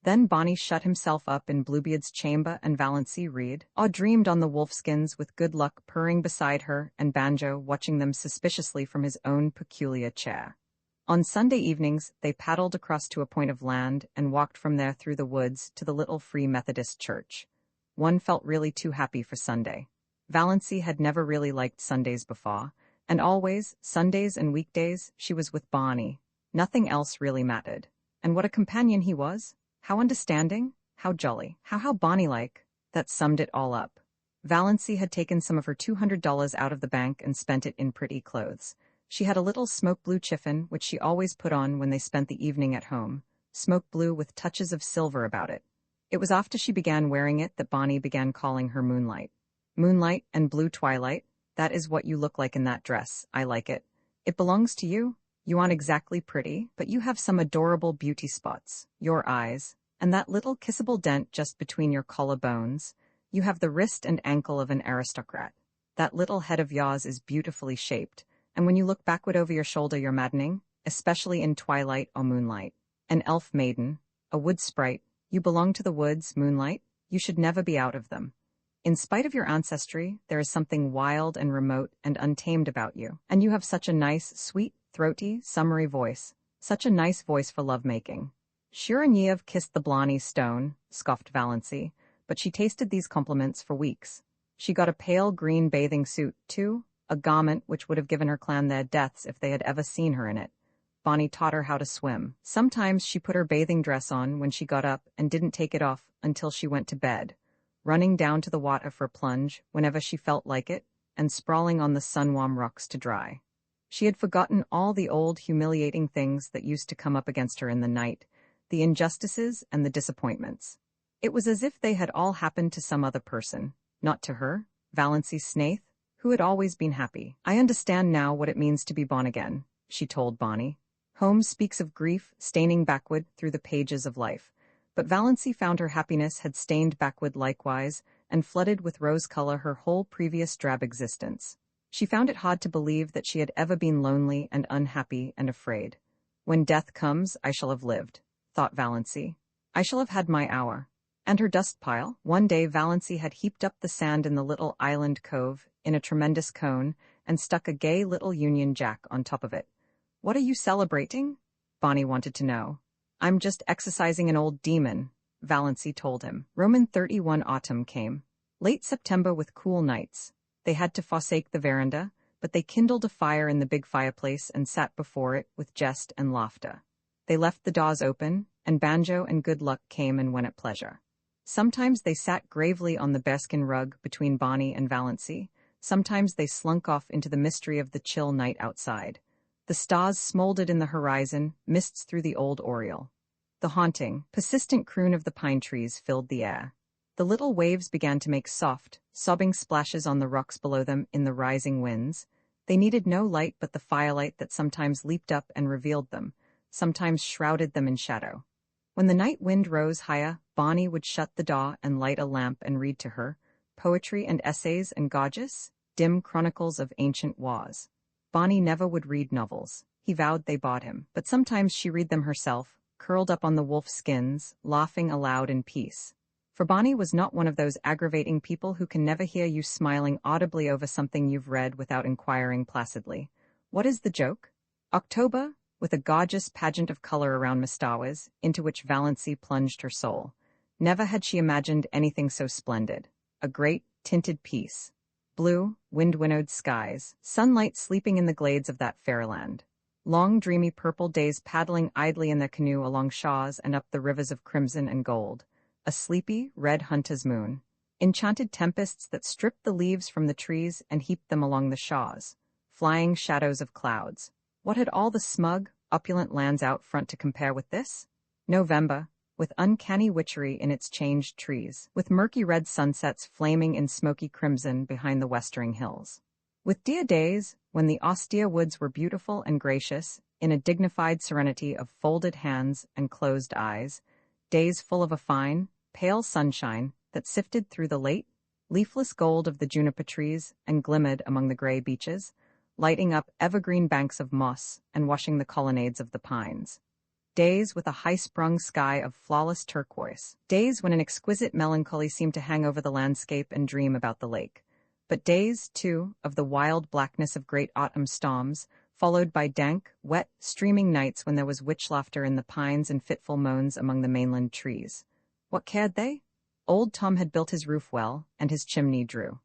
Then Bonnie shut himself up in Bluebeard's chamber and Valancy read, or dreamed on the wolfskins with Good Luck purring beside her and Banjo watching them suspiciously from his own peculiar chair. On Sunday evenings, they paddled across to a point of land and walked from there through the woods to the little Free Methodist church. One felt really too happy for Sunday. Valency had never really liked Sundays before, and always, Sundays and weekdays, she was with Barney. Nothing else really mattered. And what a companion he was! How understanding, how jolly, how Barney-like. That summed it all up. Valency had taken some of her $200 out of the bank and spent it in pretty clothes. She had a little smoke blue chiffon, which she always put on when they spent the evening at home, smoke blue with touches of silver about it. It was after she began wearing it that Bonnie began calling her Moonlight. Moonlight and blue twilight, that is what you look like in that dress, I like it. It belongs to you. You aren't exactly pretty, but you have some adorable beauty spots, your eyes, and that little kissable dent just between your collarbones. You have the wrist and ankle of an aristocrat. That little head of yours is beautifully shaped, and when you look backward over your shoulder you're maddening, especially in twilight or moonlight. An elf maiden, a wood sprite, you belong to the woods, Moonlight, you should never be out of them. In spite of your ancestry, there is something wild and remote and untamed about you, and you have such a nice, sweet, throaty, summery voice, such a nice voice for lovemaking. Sure and ye have kissed the Blarney stone, scoffed Valency, but she tasted these compliments for weeks. She got a pale green bathing suit, too, a garment which would have given her clan their deaths if they had ever seen her in it. Bonnie taught her how to swim. Sometimes she put her bathing dress on when she got up and didn't take it off until she went to bed, running down to the water for a plunge whenever she felt like it, and sprawling on the sun-warm rocks to dry. She had forgotten all the old humiliating things that used to come up against her in the night, the injustices and the disappointments. It was as if they had all happened to some other person, not to her, Valency Snaith, who had always been happy. I understand now what it means to be born again, she told Bonnie. Holmes speaks of grief staining backward through the pages of life, but Valency found her happiness had stained backward likewise and flooded with rose color her whole previous drab existence. She found it hard to believe that she had ever been lonely and unhappy and afraid. When death comes, I shall have lived, thought Valency. I shall have had my hour. And her dust pile. One day Valency had heaped up the sand in the little island cove in a tremendous cone and stuck a gay little Union Jack on top of it. What are you celebrating? Bonnie wanted to know. I'm just exercising an old demon, Valency told him. Roman 31 autumn came. Late September with cool nights. They had to forsake the veranda, but they kindled a fire in the big fireplace and sat before it with jest and laughter. They left the doors open, and Banjo and Good Luck came and went at pleasure. Sometimes they sat gravely on the bearskin rug between Bonnie and Valency. Sometimes they slunk off into the mystery of the chill night outside. The stars smoldered in the horizon, mists through the old oriole. The haunting, persistent croon of the pine trees filled the air. The little waves began to make soft, sobbing splashes on the rocks below them in the rising winds. They needed no light but the firelight that sometimes leaped up and revealed them, sometimes shrouded them in shadow. When the night wind rose higher, Bonnie would shut the door and light a lamp and read to her, poetry and essays and gorgeous, dim chronicles of ancient wars. Bonnie never would read novels. He vowed they bored him, but sometimes she read them herself, curled up on the wolf skins, laughing aloud in peace. For Bonnie was not one of those aggravating people who can never hear you smiling audibly over something you've read without inquiring placidly, "What is the joke?" October, with a gorgeous pageant of color around Mestawas, into which Valency plunged her soul. Never had she imagined anything so splendid. A great, tinted piece. Blue, wind-winnowed skies, sunlight sleeping in the glades of that fair land. Long, dreamy purple days paddling idly in their canoe along shaws and up the rivers of crimson and gold. A sleepy, red hunter's moon. Enchanted tempests that stripped the leaves from the trees and heaped them along the shaws. Flying shadows of clouds. What had all the smug, opulent lands out front to compare with this? November, with uncanny witchery in its changed trees, with murky red sunsets flaming in smoky crimson behind the westering hills. With dear days, when the austere woods were beautiful and gracious, in a dignified serenity of folded hands and closed eyes, days full of a fine, pale sunshine that sifted through the late, leafless gold of the juniper trees and glimmered among the gray beeches, lighting up evergreen banks of moss and washing the colonnades of the pines. Days with a high-sprung sky of flawless turquoise. Days when an exquisite melancholy seemed to hang over the landscape and dream about the lake. But days, too, of the wild blackness of great autumn storms, followed by dank, wet, streaming nights when there was witch laughter in the pines and fitful moans among the mainland trees. What cared they? Old Tom had built his roof well, and his chimney drew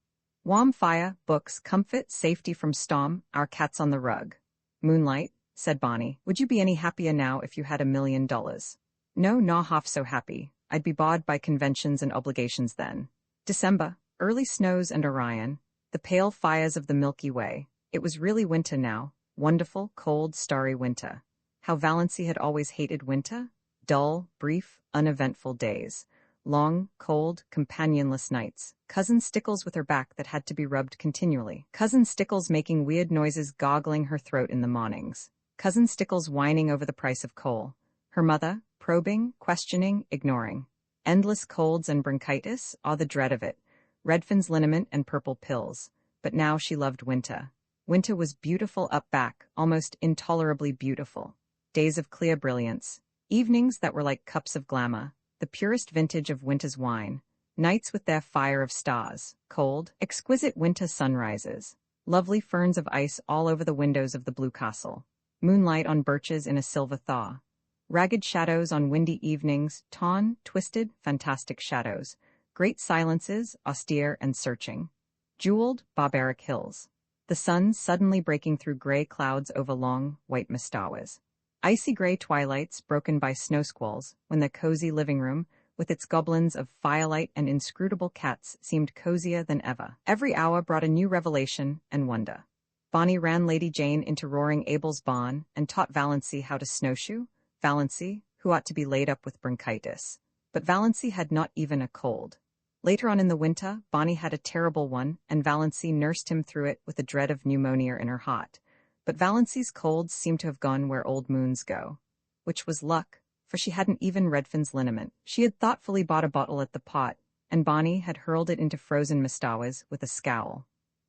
warm fire, books, comfort, safety from storm, our cats on the rug. Moonlight, said Bonnie, would you be any happier now if you had $1,000,000? No, not half so happy. I'd be barred by conventions and obligations then. December, early snows and Orion, the pale fires of the Milky Way. It was really winter now, wonderful, cold, starry winter. How Valancy had always hated winter? Dull, brief, uneventful days. Long, cold, companionless nights. Cousin Stickles with her back that had to be rubbed continually. Cousin Stickles making weird noises goggling her throat in the mornings. Cousin Stickles whining over the price of coal. Her mother, probing, questioning, ignoring. Endless colds and bronchitis, the dread of it. Redfern's liniment and purple pills. But now she loved winter. Winter was beautiful up back, almost intolerably beautiful. Days of clear brilliance. Evenings that were like cups of glamour. The purest vintage of winter's wine. Nights with their fire of stars. Cold, exquisite winter sunrises. Lovely ferns of ice all over the windows of the blue castle. Moonlight on birches in a silver thaw. Ragged shadows on windy evenings, twisted, fantastic shadows. Great silences, austere and searching. Jeweled, barbaric hills. The sun suddenly breaking through gray clouds over long, white mistawas. Icy gray twilights broken by snow squalls, when the cozy living room, with its goblins of firelight and inscrutable cats, seemed cozier than ever. Every hour brought a new revelation and wonder. Bonnie ran Lady Jane into roaring Abel's barn and taught Valancy how to snowshoe. Valancy, who ought to be laid up with bronchitis. But Valancy had not even a cold. Later on in the winter, Bonnie had a terrible one, and Valancy nursed him through it with a dread of pneumonia in her heart. But Valancy's colds seemed to have gone where old moons go. Which was luck, for she hadn't even Redfern's liniment. She had thoughtfully bought a bottle at the pot, and Bonnie had hurled it into frozen mistawas with a scowl.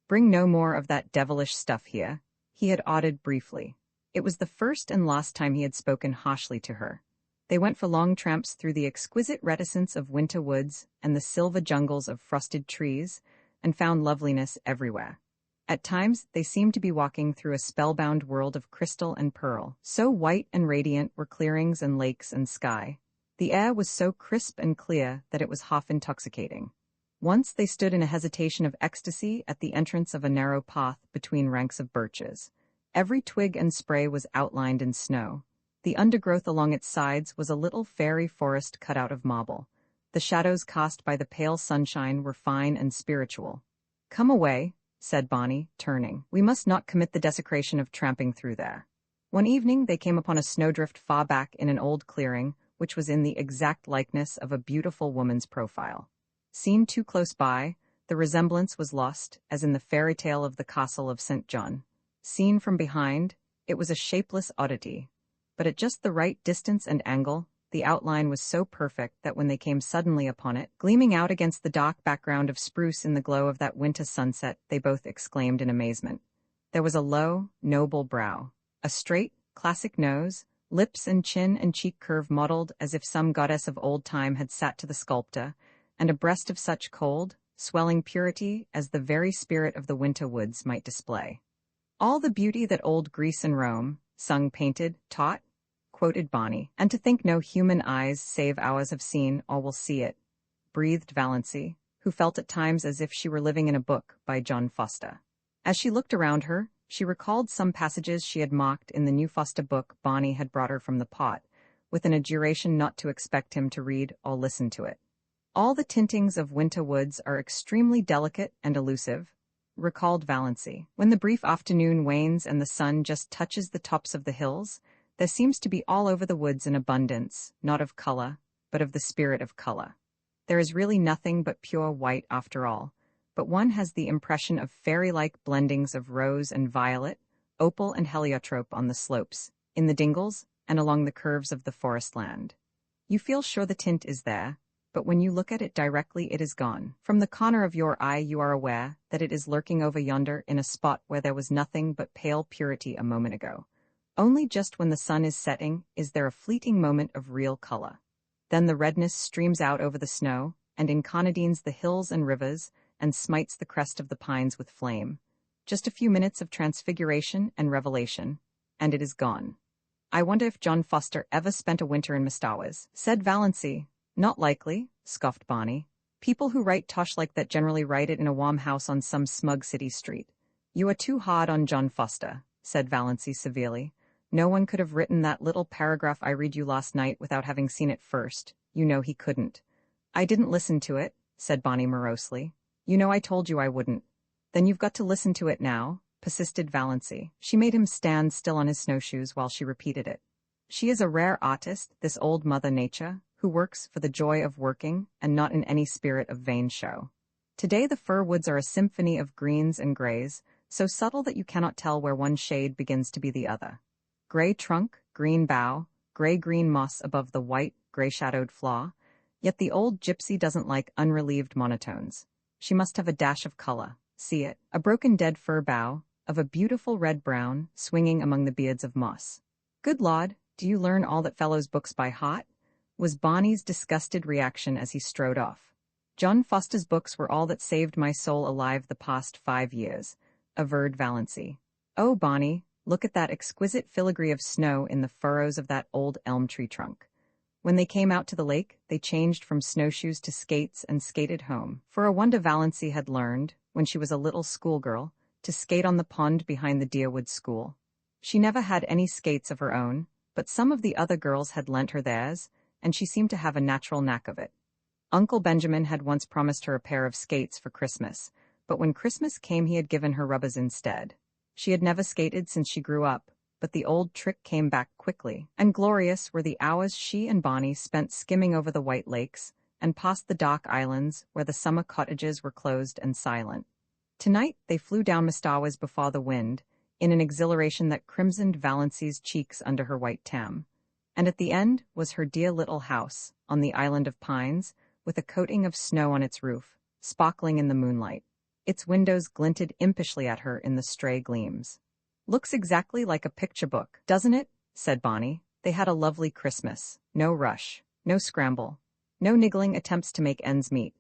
Bring no more of that devilish stuff here, he had ordered briefly. It was the first and last time he had spoken harshly to her. They went for long tramps through the exquisite reticence of winter woods and the silver jungles of frosted trees, and found loveliness everywhere. At times, they seemed to be walking through a spellbound world of crystal and pearl. So white and radiant were clearings and lakes and sky. The air was so crisp and clear that it was half intoxicating. Once they stood in a hesitation of ecstasy at the entrance of a narrow path between ranks of birches. Every twig and spray was outlined in snow. The undergrowth along its sides was a little fairy forest cut out of marble. The shadows cast by the pale sunshine were fine and spiritual. Come away, said Bonnie, turning. We must not commit the desecration of tramping through there. One evening they came upon a snowdrift far back in an old clearing, which was in the exact likeness of a beautiful woman's profile. Seen too close by, the resemblance was lost, as in the fairy tale of the castle of St. John. Seen from behind, it was a shapeless oddity. But at just the right distance and angle, the outline was so perfect that when they came suddenly upon it, gleaming out against the dark background of spruce in the glow of that winter sunset, they both exclaimed in amazement. There was a low, noble brow, a straight, classic nose, lips and chin and cheek curve modeled as if some goddess of old time had sat to the sculptor, and a breast of such cold, swelling purity as the very spirit of the winter woods might display. All the beauty that old Greece and Rome, sung, painted, taught, quoted Bonnie, and to think no human eyes save ours have seen or will see it, breathed Valancy, who felt at times as if she were living in a book by John Foster. As she looked around her, she recalled some passages she had marked in the new Foster book Bonnie had brought her from the pot, with an adjuration not to expect him to read or listen to it. All the tintings of winter woods are extremely delicate and elusive, recalled Valancy. When the brief afternoon wanes and the sun just touches the tops of the hills, there seems to be all over the woods an abundance, not of color, but of the spirit of color. There is really nothing but pure white after all, but one has the impression of fairy-like blendings of rose and violet, opal and heliotrope on the slopes, in the dingles, and along the curves of the forest land. You feel sure the tint is there, but when you look at it directly it is gone. From the corner of your eye you are aware that it is lurking over yonder in a spot where there was nothing but pale purity a moment ago. Only just when the sun is setting is there a fleeting moment of real color. Then the redness streams out over the snow, and incarnadines the hills and rivers, and smites the crest of the pines with flame. Just a few minutes of transfiguration and revelation, and it is gone. I wonder if John Foster ever spent a winter in Mistawis, said Valancy. Not likely, scoffed Bonnie. People who write tosh like that generally write it in a warm house on some smug city street. You are too hard on John Foster, said Valancy severely. No one could have written that little paragraph I read you last night without having seen it first. You know he couldn't. I didn't listen to it, said Bonnie morosely. You know I told you I wouldn't. Then you've got to listen to it now, persisted Valancy. She made him stand still on his snowshoes while she repeated it. She is a rare artist, this old Mother Nature, who works for the joy of working and not in any spirit of vain show. Today the fir woods are a symphony of greens and grays, so subtle that you cannot tell where one shade begins to be the other. Gray trunk, green bough, gray-green moss above the white, gray-shadowed flaw. Yet the old gypsy doesn't like unrelieved monotones. She must have a dash of color. See it, a broken dead fir bough, of a beautiful red-brown, swinging among the beards of moss. Good Lord, do you learn all that fellow's books by heart? Was Bonnie's disgusted reaction as he strode off. John Foster's books were all that saved my soul alive the past 5 years, averred Valancy. Oh, Bonnie, look at that exquisite filigree of snow in the furrows of that old elm tree trunk. When they came out to the lake, they changed from snowshoes to skates and skated home. For a wonder Valancy had learned, when she was a little schoolgirl, to skate on the pond behind the Deerwood School. She never had any skates of her own, but some of the other girls had lent her theirs, and she seemed to have a natural knack of it. Uncle Benjamin had once promised her a pair of skates for Christmas, but when Christmas came he had given her rubbers instead. She had never skated since she grew up, but the old trick came back quickly, and glorious were the hours she and Bonnie spent skimming over the white lakes and past the dark islands where the summer cottages were closed and silent. Tonight they flew down Mistawis before the wind, in an exhilaration that crimsoned Valancy's cheeks under her white tam. And at the end was her dear little house, on the island of pines, with a coating of snow on its roof, sparkling in the moonlight. Its windows glinted impishly at her in the stray gleams. Looks exactly like a picture book, doesn't it? Said Bonnie. They had a lovely Christmas. No rush, no scramble, no niggling attempts to make ends meet,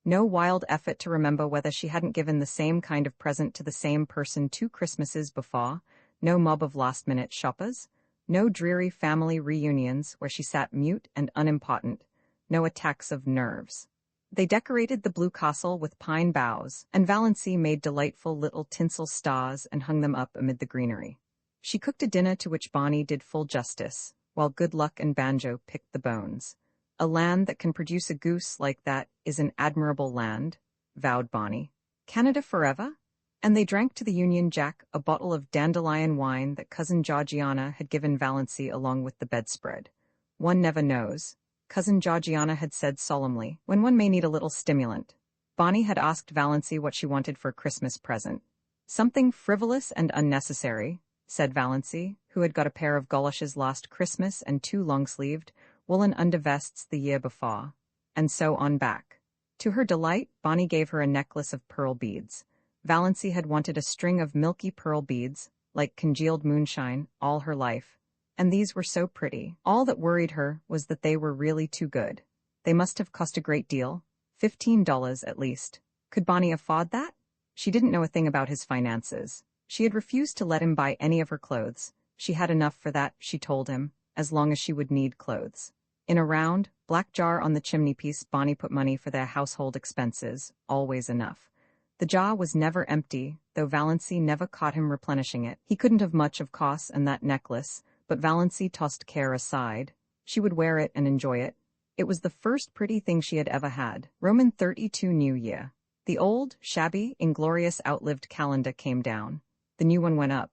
no wild effort to remember whether she hadn't given the same kind of present to the same person 2 Christmases before, no mob of last-minute shoppers, no dreary family reunions where she sat mute and unimportant, no attacks of nerves. They decorated the blue castle with pine boughs, and Valancy made delightful little tinsel stars and hung them up amid the greenery. She cooked a dinner to which Bonnie did full justice, while Good Luck and Banjo picked the bones. A land that can produce a goose like that is an admirable land, vowed Bonnie. Canada forever? And they drank to the Union Jack a bottle of dandelion wine that Cousin Georgiana had given Valancy along with the bedspread. One never knows, Cousin Georgiana had said solemnly, when one may need a little stimulant. Bonnie had asked Valancy what she wanted for a Christmas present. Something frivolous and unnecessary, said Valancy, who had got a pair of goloshes last Christmas and 2 long-sleeved, woolen undervests the year before, and so on back. To her delight, Bonnie gave her a necklace of pearl beads. Valancy had wanted a string of milky pearl beads, like congealed moonshine, all her life, and these were so pretty. All that worried her was that they were really too good. They must have cost a great deal, $15 at least. Could Bonnie afford that? She didn't know a thing about his finances. She had refused to let him buy any of her clothes. She had enough for that, she told him, as long as she would need clothes. In a round, black jar on the chimney-piece, Bonnie put money for their household expenses, always enough. The jar was never empty, though Valancy never caught him replenishing it. He couldn't have much, of course, and that necklace, but Valancy tossed care aside. She would wear it and enjoy it. It was the first pretty thing she had ever had. Roman 32 New Year. The old, shabby, inglorious outlived calendar came down. The new one went up.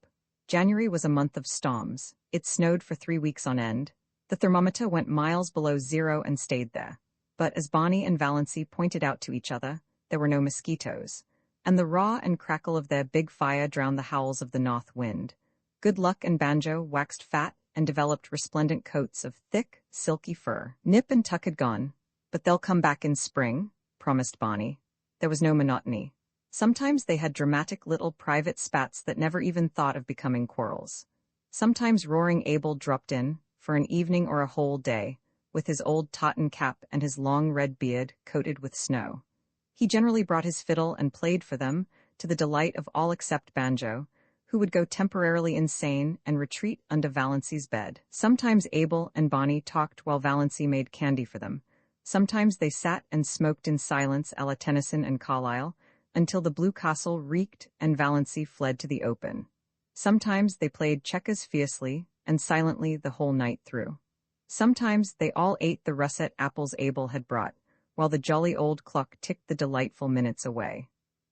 January was a month of storms. It snowed for 3 weeks on end. The thermometer went miles below zero and stayed there. But as Bonnie and Valancy pointed out to each other, there were no mosquitoes, and the roar and crackle of their big fire drowned the howls of the north wind. Good Luck and Banjo waxed fat and developed resplendent coats of thick, silky fur. Nip and Tuck had gone, but they'll come back in spring, promised Bonnie. There was no monotony. Sometimes they had dramatic little private spats that never even thought of becoming quarrels. Sometimes roaring Abel dropped in, for an evening or a whole day, with his old tartan cap and his long red beard coated with snow. He generally brought his fiddle and played for them, to the delight of all except Banjo, who would go temporarily insane and retreat under Valency's bed. Sometimes Abel and Bonnie talked while Valency made candy for them. Sometimes they sat and smoked in silence a la Tennyson and Carlyle, until the blue castle reeked and Valency fled to the open. Sometimes they played checkers fiercely and silently the whole night through. Sometimes they all ate the russet apples Abel had brought, while the jolly old clock ticked the delightful minutes away.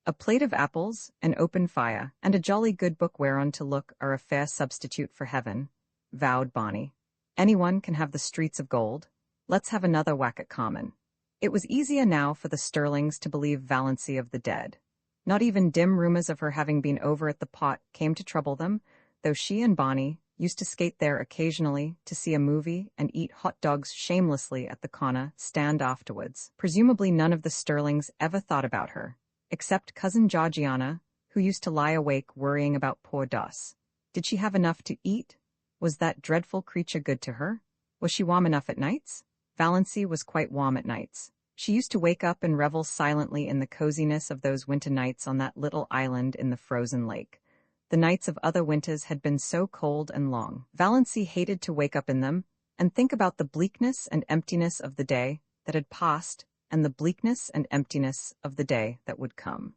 A plate of apples, an open fire, and a jolly good book whereon to look are a fair substitute for heaven, vowed Bonnie. Anyone can have the streets of gold. Let's have another whack at Carmen. It was easier now for the Sterlings to believe Valency of the dead. Not even dim rumors of her having been over at the pot came to trouble them, though she and Bonnie used to skate there occasionally to see a movie and eat hot dogs shamelessly at the corner stand afterwards. Presumably none of the Sterlings ever thought about her, except cousin Georgiana, who used to lie awake worrying about poor Doss. Did she have enough to eat? Was that dreadful creature good to her? Was she warm enough at nights? Valency was quite warm at nights. She used to wake up and revel silently in the coziness of those winter nights on that little island in the frozen lake. The nights of other winters had been so cold and long. Valency hated to wake up in them and think about the bleakness and emptiness of the day that had passed and the bleakness and emptiness of the day that would come.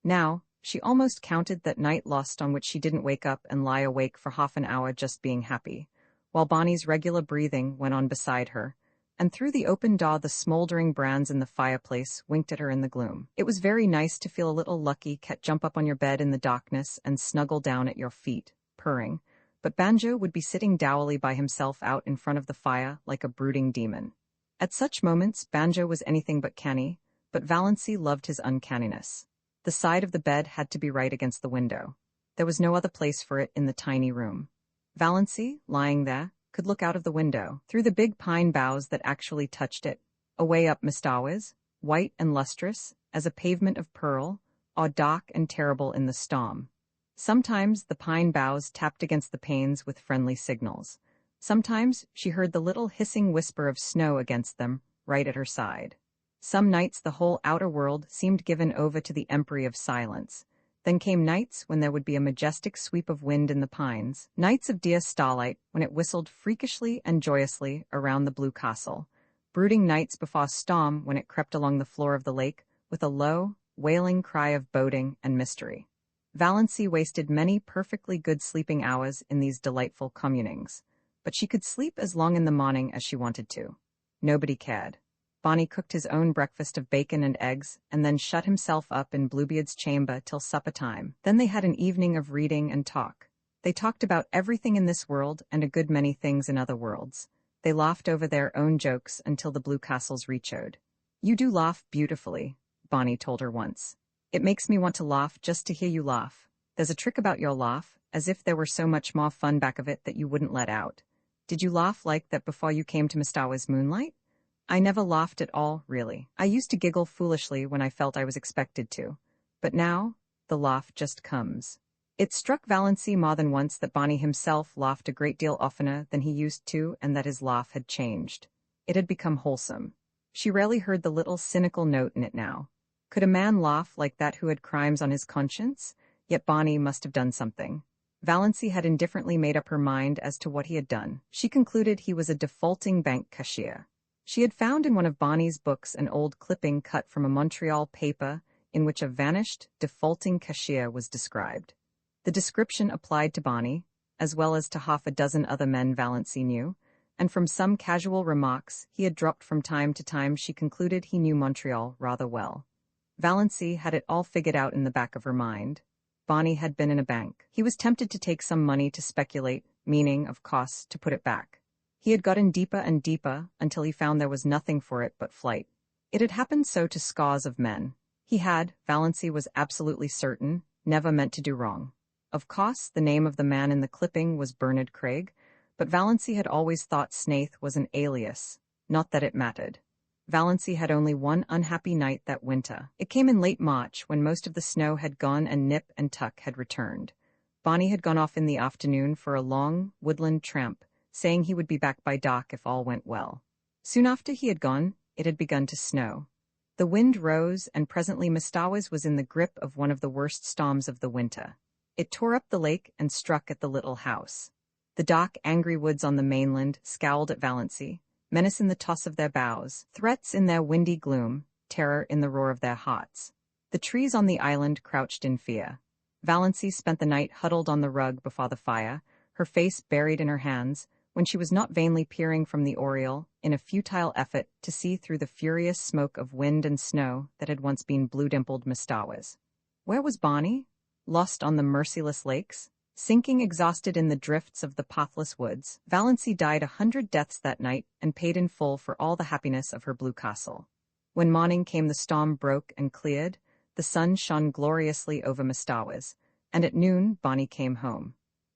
Now, she almost counted that night lost on which she didn't wake up and lie awake for half an hour just being happy, while Bonnie's regular breathing went on beside her, and through the open door the smoldering brands in the fireplace winked at her in the gloom. It was very nice to feel a little lucky cat jump up on your bed in the darkness and snuggle down at your feet, purring, but Banjo would be sitting dowily by himself out in front of the fire like a brooding demon. At such moments Banjo was anything but canny, but Valency loved his uncanniness. The side of the bed had to be right against the window. There was no other place for it in the tiny room. Valency, lying there, could look out of the window, through the big pine boughs that actually touched it, away up Mistawis, white and lustrous as a pavement of pearl, or dark and terrible in the storm. Sometimes the pine boughs tapped against the panes with friendly signals. Sometimes she heard the little hissing whisper of snow against them, right at her side. Some nights the whole outer world seemed given over to the empery of silence. Then came nights when there would be a majestic sweep of wind in the pines, nights of dear starlight when it whistled freakishly and joyously around the blue castle, brooding nights before storm when it crept along the floor of the lake with a low, wailing cry of boding and mystery. Valency wasted many perfectly good sleeping hours in these delightful communings, but she could sleep as long in the morning as she wanted to. Nobody cared. Bonnie cooked his own breakfast of bacon and eggs, and then shut himself up in Bluebeard's chamber till supper time. Then they had an evening of reading and talk. They talked about everything in this world and a good many things in other worlds. They laughed over their own jokes until the blue castles rechoed. "You do laugh beautifully," Bonnie told her once. "It makes me want to laugh just to hear you laugh. There's a trick about your laugh, as if there were so much more fun back of it that you wouldn't let out. Did you laugh like that before you came to Mistawa's moonlight?" "I never laughed at all, really. I used to giggle foolishly when I felt I was expected to. But now, the laugh just comes." It struck Valency more than once that Bonnie himself laughed a great deal oftener than he used to and that his laugh had changed. It had become wholesome. She rarely heard the little cynical note in it now. Could a man laugh like that who had crimes on his conscience? Yet Bonnie must have done something. Valency had indifferently made up her mind as to what he had done. She concluded he was a defaulting bank cashier. She had found in one of Bonnie's books an old clipping cut from a Montreal paper in which a vanished, defaulting cashier was described. The description applied to Bonnie, as well as to half a dozen other men Valency knew, and from some casual remarks he had dropped from time to time she concluded he knew Montreal rather well. Valency had it all figured out in the back of her mind. Bonnie had been in a bank. He was tempted to take some money to speculate, meaning, of course, to put it back. He had gotten deeper and deeper until he found there was nothing for it but flight. It had happened so to scores of men. He had, Valency was absolutely certain, never meant to do wrong. Of course, the name of the man in the clipping was Bernard Craig, but Valency had always thought Snaith was an alias, not that it mattered. Valency had only one unhappy night that winter. It came in late March when most of the snow had gone and Nip and Tuck had returned. Bonnie had gone off in the afternoon for a long, woodland tramp, saying he would be back by dark if all went well. Soon after he had gone, it had begun to snow. The wind rose, and presently Mestawes was in the grip of one of the worst storms of the winter. It tore up the lake and struck at the little house. The dark, angry woods on the mainland scowled at Valency, menace in the toss of their boughs, threats in their windy gloom, terror in the roar of their hearts. The trees on the island crouched in fear. Valency spent the night huddled on the rug before the fire, her face buried in her hands, when she was not vainly peering from the oriel in a futile effort to see through the furious smoke of wind and snow that had once been blue-dimpled Mestawes. Where was Bonnie? Lost on the merciless lakes? Sinking exhausted in the drifts of the pathless woods, Valency died 100 deaths that night and paid in full for all the happiness of her blue castle. When morning came, the storm broke and cleared, the sun shone gloriously over Mestawes, and at noon Bonnie came home.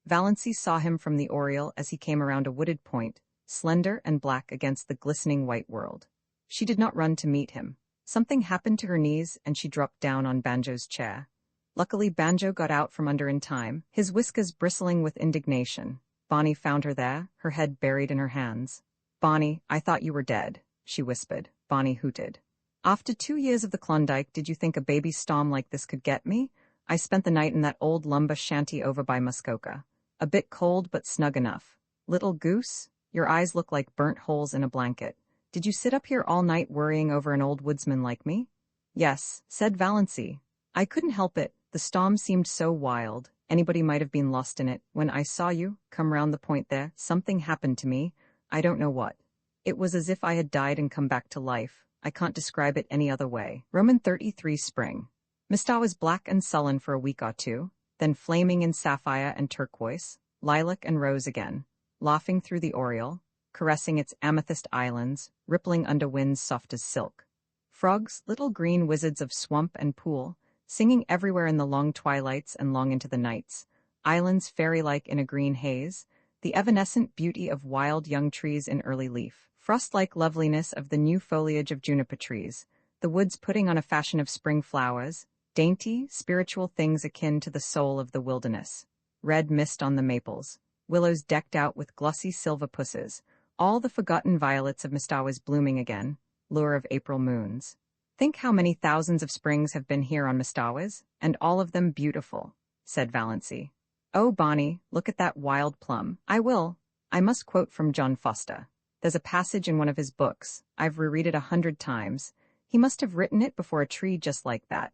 Valency saw him from the oriel as he came around a wooded point, slender and black against the glistening white world. She did not run to meet him. Something happened to her knees and she dropped down on Banjo's chair. Luckily Banjo got out from under in time, his whiskers bristling with indignation. Bonnie found her there, her head buried in her hands. "Bonnie, I thought you were dead," she whispered. Bonnie hooted. "After 2 years of the Klondike, did you think a baby storm like this could get me? I spent the night in that old lumber shanty over by Muskoka. A bit cold but snug enough. Little goose, your eyes look like burnt holes in a blanket. Did you sit up here all night worrying over an old woodsman like me?" "Yes," said Valency. "I couldn't help it. The storm seemed so wild. Anybody might have been lost in it. When I saw you come round the point there, something happened to me. I don't know what. It was as if I had died and come back to life. I can't describe it any other way." Roman 33 Spring. Mista was black and sullen for a week or two, then flaming in sapphire and turquoise, lilac and rose again, laughing through the oriel, caressing its amethyst islands, rippling under winds soft as silk. Frogs, little green wizards of swamp and pool, singing everywhere in the long twilights and long into the nights, islands fairy-like in a green haze, the evanescent beauty of wild young trees in early leaf, frost-like loveliness of the new foliage of juniper trees, the woods putting on a fashion of spring flowers, dainty, spiritual things akin to the soul of the wilderness, red mist on the maples, willows decked out with glossy silver pusses, all the forgotten violets of Mestawes blooming again, lure of April moons. "Think how many thousands of springs have been here on Mestawes, and all of them beautiful," said Valency. "Oh, Bonnie, look at that wild plum." "I will. I must quote from John Foster. There's a passage in one of his books. I've reread it 100 times. He must have written it before a tree just like that.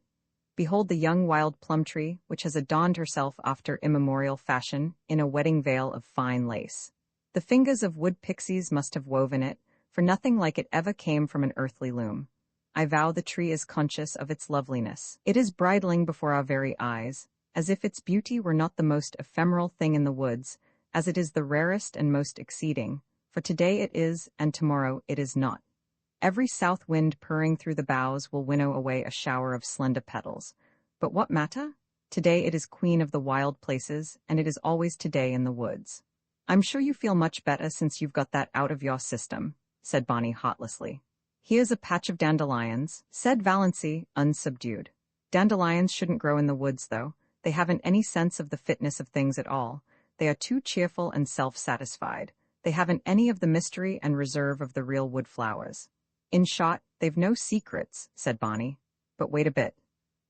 Behold the young wild plum tree, which has adorned herself after immemorial fashion in a wedding veil of fine lace. The fingers of wood pixies must have woven it, for nothing like it ever came from an earthly loom. I vow the tree is conscious of its loveliness. It is bridling before our very eyes, as if its beauty were not the most ephemeral thing in the woods, as it is the rarest and most exceeding, for today it is, and tomorrow it is not. Every south wind purring through the boughs will winnow away a shower of slender petals. But what matter? Today it is queen of the wild places, and it is always today in the woods. "I'm sure you feel much better since you've got that out of your system," said Bonnie heartlessly. "Here's a patch of dandelions," said Valency, unsubdued. "Dandelions shouldn't grow in the woods, though. They haven't any sense of the fitness of things at all. They are too cheerful and self-satisfied. They haven't any of the mystery and reserve of the real wood flowers. In short, they've no secrets," said Bonnie. "But wait a bit.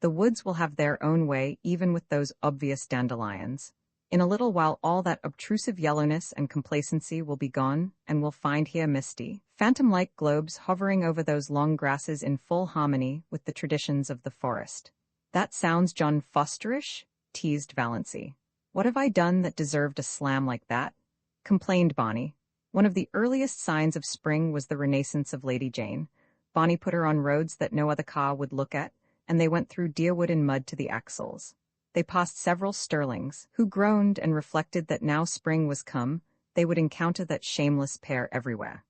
The woods will have their own way even with those obvious dandelions. In a little while all that obtrusive yellowness and complacency will be gone, and we'll find here misty, phantom-like globes hovering over those long grasses in full harmony with the traditions of the forest." "That sounds John Fosterish," teased Valency. "What have I done that deserved a slam like that?" complained Bonnie. One of the earliest signs of spring was the renaissance of Lady Jane. Bonnie put her on roads that no other car would look at, and they went through deerwood and mud to the axles. They passed several Sterlings, who groaned and reflected that now spring was come, they would encounter that shameless pair everywhere.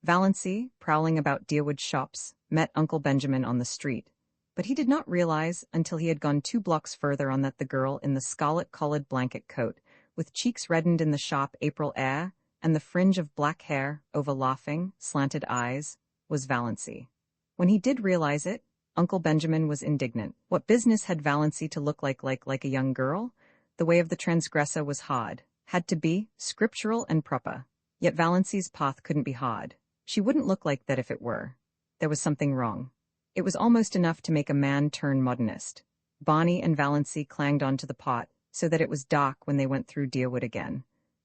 Valency, prowling about deerwood shops, met Uncle Benjamin on the street, but he did not realize until he had gone 2 blocks further on that the girl in the scarlet-collared blanket coat, with cheeks reddened in the sharp April air, and the fringe of black hair over laughing, slanted eyes, was Valency. When he did realize it, Uncle Benjamin was indignant. What business had Valency to look like a young girl? The way of the transgressor was hard, had to be, scriptural and proper. Yet Valency's path couldn't be hard. She wouldn't look like that if it were. There was something wrong. It was almost enough to make a man turn modernist. Bonnie and Valancy clanged onto the pot, so that it was dark when they went through Deerwood again.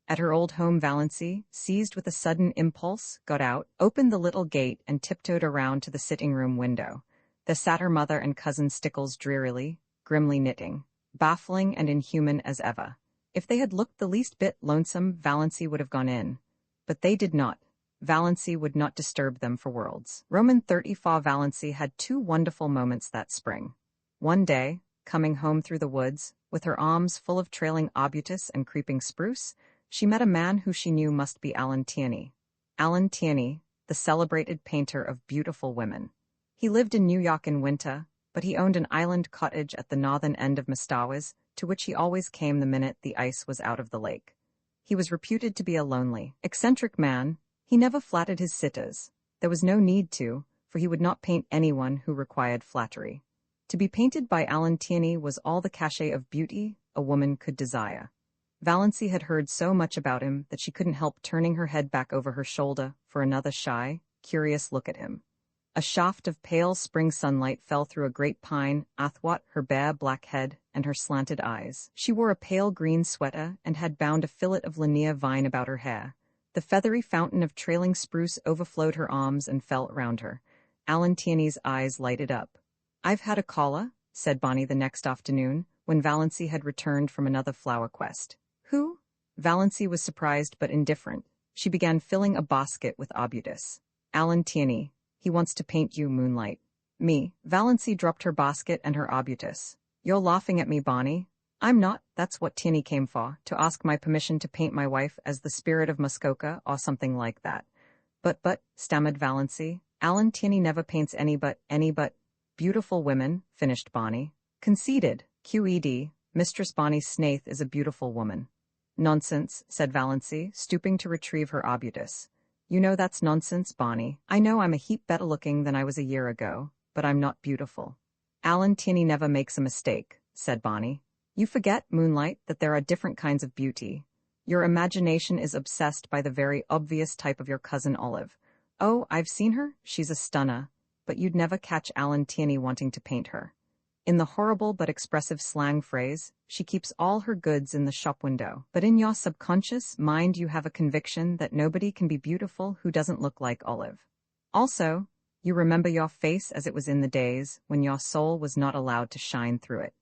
At her old home, Valancy, seized with a sudden impulse, got out, opened the little gate, and tiptoed around to the sitting-room window. There sat her mother and cousin Stickles drearily, grimly knitting, baffling and inhuman as ever. If they had looked the least bit lonesome, Valancy would have gone in. But they did not. Valancy would not disturb them for worlds. Roman 34 Valancy had two wonderful moments that spring. One day, coming home through the woods, with her arms full of trailing arbutus and creeping spruce, she met a man who she knew must be Alan Tierney. Alan Tierney, the celebrated painter of beautiful women. He lived in New York in winter, but he owned an island cottage at the northern end of Mastawis, to which he always came the minute the ice was out of the lake. He was reputed to be a lonely, eccentric man. He never flattered his sitters. There was no need to, for he would not paint anyone who required flattery. To be painted by Alan Tierney was all the cachet of beauty a woman could desire. Valancy had heard so much about him that she couldn't help turning her head back over her shoulder for another shy, curious look at him. A shaft of pale spring sunlight fell through a great pine athwart her bare black head and her slanted eyes. She wore a pale green sweater and had bound a fillet of linear vine about her hair. The feathery fountain of trailing spruce overflowed her arms and fell around her. Alan Tierney's eyes lighted up. "I've had a caller," said Bonnie the next afternoon, when Valancy had returned from another flower quest. "Who?" Valancy was surprised but indifferent. She began filling a basket with arbutus. "Alan Tierney. He wants to paint you, Moonlight." "Me?" Valancy dropped her basket and her arbutus. "You're laughing at me, Bonnie." "I'm not. That's what Tierney came for, to ask my permission to paint my wife as the spirit of Muskoka or something like that." But, stammered Valancy, "Alan Tierney never paints any but beautiful women," finished Bonnie. "Conceded. QED, Mistress Bonnie Snaith is a beautiful woman." "Nonsense," said Valancy, stooping to retrieve her arbutus. "You know that's nonsense, Bonnie. I know I'm a heap better looking than I was a year ago, but I'm not beautiful." "Alan Tierney never makes a mistake," said Bonnie. "You forget, Moonlight, that there are different kinds of beauty. Your imagination is obsessed by the very obvious type of your cousin Olive. Oh, I've seen her. She's a stunner. But you'd never catch Alan Tierney wanting to paint her. In the horrible but expressive slang phrase, she keeps all her goods in the shop window. But in your subconscious mind you have a conviction that nobody can be beautiful who doesn't look like Olive. Also, you remember your face as it was in the days when your soul was not allowed to shine through it.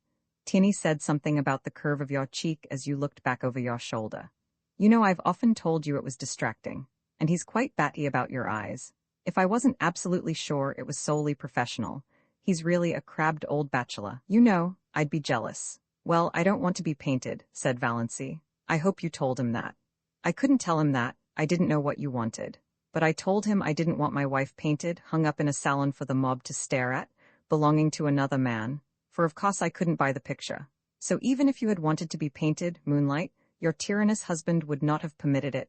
Tierney said something about the curve of your cheek as you looked back over your shoulder. You know, I've often told you it was distracting, and he's quite batty about your eyes. If I wasn't absolutely sure it was solely professional, he's really a crabbed old bachelor. You know, I'd be jealous." "Well, I don't want to be painted," said Valancy. "I hope you told him that." "I couldn't tell him that. I didn't know what you wanted. But I told him I didn't want my wife painted, hung up in a salon for the mob to stare at, belonging to another man, for of course I couldn't buy the picture. So even if you had wanted to be painted, Moonlight, your tyrannous husband would not have permitted it."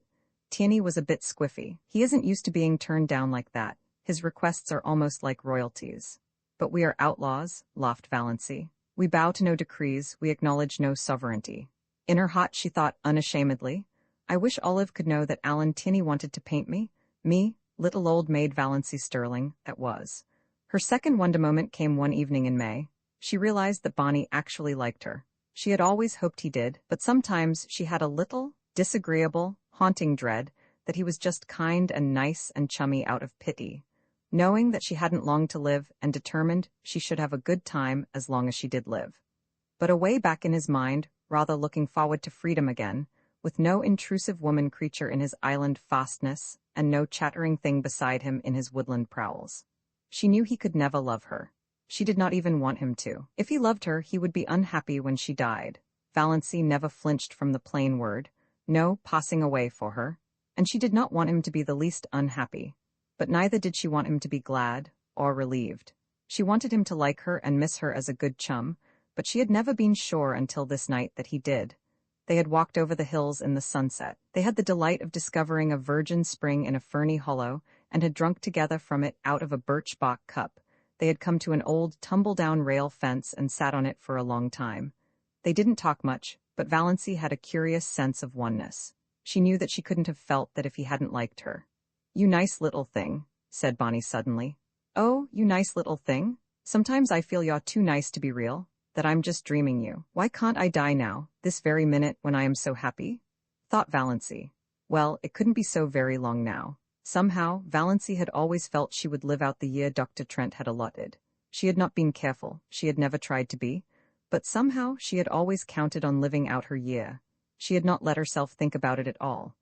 Tierney was a bit squiffy. "He isn't used to being turned down like that. His requests are almost like royalties." "But we are outlaws," laughed Valancy. "We bow to no decrees, we acknowledge no sovereignty." In her heart she thought unashamedly, "I wish Olive could know that Alan Tierney wanted to paint me. Me, little old maid Valancy Sterling, that was." Her second wonder moment came one evening in May. She realized that Bonnie actually liked her. She had always hoped he did, but sometimes she had a little, disagreeable, haunting dread that he was just kind and nice and chummy out of pity, knowing that she hadn't long to live and determined she should have a good time as long as she did live. But away back in his mind, rather looking forward to freedom again, with no intrusive woman creature in his island fastness and no chattering thing beside him in his woodland prowls. She knew he could never love her. She did not even want him to. If he loved her, he would be unhappy when she died. Valancy never flinched from the plain word, no passing away for her, and she did not want him to be the least unhappy. But neither did she want him to be glad or relieved. She wanted him to like her and miss her as a good chum, but she had never been sure until this night that he did. They had walked over the hills in the sunset. They had the delight of discovering a virgin spring in a ferny hollow and had drunk together from it out of a birch bark cup. They had come to an old tumble-down rail fence and sat on it for a long time. They didn't talk much, but Valancy had a curious sense of oneness. She knew that she couldn't have felt that if he hadn't liked her. "You nice little thing," said Bonnie suddenly. "Oh, you nice little thing. Sometimes I feel you're too nice to be real, that I'm just dreaming you. Why can't I die now, this very minute when I am so happy?" thought Valency. Well, it couldn't be so very long now. Somehow, Valency had always felt she would live out the year Dr. Trent had allotted. She had not been careful, she had never tried to be, but somehow she had always counted on living out her year. She had not let herself think about it at all.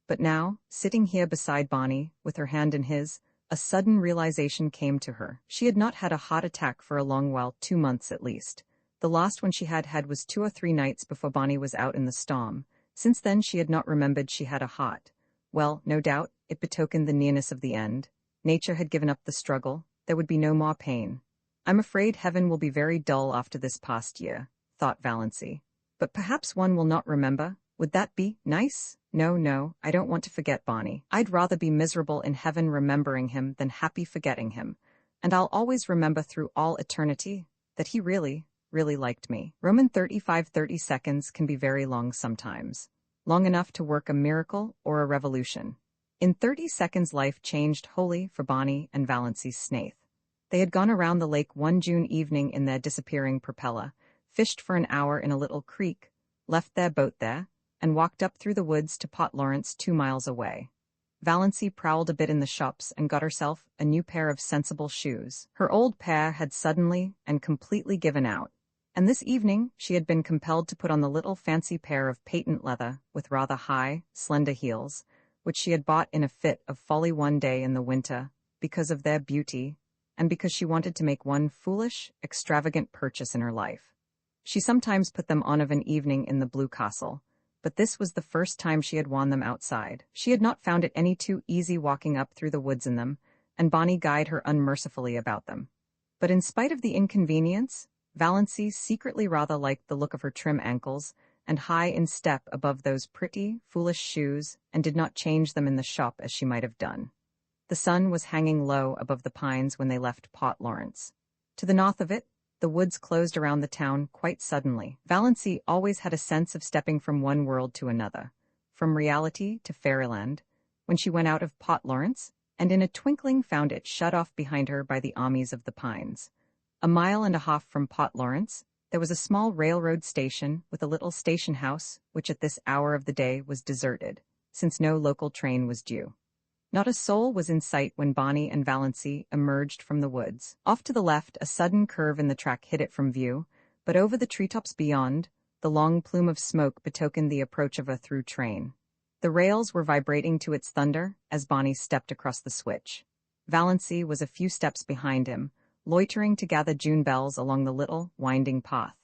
But now, sitting here beside Bonnie, with her hand in his, a sudden realization came to her. She had not had a heart attack for a long while, 2 months at least. The last one she had was 2 or 3 nights before Bonnie was out in the storm. Since then she had not remembered she had a heart. Well, no doubt, it betokened the nearness of the end. Nature had given up the struggle. There would be no more pain. "I'm afraid heaven will be very dull after this past year," thought Valency. "But perhaps one will not remember. Would that be nice? No, I don't want to forget Bonnie. I'd rather be miserable in heaven remembering him than happy forgetting him. And I'll always remember through all eternity that he really liked me." Roman 30 seconds can be very long sometimes. Long enough to work a miracle or a revolution. In 30 seconds life changed wholly for Bonnie and Valency Snaith. They had gone around the lake one June evening in their disappearing propeller, fished for an hour in a little creek, left their boat there, and walked up through the woods to Port Lawrence 2 miles away. Valency prowled a bit in the shops and got herself a new pair of sensible shoes. Her old pair had suddenly and completely given out, and this evening she had been compelled to put on the little fancy pair of patent leather with rather high, slender heels, which she had bought in a fit of folly one day in the winter because of their beauty and because she wanted to make one foolish, extravagant purchase in her life. She sometimes put them on of an evening in the Blue Castle, but this was the first time she had worn them outside. She had not found it any too easy walking up through the woods in them, and Bonnie guyed her unmercifully about them. But in spite of the inconvenience, Valency secretly rather liked the look of her trim ankles and high in step above those pretty, foolish shoes, and did not change them in the shop as she might have done. The sun was hanging low above the pines when they left Port Lawrence. To the north of it, the woods closed around the town quite suddenly. Valency always had a sense of stepping from one world to another, from reality to fairyland, when she went out of Port Lawrence, and in a twinkling found it shut off behind her by the armies of the pines. 1.5 miles from Port Lawrence, there was a small railroad station with a little station house, which at this hour of the day was deserted, since no local train was due. Not a soul was in sight when Bonnie and Valency emerged from the woods. Off to the left, a sudden curve in the track hid it from view, but over the treetops beyond, the long plume of smoke betokened the approach of a through train. The rails were vibrating to its thunder as Bonnie stepped across the switch. Valency was a few steps behind him, loitering to gather June bells along the little, winding path,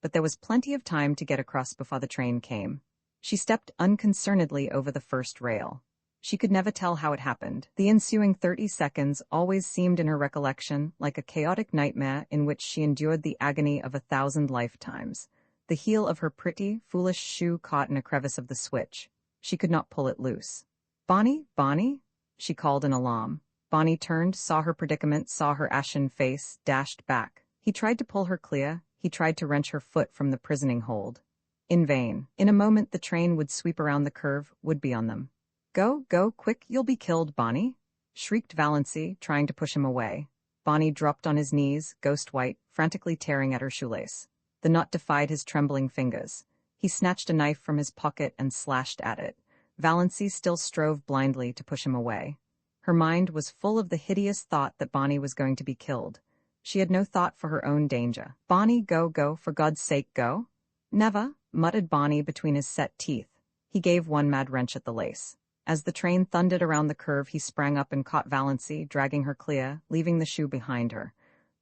but there was plenty of time to get across before the train came. She stepped unconcernedly over the first rail. She could never tell how it happened. The ensuing 30 seconds always seemed in her recollection like a chaotic nightmare in which she endured the agony of 1,000 lifetimes. The heel of her pretty, foolish shoe caught in a crevice of the switch. She could not pull it loose. "Bonnie, Bonnie?" she called in alarm. Bonnie turned, saw her predicament, saw her ashen face, dashed back. He tried to pull her clear. He tried to wrench her foot from the prisoning hold. In vain. In a moment the train would sweep around the curve, would be on them. Go, quick, you'll be killed, Bonnie," shrieked Valency, trying to push him away. Bonnie dropped on his knees, ghost white, frantically tearing at her shoelace. The knot defied his trembling fingers. He snatched a knife from his pocket and slashed at it. Valency still strove blindly to push him away. Her mind was full of the hideous thought that Bonnie was going to be killed. She had no thought for her own danger. "Bonnie, go, for God's sake, go." "Never," muttered Bonnie between his set teeth. He gave one mad wrench at the lace. As the train thundered around the curve, he sprang up and caught Valency, dragging her clear, leaving the shoe behind her.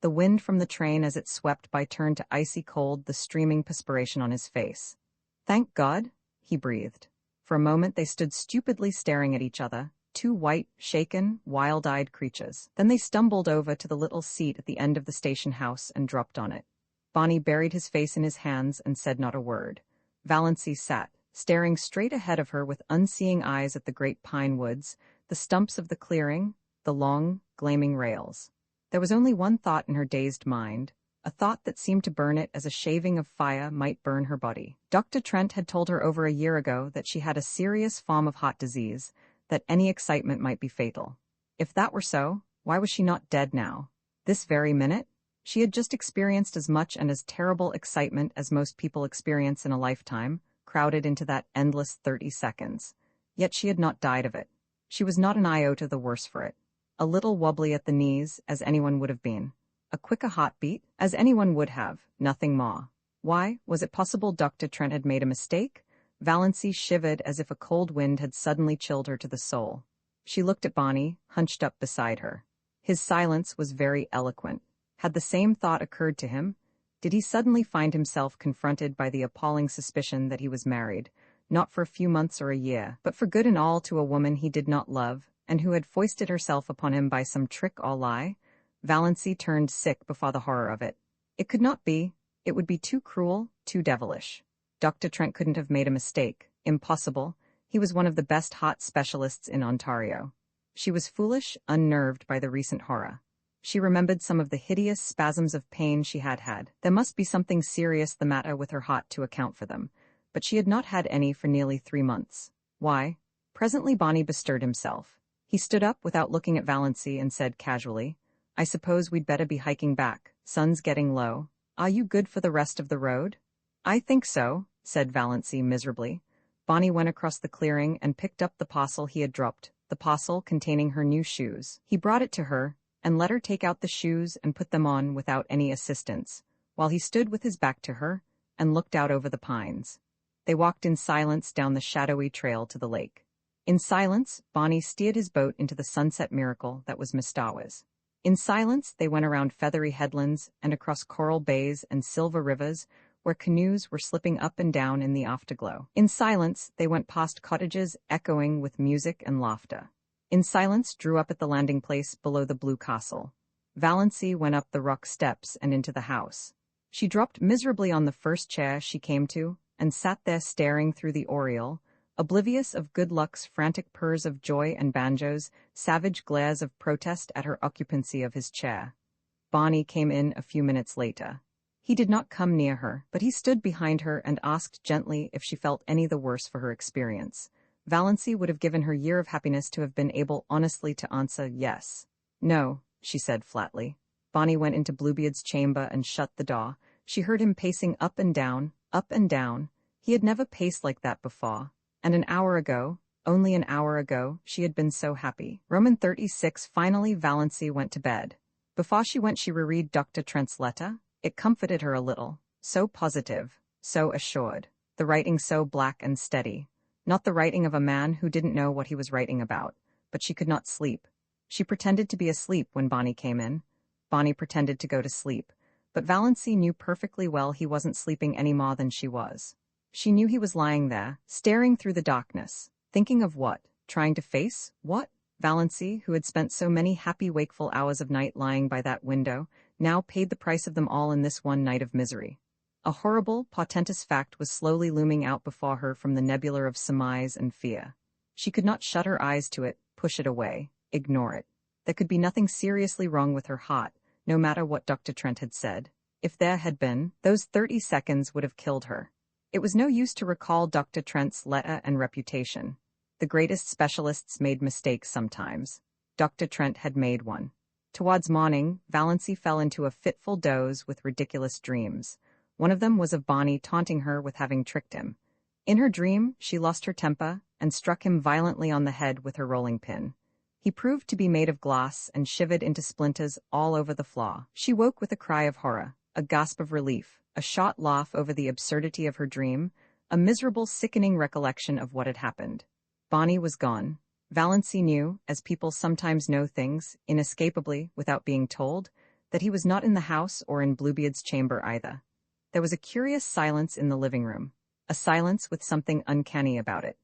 The wind from the train as it swept by turned to icy cold, the streaming perspiration on his face. "Thank God," he breathed. For a moment they stood stupidly staring at each other, two white, shaken, wild-eyed creatures. Then they stumbled over to the little seat at the end of the station house and dropped on it. Bonnie buried his face in his hands and said not a word. Valency sat, staring straight ahead of her with unseeing eyes at the great pine woods, the stumps of the clearing, the long, gleaming rails. There was only one thought in her dazed mind, a thought that seemed to burn it as a shaving of fire might burn her body. Dr. Trent had told her over a year ago that she had a serious form of heart disease, that any excitement might be fatal. If that were so, Why was she not dead now? This very minute? She had just experienced as much and as terrible excitement as most people experience in a lifetime, crowded into that endless 30 seconds. Yet she had not died of it. She was not an iota the worse for it. A little wobbly at the knees, as anyone would have been. A quick a heartbeat, as anyone would have, nothing more. Why, was it possible Dr. Trent had made a mistake? Valency shivered as if a cold wind had suddenly chilled her to the soul. She looked at Bonnie, hunched up beside her. His silence was very eloquent. Had the same thought occurred to him? Did he suddenly find himself confronted by the appalling suspicion that he was married, not for a few months or a year, but for good and all to a woman he did not love, and who had foisted herself upon him by some trick or lie? Valency turned sick before the horror of it. It could not be. It would be too cruel, too devilish. Dr. Trent couldn't have made a mistake. Impossible. He was one of the best heart specialists in Ontario. She was foolish, unnerved by the recent horror. She remembered some of the hideous spasms of pain she had had. There must be something serious the matter with her heart to account for them, but she had not had any for nearly 3 months. Why? Presently Bonnie bestirred himself. He stood up without looking at Valency and said casually, "I suppose we'd better be hiking back. Sun's getting low. Are you good for the rest of the road?" "I think so," said Valency miserably. Bonnie went across the clearing and picked up the parcel he had dropped, the parcel containing her new shoes. He brought it to her, and let her take out the shoes and put them on without any assistance, while he stood with his back to her and looked out over the pines. They walked in silence down the shadowy trail to the lake. In silence, Bonnie steered his boat into the sunset miracle that was Mistawas. In silence, they went around feathery headlands and across coral bays and silver rivers where canoes were slipping up and down in the afterglow. In silence, they went past cottages echoing with music and laughter. In silence, drew up at the landing place below the blue castle. Valency went up the rock steps and into the house. She dropped miserably on the first chair she came to and sat there staring through the oriel, oblivious of good luck's frantic purrs of joy and banjos, savage glares of protest at her occupancy of his chair. Bonnie came in a few minutes later. He did not come near her, but he stood behind her and asked gently if she felt any the worse for her experience. Valency would have given her year of happiness to have been able honestly to answer yes. "No," she said flatly. Bonnie went into Bluebeard's chamber and shut the door. She heard him pacing up and down, up and down. He had never paced like that before. And an hour ago, only an hour ago, she had been so happy. Roman 36. Finally, Valency went to bed. Before she went, she reread Dr. Trent's letter. It comforted her a little. So positive, so assured. The writing so black and steady. Not the writing of a man who didn't know what he was writing about. But she could not sleep. She pretended to be asleep when Bonnie came in. Bonnie pretended to go to sleep. But Valency knew perfectly well he wasn't sleeping any more than she was. She knew he was lying there, staring through the darkness. Thinking of what? Trying to face what? Valency, who had spent so many happy wakeful hours of night lying by that window, now paid the price of them all in this one night of misery. A horrible, portentous fact was slowly looming out before her from the nebula of surmise and fear. She could not shut her eyes to it, push it away, ignore it. There could be nothing seriously wrong with her heart, no matter what Dr. Trent had said. If there had been, those 30 seconds would have killed her. It was no use to recall Dr. Trent's letter and reputation. The greatest specialists made mistakes sometimes. Dr. Trent had made one. Towards morning, Valency fell into a fitful doze with ridiculous dreams. One of them was of Bonnie taunting her with having tricked him. In her dream, she lost her temper and struck him violently on the head with her rolling pin. He proved to be made of glass and shivered into splinters all over the floor. She woke with a cry of horror, a gasp of relief, a short laugh over the absurdity of her dream, a miserable, sickening recollection of what had happened. Bonnie was gone. Valency knew, as people sometimes know things, inescapably, without being told, that he was not in the house or in Bluebeard's chamber either. There was a curious silence in the living room, a silence with something uncanny about it.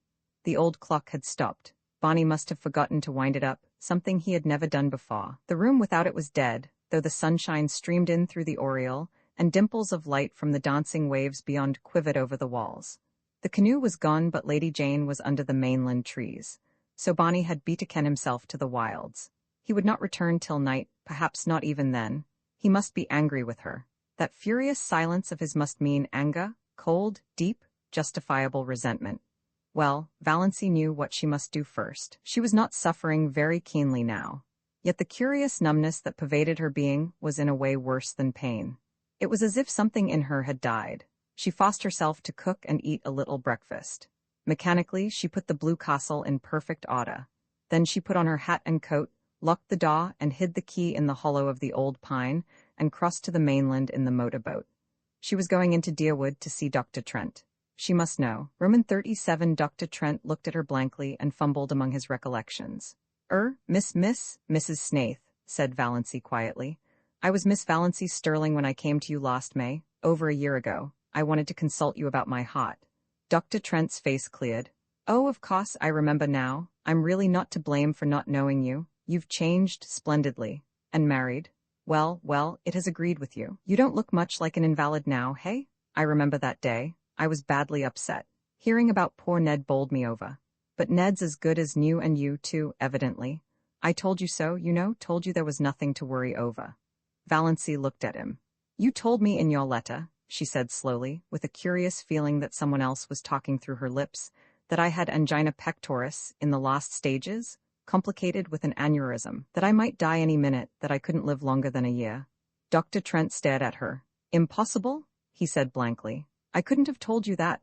The old clock had stopped. Bonnie must have forgotten to wind it up, something he had never done before. The room without it was dead, though the sunshine streamed in through the oriel, and dimples of light from the dancing waves beyond quivered over the walls. The canoe was gone, but Lady Jane was under the mainland trees. So Bonnie had betaken himself to the wilds. He would not return till night, perhaps not even then. He must be angry with her. That furious silence of his must mean anger, cold, deep, justifiable resentment. Well, Valency knew what she must do first. She was not suffering very keenly now. Yet the curious numbness that pervaded her being was in a way worse than pain. It was as if something in her had died. She forced herself to cook and eat a little breakfast. Mechanically, she put the blue castle in perfect order. Then she put on her hat and coat, locked the door and hid the key in the hollow of the old pine, and crossed to the mainland in the motorboat. She was going into Deerwood to see Dr. Trent. She must know. Roman 37. Dr. Trent looked at her blankly and fumbled among his recollections. Mrs. Snaith, said Valancy quietly. I was Miss Valancy Sterling when I came to you last May, over a year ago. I wanted to consult you about my heart. Dr. Trent's face cleared. Oh, of course, I remember now. I'm really not to blame for not knowing you. You've changed splendidly. And married. Well, it has agreed with you. You don't look much like an invalid now, hey? I remember that day. I was badly upset. Hearing about poor Ned bowled me over. But Ned's as good as new and you too, evidently. I told you so, told you there was nothing to worry over. Valancy looked at him. You told me in your letter, she said slowly, with a curious feeling that someone else was talking through her lips, that I had angina pectoris in the last stages, complicated with an aneurysm, that I might die any minute, that I couldn't live longer than a year. Dr. Trent stared at her. Impossible? He said blankly. I couldn't have told you that.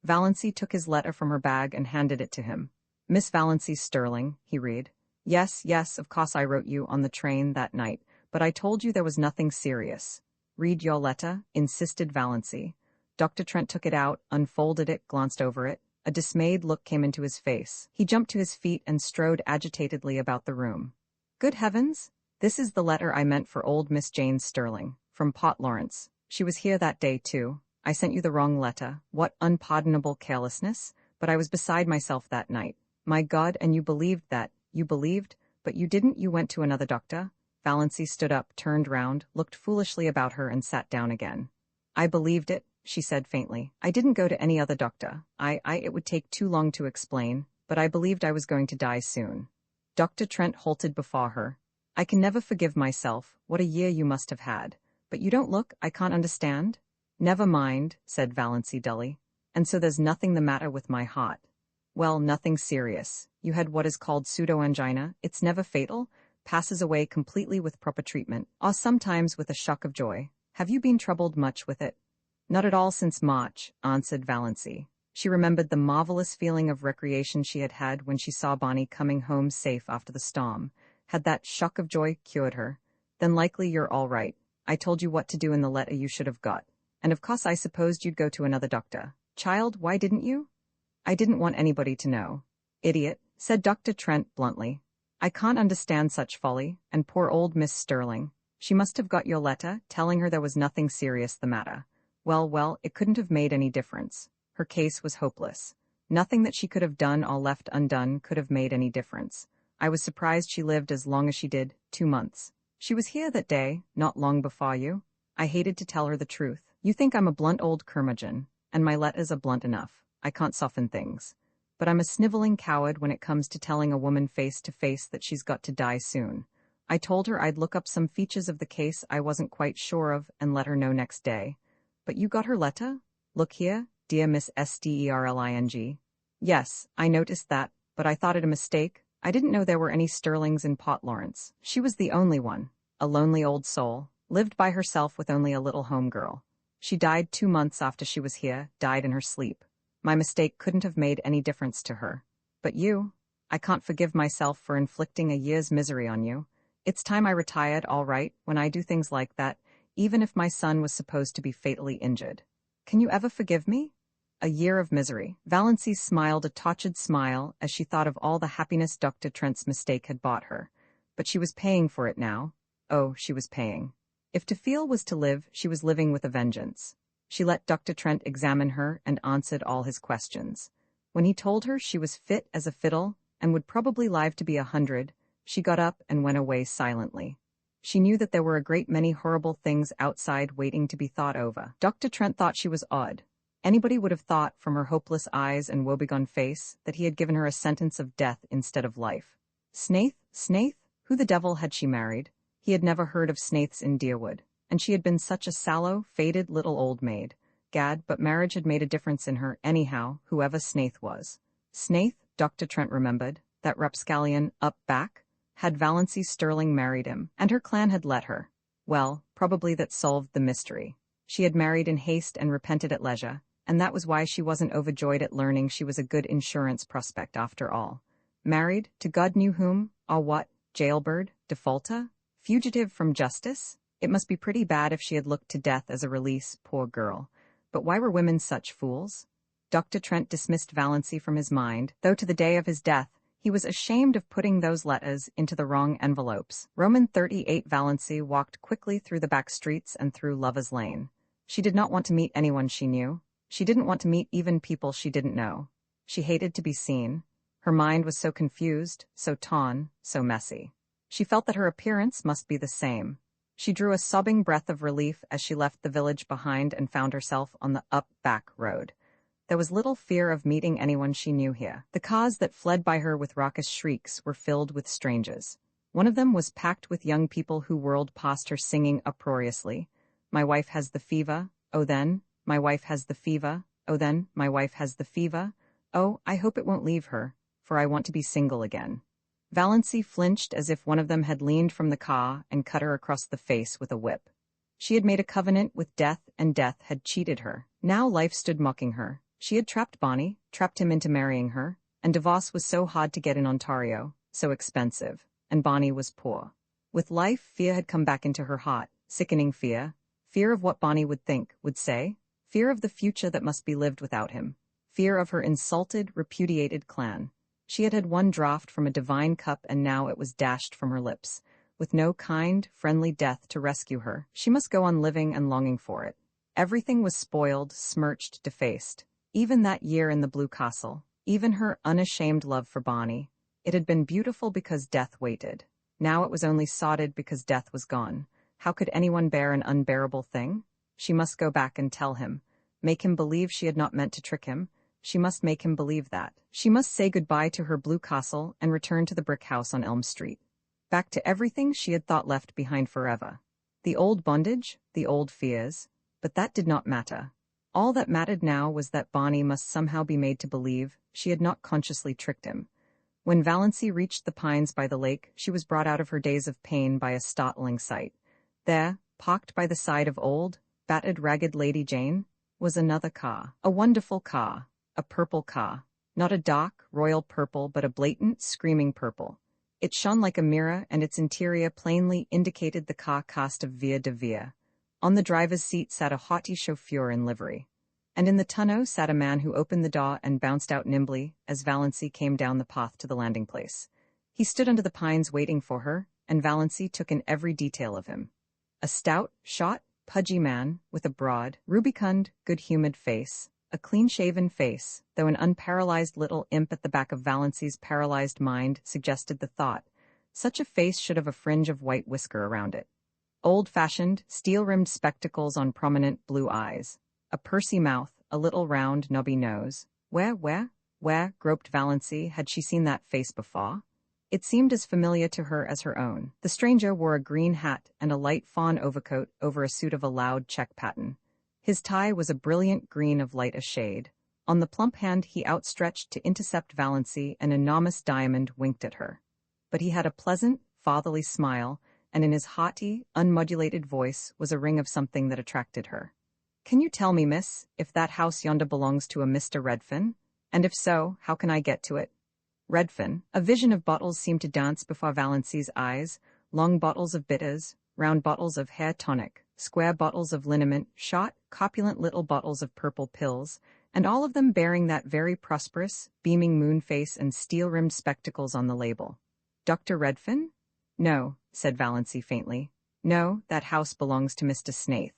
Valancy took his letter from her bag and handed it to him. Miss Valancy Sterling, he read. Yes, of course I wrote you on the train that night, but I told you there was nothing serious. Read your letter, insisted Valancy. Dr. Trent took it out, unfolded it, glanced over it. A dismayed look came into his face. He jumped to his feet and strode agitatedly about the room. Good heavens! This is the letter I meant for old Miss Jane Sterling, from Port Lawrence. She was here that day, too. I sent you the wrong letter. What unpardonable carelessness! But I was beside myself that night. My God, and you believed that. You believed, but you didn't. You went to another doctor. Valancy stood up, turned round, looked foolishly about her and sat down again. I believed it, she said faintly. I didn't go to any other doctor. It would take too long to explain, but I believed I was going to die soon. Dr. Trent halted before her. I can never forgive myself. What a year you must have had. But you don't look, I can't understand. Never mind, said Valancy dully. And so there's nothing the matter with my heart. Well, nothing serious. You had what is called pseudoangina. It's never fatal, passes away completely with proper treatment, or sometimes with a shock of joy. Have you been troubled much with it? Not at all since March, answered Valancy. She remembered the marvelous feeling of recreation she had had when she saw Bonnie coming home safe after the storm. Had that shock of joy cured her? Then likely you're all right. I told you what to do in the letter you should have got. And of course I supposed you'd go to another doctor. Child, why didn't you? I didn't want anybody to know. Idiot, said Dr. Trent bluntly. I can't understand such folly, and poor old Miss Sterling. She must have got your letter, telling her there was nothing serious the matter. Well, it couldn't have made any difference. Her case was hopeless. Nothing that she could have done or left undone could have made any difference. I was surprised she lived as long as she did, 2 months. She was here that day, not long before you. I hated to tell her the truth. You think I'm a blunt old curmudgeon, and my letters are blunt enough. I can't soften things. But I'm a sniveling coward when it comes to telling a woman face to face that she's got to die soon. I told her I'd look up some features of the case I wasn't quite sure of and let her know next day. But you got her letter? Look here, dear Miss Sterling. Yes, I noticed that, but I thought it a mistake. I didn't know there were any Sterlings in Port Lawrence. She was the only one. A lonely old soul. Lived by herself with only a little home girl. She died 2 months after she was here, died in her sleep. My mistake couldn't have made any difference to her. But you? I can't forgive myself for inflicting a year's misery on you. It's time I retired, all right, when I do things like that, even if my son was supposed to be fatally injured. Can you ever forgive me? A year of misery. Valancy smiled a tortured smile as she thought of all the happiness Dr. Trent's mistake had bought her. But she was paying for it now. Oh, she was paying. If to feel was to live, she was living with a vengeance. She let Dr. Trent examine her and answered all his questions. When he told her she was fit as a fiddle and would probably live to be 100, she got up and went away silently. She knew that there were a great many horrible things outside waiting to be thought over. Dr. Trent thought she was odd. Anybody would have thought, from her hopeless eyes and woebegone face, that he had given her a sentence of death instead of life. Snaith? Who the devil had she married? He had never heard of Snaiths in Deerwood. And she had been such a sallow, faded little old maid. Gad, but marriage had made a difference in her, anyhow, whoever Snaith was. Snaith, Dr. Trent remembered, that rapscallion up back. Had Valency Sterling married him, and her clan had let her? Well, probably that solved the mystery. She had married in haste and repented at leisure, and that was why she wasn't overjoyed at learning she was a good insurance prospect after all. Married, to God knew whom, or what, jailbird, defaulter, fugitive from justice? It must be pretty bad if she had looked to death as a release, poor girl. But why were women such fools? Dr. Trent dismissed Valency from his mind, though to the day of his death, he was ashamed of putting those letters into the wrong envelopes. Roman 38 Valency walked quickly through the back streets and through Lover's Lane. She did not want to meet anyone she knew. She didn't want to meet even people she didn't know. She hated to be seen. Her mind was so confused, so torn, so messy. She felt that her appearance must be the same. She drew a sobbing breath of relief as she left the village behind and found herself on the up-back road. There was little fear of meeting anyone she knew here. The cars that fled by her with raucous shrieks were filled with strangers. One of them was packed with young people who whirled past her singing uproariously, "My wife has the fever, oh then, my wife has the fever, oh then, my wife has the fever, oh, I hope it won't leave her, for I want to be single again." Valency flinched as if one of them had leaned from the car and cut her across the face with a whip. She had made a covenant with death, and death had cheated her. Now life stood mocking her. She had trapped Bonnie, trapped him into marrying her, and divorce was so hard to get in Ontario, so expensive, and Bonnie was poor. With life, fear had come back into her heart, sickening fear of what Bonnie would think, would say, fear of the future that must be lived without him, fear of her insulted, repudiated clan. She had had one draught from a divine cup and now it was dashed from her lips. With no kind, friendly death to rescue her, she must go on living and longing for it. Everything was spoiled, smirched, defaced. Even that year in the Blue Castle, even her unashamed love for Bonnie. It had been beautiful because death waited. Now it was only sodded because death was gone. How could anyone bear an unbearable thing? She must go back and tell him. Make him believe she had not meant to trick him. She must make him believe that. She must say goodbye to her Blue Castle and return to the brick house on Elm Street. Back to everything she had thought left behind forever. The old bondage, the old fears. But that did not matter. All that mattered now was that Bonnie must somehow be made to believe she had not consciously tricked him. When Valency reached the pines by the lake, she was brought out of her daze of pain by a startling sight. There, parked by the side of old, battered, ragged Lady Jane, was another car. A wonderful car. A purple car. Not a dark, royal purple, but a blatant, screaming purple. It shone like a mirror, and its interior plainly indicated the car cast of Vere de Vere. On the driver's seat sat a haughty chauffeur in livery. And in the tonneau sat a man who opened the door and bounced out nimbly as Valency came down the path to the landing place. He stood under the pines waiting for her, and Valency took in every detail of him. A stout, short, pudgy man with a broad, rubicund, good-humored face, a clean-shaven face, though an unparalyzed little imp at the back of Valency's paralyzed mind suggested the thought. Such a face should have a fringe of white whisker around it. Old-fashioned, steel-rimmed spectacles on prominent blue eyes. A pursy mouth, a little round, knobby nose. Where, groped Valency, had she seen that face before? It seemed as familiar to her as her own. The stranger wore a green hat and a light fawn overcoat over a suit of a loud check pattern. His tie was a brilliant green of light a shade. On the plump hand he outstretched to intercept Valency, an enormous diamond winked at her. But he had a pleasant, fatherly smile, and in his haughty, unmodulated voice was a ring of something that attracted her. "Can you tell me, miss, if that house yonder belongs to a Mr. Redfin? And if so, how can I get to it?" Redfin. A vision of bottles seemed to dance before Valency's eyes, long bottles of bitters, round bottles of hair tonic, square bottles of liniment, short, corpulent little bottles of purple pills, and all of them bearing that very prosperous, beaming moon face and steel-rimmed spectacles on the label. "Dr. Redfin?" "No," said Valency faintly. "No, that house belongs to Mr. Snaith."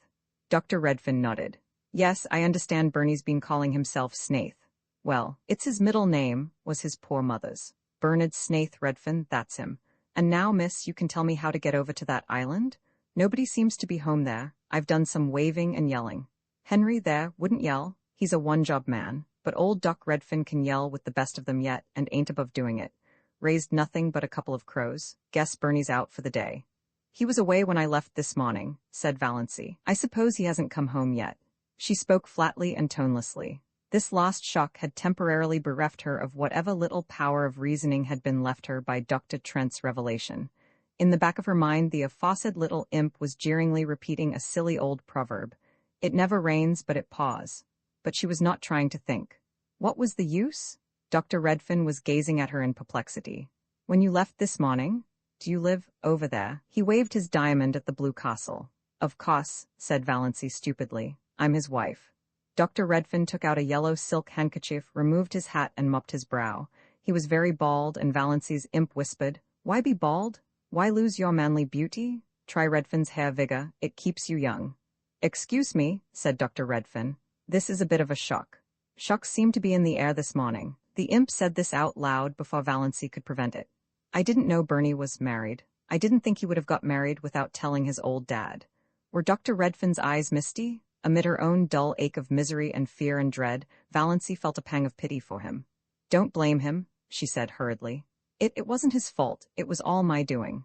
Dr. Redfin nodded. "Yes, I understand Bernie's been calling himself Snaith. Well, it's his middle name, was his poor mother's. Bernard Snaith Redfin, that's him. And now, miss, you can tell me how to get over to that island? Nobody seems to be home there. I've done some waving and yelling. Henry there wouldn't yell. He's a one-job man. But old Doc Redfin can yell with the best of them yet and ain't above doing it. Raised nothing but a couple of crows. Guess Bernie's out for the day." "He was away when I left this morning," said Valency. "I suppose he hasn't come home yet." She spoke flatly and tonelessly. This last shock had temporarily bereft her of whatever little power of reasoning had been left her by Dr. Trent's revelation. In the back of her mind, the aforesaid little imp was jeeringly repeating a silly old proverb. It never rains, but it pours. But she was not trying to think. What was the use? Dr. Redfin was gazing at her in perplexity. When you left this morning? Do you live over there? He waved his diamond at the blue castle. Of course, said Valancy stupidly. I'm his wife. Dr. Redfin took out a yellow silk handkerchief, removed his hat, and mopped his brow. He was very bald, and Valancy's imp whispered, Why be bald? Why lose your manly beauty? Try Redfin's hair vigor, it keeps you young. Excuse me, said Dr. Redfin. This is a bit of a shock. Shocks seem to be in the air this morning. The imp said this out loud before Valancy could prevent it. I didn't know Bernie was married. I didn't think he would have got married without telling his old dad. Were Dr. Redfin's eyes misty? Amid her own dull ache of misery and fear and dread, Valancy felt a pang of pity for him. Don't blame him, she said hurriedly. It wasn't his fault. It was all my doing.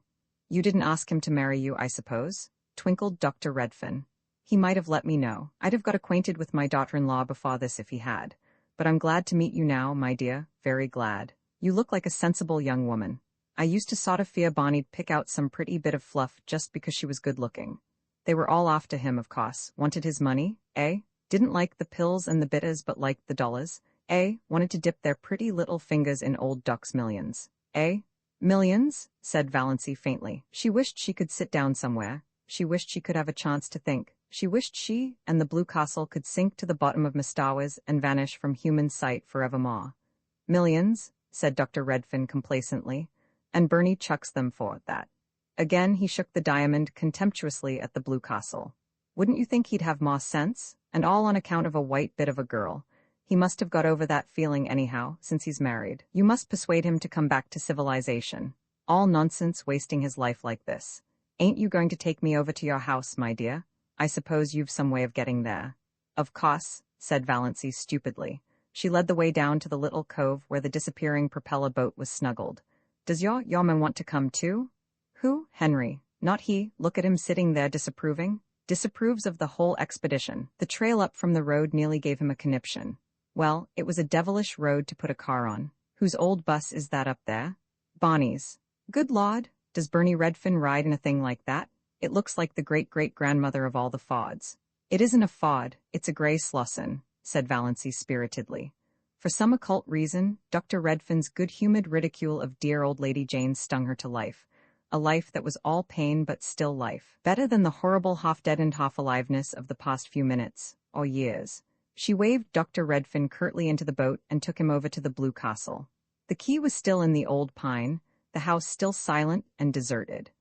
You didn't ask him to marry you, I suppose? Twinkled Dr. Redfin. He might have let me know. I'd have got acquainted with my daughter-in-law before this if he had. But I'm glad to meet you now, my dear, very glad. You look like a sensible young woman. I used to sort of fear Bonnie'd pick out some pretty bit of fluff just because she was good-looking. They were all after him, of course. Wanted his money, eh? Didn't like the pills and the bitters but liked the dollars, eh? Wanted to dip their pretty little fingers in old Duck's millions, eh? Millions? Said Valancy faintly. She wished she could sit down somewhere. She wished she could have a chance to think. She wished she and the Blue Castle could sink to the bottom of Mistawaz and vanish from human sight forevermore. Millions, said Dr. Redfin complacently, and Bernie chucks them for that. Again he shook the diamond contemptuously at the Blue Castle. Wouldn't you think he'd have more sense? And all on account of a white bit of a girl. He must have got over that feeling anyhow, since he's married. You must persuade him to come back to civilization. All nonsense wasting his life like this. Ain't you going to take me over to your house, my dear? I suppose you've some way of getting there. Of course, said Valancy stupidly. She led the way down to the little cove where the disappearing propeller boat was snuggled. Does your man want to come too? Who? Henry. Not he. Look at him sitting there disapproving. Disapproves of the whole expedition. The trail up from the road nearly gave him a conniption. Well, it was a devilish road to put a car on. Whose old bus is that up there? Bonnie's. Good Lord, does Bernie Redfin ride in a thing like that? It looks like the great-great-grandmother of all the Fords. It isn't a Ford, it's a grey Slosson, said Valancy spiritedly. For some occult reason, Dr. Redfin's good-humoured ridicule of dear old Lady Jane stung her to life. A life that was all pain but still life. Better than the horrible half-deadened half-aliveness of the past few minutes, or years. She waved Dr. Redfin curtly into the boat and took him over to the Blue Castle. The key was still in the old pine, the house still silent and deserted.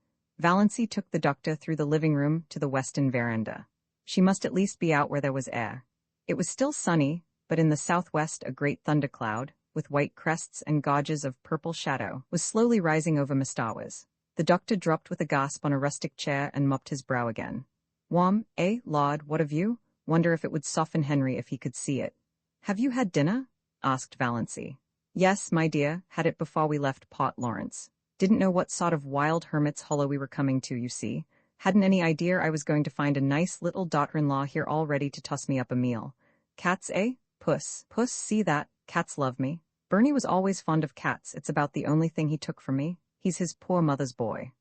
Valancy took the doctor through the living room to the western veranda. She must at least be out where there was air. It was still sunny, but in the southwest a great thundercloud, with white crests and gauges of purple shadow, was slowly rising over Mistawaz. The doctor dropped with a gasp on a rustic chair and mopped his brow again. Whom, eh, Lord, what of you? Wonder if it would soften Henry if he could see it. Have you had dinner? Asked Valancy. Yes, my dear, had it before we left Port Lawrence. Didn't know what sort of wild hermit's hollow we were coming to, you see. Hadn't any idea I was going to find a nice little daughter-in-law here all ready to toss me up a meal. Cats, eh? Puss. Puss, see that? Cats love me. Bernie was always fond of cats. It's about the only thing he took from me. He's his poor mother's boy.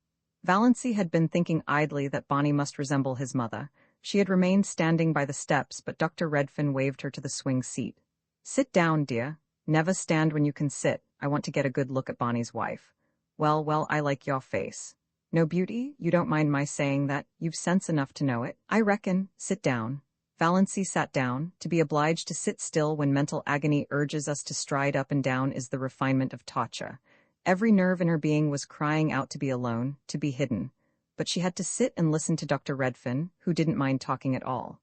Valancy had been thinking idly that Bonnie must resemble his mother. She had remained standing by the steps, but Dr. Redfin waved her to the swing seat. Sit down, dear. Never stand when you can sit. I want to get a good look at Bonnie's wife. Well, I like your face. No beauty? You don't mind my saying that? You've sense enough to know it. I reckon. Sit down. Valancy sat down. To be obliged to sit still when mental agony urges us to stride up and down is the refinement of torture. Every nerve in her being was crying out to be alone, to be hidden. But she had to sit and listen to Dr. Redfin, who didn't mind talking at all.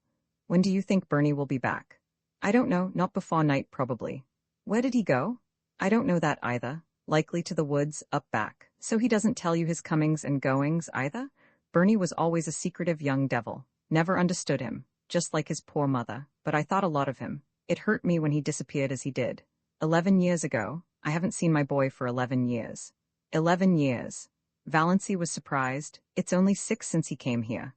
When do you think Bernie will be back? I don't know, not before night probably. Where did he go? I don't know that either. Likely to the woods, up back. So he doesn't tell you his comings and goings either? Bernie was always a secretive young devil. Never understood him. Just like his poor mother. But I thought a lot of him. It hurt me when he disappeared as he did. 11 years ago. I haven't seen my boy for 11 years. 11 years. Valancy was surprised. It's only 6 since he came here.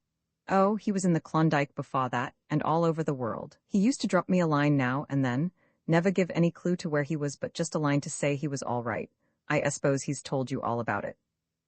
Oh, he was in the Klondike before that, and all over the world. He used to drop me a line now and then, Never give any clue to where he was, but just a line to say he was all right. I suppose he's told you all about it.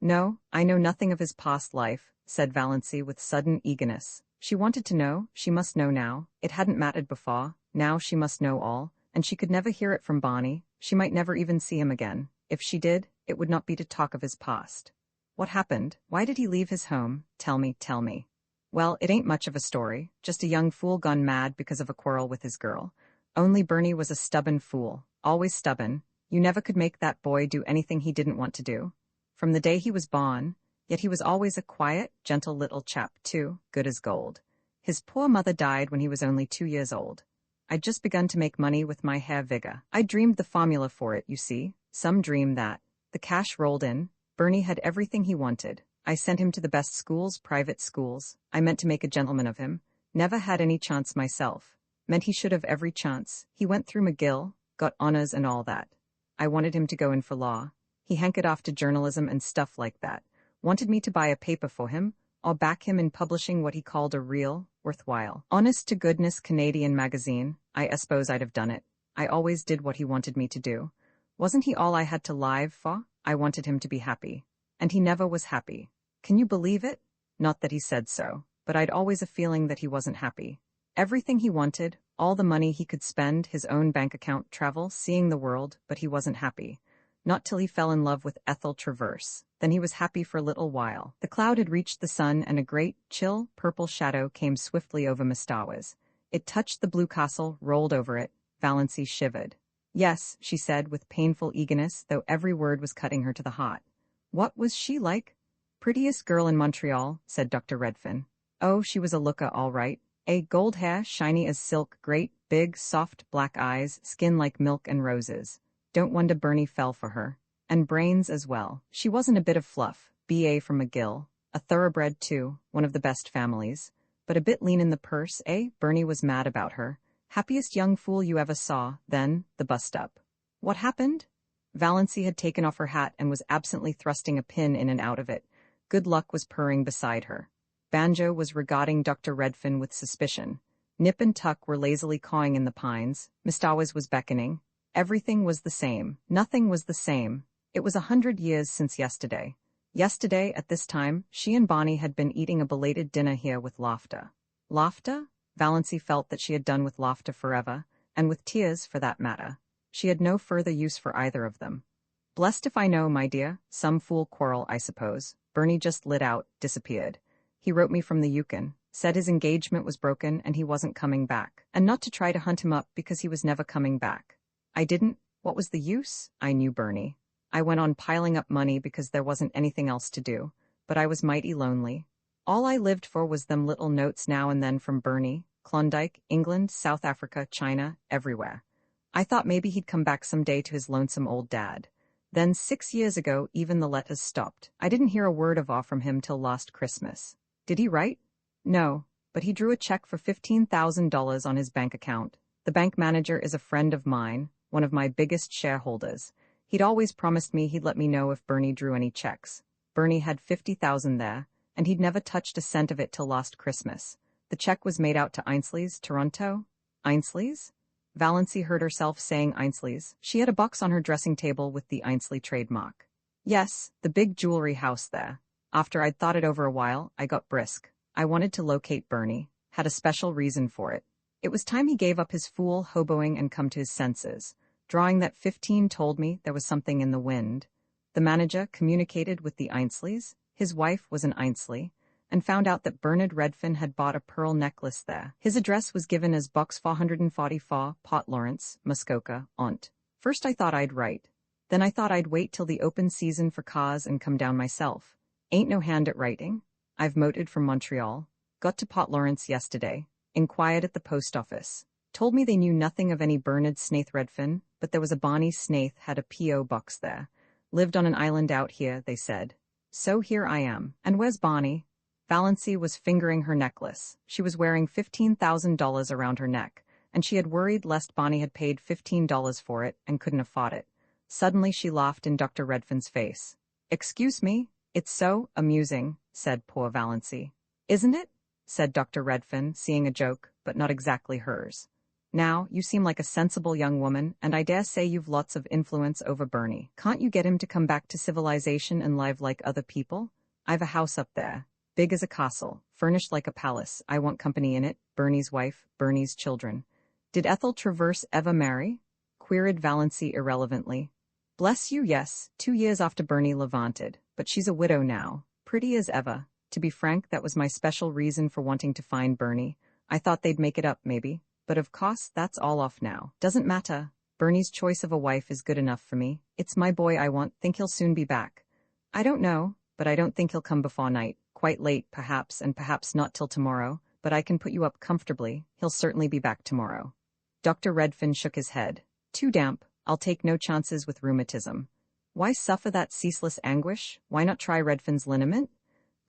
No, I know nothing of his past life, said Valency with sudden eagerness. She wanted to know, she must know now. It hadn't mattered before, now she must know all, and she could never hear it from Barney. She might never even see him again. If she did, it would not be to talk of his past. What happened? Why did he leave his home? Tell me, tell me. Well, it ain't much of a story, just a young fool gone mad because of a quarrel with his girl. Only Bernie was a stubborn fool, always stubborn. You never could make that boy do anything he didn't want to do. From the day he was born, yet he was always a quiet, gentle little chap too, good as gold. His poor mother died when he was only 2 years old. I'd just begun to make money with my hair vigor. I dreamed the formula for it, you see. Some dream that. The cash rolled in. Bernie had everything he wanted. I sent him to the best schools, private schools. I meant to make a gentleman of him. Never had any chance myself. Meant he should have every chance. He went through McGill, got honors and all that. I wanted him to go in for law. He hankered off to journalism and stuff like that. Wanted me to buy a paper for him, or back him in publishing what he called a real, worthwhile, honest-to-goodness Canadian magazine. I suppose I'd have done it. I always did what he wanted me to do. Wasn't he all I had to live for? I wanted him to be happy. And he never was happy. Can you believe it? Not that he said so, but I'd always a feeling that he wasn't happy. Everything he wanted, all the money he could spend, his own bank account, travel, seeing the world, but he wasn't happy. Not till he fell in love with Ethel Traverse. Then he was happy for a little while. The cloud had reached the sun, and a great, chill, purple shadow came swiftly over Mestawas. It touched the blue castle, rolled over it. Valency shivered. Yes, she said with painful eagerness, though every word was cutting her to the heart. What was she like? Prettiest girl in Montreal, said Dr. Redfin. Oh, she was a looker, all right. Gold hair, shiny as silk, great, big, soft, black eyes, skin like milk and roses. Don't wonder Bernie fell for her. And brains as well. She wasn't a bit of fluff, B.A. from McGill, a thoroughbred too, one of the best families. But a bit lean in the purse, eh? Bernie was mad about her. Happiest young fool you ever saw, then, the bust-up. What happened? Valency had taken off her hat and was absently thrusting a pin in and out of it. Good Luck was purring beside her. Banjo was regarding Dr. Redfin with suspicion. Nip and Tuck were lazily cawing in the pines. Mestawas was beckoning. Everything was the same. Nothing was the same. It was 100 years since yesterday. Yesterday, at this time, she and Bonnie had been eating a belated dinner here with Laughter. Laughter? Valency felt that she had done with laughter forever, and with tears, for that matter. She had no further use for either of them. Blessed if I know, my dear. Some fool quarrel, I suppose. Bernie just lit out, disappeared. He wrote me from the Yukon, said his engagement was broken and he wasn't coming back, and not to try to hunt him up because he was never coming back. I didn't. What was the use? I knew Bernie. I went on piling up money because there wasn't anything else to do, but I was mighty lonely. All I lived for was them little notes now and then from Bernie, Klondike, England, South Africa, China, everywhere. I thought maybe he'd come back someday to his lonesome old dad. Then 6 years ago, even the letters stopped. I didn't hear a word of from him till last Christmas. Did he write? No, but he drew a check for $15,000 on his bank account. The bank manager is a friend of mine, one of my biggest shareholders. He'd always promised me he'd let me know if Bernie drew any checks. Bernie had $50,000 there, and he'd never touched a cent of it till last Christmas. The check was made out to Ainsley's, Toronto. Ainsley's? Valency heard herself saying Ainsley's. She had a box on her dressing table with the Ainsley trademark. Yes, the big jewelry house there. After I'd thought it over a while, I got brisk. I wanted to locate Bernie. Had a special reason for it. It was time he gave up his fool hoboing and come to his senses. Drawing that 15 told me there was something in the wind. The manager communicated with the Ainsleys. His wife was an Ainsley, and found out that Bernard Redfin had bought a pearl necklace there. His address was given as Box 444, Port Lawrence, Muskoka, Ont. First I thought I'd write. Then I thought I'd wait till the open season for cars and come down myself. Ain't no hand at writing. I've motored from Montreal. Got to Port Lawrence yesterday. Inquired at the post office. Told me they knew nothing of any Bernard Snaith Redfin, but there was a Bonnie Snaith had a P.O. box there. Lived on an island out here, they said. So here I am. And where's Bonnie? Valency was fingering her necklace. She was wearing $15,000 around her neck, and she had worried lest Bonnie had paid $15 for it and couldn't afford it. Suddenly she laughed in Dr. Redfin's face. Excuse me, it's so amusing, said poor Valency. Isn't it? Said Dr. Redfin, seeing a joke, but not exactly hers. Now, you seem like a sensible young woman, and I dare say you've lots of influence over Bernie. Can't you get him to come back to civilization and live like other people? I've a house up there, big as a castle, furnished like a palace. I want company in it, Bernie's wife, Bernie's children. Did Ethel Traverse ever marry? Queried Valancy irrelevantly. Bless you, yes, 2 years after Bernie levanted, but she's a widow now, pretty as ever. To be frank, that was my special reason for wanting to find Bernie. I thought they'd make it up, maybe. But of course, that's all off now. Doesn't matter. Bernie's choice of a wife is good enough for me. It's my boy I want. Think he'll soon be back. I don't know, but I don't think he'll come before night. Quite late, perhaps, and perhaps not till tomorrow, but I can put you up comfortably. He'll certainly be back tomorrow. Dr. Redfin shook his head. Too damp. I'll take no chances with rheumatism. Why suffer that ceaseless anguish? Why not try Redfin's liniment?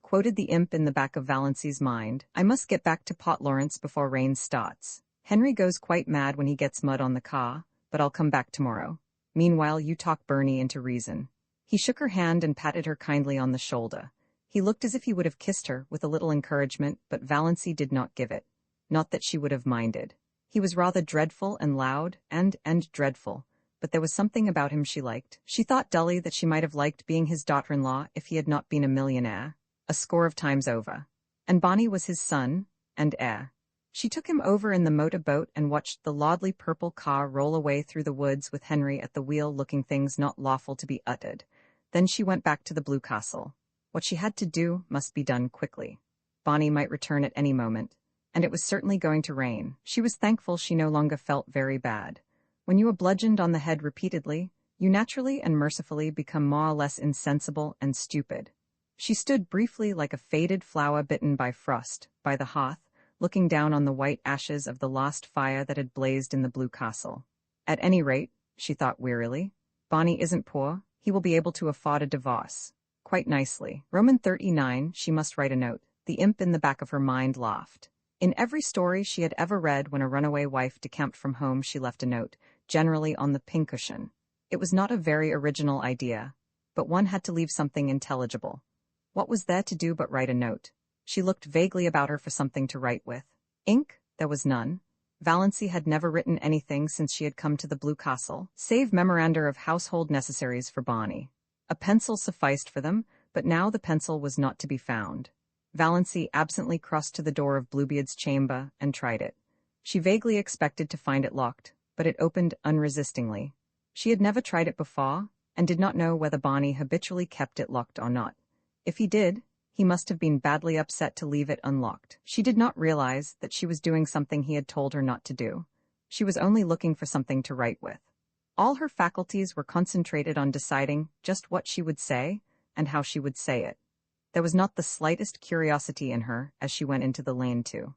Quoted the imp in the back of Valancy's mind. I must get back to Port Lawrence before rain starts. Henry goes quite mad when he gets mud on the car, but I'll come back tomorrow. Meanwhile, you talk Bernie into reason. He shook her hand and patted her kindly on the shoulder. He looked as if he would have kissed her with a little encouragement, but Valancy did not give it. Not that she would have minded. He was rather dreadful and loud, and dreadful, but there was something about him she liked. She thought dully that she might have liked being his daughter-in-law if he had not been a millionaire, a score of times over. And Bonnie was his son, and heir. She took him over in the motor boat and watched the lordly purple car roll away through the woods with Henry at the wheel looking things not lawful to be uttered. Then she went back to the Blue Castle. What she had to do must be done quickly. Bonnie might return at any moment, and it was certainly going to rain. She was thankful she no longer felt very bad. When you are bludgeoned on the head repeatedly, you naturally and mercifully become more or less insensible and stupid. She stood briefly like a faded flower bitten by frost, by the hearth, looking down on the white ashes of the lost fire that had blazed in the Blue Castle. At any rate, she thought wearily, Bonnie isn't poor. He will be able to afford a divorce. Quite nicely. Roman 39, she must write a note. The imp in the back of her mind laughed. In every story she had ever read, when a runaway wife decamped from home, she left a note, generally on the pincushion. It was not a very original idea, but one had to leave something intelligible. What was there to do but write a note? She looked vaguely about her for something to write with. Ink? There was none. Valancy had never written anything since she had come to the Blue Castle, save memoranda of household necessaries for Bonnie. A pencil sufficed for them, but now the pencil was not to be found. Valancy absently crossed to the door of Bluebeard's chamber and tried it. She vaguely expected to find it locked, but it opened unresistingly. She had never tried it before, and did not know whether Bonnie habitually kept it locked or not. If he did, he must have been badly upset to leave it unlocked. She did not realize that she was doing something he had told her not to do. She was only looking for something to write with. All her faculties were concentrated on deciding just what she would say and how she would say it. There was not the slightest curiosity in her as she went into the lean-to.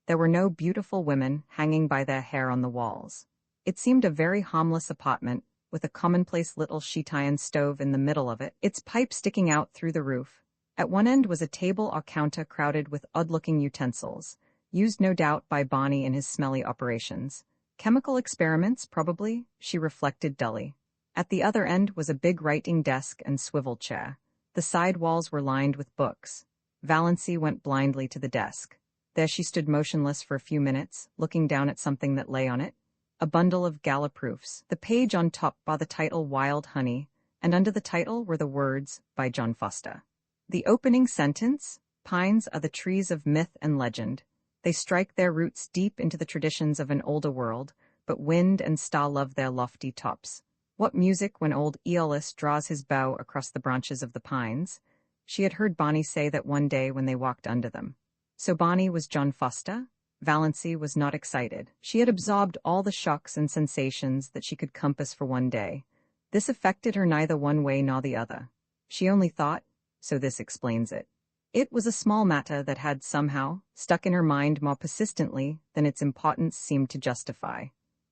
There were no beautiful women hanging by their hair on the walls. It seemed a very harmless apartment, with a commonplace little sheet-iron stove in the middle of it, its pipe sticking out through the roof. At one end was a table or counter crowded with odd-looking utensils, used no doubt by Bonnie in his smelly operations. Chemical experiments, probably, she reflected dully. At the other end was a big writing desk and swivel chair. The side walls were lined with books. Valancy went blindly to the desk. There she stood motionless for a few minutes, looking down at something that lay on it. A bundle of gala proofs. The page on top bore the title Wild Honey, and under the title were the words, by John Foster. The opening sentence, pines are the trees of myth and legend. They strike their roots deep into the traditions of an older world, but wind and star love their lofty tops. What music when old Aeolus draws his bow across the branches of the pines? She had heard Bonnie say that one day when they walked under them. So Bonnie was John Foster? Valancy was not excited. She had absorbed all the shocks and sensations that she could compass for one day. This affected her neither one way nor the other. She only thought, so this explains it. It was a small matter that had somehow stuck in her mind more persistently than its importance seemed to justify.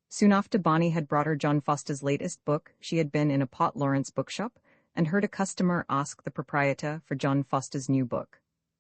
Soon after Bonnie had brought her John Foster's latest book, she had been in a Port Lawrence bookshop and heard a customer ask the proprietor for John Foster's new book.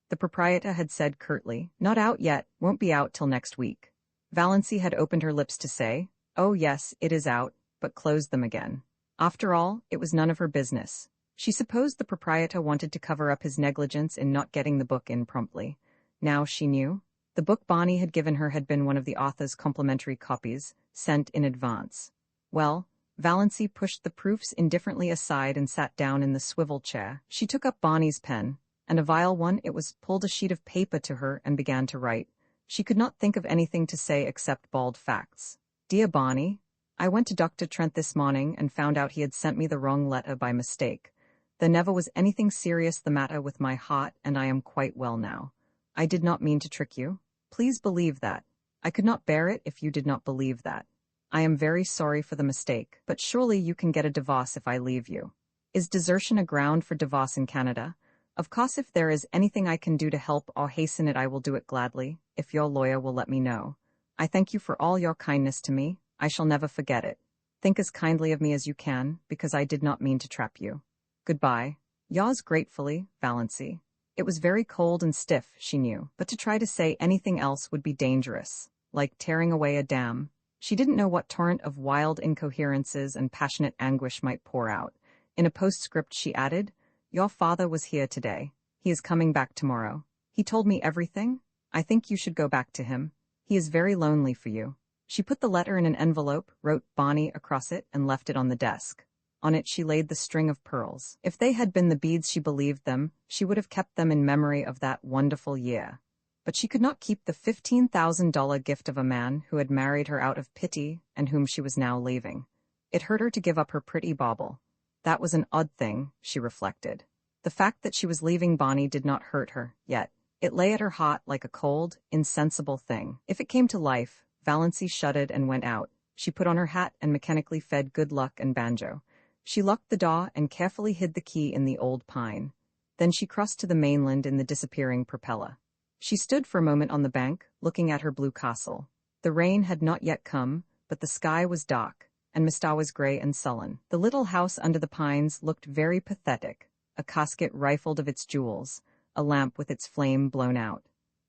The proprietor had said curtly, "Not out yet, won't be out till next week." Valancy had opened her lips to say, "Oh yes, it is out," but closed them again. After all, it was none of her business. She supposed the proprietor wanted to cover up his negligence in not getting the book in promptly. Now she knew. The book Bonnie had given her had been one of the author's complimentary copies, sent in advance. Well, Valancy pushed the proofs indifferently aside and sat down in the swivel chair. She took up Bonnie's pen, and a vile one it was, pulled a sheet of paper to her and began to write. She could not think of anything to say except bald facts. Dear Bonnie, I went to Dr. Trent this morning and found out he had sent me the wrong letter by mistake. There never was anything serious the matter with my heart, and I am quite well now. I did not mean to trick you. Please believe that. I could not bear it if you did not believe that. I am very sorry for the mistake, but surely you can get a divorce if I leave you. Is desertion a ground for divorce in Canada? Of course, if there is anything I can do to help or hasten it, I will do it gladly, if your lawyer will let me know. I thank you for all your kindness to me. I shall never forget it. Think as kindly of me as you can, because I did not mean to trap you. Goodbye. Yours gratefully, Valancy. It was very cold and stiff, she knew, but to try to say anything else would be dangerous, like tearing away a dam. She didn't know what torrent of wild incoherences and passionate anguish might pour out. In a postscript she added, Your father was here today. He is coming back tomorrow. He told me everything. I think you should go back to him. He is very lonely for you. She put the letter in an envelope, wrote Bonnie across it, and left it on the desk. On it she laid the string of pearls. If they had been the beads she believed them, she would have kept them in memory of that wonderful year. But she could not keep the $15,000 gift of a man who had married her out of pity and whom she was now leaving. It hurt her to give up her pretty bauble. That was an odd thing, she reflected. The fact that she was leaving Bonnie did not hurt her, yet. It lay at her heart like a cold, insensible thing. If it came to life, Valancy shuddered and went out. She put on her hat and mechanically fed Good Luck and Banjo. She locked the door and carefully hid the key in the old pine. Then she crossed to the mainland in the disappearing propeller. She stood for a moment on the bank, looking at her blue castle. The rain had not yet come, but the sky was dark, and Mista was gray and sullen. The little house under the pines looked very pathetic, a casket rifled of its jewels, a lamp with its flame blown out.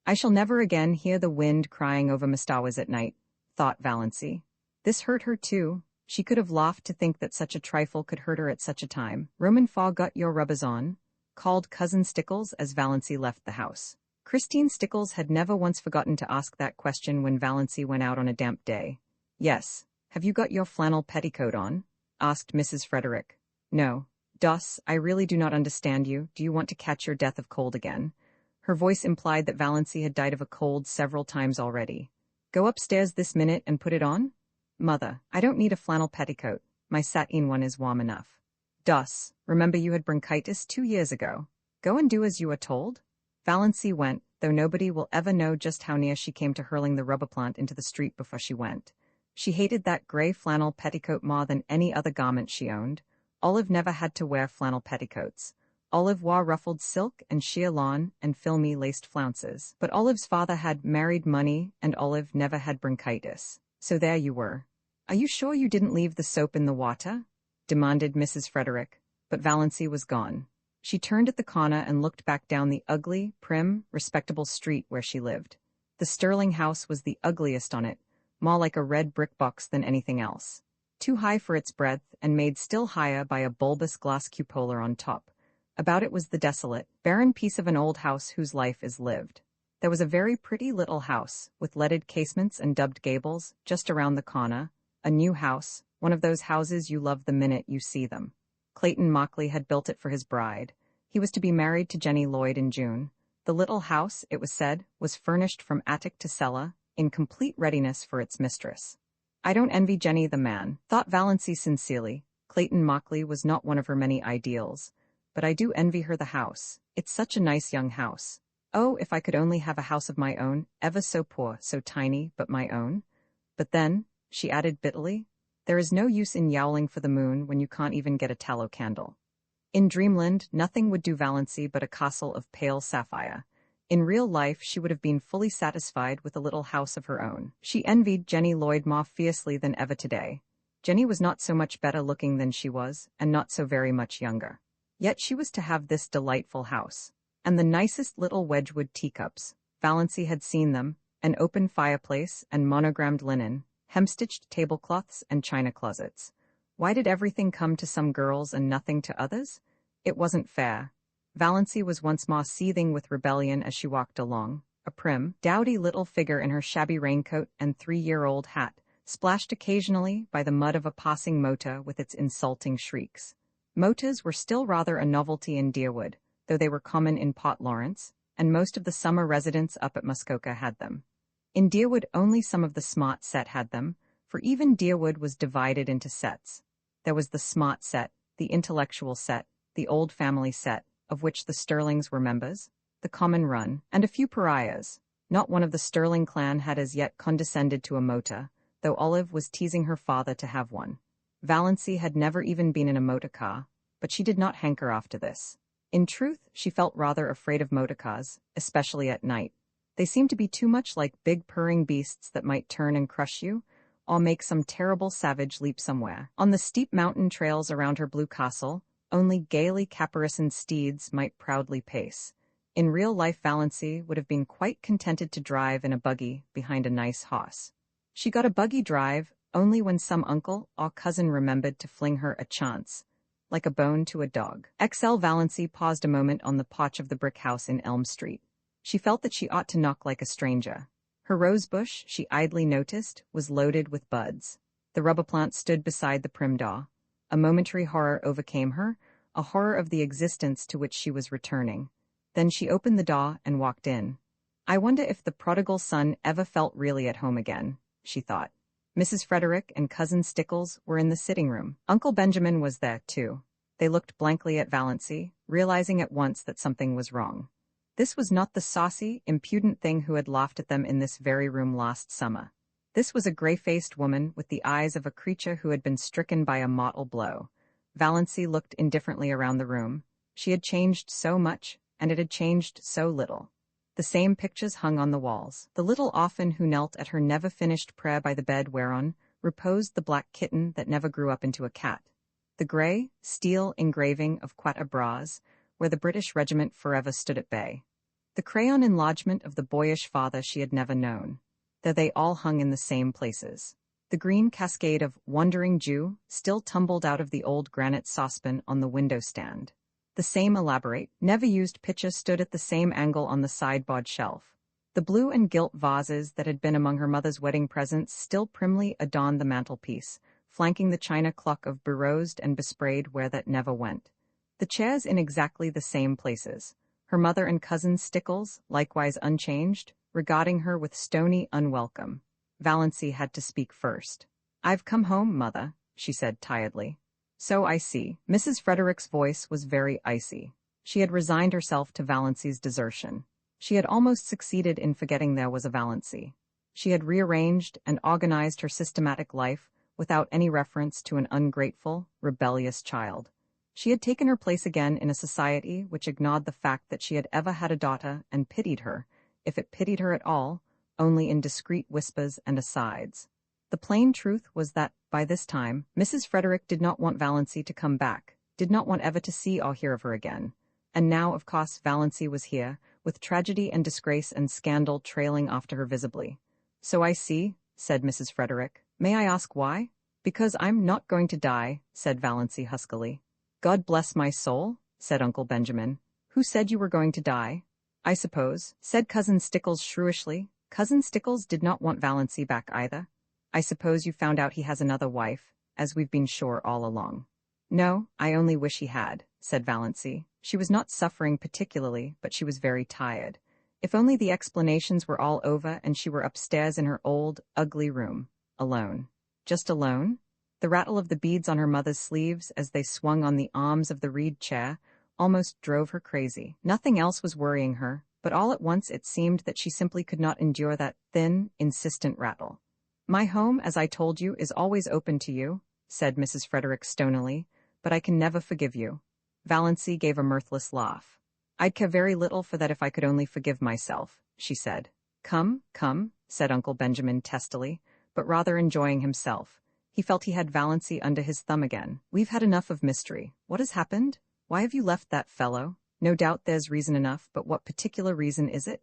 I shall never again hear the wind crying over Mistawas at night, thought Valancy. This hurt her too. She could have laughed to think that such a trifle could hurt her at such a time. Roman Faw got your rubbers on? Called Cousin Stickles as Valancy left the house. Christine Stickles had never once forgotten to ask that question when Valancy went out on a damp day. Yes. Have you got your flannel petticoat on? Asked Mrs. Frederick. No. Doss, I really do not understand you. Do you want to catch your death of cold again? Her voice implied that Valancy had died of a cold several times already. Go upstairs this minute and put it on? Mother, I don't need a flannel petticoat. My sateen one is warm enough. Doss, remember you had bronchitis 2 years ago. Go and do as you are told. Valancy went, though nobody will ever know just how near she came to hurling the rubber plant into the street before she went. She hated that gray flannel petticoat more than any other garment she owned. Olive never had to wear flannel petticoats. Olive wore ruffled silk and sheer lawn and filmy laced flounces. But Olive's father had married money, and Olive never had bronchitis. So there you were. Are you sure you didn't leave the soap in the water? Demanded Mrs. Frederick. But Valancy was gone. She turned at the corner and looked back down the ugly, prim, respectable street where she lived. The Sterling house was the ugliest on it, more like a red brick box than anything else. Too high for its breadth and made still higher by a bulbous glass cupola on top. About it was the desolate, barren piece of an old house whose life is lived. There was a very pretty little house, with leaded casements and dubbed gables, just around the corner, a new house, one of those houses you love the minute you see them. Clayton Mockley had built it for his bride. He was to be married to Jenny Lloyd in June. The little house, it was said, was furnished from attic to cellar, in complete readiness for its mistress. I don't envy Jenny the man, thought Valancy sincerely. Clayton Mockley was not one of her many ideals. But I do envy her the house. It's such a nice young house. Oh, if I could only have a house of my own, ever so poor, so tiny, but my own. But then, she added bitterly, there is no use in yowling for the moon when you can't even get a tallow candle. In dreamland, nothing would do Valancy but a castle of pale sapphire. In real life, she would have been fully satisfied with a little house of her own. She envied Jenny Lloyd more fiercely than ever today. Jenny was not so much better looking than she was, and not so very much younger. Yet she was to have this delightful house. And the nicest little Wedgwood teacups. Valancy had seen them, an open fireplace and monogrammed linen, hemstitched tablecloths and china closets. Why did everything come to some girls and nothing to others? It wasn't fair. Valancy was once more seething with rebellion as she walked along. a prim, dowdy little figure in her shabby raincoat and 3-year-old hat, splashed occasionally by the mud of a passing motor with its insulting shrieks. Motors were still rather a novelty in Deerwood, though they were common in Port Lawrence, and most of the summer residents up at Muskoka had them. In Deerwood only some of the smart set had them, for even Deerwood was divided into sets. There was the smart set, the intellectual set, the old family set, of which the Sterlings were members, the common run, and a few pariahs. Not one of the Sterling clan had as yet condescended to a motor, though Olive was teasing her father to have one. Valancy had never even been in a motor car, but she did not hanker after this. In truth, she felt rather afraid of motor cars, especially at night. They seemed to be too much like big purring beasts that might turn and crush you, or make some terrible savage leap somewhere. On the steep mountain trails around her blue castle, only gaily caparisoned steeds might proudly pace. In real life, Valancy would have been quite contented to drive in a buggy behind a nice horse. She got a buggy drive only when some uncle or cousin remembered to fling her a chance, like a bone to a dog. XL Valancy paused a moment on the porch of the brick house in Elm Street. She felt that she ought to knock like a stranger. Her rose bush, she idly noticed, was loaded with buds. The rubber plant stood beside the prim door. A momentary horror overcame her, a horror of the existence to which she was returning. Then she opened the door and walked in. I wonder if the prodigal son ever felt really at home again, she thought. Mrs. Frederick and Cousin Stickles were in the sitting room. Uncle Benjamin was there, too. They looked blankly at Valancy, realizing at once that something was wrong. This was not the saucy, impudent thing who had laughed at them in this very room last summer. This was a gray-faced woman with the eyes of a creature who had been stricken by a mortal blow. Valancy looked indifferently around the room. She had changed so much, and it had changed so little. The same pictures hung on the walls. The little orphan who knelt at her never-finished prayer by the bed whereon reposed the black kitten that never grew up into a cat. The gray, steel engraving of Quatre Bras, where the British regiment forever stood at bay. The crayon enlargement of the boyish father she had never known, though they all hung in the same places. The green cascade of Wandering Jew still tumbled out of the old granite saucepan on the window stand. The same elaborate, never-used pitcher stood at the same angle on the sideboard shelf. The blue and gilt vases that had been among her mother's wedding presents still primly adorned the mantelpiece, flanking the china clock of berosed and besprayed where that never went. The chairs in exactly the same places. Her mother and Cousin Stickles, likewise unchanged, regarding her with stony unwelcome. Valancy had to speak first. "I've come home, Mother," she said tiredly. "So I see." Mrs. Frederick's voice was very icy. She had resigned herself to Valancy's desertion. She had almost succeeded in forgetting there was a Valancy. She had rearranged and organized her systematic life without any reference to an ungrateful, rebellious child. She had taken her place again in a society which ignored the fact that she had ever had a daughter and pitied her, if it pitied her at all, only in discreet whispers and asides. The plain truth was that, by this time, Mrs. Frederick did not want Valancy to come back, did not want ever to see or hear of her again. And now, of course, Valancy was here, with tragedy and disgrace and scandal trailing after her visibly. "So I see," said Mrs. Frederick. "May I ask why?" "Because I'm not going to die," said Valancy huskily. "God bless my soul," said Uncle Benjamin. "Who said you were going to die?" "I suppose," said Cousin Stickles shrewishly. Cousin Stickles did not want Valancy back either. "I suppose you found out he has another wife, as we've been sure all along." "No, I only wish he had," said Valancy. She was not suffering particularly, but she was very tired. If only the explanations were all over and she were upstairs in her old, ugly room, alone. Just alone? The rattle of the beads on her mother's sleeves as they swung on the arms of the reed chair almost drove her crazy. Nothing else was worrying her, but all at once it seemed that she simply could not endure that thin, insistent rattle. "My home, as I told you, is always open to you," said Mrs. Frederick stonily, "but I can never forgive you." Valancy gave a mirthless laugh. "I'd care very little for that if I could only forgive myself," she said. "Come, come," said Uncle Benjamin testily, but rather enjoying himself. He felt he had Valancy under his thumb again. "We've had enough of mystery. What has happened? Why have you left that fellow? No doubt there's reason enough, but what particular reason is it?"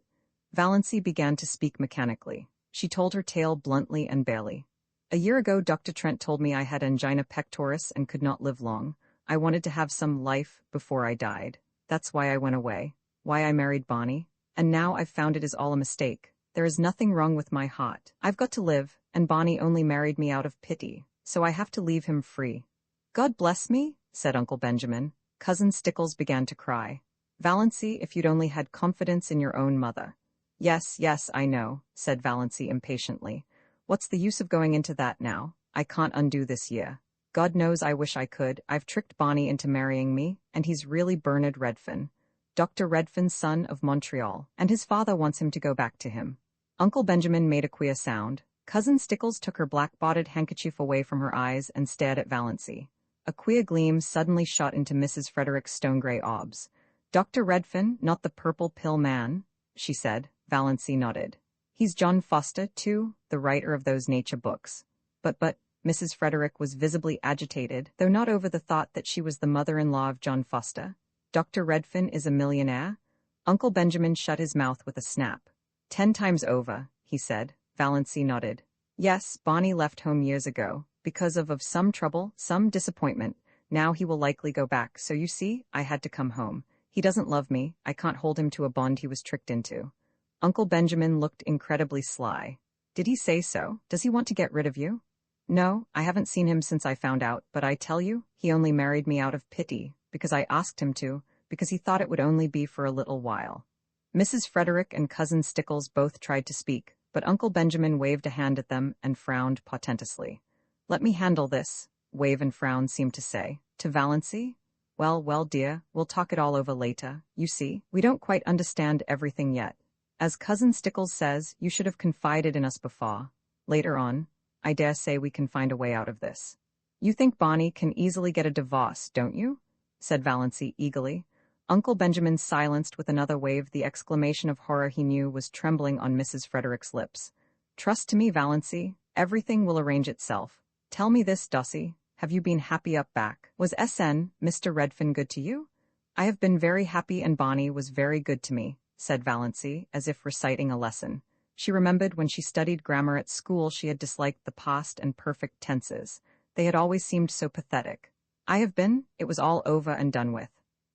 Valancy began to speak mechanically. She told her tale bluntly and barely. "A year ago Dr. Trent told me I had angina pectoris and could not live long. I wanted to have some life before I died. That's why I went away. Why I married Bonnie. And now I've found it is all a mistake. There is nothing wrong with my heart. I've got to live, and Bonnie only married me out of pity, so I have to leave him free." "God bless me," said Uncle Benjamin. Cousin Stickles began to cry. "Valancy, if you'd only had confidence in your own mother." "Yes, yes, I know," said Valancy impatiently. "What's the use of going into that now? I can't undo this year. God knows I wish I could. I've tricked Bonnie into marrying me, and he's really Bernard Redfin. Dr. Redfin's son of Montreal, and his father wants him to go back to him." Uncle Benjamin made a queer sound. Cousin Stickles took her black-spotted handkerchief away from her eyes and stared at Valancy. A queer gleam suddenly shot into Mrs. Frederick's stone-gray orbs. "Dr. Redfin, not the purple pill man?" she said. Valancy nodded. "He's John Foster, too, the writer of those nature books." But, Mrs. Frederick was visibly agitated, though not over the thought that she was the mother-in-law of John Foster. "Dr. Redfin is a millionaire?" Uncle Benjamin shut his mouth with a snap. 10 times over, he said. Valancy nodded. "Yes, Bonnie left home years ago, because of some trouble, some disappointment. Now he will likely go back, so you see, I had to come home. He doesn't love me, I can't hold him to a bond he was tricked into." Uncle Benjamin looked incredibly sly. "Did he say so? Does he want to get rid of you?" "No, I haven't seen him since I found out, but I tell you, he only married me out of pity, because I asked him to, because he thought it would only be for a little while." Mrs. Frederick and Cousin Stickles both tried to speak, but Uncle Benjamin waved a hand at them and frowned portentously. "Let me handle this," wave and frown seemed to say. To Valancy? "Well, well, dear, we'll talk it all over later. You see, we don't quite understand everything yet. As Cousin Stickles says, you should have confided in us before. Later on, I dare say we can find a way out of this." "You think Bonnie can easily get a divorce, don't you?" said Valancy eagerly. Uncle Benjamin silenced with another wave the exclamation of horror he knew was trembling on Mrs. Frederick's lips. "Trust to me, Valancy. Everything will arrange itself. Tell me this, Dossie. Have you been happy up back? Was Mr. Redfin good to you?" "I have been very happy and Bonnie was very good to me," said Valancy, as if reciting a lesson. She remembered when she studied grammar at school she had disliked the past and perfect tenses. They had always seemed so pathetic. It was all over and done with.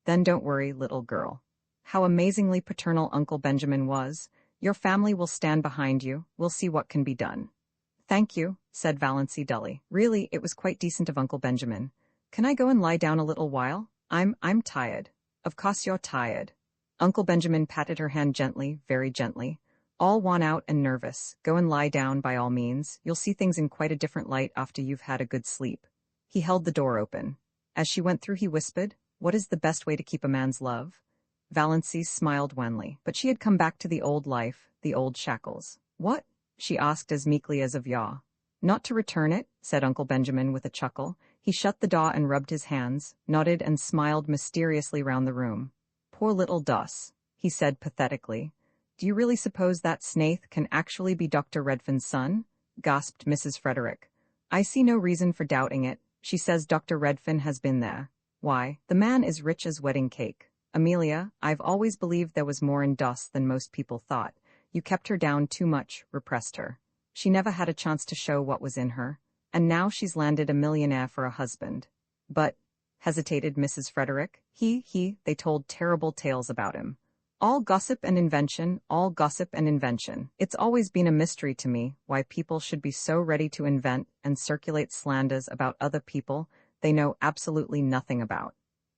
"Then don't worry, little girl." How amazingly paternal Uncle Benjamin was. "Your family will stand behind you. We'll see what can be done." "Thank you," said Valancy dully. Really, it was quite decent of Uncle Benjamin. "Can I go and lie down a little while? I'm tired." "Of course you're tired." Uncle Benjamin patted her hand gently, very gently. "All worn out and nervous. Go and lie down by all means. You'll see things in quite a different light after you've had a good sleep." He held the door open. As she went through he whispered, "What is the best way to keep a man's love?" Valancy smiled wanly, but she had come back to the old life, the old shackles. "What?" she asked as meekly as of yore. "Not to return it," said Uncle Benjamin with a chuckle. He shut the door and rubbed his hands, nodded and smiled mysteriously round the room. "Poor little Doss," he said pathetically. "Do you really suppose that Snaith can actually be Dr. Redfin's son?" gasped Mrs. Frederick. "I see no reason for doubting it. She says Dr. Redfin has been there. Why, the man is rich as wedding cake. Amelia, I've always believed there was more in Doss than most people thought. You kept her down too much, repressed her. She never had a chance to show what was in her. And now she's landed a millionaire for a husband." "But," hesitated Mrs. Frederick, they told terrible tales about him. "All gossip and invention, all gossip and invention. It's always been a mystery to me why people should be so ready to invent and circulate slanders about other people they know absolutely nothing about.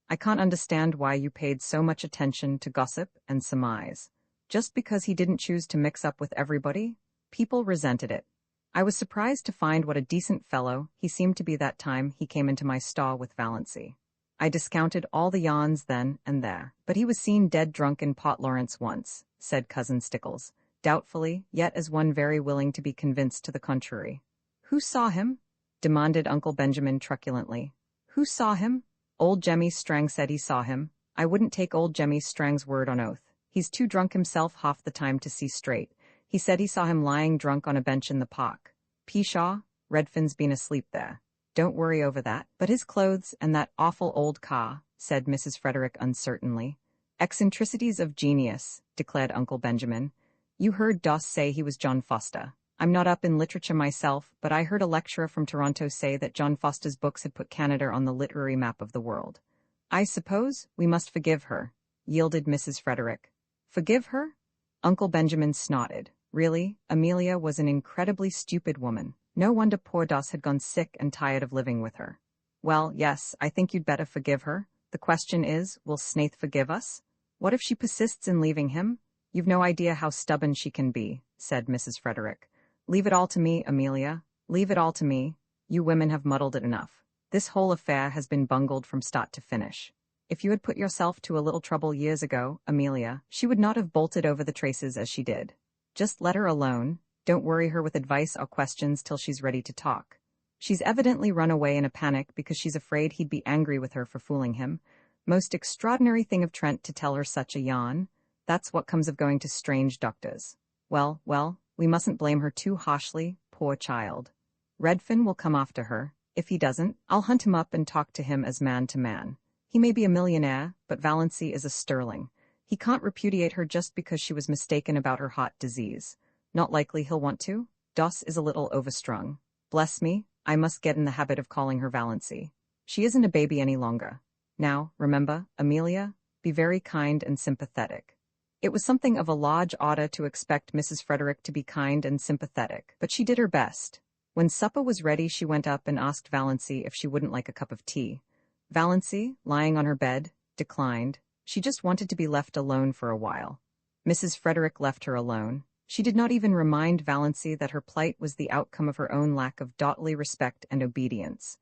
I can't understand why you paid so much attention to gossip and surmise. Just because he didn't choose to mix up with everybody, people resented it. I was surprised to find what a decent fellow he seemed to be that time he came into my stall with Valancy. I discounted all the yarns then and there, but he was seen dead drunk in Port Lawrence once," said Cousin Stickles, doubtfully, yet as one very willing to be convinced to the contrary. "Who saw him?" demanded Uncle Benjamin truculently. "Who saw him? Old Jemmy Strang said he saw him. I wouldn't take old Jemmy Strang's word on oath. He's too drunk himself half the time to see straight. He said he saw him lying drunk on a bench in the park. Pshaw, Redfin's been asleep there. Don't worry over that. But his clothes and that awful old car," said Mrs. Frederick uncertainly. "Eccentricities of genius," declared Uncle Benjamin. "You heard Doss say he was John Foster. I'm not up in literature myself, but I heard a lecturer from Toronto say that John Foster's books had put Canada on the literary map of the world." "I suppose we must forgive her," yielded Mrs. Frederick. "Forgive her?" Uncle Benjamin snorted. Really, Amelia was an incredibly stupid woman. No wonder poor Doss had gone sick and tired of living with her. Well, yes, I think you'd better forgive her. The question is, will Snaith forgive us? What if she persists in leaving him? You've no idea how stubborn she can be, said Mrs. Frederick. Leave it all to me, Amelia. Leave it all to me. You women have muddled it enough. This whole affair has been bungled from start to finish. If you had put yourself to a little trouble years ago, Amelia, she would not have bolted over the traces as she did. Just let her alone. Don't worry her with advice or questions till she's ready to talk. She's evidently run away in a panic because she's afraid he'd be angry with her for fooling him. Most extraordinary thing of Trent to tell her such a yarn. That's what comes of going to strange doctors. Well, we mustn't blame her too harshly, poor child. Redfin will come after her. If he doesn't, I'll hunt him up and talk to him as man to man. He may be a millionaire, but Valancy is a sterling. He can't repudiate her just because she was mistaken about her heart disease. Not likely he'll want to. Doss is a little overstrung. Bless me, I must get in the habit of calling her Valancy. She isn't a baby any longer. Now, remember, Amelia, be very kind and sympathetic. It was something of a large order to expect Mrs. Frederick to be kind and sympathetic, but she did her best. When supper was ready, she went up and asked Valancy if she wouldn't like a cup of tea. Valancy, lying on her bed, declined. She just wanted to be left alone for a while. Mrs. Frederick left her alone. She did not even remind Valancy that her plight was the outcome of her own lack of daughterly respect and obedience.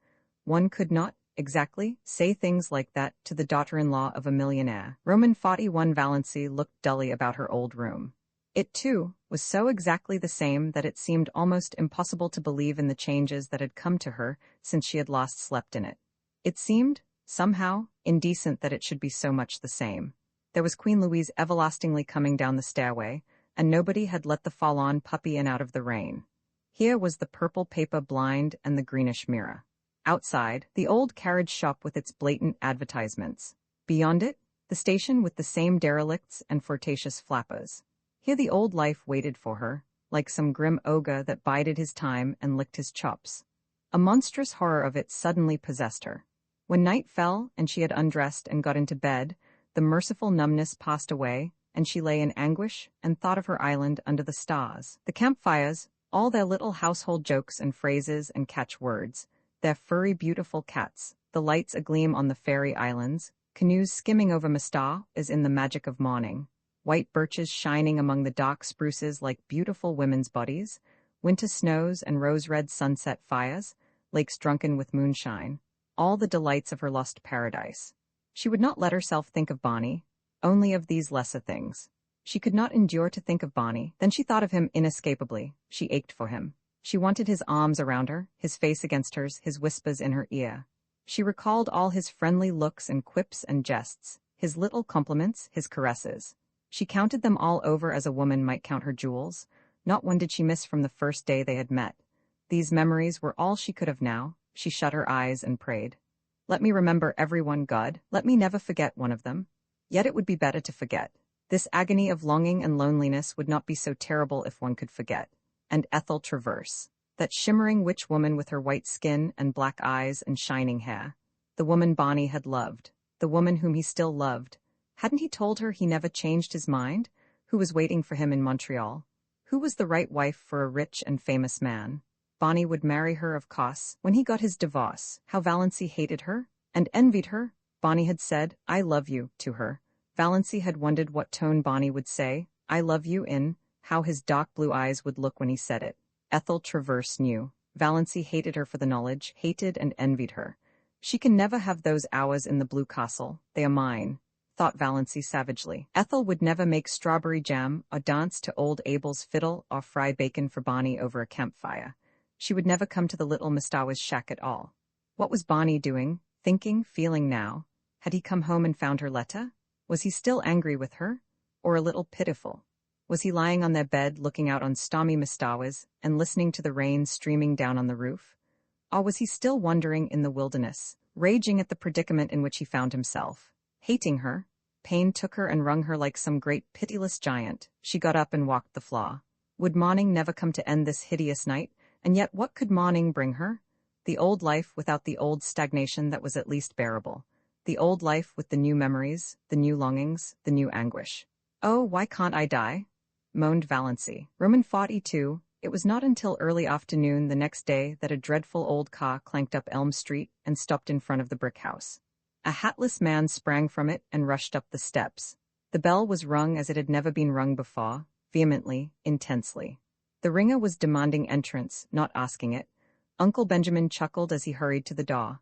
One could not, exactly, say things like that to the daughter-in-law of a millionaire. Roman 41 Valancy looked dully about her old room. It, too, was so exactly the same that it seemed almost impossible to believe in the changes that had come to her since she had last slept in it. It seemed, somehow, indecent that it should be so much the same. There was Queen Louise everlastingly coming down the stairway, and nobody had let the fall-on puppy in out of the rain. Here was the purple paper blind and the greenish mirror. Outside, the old carriage shop with its blatant advertisements. Beyond it, the station with the same derelicts and flirtatious flappers. Here the old life waited for her, like some grim ogre that bided his time and licked his chops. A monstrous horror of it suddenly possessed her. When night fell and she had undressed and got into bed, the merciful numbness passed away, and she lay in anguish and thought of her island under the stars. The campfires, all their little household jokes and phrases and catchwords, their furry beautiful cats, the lights agleam on the fairy islands, canoes skimming over Mestar as in the magic of morning, white birches shining among the dark spruces like beautiful women's bodies, winter snows and rose-red sunset fires, lakes drunken with moonshine, all the delights of her lost paradise. She would not let herself think of Bonnie, only of these lesser things. She could not endure to think of Bonnie. Then she thought of him inescapably. She ached for him. She wanted his arms around her, his face against hers, his whispers in her ear. She recalled all his friendly looks and quips and jests, his little compliments, his caresses. She counted them all over as a woman might count her jewels. Not one did she miss from the first day they had met. These memories were all she could have now. She shut her eyes and prayed. Let me remember everyone, God. Let me never forget one of them. Yet it would be better to forget. This agony of longing and loneliness would not be so terrible if one could forget. And Ethel Traverse, that shimmering witch woman with her white skin and black eyes and shining hair. The woman Bonnie had loved. The woman whom he still loved. Hadn't he told her he never changed his mind? Who was waiting for him in Montreal? Who was the right wife for a rich and famous man? Bonnie would marry her, of course, when he got his divorce. How Valancy hated her and envied her. Bonnie had said, I love you, to her. Valancy had wondered what tone Bonnie would say, I love you, in, how his dark blue eyes would look when he said it. Ethel Traverse knew. Valancy hated her for the knowledge, hated and envied her. She can never have those hours in the Blue Castle. They are mine, thought Valancy savagely. Ethel would never make strawberry jam or dance to old Abel's fiddle or fry bacon for Bonnie over a campfire. She would never come to the little Mistawa's shack at all. What was Bonnie doing, thinking, feeling now? Had he come home and found her letter? Was he still angry with her? Or a little pitiful? Was he lying on their bed looking out on stormy Mistawas and listening to the rain streaming down on the roof? Or was he still wandering in the wilderness, raging at the predicament in which he found himself? Hating her, pain took her and wrung her like some great pitiless giant. She got up and walked the floor. Would morning never come to end this hideous night? And yet what could morning bring her? The old life without the old stagnation that was at least bearable. The old life with the new memories, the new longings, the new anguish. Oh, why can't I die? moaned Valancy. Roman 42. It was not until early afternoon the next day that a dreadful old car clanked up Elm Street and stopped in front of the brick house. A hatless man sprang from it and rushed up the steps. The bell was rung as it had never been rung before, vehemently, intensely. The ringer was demanding entrance, not asking it. Uncle Benjamin chuckled as he hurried to the door.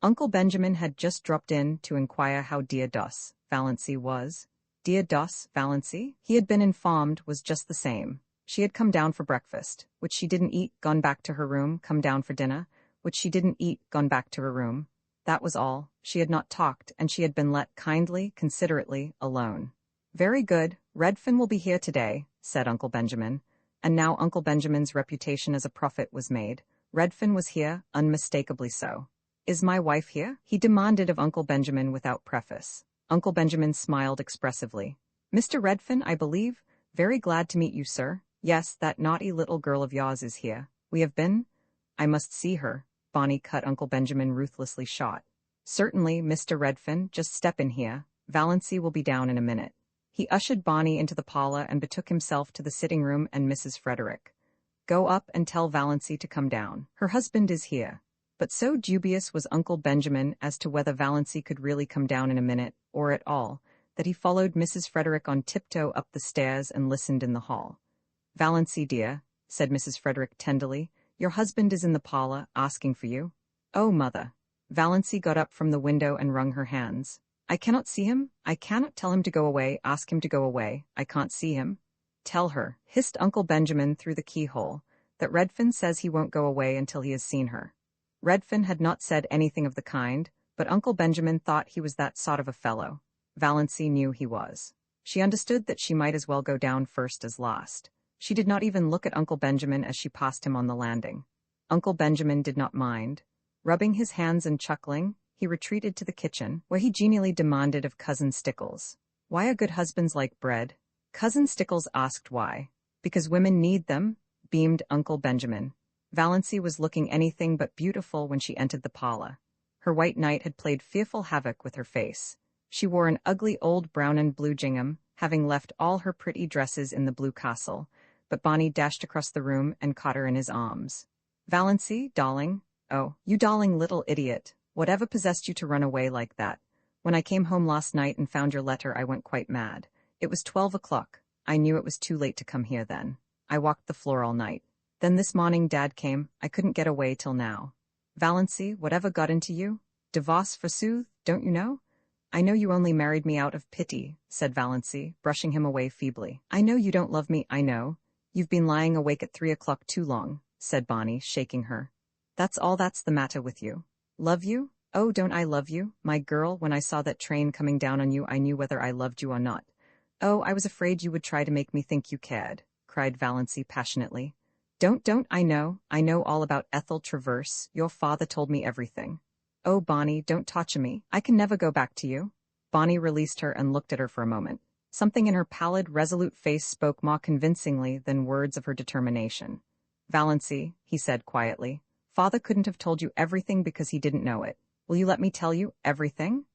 Uncle Benjamin had just dropped in to inquire how dear Dos Valancy was. Dear Dos Valancy, he had been informed, was just the same. She had come down for breakfast, which she didn't eat, gone back to her room, come down for dinner, which she didn't eat, gone back to her room. That was all. She had not talked, and she had been let kindly, considerately, alone. Very good, Redfin will be here today, said Uncle Benjamin. And now Uncle Benjamin's reputation as a prophet was made. Redfin was here, unmistakably so. Is my wife here? He demanded of Uncle Benjamin without preface. Uncle Benjamin smiled expressively. Mr. Redfin, I believe. Very glad to meet you, sir. Yes, that naughty little girl of yours is here. We have been? I must see her. Bonnie cut Uncle Benjamin ruthlessly short. Certainly, Mr. Redfin, just step in here. Valancy will be down in a minute. He ushered Bonnie into the parlor and betook himself to the sitting room and Mrs. Frederick. Go up and tell Valancy to come down. Her husband is here. But so dubious was Uncle Benjamin as to whether Valancy could really come down in a minute, or at all, that he followed Mrs. Frederick on tiptoe up the stairs and listened in the hall. Valancy, dear, said Mrs. Frederick tenderly, your husband is in the parlor, asking for you. Oh, mother. Valancy got up from the window and wrung her hands. I cannot see him. I cannot tell him to go away, ask him to go away. I can't see him. Tell her, hissed Uncle Benjamin through the keyhole, that Redfin says he won't go away until he has seen her. Redfin had not said anything of the kind, but Uncle Benjamin thought he was that sort of a fellow. Valancy knew he was. She understood that she might as well go down first as last. She did not even look at Uncle Benjamin as she passed him on the landing. Uncle Benjamin did not mind. Rubbing his hands and chuckling, he retreated to the kitchen, where he genially demanded of Cousin Stickles. Why are good husbands like bread? Cousin Stickles asked why. Because women need them, beamed Uncle Benjamin. Valancy was looking anything but beautiful when she entered the parlor. Her white night had played fearful havoc with her face. She wore an ugly old brown and blue gingham, having left all her pretty dresses in the blue castle, but Bonnie dashed across the room and caught her in his arms. Valancy, darling. Oh, you darling little idiot. Whatever possessed you to run away like that? When I came home last night and found your letter, I went quite mad. It was 12 o'clock. I knew it was too late to come here then. I walked the floor all night. Then this morning Dad came. I couldn't get away till now. Valancy, whatever got into you? Divorce, forsooth, don't you know? I know you only married me out of pity, said Valancy, brushing him away feebly. I know you don't love me, I know. You've been lying awake at 3 o'clock too long, said Bonnie, shaking her. That's all that's the matter with you. Love you? Oh, don't I love you, my girl? When I saw that train coming down on you, I knew whether I loved you or not. Oh, I was afraid you would try to make me think you cared, cried Valancy passionately. Don't, I know all about Ethel Traverse. Your father told me everything. Oh, Bonnie, don't torture me. I can never go back to you. Bonnie released her and looked at her for a moment. Something in her pallid, resolute face spoke more convincingly than words of her determination. Valancy, he said quietly, Father couldn't have told you everything because he didn't know it. Will you let me tell you everything?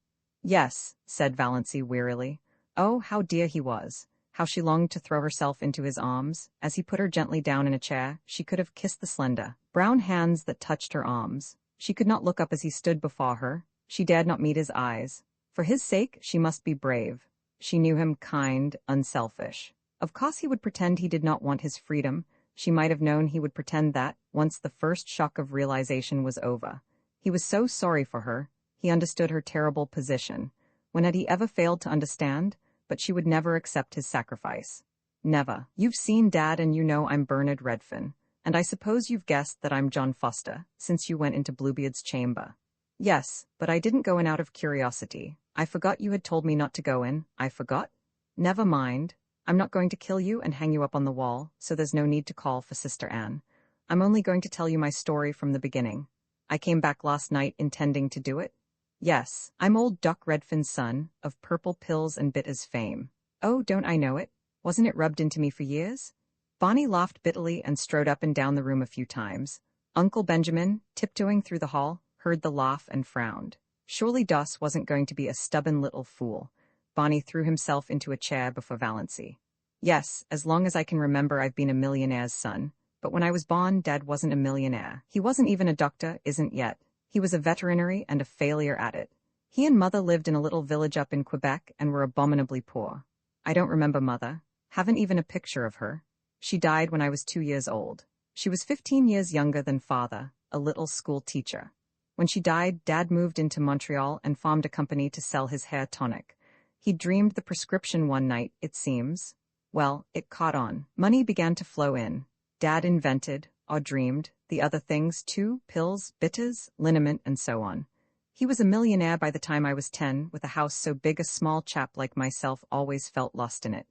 Yes, said Valancy wearily. Oh, how dear he was. How she longed to throw herself into his arms. As he put her gently down in a chair, she could have kissed the slender, brown hands that touched her arms. She could not look up as he stood before her. She dared not meet his eyes. For his sake, she must be brave. She knew him kind, unselfish. Of course he would pretend he did not want his freedom. She might have known he would pretend that, once the first shock of realization was over. He was so sorry for her. He understood her terrible position. When had he ever failed to understand? But she would never accept his sacrifice. Never. You've seen Dad and you know I'm Bernard Redfin. And I suppose you've guessed that I'm John Foster, since you went into Bluebeard's chamber. Yes, but I didn't go in out of curiosity. I forgot you had told me not to go in. I forgot? Never mind. I'm not going to kill you and hang you up on the wall, so there's no need to call for Sister Anne. I'm only going to tell you my story from the beginning. I came back last night intending to do it. Yes, I'm old Doc Redfin's son, of purple pills and bitters fame. Oh, don't I know it? Wasn't it rubbed into me for years? Bonnie laughed bitterly and strode up and down the room a few times. Uncle Benjamin, tiptoeing through the hall, heard the laugh and frowned. Surely Doss wasn't going to be a stubborn little fool. Bonnie threw himself into a chair before Valancy. Yes, as long as I can remember I've been a millionaire's son. But when I was born, Dad wasn't a millionaire. He wasn't even a doctor, isn't yet. He was a veterinary and a failure at it. He and Mother lived in a little village up in Quebec and were abominably poor. I don't remember Mother. Haven't even a picture of her. She died when I was 2 years old. She was 15 years younger than Father, a little school teacher. When she died, Dad moved into Montreal and formed a company to sell his hair tonic. He dreamed the prescription one night, it seems. Well, it caught on. Money began to flow in. Dad invented, or dreamed, the other things too: pills, bitters, liniment, and so on. He was a millionaire by the time I was 10, with a house so big a small chap like myself always felt lost in it.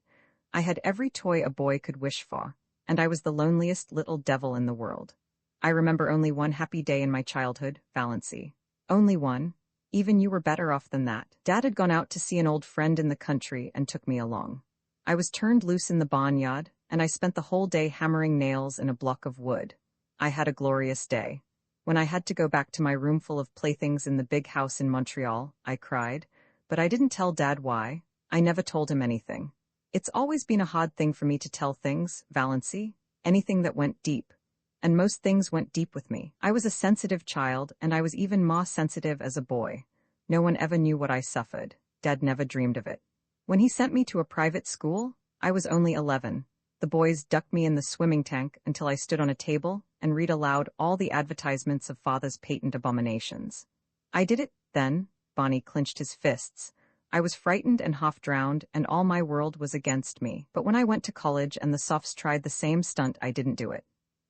I had every toy a boy could wish for, and I was the loneliest little devil in the world. I remember only one happy day in my childhood, Valency. Only one. Even you were better off than that. Dad had gone out to see an old friend in the country and took me along. I was turned loose in the barnyard, and I spent the whole day hammering nails in a block of wood. I had a glorious day. When I had to go back to my room full of playthings in the big house in Montreal, I cried, but I didn't tell Dad why. I never told him anything. It's always been a hard thing for me to tell things, Valency, anything that went deep. And most things went deep with me. I was a sensitive child, and I was even more sensitive as a boy. No one ever knew what I suffered. Dad never dreamed of it. When he sent me to a private school, I was only 11. The boys ducked me in the swimming tank until I stood on a table and read aloud all the advertisements of Father's patent abominations. I did it, then. Bonnie clenched his fists. I was frightened and half-drowned, and all my world was against me. But when I went to college and the Sophs tried the same stunt, I didn't do it.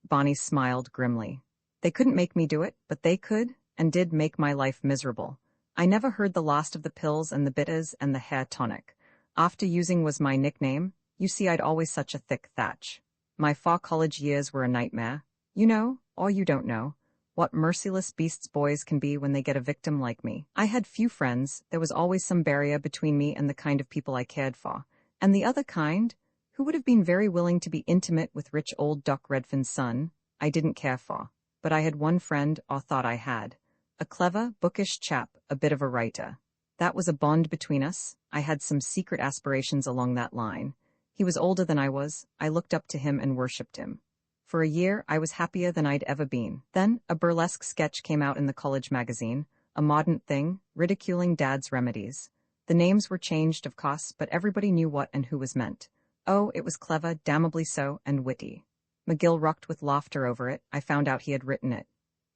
Bonnie smiled grimly. They couldn't make me do it, but they could, and did make my life miserable. I never heard the last of the pills and the bitters and the hair tonic. After using was my nickname. You see, I'd always such a thick thatch. My 4 college years were a nightmare. You know, or you don't know, what merciless beasts boys can be when they get a victim like me. I had few friends. There was always some barrier between me and the kind of people I cared for. And the other kind, who would have been very willing to be intimate with rich old Doc Redfin's son, I didn't care for. But I had one friend, or thought I had. A clever, bookish chap, a bit of a writer. That was a bond between us. I had some secret aspirations along that line. He was older than I was. I looked up to him and worshipped him. For a year, I was happier than I'd ever been. Then, a burlesque sketch came out in the college magazine, a modern thing, ridiculing Dad's remedies. The names were changed, of course, but everybody knew what and who was meant. Oh, it was clever, damnably so, and witty. McGill rocked with laughter over it. I found out he had written it.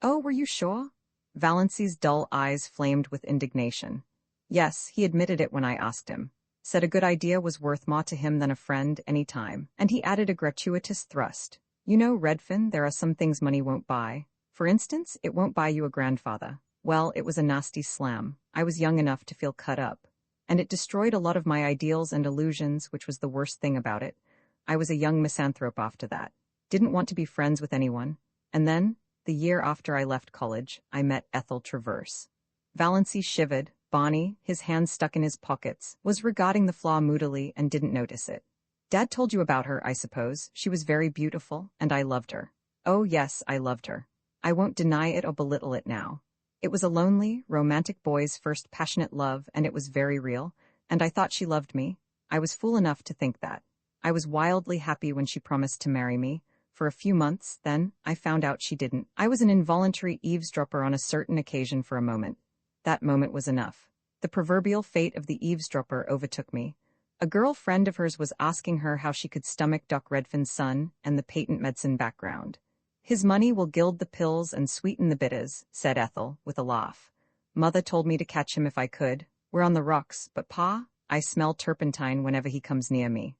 Oh, were you sure? Valency's dull eyes flamed with indignation. Yes, he admitted it when I asked him. Said a good idea was worth more to him than a friend any time. And he added a gratuitous thrust. You know, Redfin, there are some things money won't buy. For instance, it won't buy you a grandfather. Well, it was a nasty slam. I was young enough to feel cut up. And it destroyed a lot of my ideals and illusions, which was the worst thing about it. I was a young misanthrope after that. Didn't want to be friends with anyone. And then, the year after I left college, I met Ethel Traverse. Valency shivered. Bonnie, his hands stuck in his pockets, was regarding the flaw moodily and didn't notice it. Dad told you about her, I suppose. She was very beautiful, and I loved her. Oh yes, I loved her. I won't deny it or belittle it now. It was a lonely, romantic boy's first passionate love, and it was very real, and I thought she loved me. I was fool enough to think that. I was wildly happy when she promised to marry me. For a few months, then, I found out she didn't. I was an involuntary eavesdropper on a certain occasion for a moment. That moment was enough. The proverbial fate of the eavesdropper overtook me. A girl friend of hers was asking her how she could stomach Doc Redfin's son and the patent medicine background. His money will gild the pills and sweeten the bitters, said Ethel, with a laugh. Mother told me to catch him if I could. We're on the rocks, but Pa, I smell turpentine whenever he comes near me.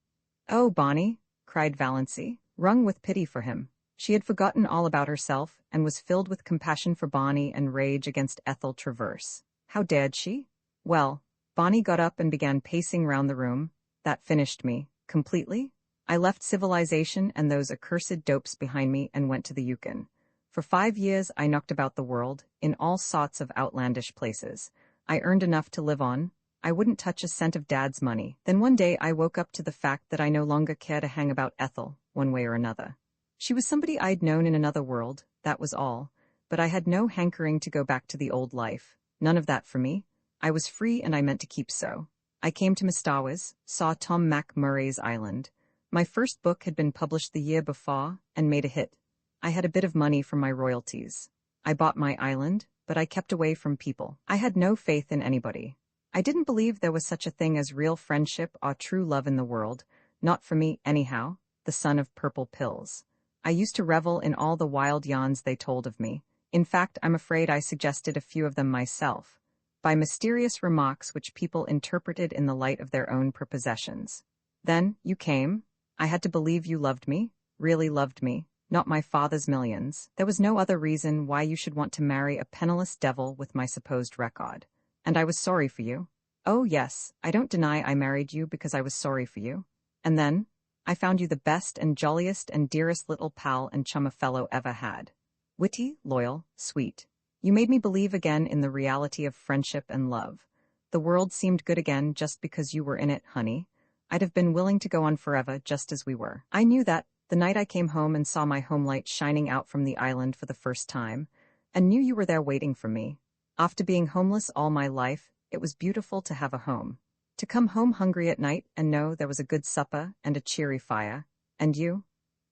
Oh, Bonnie, cried Valency, wrung with pity for him. She had forgotten all about herself and was filled with compassion for Bonnie and rage against Ethel Traverse. How dared she? Well, Bonnie got up and began pacing round the room. That finished me, completely. I left civilization and those accursed dopes behind me and went to the Yukon. For 5 years I knocked about the world, in all sorts of outlandish places. I earned enough to live on. I wouldn't touch a cent of Dad's money. Then one day I woke up to the fact that I no longer cared to hang about Ethel, one way or another. She was somebody I'd known in another world, that was all. But I had no hankering to go back to the old life. None of that for me. I was free and I meant to keep so. I came to Mestawas, saw Tom Mac Murray's Island. My first book had been published the year before and made a hit. I had a bit of money from my royalties. I bought my island, but I kept away from people. I had no faith in anybody. I didn't believe there was such a thing as real friendship or true love in the world, not for me anyhow, the son of purple pills. I used to revel in all the wild yarns they told of me. In fact, I'm afraid I suggested a few of them myself, by mysterious remarks which people interpreted in the light of their own prepossessions. Then, you came. I had to believe you loved me, really loved me, not my father's millions. There was no other reason why you should want to marry a penniless devil with my supposed record. And I was sorry for you. Oh yes, I don't deny I married you because I was sorry for you. And then, I found you the best and jolliest and dearest little pal and chum a fellow ever had. Witty, loyal, sweet. You made me believe again in the reality of friendship and love. The world seemed good again just because you were in it, honey. I'd have been willing to go on forever just as we were. I knew that, the night I came home and saw my home light shining out from the island for the first time, and knew you were there waiting for me. After being homeless all my life, it was beautiful to have a home. To come home hungry at night and know there was a good supper and a cheery fire. And you?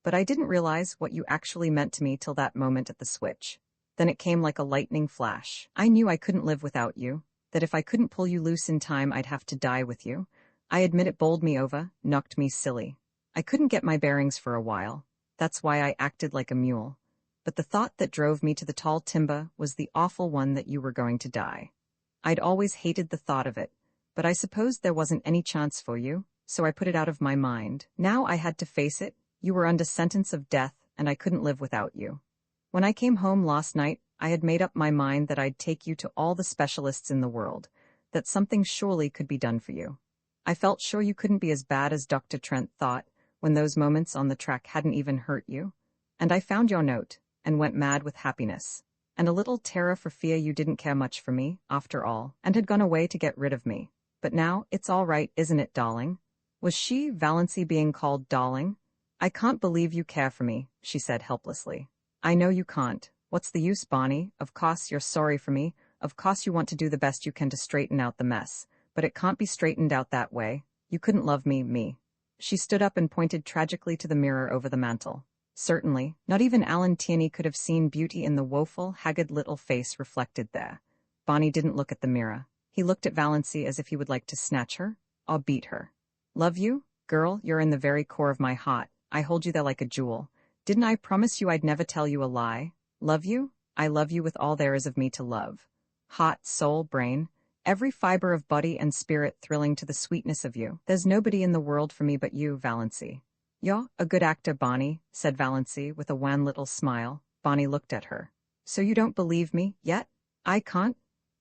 But I didn't realize what you actually meant to me till that moment at the switch. Then it came like a lightning flash. I knew I couldn't live without you, that if I couldn't pull you loose in time I'd have to die with you. I admit it bowled me over, knocked me silly. I couldn't get my bearings for a while. That's why I acted like a mule. But the thought that drove me to the tall timber was the awful one that you were going to die. I'd always hated the thought of it, but I supposed there wasn't any chance for you, so I put it out of my mind. Now I had to face it. You were under sentence of death, and I couldn't live without you. When I came home last night, I had made up my mind that I'd take you to all the specialists in the world, that something surely could be done for you. I felt sure you couldn't be as bad as Dr. Trent thought, when those moments on the track hadn't even hurt you. And I found your note, and went mad with happiness, and a little terror for fear you didn't care much for me, after all, and had gone away to get rid of me. But now, it's all right, isn't it, darling? Was she, Valancy, being called darling? I can't believe you care for me, she said helplessly. I know you can't. What's the use, Bonnie? Of course you're sorry for me. Of course you want to do the best you can to straighten out the mess. But it can't be straightened out that way. You couldn't love me. She stood up and pointed tragically to the mirror over the mantel. Certainly, not even Alan Tierney could have seen beauty in the woeful, haggard little face reflected there. Bonnie didn't look at the mirror. He looked at Valancy as if he would like to snatch her, or beat her. Love you? Girl, you're in the very core of my heart. I hold you there like a jewel. Didn't I promise you I'd never tell you a lie? Love you? I love you with all there is of me to love. Heart, soul, brain, every fiber of body and spirit thrilling to the sweetness of you. There's nobody in the world for me but you, Valancy. You're a good actor, Bonnie, said Valancy with a wan little smile. Bonnie looked at her. So you don't believe me, yet? I can't?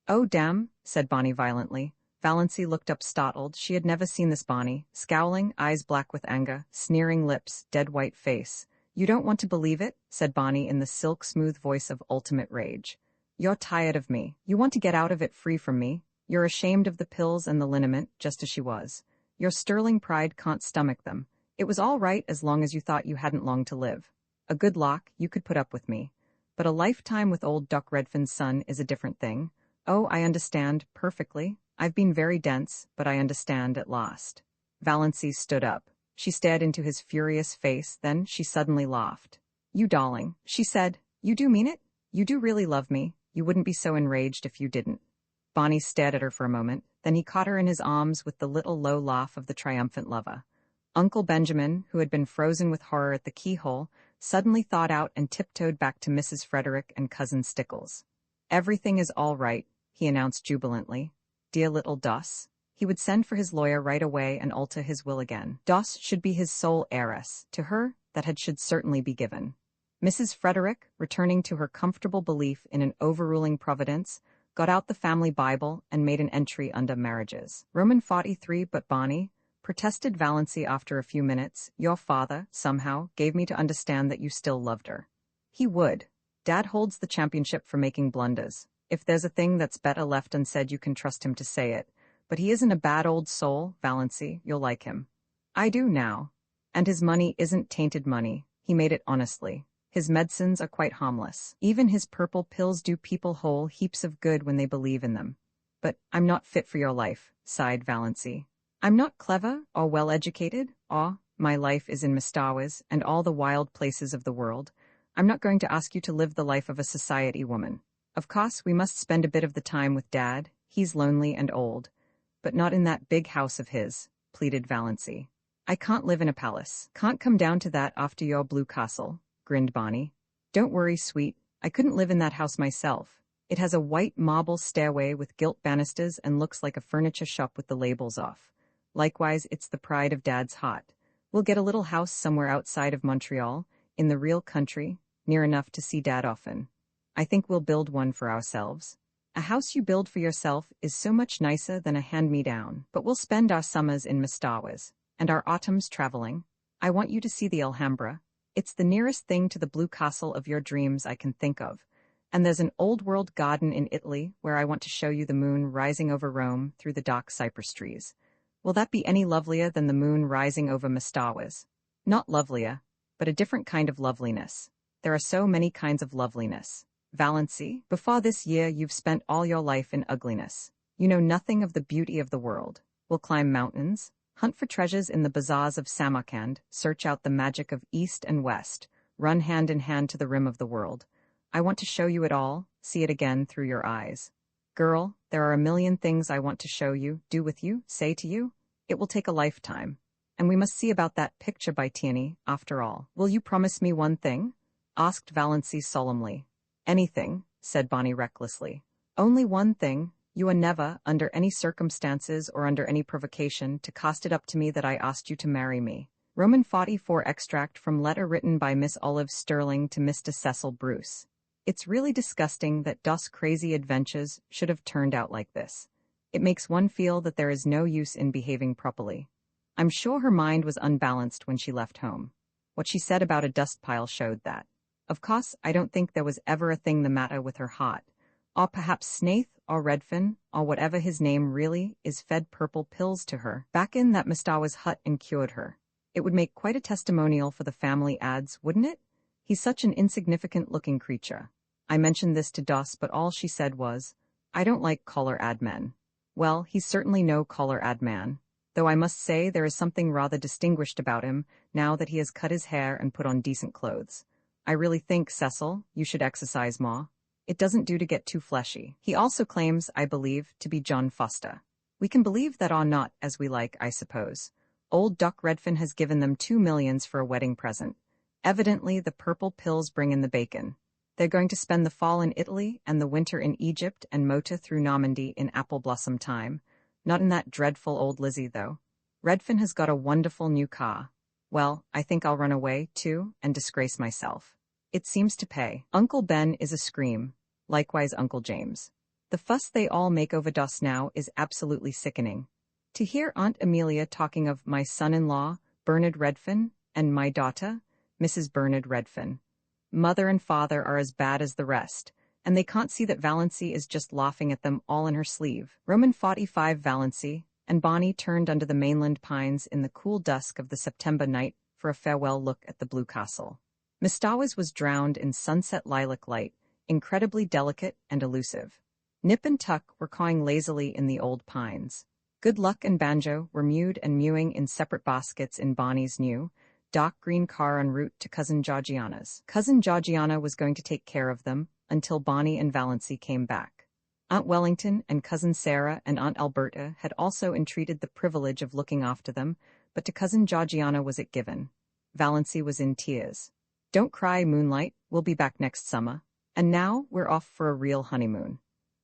Oh, damn, said Bonnie violently. Valancy looked up startled. She had never seen this Bonnie, scowling, eyes black with anger, sneering lips, dead white face. You don't want to believe it, said Bonnie in the silk-smooth voice of ultimate rage. You're tired of me. You want to get out of it free from me. You're ashamed of the pills and the liniment, just as she was. Your sterling pride can't stomach them. It was all right as long as you thought you hadn't long to live. A good lock, you could put up with me. But a lifetime with old Doc Redfin's son is a different thing. Oh, I understand, perfectly. I've been very dense, but I understand at last. Valancy stood up. She stared into his furious face, then she suddenly laughed. You darling, she said. You do mean it? You do really love me. You wouldn't be so enraged if you didn't. Bonnie stared at her for a moment, then he caught her in his arms with the little low laugh of the triumphant lover. Uncle Benjamin, who had been frozen with horror at the keyhole, suddenly thawed out and tiptoed back to Mrs. Frederick and Cousin Stickles. Everything is all right, he announced jubilantly. Dear little Doss. He would send for his lawyer right away and alter his will again. Doss should be his sole heiress. To her, that should certainly be given. Mrs. Frederick, returning to her comfortable belief in an overruling providence, got out the family Bible and made an entry under marriages. Roman 43, but Bonnie, protested Valancy after a few minutes, your father, somehow, gave me to understand that you still loved her. He would. Dad holds the championship for making blunders. If there's a thing that's better left unsaid, you can trust him to say it. But he isn't a bad old soul, Valancy. You'll like him. I do now. And his money isn't tainted money. He made it honestly. His medicines are quite harmless. Even his purple pills do people whole heaps of good when they believe in them. But I'm not fit for your life, sighed Valancy. I'm not clever or well-educated, or my life is in Mistawas and all the wild places of the world. I'm not going to ask you to live the life of a society woman. Of course, we must spend a bit of the time with Dad. He's lonely and old. But not in that big house of his, pleaded Valancy. I can't live in a palace. Can't come down to that after your blue castle, grinned Bonnie. Don't worry, sweet. I couldn't live in that house myself. It has a white marble stairway with gilt banisters and looks like a furniture shop with the labels off. Likewise, it's the pride of Dad's heart. We'll get a little house somewhere outside of Montreal, in the real country, near enough to see Dad often. I think we'll build one for ourselves. A house you build for yourself is so much nicer than a hand-me-down, but we'll spend our summers in Mistawas, and our autumns traveling. I want you to see the Alhambra. It's the nearest thing to the blue castle of your dreams I can think of. And there's an old-world garden in Italy where I want to show you the moon rising over Rome through the dark cypress trees. Will that be any lovelier than the moon rising over Mistawas? Not lovelier, but a different kind of loveliness. There are so many kinds of loveliness. Valancy, before this year you've spent all your life in ugliness. You know nothing of the beauty of the world. We'll climb mountains, hunt for treasures in the bazaars of Samarkand, search out the magic of East and West, run hand in hand to the rim of the world. I want to show you it all, see it again through your eyes. Girl, there are a million things I want to show you, do with you, say to you. It will take a lifetime. And we must see about that picture by Tierney, after all. Will you promise me one thing? Asked Valancy solemnly. Anything, said Bonnie recklessly. Only one thing. You are never, under any circumstances or under any provocation, to cast it up to me that I asked you to marry me. Roman 44 extract from letter written by Miss Olive Sterling to Mr. Cecil Bruce. It's really disgusting that Doss crazy adventures should have turned out like this. It makes one feel that there is no use in behaving properly. I'm sure her mind was unbalanced when she left home. What she said about a dust pile showed that. Of course, I don't think there was ever a thing the matter with her heart. Or perhaps Snaith, or Redfin, or whatever his name really is, fed purple pills to her back in that Mistawa's hut and cured her. It would make quite a testimonial for the family ads, wouldn't it? He's such an insignificant-looking creature. I mentioned this to Doss, but all she said was, I don't like collar ad men. Well, he's certainly no collar ad man, though I must say there is something rather distinguished about him now that he has cut his hair and put on decent clothes. I really think, Cecil, you should exercise more. It doesn't do to get too fleshy. He also claims, I believe, to be John Foster. We can believe that or not, as we like, I suppose. Old Doc Redfin has given them $2 million for a wedding present. Evidently, the purple pills bring in the bacon. They're going to spend the fall in Italy and the winter in Egypt and motor through Normandy in apple blossom time. Not in that dreadful old Lizzie, though. Redfin has got a wonderful new car. Well, I think I'll run away, too, and disgrace myself. It seems to pay. Uncle Ben is a scream. Likewise Uncle James. The fuss they all make over Doss now is absolutely sickening. To hear Aunt Amelia talking of my son-in-law, Bernard Redfin, and my daughter, Mrs. Bernard Redfin. Mother and father are as bad as the rest, and they can't see that Valancy is just laughing at them all in her sleeve. Roman 45 Valancy, and Bonnie turned under the mainland pines in the cool dusk of the September night for a farewell look at the blue castle. Mistawas was drowned in sunset lilac light, incredibly delicate and elusive. Nip and Tuck were cawing lazily in the old pines. Good Luck and Banjo were mewed and mewing in separate baskets in Bonnie's new, dark green car en route to Cousin Georgiana's. Cousin Georgiana was going to take care of them until Bonnie and Valancy came back. Aunt Wellington and Cousin Sarah and Aunt Alberta had also entreated the privilege of looking after them, but to Cousin Georgiana was it given. Valancy was in tears. Don't cry, Moonlight, we'll be back next summer. And now we're off for a real honeymoon.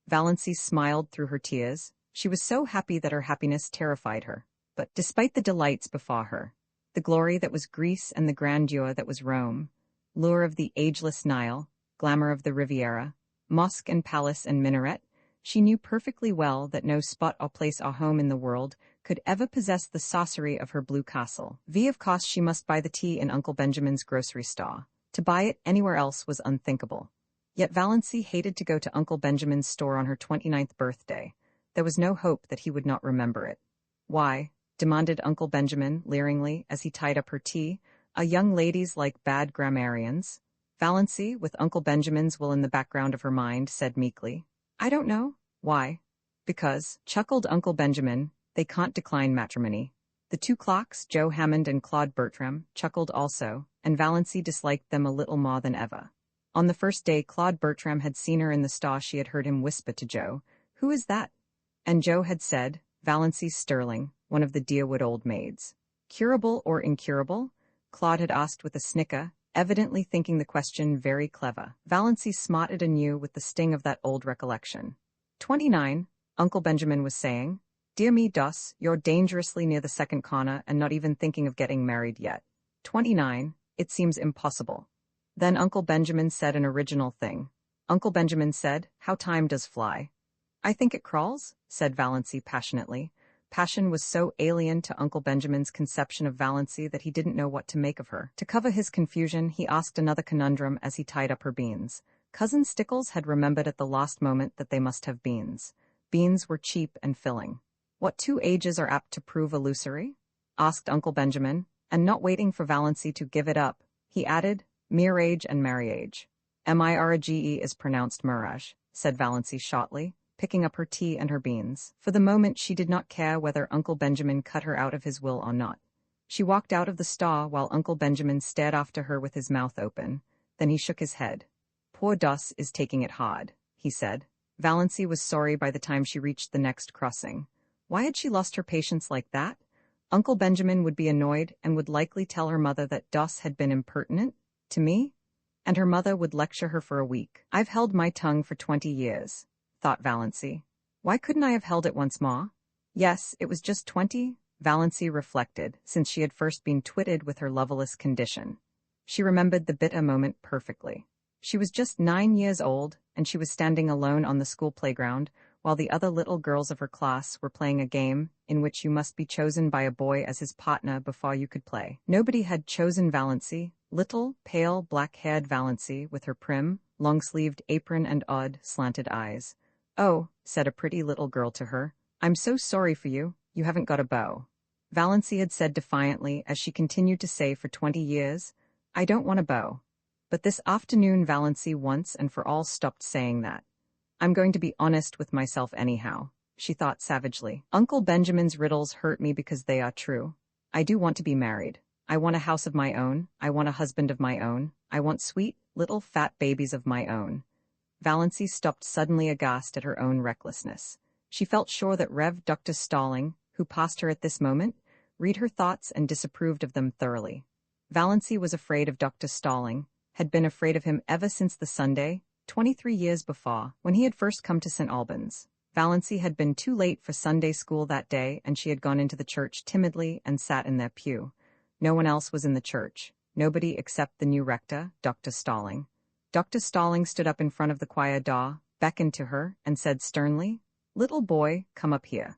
Valancy smiled through her tears. She was so happy that her happiness terrified her. But despite the delights before her, the glory that was Greece and the grandeur that was Rome, lure of the ageless Nile, glamour of the Riviera, mosque and palace and minaret, she knew perfectly well that no spot or place or home in the world could ever possess the sorcery of her blue castle. Of course she must buy the tea in Uncle Benjamin's grocery store. To buy it anywhere else was unthinkable. Yet Valancy hated to go to Uncle Benjamin's store on her 29th birthday. There was no hope that he would not remember it. Why? Demanded Uncle Benjamin, leeringly, as he tied up her tea. A young ladies like bad grammarians. Valancy, with Uncle Benjamin's will in the background of her mind, said meekly, I don't know. Why? Because, chuckled Uncle Benjamin, they can't decline matrimony. The two clocks, Joe Hammond and Claude Bertram, chuckled also, and Valancy disliked them a little more than ever. On the first day Claude Bertram had seen her in the stall, she had heard him whisper to Joe, "Who is that?" And Joe had said, "Valancy Sterling, one of the Deerwood old maids." "Curable or incurable?" Claude had asked with a snicker, evidently thinking the question very clever. Valancy smarted anew with the sting of that old recollection. 29, Uncle Benjamin was saying. "Dear me, Doss, you're dangerously near the second corner and not even thinking of getting married yet. 29, it seems impossible." Then Uncle Benjamin said an original thing. Uncle Benjamin said, "How time does fly." "I think it crawls," said Valancy passionately. Passion was so alien to Uncle Benjamin's conception of Valancy that he didn't know what to make of her. To cover his confusion, he asked another conundrum as he tied up her beans. Cousin Stickles had remembered at the last moment that they must have beans. Beans were cheap and filling. "What two ages are apt to prove illusory?" asked Uncle Benjamin, and not waiting for Valancy to give it up, he added, "Mere age and marriage." "Mirage is pronounced mirage," said Valancy shortly, picking up her tea and her beans. For the moment she did not care whether Uncle Benjamin cut her out of his will or not. She walked out of the stall while Uncle Benjamin stared after her with his mouth open. Then he shook his head. "Poor Doss is taking it hard," he said. Valancy was sorry by the time she reached the next crossing. Why had she lost her patience like that? Uncle Benjamin would be annoyed and would likely tell her mother that Doss had been impertinent to me, and her mother would lecture her for a week. "I've held my tongue for 20 years, thought Valancy. Why couldn't I have held it once more? Yes, it was just 20, Valancy reflected, since she had first been twitted with her loveless condition. She remembered the bitter moment perfectly. She was just 9 years old, and she was standing alone on the school playground, while the other little girls of her class were playing a game in which you must be chosen by a boy as his partner before you could play. Nobody had chosen Valancy, little, pale, black-haired Valancy with her prim, long-sleeved apron and odd, slanted eyes. "Oh," said a pretty little girl to her, "I'm so sorry for you, you haven't got a beau." Valancy had said defiantly, as she continued to say for 20 years, "I don't want a beau." But this afternoon Valancy once and for all stopped saying that. "I'm going to be honest with myself anyhow," she thought savagely. "Uncle Benjamin's riddles hurt me because they are true. I do want to be married. I want a house of my own. I want a husband of my own. I want sweet, little fat babies of my own." Valancy stopped suddenly aghast at her own recklessness. She felt sure that Rev. Dr. Stalling, who passed her at this moment, read her thoughts and disapproved of them thoroughly. Valancy was afraid of Dr. Stalling, had been afraid of him ever since the Sunday, 23 years before, when he had first come to St. Albans. Valancy had been too late for Sunday school that day, and she had gone into the church timidly and sat in their pew. No one else was in the church, nobody except the new rector, Dr. Stalling. Dr. Stalling stood up in front of the choir door, beckoned to her, and said sternly, "Little boy, come up here."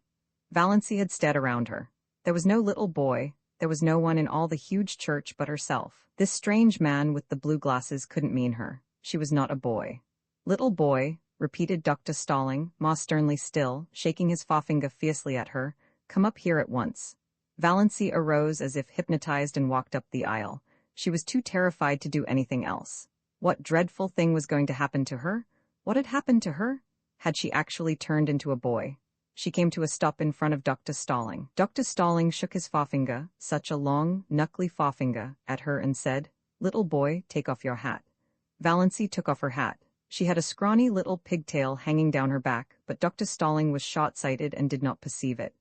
Valancy had stared around her. There was no little boy, there was no one in all the huge church but herself. This strange man with the blue glasses couldn't mean her. She was not a boy. "Little boy," repeated Dr. Stalling, more sternly still, shaking his forefinger fiercely at her, "come up here at once." Valancy arose as if hypnotized and walked up the aisle. She was too terrified to do anything else. What dreadful thing was going to happen to her? What had happened to her? Had she actually turned into a boy? She came to a stop in front of Dr. Stalling. Dr. Stalling shook his forefinger, such a long, knuckly forefinger, at her and said, "Little boy, take off your hat." Valancy took off her hat. She had a scrawny little pigtail hanging down her back, but Dr. Stalling was short-sighted and did not perceive it.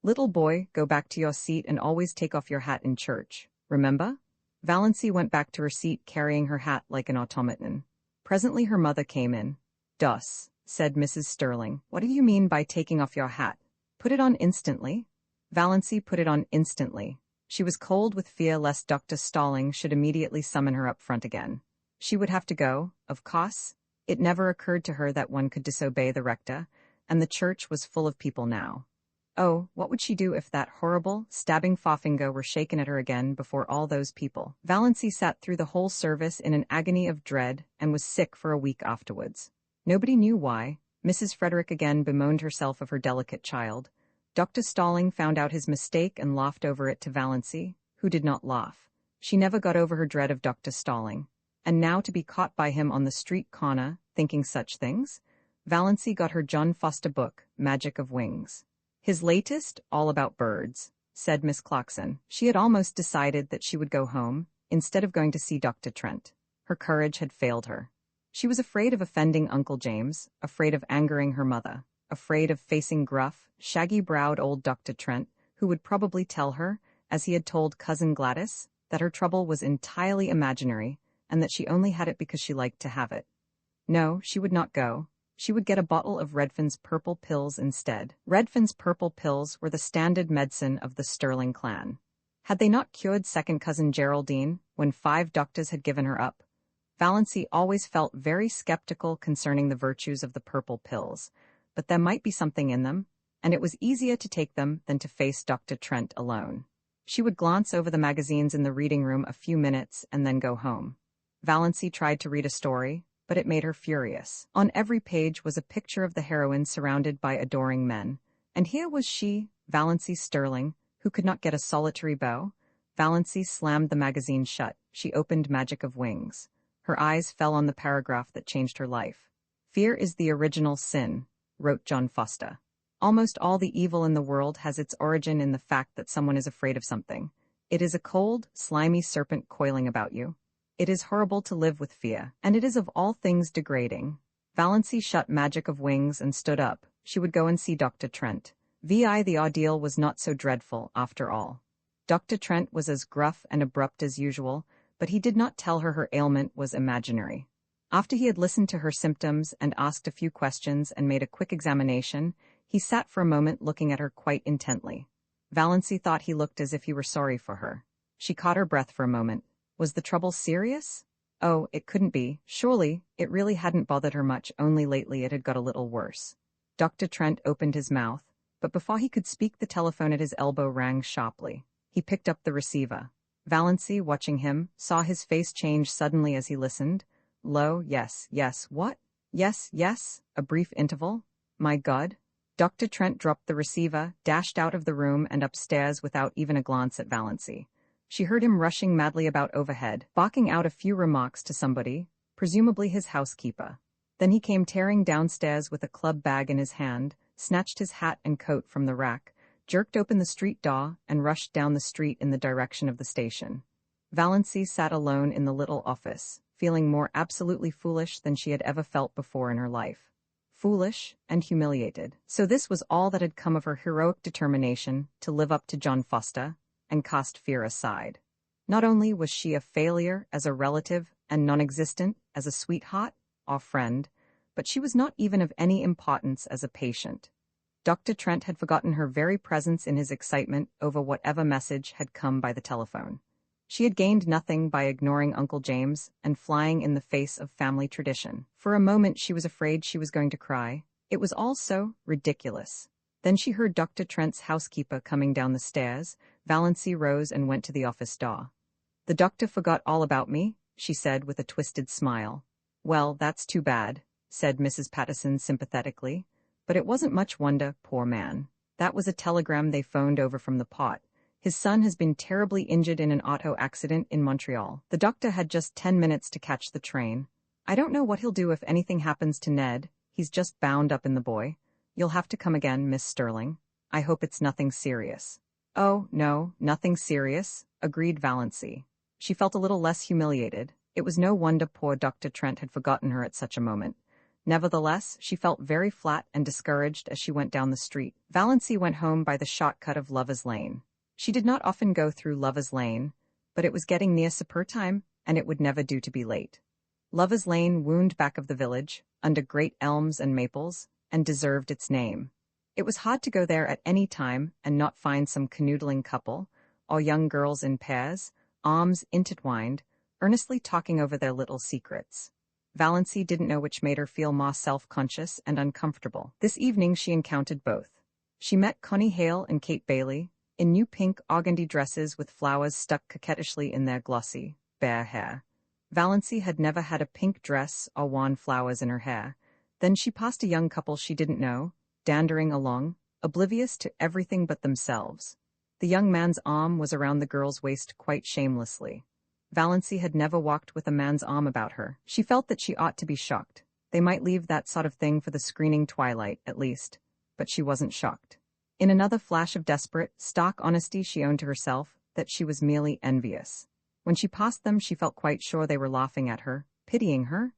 "Little boy, go back to your seat and always take off your hat in church. Remember?" Valancy went back to her seat carrying her hat like an automaton. Presently her mother came in. "Doss," said Mrs. Sterling, "what do you mean by taking off your hat? Put it on instantly." Valancy put it on instantly. She was cold with fear lest Dr. Stalling should immediately summon her up front again. She would have to go, of course. It never occurred to her that one could disobey the rector, and the church was full of people now. Oh, what would she do if that horrible, stabbing forefinger were shaken at her again before all those people? Valancy sat through the whole service in an agony of dread and was sick for a week afterwards. Nobody knew why. Mrs. Frederick again bemoaned herself of her delicate child. Dr. Stalling found out his mistake and laughed over it to Valancy, who did not laugh. She never got over her dread of Dr. Stalling. And now to be caught by him on the street corner, thinking such things? Valancy got her John Foster book, Magic of Wings. His latest, all about birds. said Miss Clarkson. She had almost decided that she would go home, instead of going to see Dr. Trent. Her courage had failed her. She was afraid of offending Uncle James, afraid of angering her mother, afraid of facing gruff, shaggy-browed old Dr. Trent, who would probably tell her, as he had told Cousin Gladys, that her trouble was entirely imaginary, and that she only had it because she liked to have it. No, she would not go. She would get a bottle of Redfern's purple pills instead. Redfern's purple pills were the standard medicine of the Sterling clan. Had they not cured second cousin Geraldine, when 5 doctors had given her up? Valancy always felt very skeptical concerning the virtues of the purple pills, but there might be something in them, and it was easier to take them than to face Dr. Trent alone. She would glance over the magazines in the reading room a few minutes and then go home. Valancy tried to read a story, but it made her furious. On every page was a picture of the heroine surrounded by adoring men, and here was she, Valancy Sterling, who could not get a solitary beau. Valancy slammed the magazine shut. She opened Magic of Wings. Her eyes fell on the paragraph that changed her life. "Fear is the original sin," wrote John Foster. "Almost all the evil in the world has its origin in the fact that someone is afraid of something. It is a cold, slimy serpent coiling about you. It is horrible to live with fear, and it is of all things degrading." Valancy shut Magic of Wings and stood up. She would go and see Dr. Trent. The ordeal was not so dreadful, after all. Dr. Trent was as gruff and abrupt as usual, but he did not tell her ailment was imaginary. After he had listened to her symptoms and asked a few questions and made a quick examination, he sat for a moment looking at her quite intently. Valancy thought he looked as if he were sorry for her. She caught her breath for a moment. Was the trouble serious? Oh, it couldn't be. Surely, it really hadn't bothered her much, only lately it had got a little worse. Dr. Trent opened his mouth, but before he could speak the telephone at his elbow rang sharply. He picked up the receiver. Valancy, watching him, saw his face change suddenly as he listened. Low, yes, what? Yes, a brief interval. My God. Dr. Trent dropped the receiver, dashed out of the room and upstairs without even a glance at Valancy. She heard him rushing madly about overhead, barking out a few remarks to somebody, presumably his housekeeper. Then he came tearing downstairs with a club bag in his hand, snatched his hat and coat from the rack, jerked open the street door, and rushed down the street in the direction of the station. Valancy sat alone in the little office, feeling more absolutely foolish than she had ever felt before in her life. Foolish and humiliated. So this was all that had come of her heroic determination to live up to John Foster and cast fear aside. Not only was she a failure as a relative and non-existent as a sweetheart or friend, but she was not even of any importance as a patient. Dr. Trent had forgotten her very presence in his excitement over whatever message had come by the telephone. She had gained nothing by ignoring Uncle James and flying in the face of family tradition. For a moment she was afraid she was going to cry. It was all so ridiculous. Then she heard Dr. Trent's housekeeper coming down the stairs. Valancy rose and went to the office door. "The doctor forgot all about me," she said with a twisted smile. "Well, that's too bad," said Mrs. Patterson sympathetically. "But it wasn't much wonder, poor man. That was a telegram they phoned over from the pot. His son has been terribly injured in an auto accident in Montreal. The doctor had just 10 minutes to catch the train. I don't know what he'll do if anything happens to Ned. He's just bound up in the boy. You'll have to come again, Miss Sterling. I hope it's nothing serious." "Oh, no, nothing serious," agreed Valancy. She felt a little less humiliated. It was no wonder poor Dr. Trent had forgotten her at such a moment. Nevertheless, she felt very flat and discouraged as she went down the street. Valancy went home by the shortcut of Lover's Lane. She did not often go through Lover's Lane, but it was getting near supper time, and it would never do to be late. Lover's Lane wound back of the village, under great elms and maples, and deserved its name. It was hard to go there at any time and not find some canoodling couple, or young girls in pairs, arms intertwined, earnestly talking over their little secrets. Valancy didn't know which made her feel more self-conscious and uncomfortable. This evening she encountered both. She met Connie Hale and Kate Bailey, in new pink organdy dresses with flowers stuck coquettishly in their glossy, bare hair. Valancy had never had a pink dress or worn flowers in her hair. Then she passed a young couple she didn't know, dandering along, oblivious to everything but themselves. The young man's arm was around the girl's waist quite shamelessly. Valancy had never walked with a man's arm about her. She felt that she ought to be shocked. They might leave that sort of thing for the screening twilight, at least. But she wasn't shocked. In another flash of desperate, stock honesty, she owned to herself that she was merely envious. When she passed them, she felt quite sure they were laughing at her, pitying her.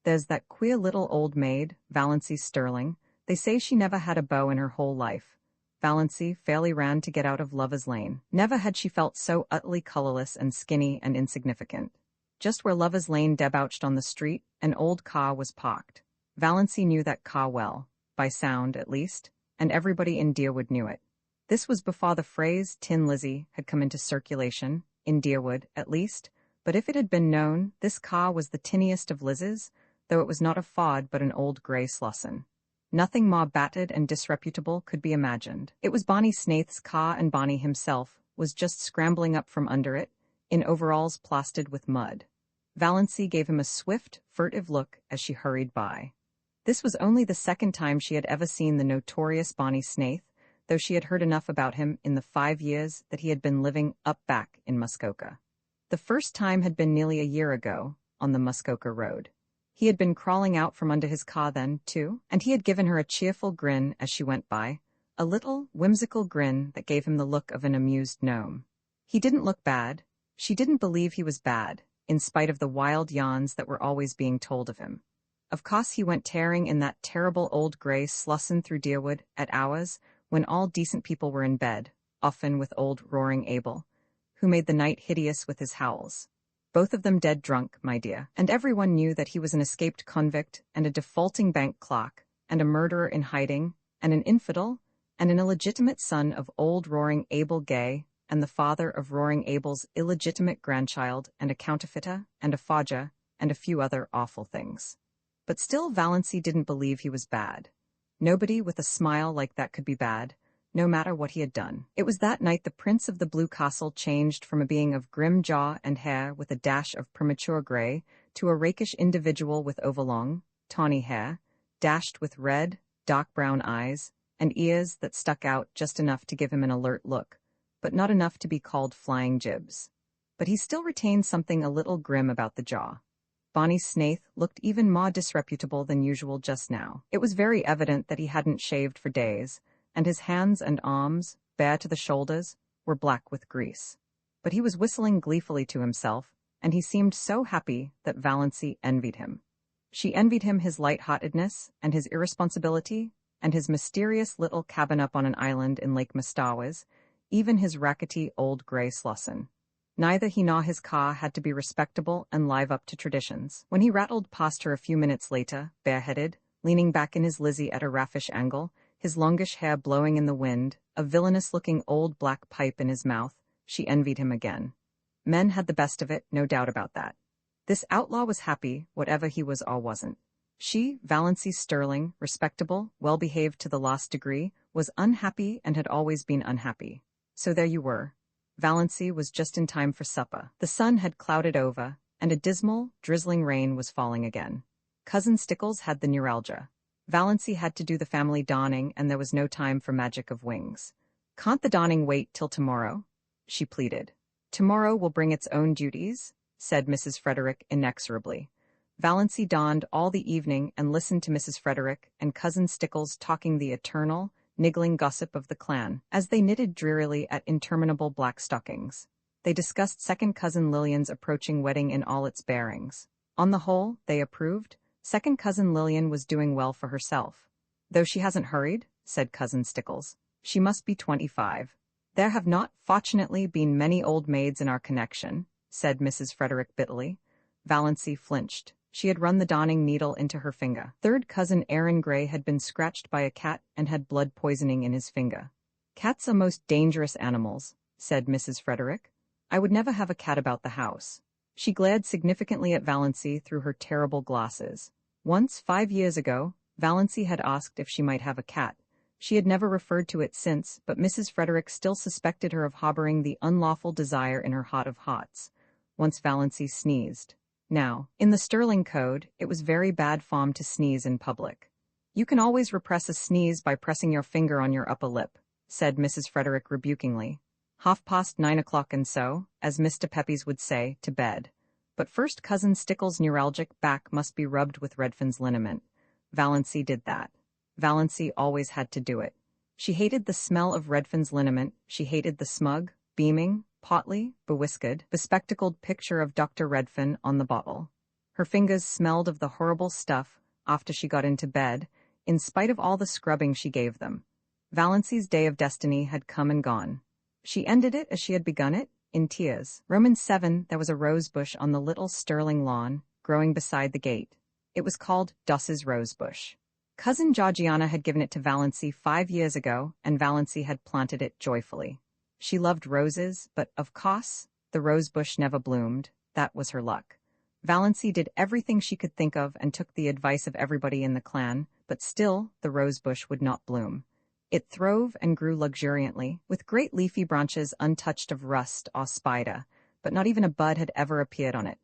There's that queer little old maid, Valancy Sterling. They say she never had a beau in her whole life. Valancy fairly ran to get out of Lover's Lane. Never had she felt so utterly colorless and skinny and insignificant. Just where Lover's Lane debouched on the street, an old car was parked. Valancy knew that car well, by sound at least, and everybody in Deerwood knew it. This was before the phrase Tin Lizzie had come into circulation, in Deerwood at least, but if it had been known, this car was the tinniest of Lizzes, though it was not a Ford but an old grey Slosson. Nothing more battered and disreputable could be imagined. It was Barney Snaith's car, and Barney himself was just scrambling up from under it, in overalls plastered with mud. Valancy gave him a swift, furtive look as she hurried by. This was only the second time she had ever seen the notorious Barney Snaith, though she had heard enough about him in the 5 years that he had been living up back in Muskoka. The first time had been nearly a year ago, on the Muskoka Road. He had been crawling out from under his car then, too, and he had given her a cheerful grin as she went by, a little, whimsical grin that gave him the look of an amused gnome. He didn't look bad. She didn't believe he was bad, in spite of the wild yarns that were always being told of him. Of course he went tearing in that terrible old grey Slosson through Deerwood at hours when all decent people were in bed, often with old Roaring Abel, who made the night hideous with his howls. Both of them dead drunk, my dear, and everyone knew that he was an escaped convict and a defaulting bank clerk, and a murderer in hiding, and an infidel, and an illegitimate son of old Roaring Abel Gay, and the father of Roaring Abel's illegitimate grandchild, and a counterfeiter, and a forger, and a few other awful things. But still Valancy didn't believe he was bad. Nobody with a smile like that could be bad, no matter what he had done. It was that night the Prince of the Blue Castle changed from a being of grim jaw and hair with a dash of premature grey to a rakish individual with overlong, tawny hair, dashed with red, dark brown eyes, and ears that stuck out just enough to give him an alert look, but not enough to be called flying jibs. But he still retained something a little grim about the jaw. Barney Snaith looked even more disreputable than usual just now. It was very evident that he hadn't shaved for days, and his hands and arms, bare to the shoulders, were black with grease. But he was whistling gleefully to himself, and he seemed so happy that Valancy envied him. She envied him his light-heartedness, and his irresponsibility, and his mysterious little cabin up on an island in Lake Mastawis, even his rackety old grey Slosson. Neither he nor his car had to be respectable and live up to traditions. When he rattled past her a few minutes later, bareheaded, leaning back in his Lizzie at a raffish angle, his longish hair blowing in the wind, a villainous-looking old black pipe in his mouth, she envied him again. Men had the best of it, no doubt about that. This outlaw was happy, whatever he was or wasn't. She, Valancy Sterling, respectable, well-behaved to the last degree, was unhappy and had always been unhappy. So there you were. Valancy was just in time for supper. The sun had clouded over, and a dismal, drizzling rain was falling again. Cousin Stickles had the neuralgia. Valancy had to do the family donning, and there was no time for magic of wings. "Can't the donning wait till tomorrow?" she pleaded. "Tomorrow will bring its own duties," said Mrs. Frederick inexorably. Valancy donned all the evening and listened to Mrs. Frederick and Cousin Stickles talking the eternal, niggling gossip of the clan, as they knitted drearily at interminable black stockings. They discussed second cousin Lillian's approaching wedding in all its bearings. On the whole, they approved. Second cousin Lillian was doing well for herself. "Though she hasn't hurried," said Cousin Stickles. "She must be 25. "There have not, fortunately, been many old maids in our connection," said Mrs. Frederick bitterly. Valancy flinched. She had run the donning needle into her finger. Third cousin Aaron Gray had been scratched by a cat and had blood poisoning in his finger. "Cats are most dangerous animals," said Mrs. Frederick. "I would never have a cat about the house." She glared significantly at Valancy through her terrible glasses. Once, 5 years ago, Valancy had asked if she might have a cat. She had never referred to it since, but Mrs. Frederick still suspected her of harboring the unlawful desire in her heart of hearts. Once Valancy sneezed. Now, in the Sterling Code, it was very bad form to sneeze in public. "You can always repress a sneeze by pressing your finger on your upper lip," said Mrs. Frederick rebukingly. "9:30 and so, as Mr. Pepys would say, to bed. But first cousin Stickles' neuralgic back must be rubbed with Redfin's liniment." Valancy did that. Valancy always had to do it. She hated the smell of Redfin's liniment, she hated the smug, beaming, potly, bewhiskered, bespectacled picture of Dr. Redfin on the bottle. Her fingers smelled of the horrible stuff after she got into bed, in spite of all the scrubbing she gave them. Valency's day of destiny had come and gone. She ended it as she had begun it, in tears. Romans 7, there was a rose bush on the little Sterling lawn, growing beside the gate. It was called Doss's rose bush. Cousin Georgiana had given it to Valency 5 years ago, and Valency had planted it joyfully. She loved roses, but, of course, the rose bush never bloomed. That was her luck. Valency did everything she could think of and took the advice of everybody in the clan, but still the rose bush would not bloom. It throve and grew luxuriantly, with great leafy branches untouched of rust or spider, but not even a bud had ever appeared on it.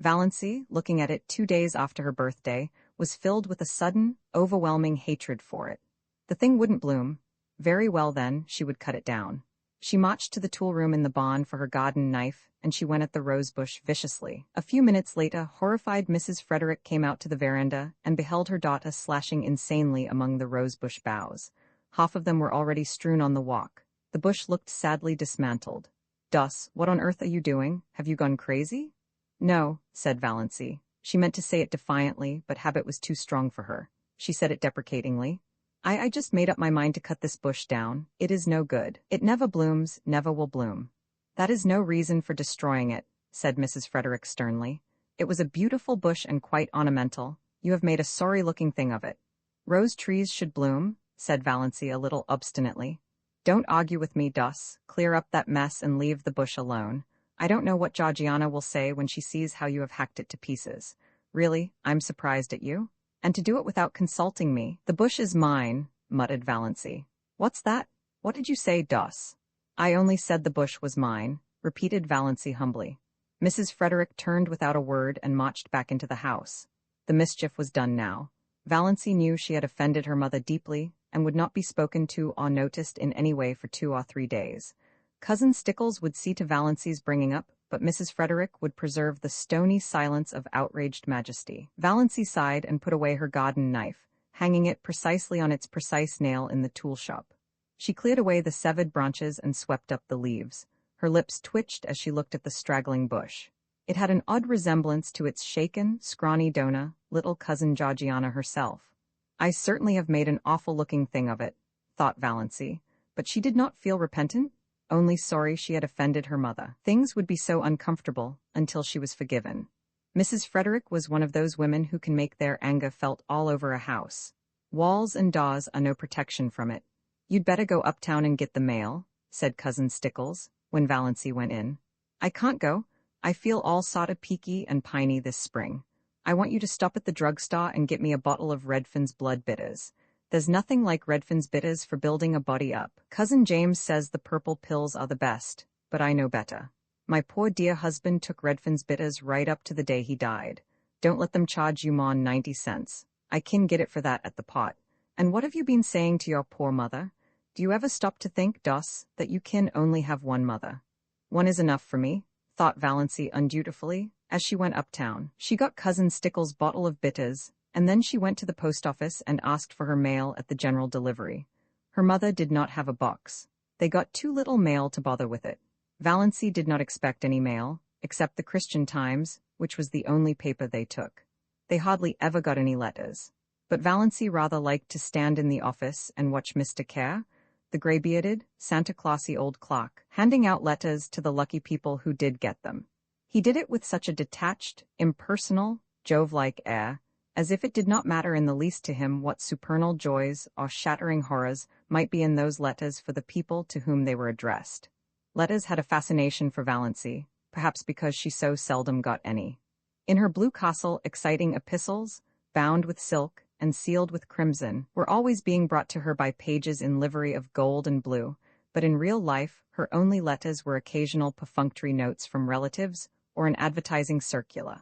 Valency, looking at it 2 days after her birthday, was filled with a sudden, overwhelming hatred for it. The thing wouldn't bloom. Very well then, she would cut it down. She marched to the tool room in the barn for her garden knife, and she went at the rosebush viciously. A few minutes later, horrified Mrs. Frederick came out to the veranda and beheld her daughter slashing insanely among the rosebush boughs. Half of them were already strewn on the walk. The bush looked sadly dismantled. "Doss, what on earth are you doing? Have you gone crazy?" "No," said Valency. She meant to say it defiantly, but habit was too strong for her. She said it deprecatingly. I just made up my mind to cut this bush down. It is no good. It never blooms, never will bloom." "That is no reason for destroying it," said Mrs. Frederick sternly. "It was a beautiful bush and quite ornamental. You have made a sorry-looking thing of it." "Rose trees should bloom," said Valency a little obstinately. "Don't argue with me, Doss. Clear up that mess and leave the bush alone. I don't know what Georgiana will say when she sees how you have hacked it to pieces. Really, I'm surprised at you. And to do it without consulting me." "The bush is mine," muttered Valency. "What's that? What did you say, Doss?" "I only said the bush was mine," repeated Valency humbly. Mrs. Frederick turned without a word and marched back into the house. The mischief was done now. Valency knew she had offended her mother deeply, and would not be spoken to or noticed in any way for 2 or 3 days. Cousin Stickles would see to Valency's bringing up, but Mrs. Frederick would preserve the stony silence of outraged majesty. Valency sighed and put away her garden knife, hanging it precisely on its precise nail in the tool shop. She cleared away the severed branches and swept up the leaves. Her lips twitched as she looked at the straggling bush. It had an odd resemblance to its shaken, scrawny Donna, little cousin Georgiana herself. "I certainly have made an awful-looking thing of it," thought Valency, but she did not feel repentant, only sorry she had offended her mother. Things would be so uncomfortable until she was forgiven. Mrs. Frederick was one of those women who can make their anger felt all over a house. Walls and doors are no protection from it. "You'd better go uptown and get the mail," said Cousin Stickles, when Valency went in. "I can't go. I feel all sorta peaky and piney this spring. I want you to stop at the drugstore and get me a bottle of Redfin's blood bitters. There's nothing like Redfin's bitters for building a body up. Cousin James says the purple pills are the best, but I know better. My poor dear husband took Redfin's bitters right up to the day he died. Don't let them charge you more 90 cents. I can get it for that at the pot. And what have you been saying to your poor mother? Do you ever stop to think, Doss, that you can only have one mother?" "One is enough for me," thought Valency undutifully, as she went uptown. She got Cousin Stickles' bottle of bitters, and then she went to the post office and asked for her mail at the general delivery. Her mother did not have a box. They got too little mail to bother with it. Valency did not expect any mail, except the Christian Times, which was the only paper they took. They hardly ever got any letters. But Valency rather liked to stand in the office and watch Mr. Kerr, the gray-bearded, Santa Clausy old clerk, handing out letters to the lucky people who did get them. He did it with such a detached, impersonal, Jove-like air, as if it did not matter in the least to him what supernal joys or shattering horrors might be in those letters for the people to whom they were addressed. Letters had a fascination for Valency, perhaps because she so seldom got any. In her blue castle, exciting epistles, bound with silk and sealed with crimson, were always being brought to her by pages in livery of gold and blue, but in real life her only letters were occasional perfunctory notes from relatives or an advertising circular.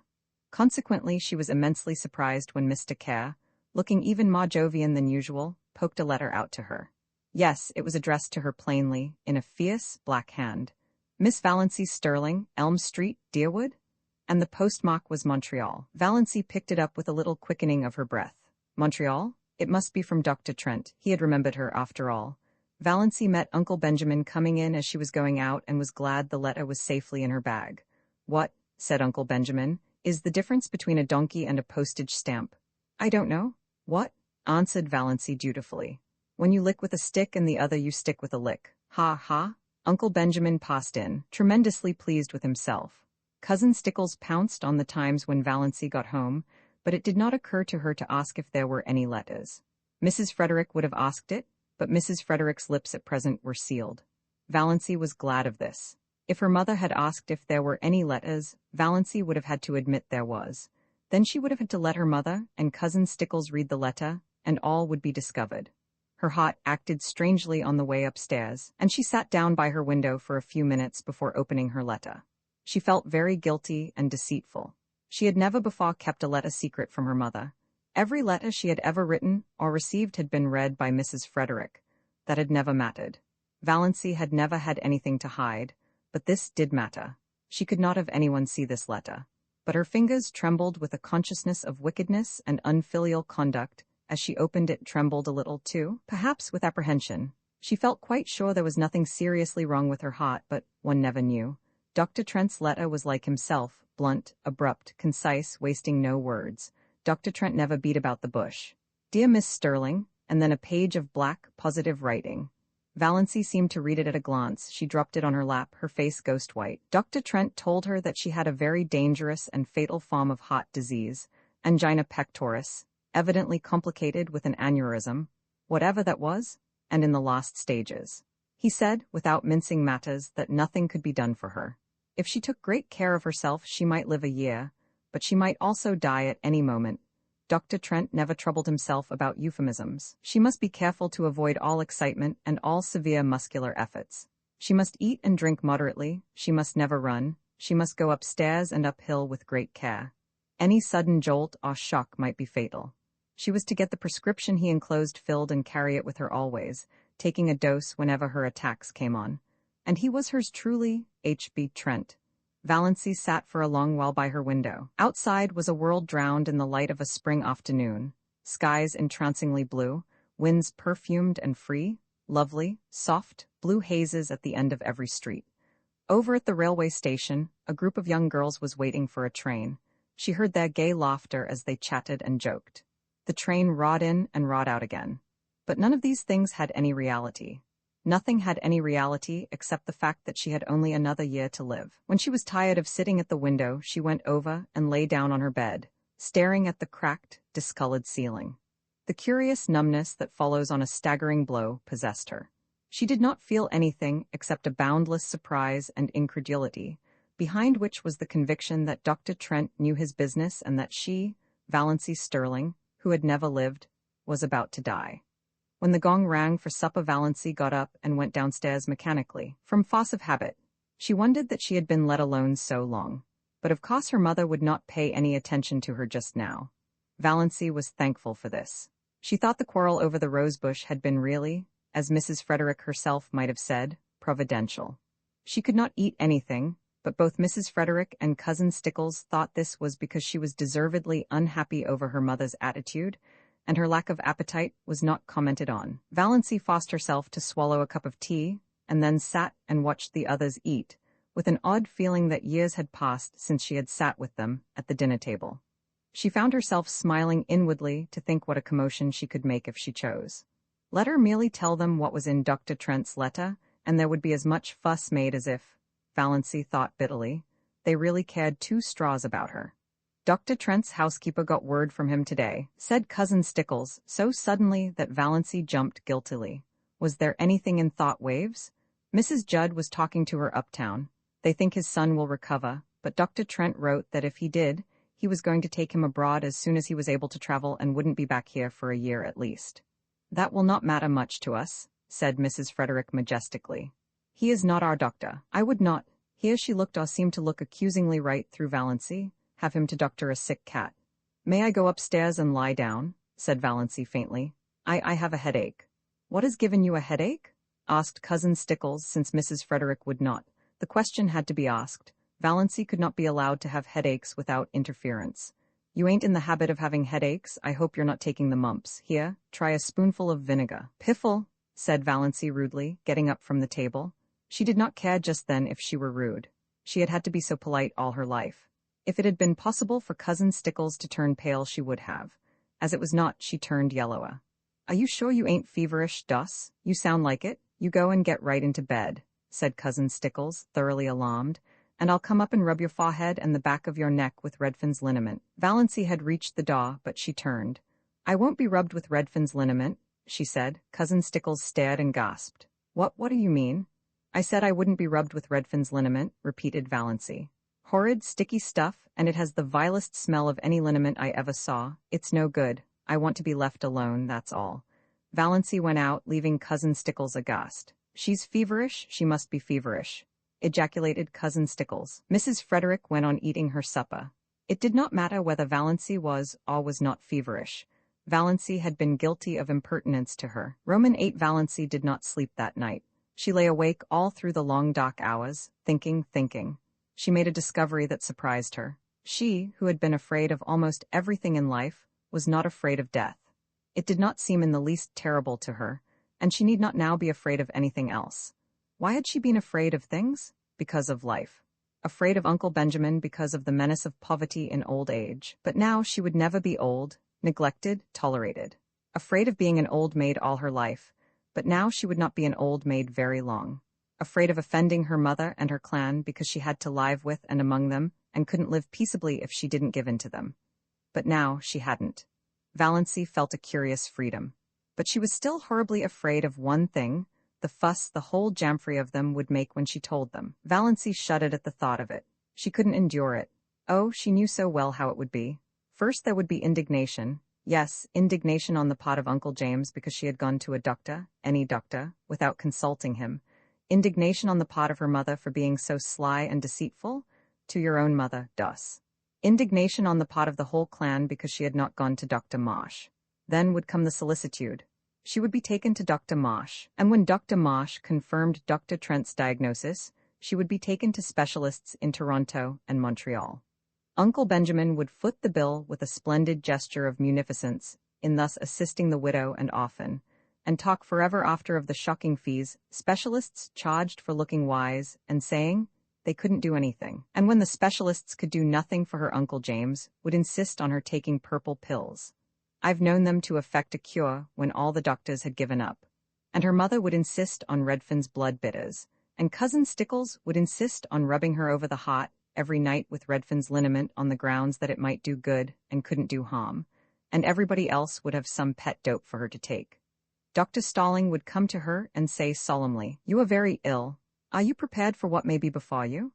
Consequently, she was immensely surprised when Mr. Kerr, looking even more jovian than usual, poked a letter out to her. Yes, it was addressed to her plainly, in a fierce, black hand. "Miss Valency Sterling, Elm Street, Deerwood?" And the postmark was Montreal. Valency picked it up with a little quickening of her breath. Montreal? It must be from Dr. Trent. He had remembered her after all. Valency met Uncle Benjamin coming in as she was going out and was glad the letter was safely in her bag. "What," said Uncle Benjamin, "is the difference between a donkey and a postage stamp?" "I don't know." "What?" answered Valency dutifully. "When you lick with a stick and the other you stick with a lick." "Ha ha." Uncle Benjamin passed in, tremendously pleased with himself. Cousin Stickles pounced on the times when Valency got home, but it did not occur to her to ask if there were any letters. Mrs. Frederick would have asked it, but Mrs. Frederick's lips at present were sealed. Valency was glad of this. If her mother had asked if there were any letters, Valency would have had to admit there was. Then she would have had to let her mother and Cousin Stickles read the letter, and all would be discovered. Her heart acted strangely on the way upstairs, and she sat down by her window for a few minutes before opening her letter. She felt very guilty and deceitful. She had never before kept a letter secret from her mother. Every letter she had ever written or received had been read by Mrs. Frederick. That had never mattered. Valency had never had anything to hide, but this did matter. She could not have anyone see this letter. But her fingers trembled with a consciousness of wickedness and unfilial conduct. As she opened it, trembled a little too, perhaps with apprehension. She felt quite sure there was nothing seriously wrong with her heart, but one never knew. Dr. Trent's letter was like himself, blunt, abrupt, concise, wasting no words. Dr. Trent never beat about the bush. "Dear Miss Sterling," and then a page of black, positive writing. Valency seemed to read it at a glance. She dropped it on her lap, her face ghost white. Dr. Trent told her that she had a very dangerous and fatal form of heart disease, angina pectoris, evidently complicated with an aneurysm, whatever that was, and in the last stages. He said, without mincing matters, that nothing could be done for her. If she took great care of herself, she might live a year, but she might also die at any moment. Dr. Trent never troubled himself about euphemisms. She must be careful to avoid all excitement and all severe muscular efforts. She must eat and drink moderately, she must never run, she must go upstairs and uphill with great care. Any sudden jolt or shock might be fatal. She was to get the prescription he enclosed filled and carry it with her always, taking a dose whenever her attacks came on. And he was hers truly, H.B. Trent. Valency sat for a long while by her window. Outside was a world drowned in the light of a spring afternoon, skies entrancingly blue, winds perfumed and free, lovely, soft, blue hazes at the end of every street. Over at the railway station, a group of young girls was waiting for a train. She heard their gay laughter as they chatted and joked. The train rode in and rode out again. But none of these things had any reality. Nothing had any reality except the fact that she had only another year to live. When she was tired of sitting at the window, she went over and lay down on her bed, staring at the cracked, discolored ceiling. The curious numbness that follows on a staggering blow possessed her. She did not feel anything except a boundless surprise and incredulity, behind which was the conviction that Dr. Trent knew his business and that she, Valency Sterling, who had never lived, was about to die. When the gong rang for supper, Valency got up and went downstairs mechanically, from force of habit. She wondered that she had been let alone so long. But of course her mother would not pay any attention to her just now. Valency was thankful for this. She thought the quarrel over the rosebush had been really, as Mrs. Frederick herself might have said, providential. She could not eat anything, but both Mrs. Frederick and Cousin Stickles thought this was because she was deservedly unhappy over her mother's attitude, and her lack of appetite was not commented on. Valency forced herself to swallow a cup of tea, and then sat and watched the others eat, with an odd feeling that years had passed since she had sat with them at the dinner table. She found herself smiling inwardly to think what a commotion she could make if she chose. Let her merely tell them what was in Dr. Trent's letter, and there would be as much fuss made as if, Valency thought bitterly, they really cared 2 straws about her. Dr. Trent's housekeeper got word from him today, said Cousin Stickles, so suddenly that Valency jumped guiltily. Was there anything in thought waves? Mrs. Judd was talking to her uptown. They think his son will recover, but Dr. Trent wrote that if he did, he was going to take him abroad as soon as he was able to travel and wouldn't be back here for a year at least. That will not matter much to us, said Mrs. Frederick majestically. He is not our doctor. I would not, here she looked or seemed to look accusingly right through Valency, have him to doctor a sick cat. May I go upstairs and lie down? Said Valency faintly. I have a headache. What has given you a headache? Asked Cousin Stickles, since Mrs. Frederick would not. The question had to be asked. Valency could not be allowed to have headaches without interference. You ain't in the habit of having headaches. I hope you're not taking the mumps. Here, try a spoonful of vinegar. Piffle, said Valency rudely, getting up from the table. She did not care just then if she were rude. She had had to be so polite all her life. If it had been possible for Cousin Stickles to turn pale, she would have. As it was not, she turned yellower. "Are you sure you ain't feverish, Doss? You sound like it. You go and get right into bed," said Cousin Stickles, thoroughly alarmed, "and I'll come up and rub your forehead and the back of your neck with Redfin's liniment." Valency had reached the door, but she turned. "I won't be rubbed with Redfin's liniment," she said. Cousin Stickles stared and gasped. What do you mean?" "I said I wouldn't be rubbed with Redfin's liniment," repeated Valency. "Horrid, sticky stuff, and it has the vilest smell of any liniment I ever saw. It's no good. I want to be left alone, that's all." Valency went out, leaving Cousin Stickles aghast. "She's feverish, she must be feverish," ejaculated Cousin Stickles. Mrs. Frederick went on eating her supper. It did not matter whether Valency was or was not feverish. Valency had been guilty of impertinence to her. Roman 8 Valency did not sleep that night. She lay awake all through the long dark hours, thinking. She made a discovery that surprised her. She, who had been afraid of almost everything in life, was not afraid of death. It did not seem in the least terrible to her, and she need not now be afraid of anything else. Why had she been afraid of things? Because of life. Afraid of Uncle Benjamin because of the menace of poverty in old age. But now she would never be old, neglected, tolerated. Afraid of being an old maid all her life, but now she would not be an old maid very long. Afraid of offending her mother and her clan because she had to live with and among them and couldn't live peaceably if she didn't give in to them. But now she hadn't. Valency felt a curious freedom. But she was still horribly afraid of one thing, the fuss the whole jamfrey of them would make when she told them. Valency shuddered at the thought of it. She couldn't endure it. Oh, she knew so well how it would be. First there would be indignation. Yes, indignation on the part of Uncle James because she had gone to a doctor, any doctor, without consulting him. Indignation on the part of her mother for being so sly and deceitful. To your own mother, Doss. Indignation on the part of the whole clan because she had not gone to Dr. Marsh. Then would come the solicitude. She would be taken to Dr. Marsh, and when Dr. Marsh confirmed Dr. Trent's diagnosis, she would be taken to specialists in Toronto and Montreal. Uncle Benjamin would foot the bill with a splendid gesture of munificence in thus assisting the widow and orphan, and talk forever after of the shocking fees specialists charged for looking wise and saying they couldn't do anything. And when the specialists could do nothing for her Uncle James, would insist on her taking purple pills. I've known them to effect a cure when all the doctors had given up. And her mother would insist on Redfin's blood bitters, and Cousin Stickles would insist on rubbing her over the heart every night with Redfin's liniment on the grounds that it might do good and couldn't do harm, and everybody else would have some pet dope for her to take. Dr. Stalling would come to her and say solemnly, "You are very ill. Are you prepared for what may be before you?"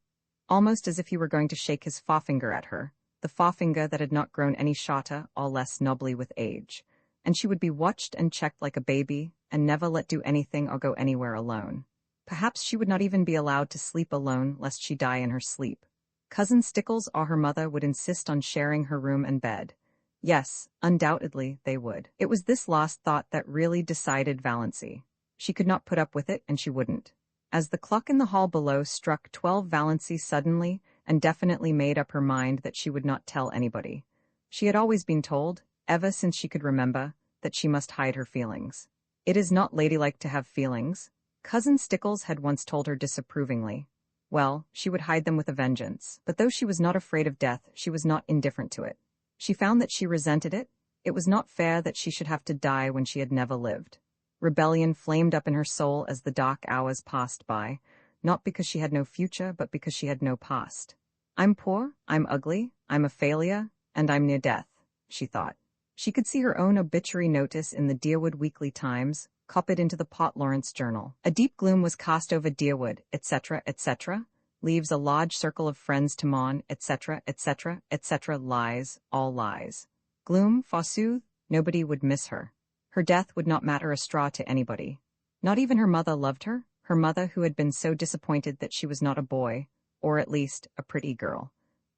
Almost as if he were going to shake his forefinger at her, the forefinger that had not grown any shorter or less nobly with age, and she would be watched and checked like a baby, and never let do anything or go anywhere alone. Perhaps she would not even be allowed to sleep alone lest she die in her sleep. Cousin Stickles or her mother would insist on sharing her room and bed. Yes, undoubtedly they would. It was this last thought that really decided Valency. She could not put up with it, and she wouldn't. As the clock in the hall below struck 12, Valency suddenly and definitely made up her mind that she would not tell anybody. She had always been told, ever since she could remember, that she must hide her feelings. It is not ladylike to have feelings. Cousin Stickles had once told her disapprovingly. Well, she would hide them with a vengeance. But though she was not afraid of death, she was not indifferent to it. She found that she resented it. It was not fair that she should have to die when she had never lived. Rebellion flamed up in her soul as the dark hours passed by, not because she had no future, but because she had no past. I'm poor, I'm ugly, I'm a failure, and I'm near death, she thought. She could see her own obituary notice in the Deerwood Weekly Times, copied into the Port Lawrence Journal. A deep gloom was cast over Deerwood, etc., etc., leaves a large circle of friends to mourn, etc., etc., etc., lies, all lies. Gloom, forsooth, nobody would miss her. Her death would not matter a straw to anybody. Not even her mother loved her mother who had been so disappointed that she was not a boy, or at least a pretty girl.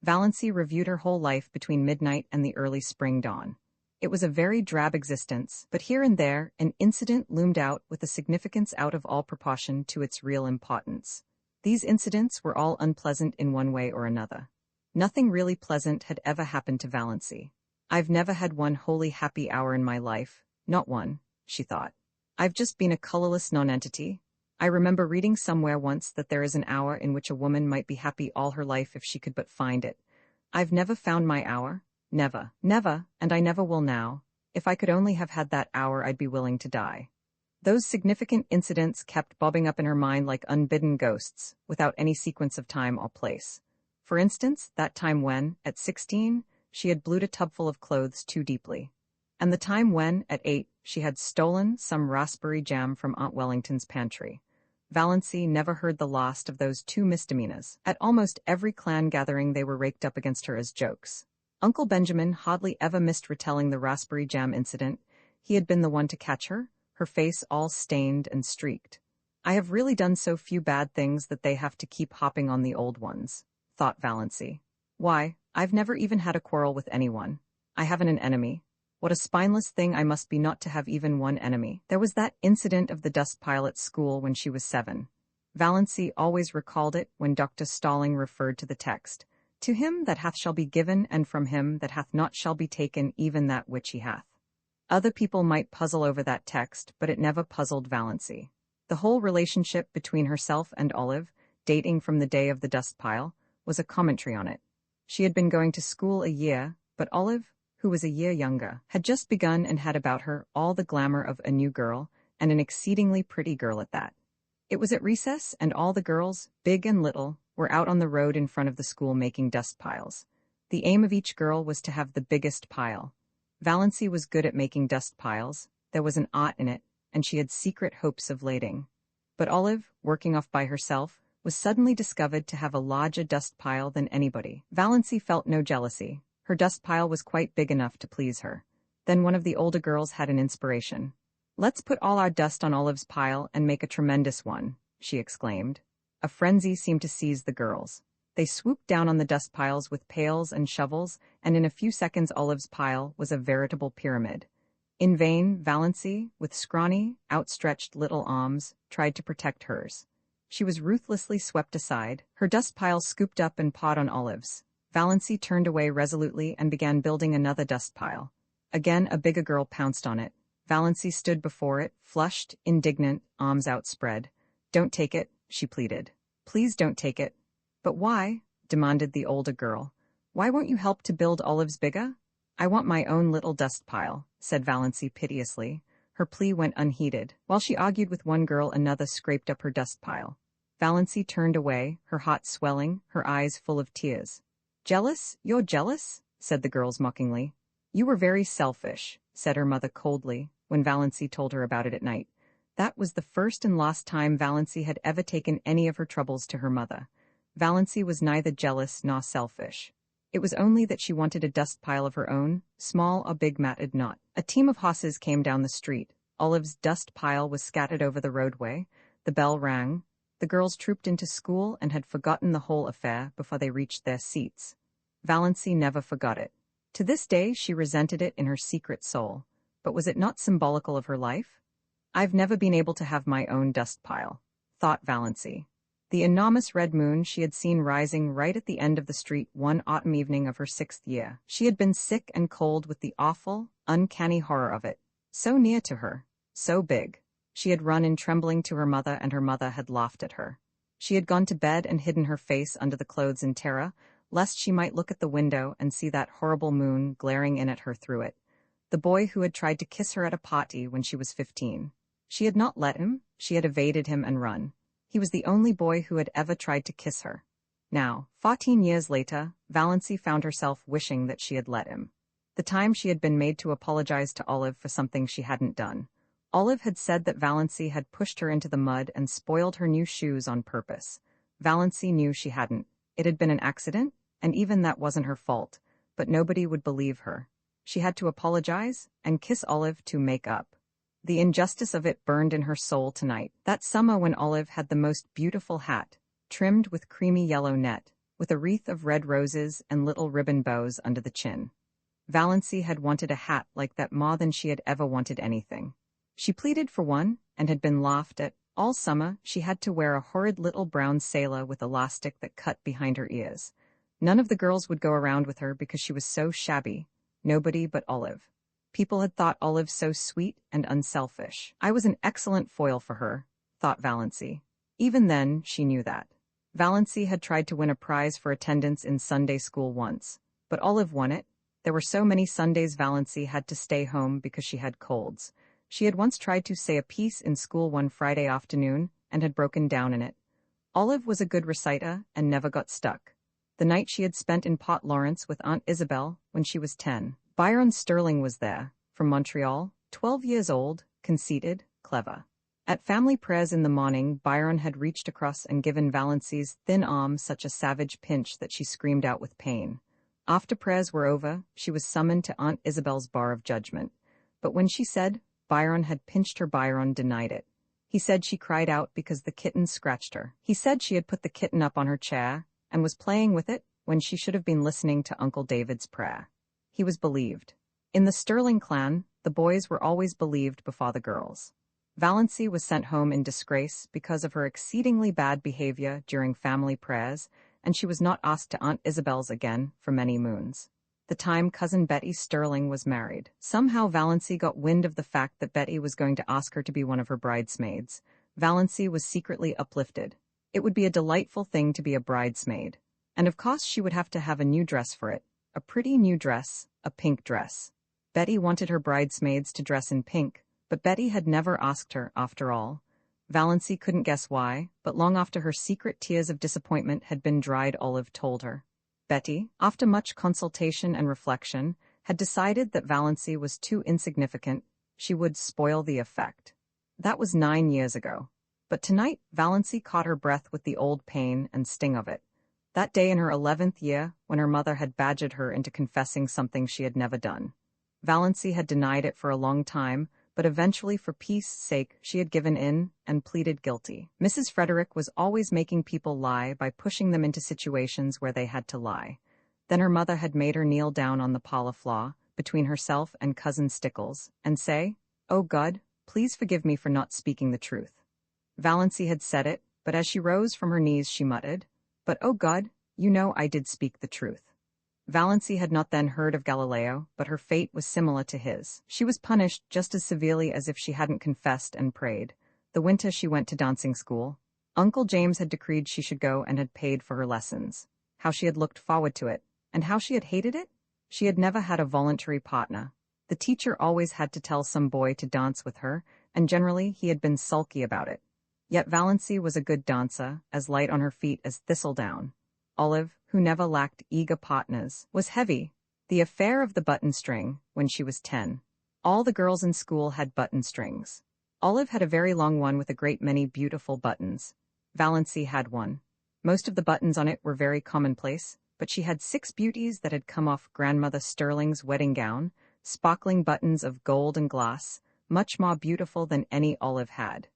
Valency reviewed her whole life between midnight and the early spring dawn. It was a very drab existence, but here and there an incident loomed out with a significance out of all proportion to its real importance. These incidents were all unpleasant in one way or another. Nothing really pleasant had ever happened to Valency. I've never had one wholly happy hour in my life, not one, she thought. I've just been a colorless nonentity. I remember reading somewhere once that there is an hour in which a woman might be happy all her life if she could but find it. I've never found my hour. Never, never, and I never will now. If I could only have had that hour, I'd be willing to die. Those significant incidents kept bobbing up in her mind like unbidden ghosts, without any sequence of time or place. For instance, that time when, at 16, she had blued a tubful of clothes too deeply. And the time when, at 8, she had stolen some raspberry jam from Aunt Wellington's pantry. Valancy never heard the last of those two misdemeanors. At almost every clan gathering they were raked up against her as jokes. Uncle Benjamin hardly ever missed retelling the raspberry jam incident. He had been the one to catch her, her face all stained and streaked. I have really done so few bad things that they have to keep hopping on the old ones, thought Valancy. Why, I've never even had a quarrel with anyone. I haven't an enemy. What a spineless thing I must be not to have even one enemy. There was that incident of the dust pile at school when she was 7. Valancy always recalled it when Dr. Stalling referred to the text. To him that hath shall be given, and from him that hath not shall be taken even that which he hath. Other people might puzzle over that text, but it never puzzled Valancy. The whole relationship between herself and Olive, dating from the day of the dust pile, was a commentary on it. She had been going to school a year, but Olive, who was a year younger, had just begun and had about her all the glamour of a new girl, and an exceedingly pretty girl at that. It was at recess, and all the girls, big and little, were out on the road in front of the school making dust piles. The aim of each girl was to have the biggest pile. Valancy was good at making dust piles, there was an art in it, and she had secret hopes of lading. But Olive, working off by herself, was suddenly discovered to have a larger dust pile than anybody. Valancy felt no jealousy. Her dust pile was quite big enough to please her. Then one of the older girls had an inspiration. "Let's put all our dust on Olive's pile and make a tremendous one," she exclaimed. A frenzy seemed to seize the girls. They swooped down on the dust piles with pails and shovels, and in a few seconds Olive's pile was a veritable pyramid. In vain, Valancy, with scrawny, outstretched little arms, tried to protect hers. She was ruthlessly swept aside, her dust pile scooped up and pawed on Olive's. Valancy turned away resolutely and began building another dust pile. Again a bigger girl pounced on it. Valancy stood before it, flushed, indignant, arms outspread. "Don't take it," she pleaded. "Please don't take it." "But why?" demanded the older girl. "Why won't you help to build Olive's bigger?" "I want my own little dust pile," said Valancy piteously. Her plea went unheeded. While she argued with one girl, another scraped up her dust pile. Valancy turned away, her heart swelling, her eyes full of tears. "Jealous? You're jealous?" said the girls mockingly. "You were very selfish," said her mother coldly, when Valancy told her about it at night. That was the first and last time Valancy had ever taken any of her troubles to her mother. Valancy was neither jealous nor selfish. It was only that she wanted a dust pile of her own, small or big mattered not. A team of horses came down the street. Olive's dust pile was scattered over the roadway. The bell rang. The girls trooped into school and had forgotten the whole affair before they reached their seats. Valancy never forgot it. To this day she resented it in her secret soul. But was it not symbolical of her life? "I've never been able to have my own dust pile," thought Valancy. The enormous red moon she had seen rising right at the end of the street one autumn evening of her 6th year. She had been sick and cold with the awful, uncanny horror of it. So near to her, so big. She had run in trembling to her mother, and her mother had laughed at her. She had gone to bed and hidden her face under the clothes in terror, lest she might look at the window and see that horrible moon glaring in at her through it. The boy who had tried to kiss her at a party when she was 15. She had not let him, she had evaded him and run. He was the only boy who had ever tried to kiss her. Now, 14 years later, Valancy found herself wishing that she had let him. The time she had been made to apologize to Olive for something she hadn't done. Olive had said that Valancy had pushed her into the mud and spoiled her new shoes on purpose. Valancy knew she hadn't. It had been an accident, and even that wasn't her fault, but nobody would believe her. She had to apologize and kiss Olive to make up. The injustice of it burned in her soul tonight. That summer when Olive had the most beautiful hat, trimmed with creamy yellow net, with a wreath of red roses and little ribbon bows under the chin. Valancy had wanted a hat like that more than she had ever wanted anything. She pleaded for one, and had been laughed at. All summer she had to wear a horrid little brown sailor with elastic that cut behind her ears. None of the girls would go around with her because she was so shabby. Nobody but Olive. People had thought Olive so sweet and unselfish. I was an excellent foil for her, thought Valancy. Even then, she knew that. Valancy had tried to win a prize for attendance in Sunday school once, but Olive won it. There were so many Sundays Valancy had to stay home because she had colds. She had once tried to say a piece in school one Friday afternoon and had broken down in it. Olive was a good reciter and never got stuck. The night she had spent in Port Lawrence with Aunt Isabel when she was 10. Byron Sterling was there, from Montreal, 12 years old, conceited, clever. At family prayers in the morning, Byron had reached across and given Valancy's thin arm such a savage pinch that she screamed out with pain. After prayers were over, she was summoned to Aunt Isabel's bar of judgment. But when she said Byron had pinched her, Byron denied it. He said she cried out because the kitten scratched her. He said she had put the kitten up on her chair and was playing with it when she should have been listening to Uncle David's prayer. He was believed. In the Sterling clan, the boys were always believed before the girls. Valancy was sent home in disgrace because of her exceedingly bad behavior during family prayers, and she was not asked to Aunt Isabel's again for many moons. The time Cousin Betty Sterling was married. Somehow Valancy got wind of the fact that Betty was going to ask her to be one of her bridesmaids. Valancy was secretly uplifted. It would be a delightful thing to be a bridesmaid. And of course she would have to have a new dress for it. A pretty new dress, a pink dress. Betty wanted her bridesmaids to dress in pink, but Betty had never asked her, after all. Valancy couldn't guess why, but long after her secret tears of disappointment had been dried, Olive told her. Betty, after much consultation and reflection, had decided that Valancy was too insignificant. She would spoil the effect. That was 9 years ago. But tonight, Valancy caught her breath with the old pain and sting of it. That day in her 11th year, when her mother had badgered her into confessing something she had never done. Valancy had denied it for a long time, but eventually for peace sake she had given in and pleaded guilty. Mrs. Frederick was always making people lie by pushing them into situations where they had to lie. Then her mother had made her kneel down on the parlor floor, between herself and Cousin Stickles, and say, "Oh God, please forgive me for not speaking the truth." Valancy had said it, but as she rose from her knees she muttered, "But oh God, you know I did speak the truth." Valancy had not then heard of Galileo, but her fate was similar to his. She was punished just as severely as if she hadn't confessed and prayed. The winter she went to dancing school. Uncle James had decreed she should go and had paid for her lessons. How she had looked forward to it, and how she had hated it? She had never had a voluntary partner. The teacher always had to tell some boy to dance with her, and generally he had been sulky about it. Yet Valancy was a good dancer, as light on her feet as thistledown. Olive, who never lacked eager partners, was heavy. The affair of the button string, when she was 10. All the girls in school had button strings. Olive had a very long one with a great many beautiful buttons. Valancy had one. Most of the buttons on it were very commonplace, but she had 6 beauties that had come off Grandmother Sterling's wedding gown, sparkling buttons of gold and glass, much more beautiful than any Olive had.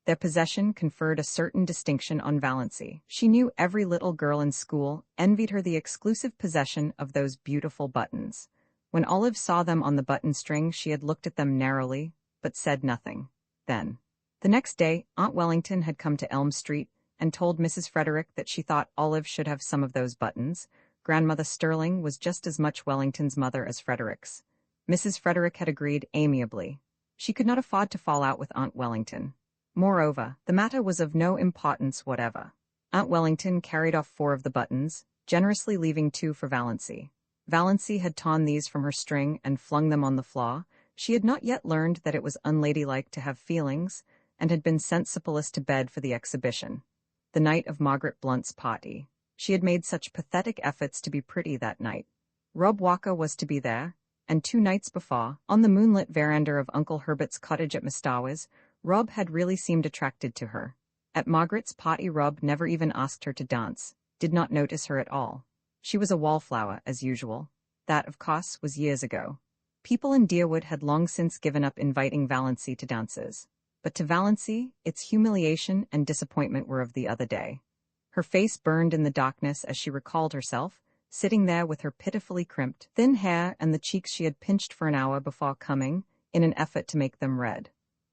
Their possession conferred a certain distinction on Valancy. She knew every little girl in school envied her the exclusive possession of those beautiful buttons. When Olive saw them on the button string, she had looked at them narrowly, but said nothing. Then, the next day, Aunt Wellington had come to Elm Street and told Mrs. Frederick that she thought Olive should have some of those buttons. Grandmother Sterling was just as much Wellington's mother as Frederick's. Mrs. Frederick had agreed amiably. She could not afford to fall out with Aunt Wellington. Moreover, the matter was of no importance whatever. Aunt Wellington carried off 4 of the buttons, generously leaving 2 for Valancy. Valancy had torn these from her string and flung them on the floor. She had not yet learned that it was unladylike to have feelings, and had been sent supperless to bed for the exhibition. The night of Margaret Blunt's party. She had made such pathetic efforts to be pretty that night. Rob Walker was to be there, and 2 nights before, on the moonlit veranda of Uncle Herbert's cottage at Mistawes, Rob had really seemed attracted to her. At Margaret's party Rob never even asked her to dance, did not notice her at all. She was a wallflower, as usual. That, of course, was years ago. People in Deerwood had long since given up inviting Valancy to dances. But to Valancy, its humiliation and disappointment were of the other day. Her face burned in the darkness as she recalled herself, sitting there with her pitifully crimped, thin hair and the cheeks she had pinched for an hour before coming, in an effort to make them red.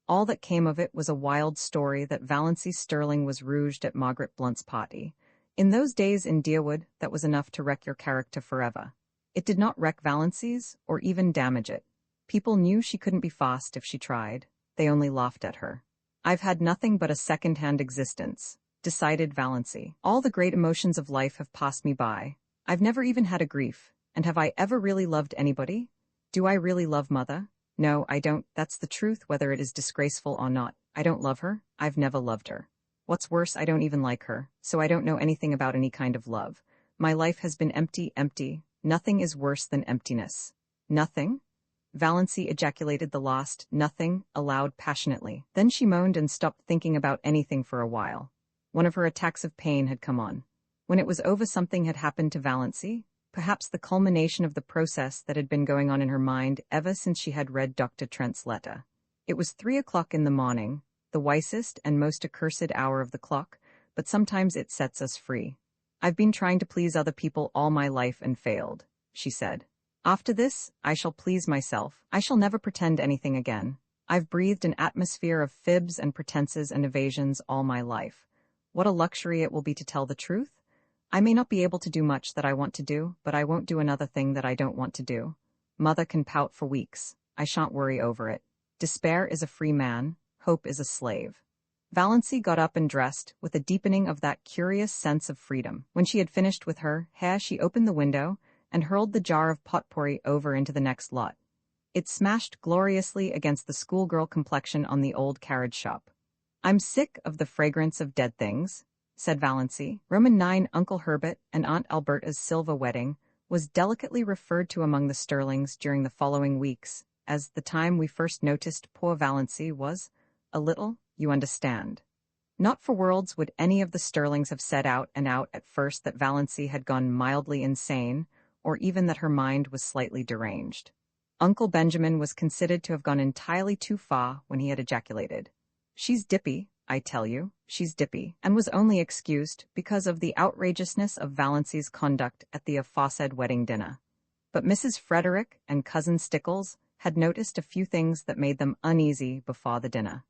All that came of it was a wild story that Valancy Sterling was rouged at Margaret Blunt's party. In those days in Deerwood, that was enough to wreck your character forever. It did not wreck Valancy's, or even damage it. People knew she couldn't be fast if she tried. They only laughed at her. I've had nothing but a second-hand existence, decided Valancy. All the great emotions of life have passed me by. I've never even had a grief. And have I ever really loved anybody? Do I really love Mother? No, I don't. That's the truth, whether it is disgraceful or not. I don't love her. I've never loved her. What's worse, I don't even like her, so I don't know anything about any kind of love. My life has been empty, empty. Nothing is worse than emptiness. Nothing? Valancy ejaculated the last nothing aloud passionately. Then she moaned and stopped thinking about anything for a while. One of her attacks of pain had come on. When it was over, something had happened to Valancy, perhaps the culmination of the process that had been going on in her mind ever since she had read Dr. Trent's letter. It was 3 o'clock in the morning, the wisest and most accursed hour of the clock, but sometimes it sets us free. I've been trying to please other people all my life and failed, she said. After this, I shall please myself. I shall never pretend anything again. I've breathed an atmosphere of fibs and pretenses and evasions all my life. What a luxury it will be to tell the truth. I may not be able to do much that I want to do, but I won't do another thing that I don't want to do. Mother can pout for weeks. I shan't worry over it. Despair is a free man. Hope is a slave. Valancy got up and dressed, with a deepening of that curious sense of freedom. When she had finished with her hair, she opened the window and hurled the jar of potpourri over into the next lot. It smashed gloriously against the schoolgirl complexion on the old carriage shop. I'm sick of the fragrance of dead things, said Valancy. Roman 9 Uncle Herbert and Aunt Alberta's silver wedding was delicately referred to among the Sterlings during the following weeks, as the time we first noticed poor Valancy was a little, you understand. Not for worlds would any of the Sterlings have said out and out at first that Valancy had gone mildly insane, or even that her mind was slightly deranged. Uncle Benjamin was considered to have gone entirely too far when he had ejaculated, "She's dippy, I tell you, she's dippy," and was only excused because of the outrageousness of Valancy's conduct at the aforesaid wedding dinner. But Mrs. Frederick and Cousin Stickles had noticed a few things that made them uneasy before the dinner.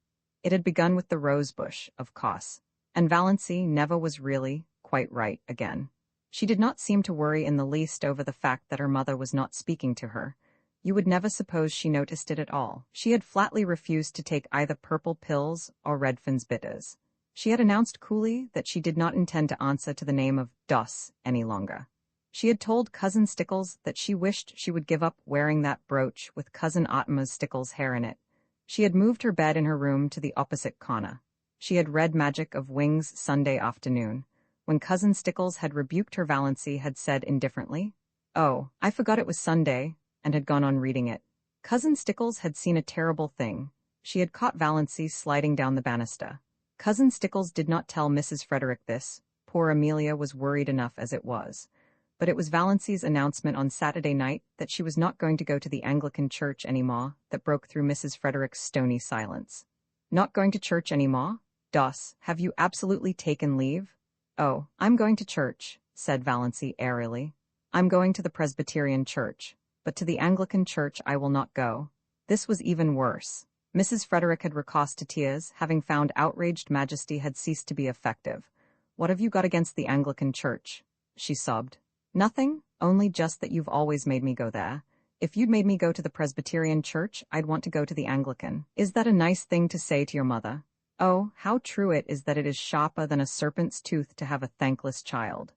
It had begun with the rose bush, of course, and Valancy never was really quite right again. She did not seem to worry in the least over the fact that her mother was not speaking to her. You would never suppose she noticed it at all. She had flatly refused to take either purple pills or Redfern's bitters. She had announced coolly that she did not intend to answer to the name of Doss any longer. She had told Cousin Stickles that she wished she would give up wearing that brooch with Cousin Ottoma's Stickles' hair in it. She had moved her bed in her room to the opposite corner. She had read Magic of Wings Sunday afternoon. When Cousin Stickles had rebuked her, Valancy had said indifferently, "Oh, I forgot it was Sunday," and had gone on reading it. Cousin Stickles had seen a terrible thing. She had caught Valancy sliding down the banister. Cousin Stickles did not tell Mrs. Frederick this. Poor Amelia was worried enough as it was. But it was Valancy's announcement on Saturday night that she was not going to go to the Anglican church anymore that broke through Mrs. Frederick's stony silence. "Not going to church anymore? Doss, have you absolutely taken leave?" "Oh, I'm going to church," said Valancy airily. "I'm going to the Presbyterian church, but to the Anglican church I will not go." This was even worse. Mrs. Frederick had recourse to tears, having found outraged majesty had ceased to be effective. "What have you got against the Anglican church?" she sobbed. "Nothing, only just that you've always made me go there. If you'd made me go to the Presbyterian church, I'd want to go to the Anglican. Is that a nice thing to say to your mother? Oh, how true it is that it is sharper than a serpent's tooth to have a thankless child.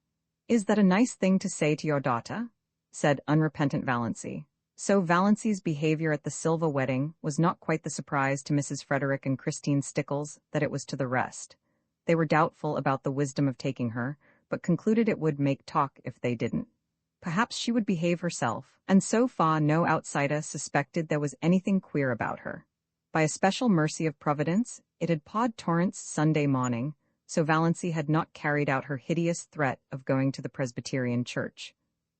Is that a nice thing to say to your daughter?" said unrepentant Valancy. So Valancy's behavior at the Silva wedding was not quite the surprise to Mrs. Frederick and Christine Stickles that it was to the rest. They were doubtful about the wisdom of taking her, but concluded it would make talk if they didn't. Perhaps she would behave herself, and so far no outsider suspected there was anything queer about her. By a special mercy of Providence, it had poured torrents Sunday morning, so Valancy had not carried out her hideous threat of going to the Presbyterian church.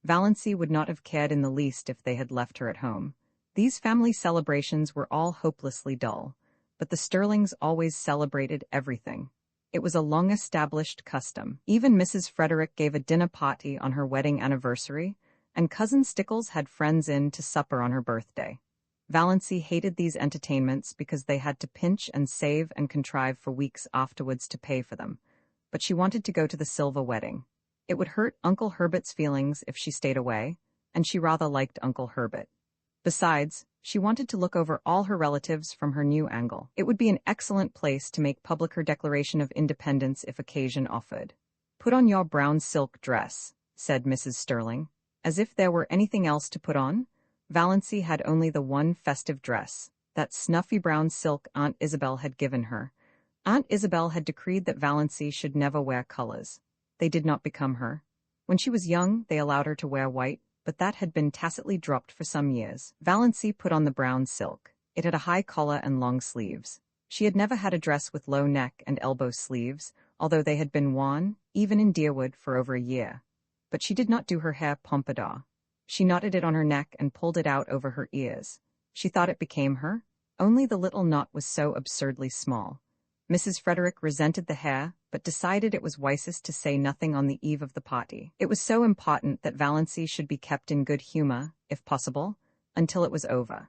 Valancy would not have cared in the least if they had left her at home. These family celebrations were all hopelessly dull, but the Sterlings always celebrated everything. It was a long-established custom. Even Mrs. Frederick gave a dinner party on her wedding anniversary, and Cousin Stickles had friends in to supper on her birthday. Valancy hated these entertainments because they had to pinch and save and contrive for weeks afterwards to pay for them, but she wanted to go to the Silva wedding. It would hurt Uncle Herbert's feelings if she stayed away, and she rather liked Uncle Herbert. Besides, She wanted to look over all her relatives from her new angle. It would be an excellent place to make public her declaration of independence if occasion offered. "Put on your brown silk dress," said Mrs. Sterling. As if there were anything else to put on, Valancy had only the one festive dress, that snuffy brown silk Aunt Isabel had given her. Aunt Isabel had decreed that Valancy should never wear colors. They did not become her. When she was young, they allowed her to wear white, but that had been tacitly dropped for some years. Valancy put on the brown silk. It had a high collar and long sleeves. She had never had a dress with low neck and elbow sleeves, although they had been worn, even in Deerwood, for over a year. But she did not do her hair pompadour. She knotted it on her neck and pulled it out over her ears. She thought it became her, only the little knot was so absurdly small. Mrs. Frederick resented the hair, but decided it was wisest to say nothing on the eve of the party. It was so important that Valancy should be kept in good humor, if possible, until it was over.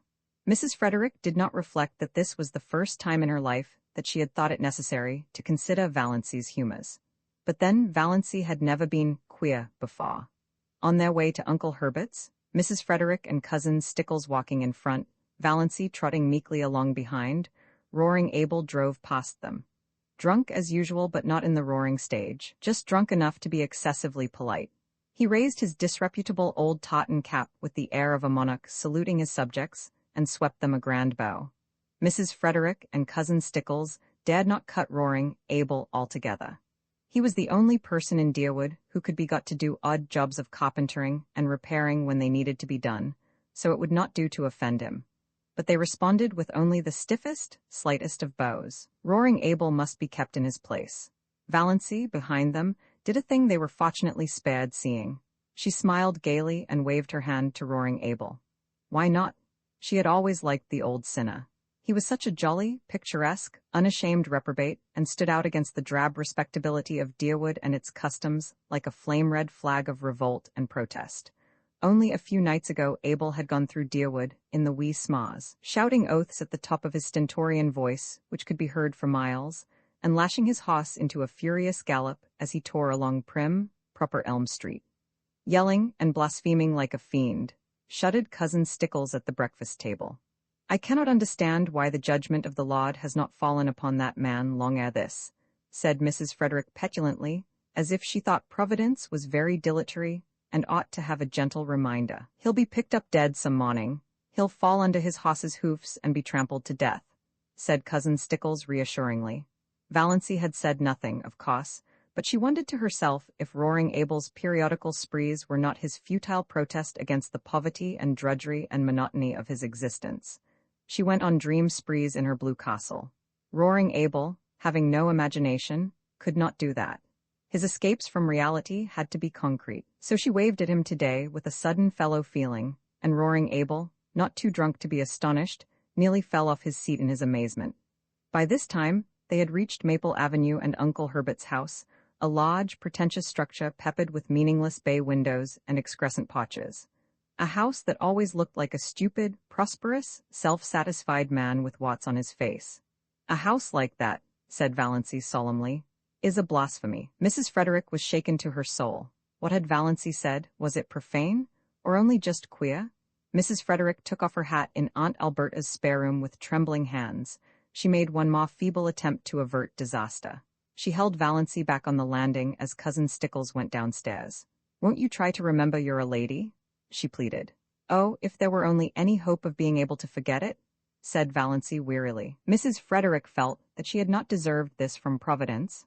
Mrs. Frederick did not reflect that this was the first time in her life that she had thought it necessary to consider Valancy's humors. But then Valancy had never been queer before. On their way to Uncle Herbert's, Mrs. Frederick and Cousin Stickles walking in front, Valancy trotting meekly along behind, Roaring Abel drove past them. Drunk as usual, but not in the roaring stage, just drunk enough to be excessively polite. He raised his disreputable old tartan cap with the air of a monarch saluting his subjects, and swept them a grand bow. Mrs. Frederick and Cousin Stickles dared not cut Roaring Abel altogether. He was the only person in Deerwood who could be got to do odd jobs of carpentering and repairing when they needed to be done, so it would not do to offend him. But they responded with only the stiffest, slightest of bows. Roaring Abel must be kept in his place. Valancy, behind them, did a thing they were fortunately spared seeing. She smiled gaily and waved her hand to Roaring Abel. Why not? She had always liked the old sinner. He was such a jolly, picturesque, unashamed reprobate, and stood out against the drab respectability of Deerwood and its customs like a flame-red flag of revolt and protest. Only a few nights ago Abel had gone through Deerwood in the wee sma's, shouting oaths at the top of his stentorian voice, which could be heard for miles, and lashing his horse into a furious gallop as he tore along prim, proper Elm Street. Yelling and blaspheming like a fiend, shuddered Cousin Stickles at the breakfast table. "I cannot understand why the judgment of the Lord has not fallen upon that man long ere this," said Mrs. Frederick petulantly, as if she thought Providence was very dilatory and ought to have a gentle reminder. "He'll be picked up dead some morning. He'll fall under his horse's hoofs and be trampled to death," said Cousin Stickles reassuringly. Valancy had said nothing, of course, but she wondered to herself if Roaring Abel's periodical sprees were not his futile protest against the poverty and drudgery and monotony of his existence. She went on dream sprees in her blue castle. Roaring Abel, having no imagination, could not do that. His escapes from reality had to be concrete. So she waved at him today with a sudden fellow feeling, and Roaring Abel, not too drunk to be astonished, nearly fell off his seat in his amazement. By this time, they had reached Maple Avenue and Uncle Herbert's house, a large, pretentious structure peppered with meaningless bay windows and excrescent porches. A house that always looked like a stupid, prosperous, self-satisfied man with warts on his face. "A house like that," said Valancy solemnly, "is a blasphemy." Mrs. Frederick was shaken to her soul. What had Valancy said? Was it profane? Or only just queer? Mrs. Frederick took off her hat in Aunt Alberta's spare room with trembling hands. She made one more feeble attempt to avert disaster. She held Valancy back on the landing as Cousin Stickles went downstairs. "Won't you try to remember you're a lady?" she pleaded. "Oh, if there were only any hope of being able to forget it," said Valancy wearily. Mrs. Frederick felt that she had not deserved this from Providence,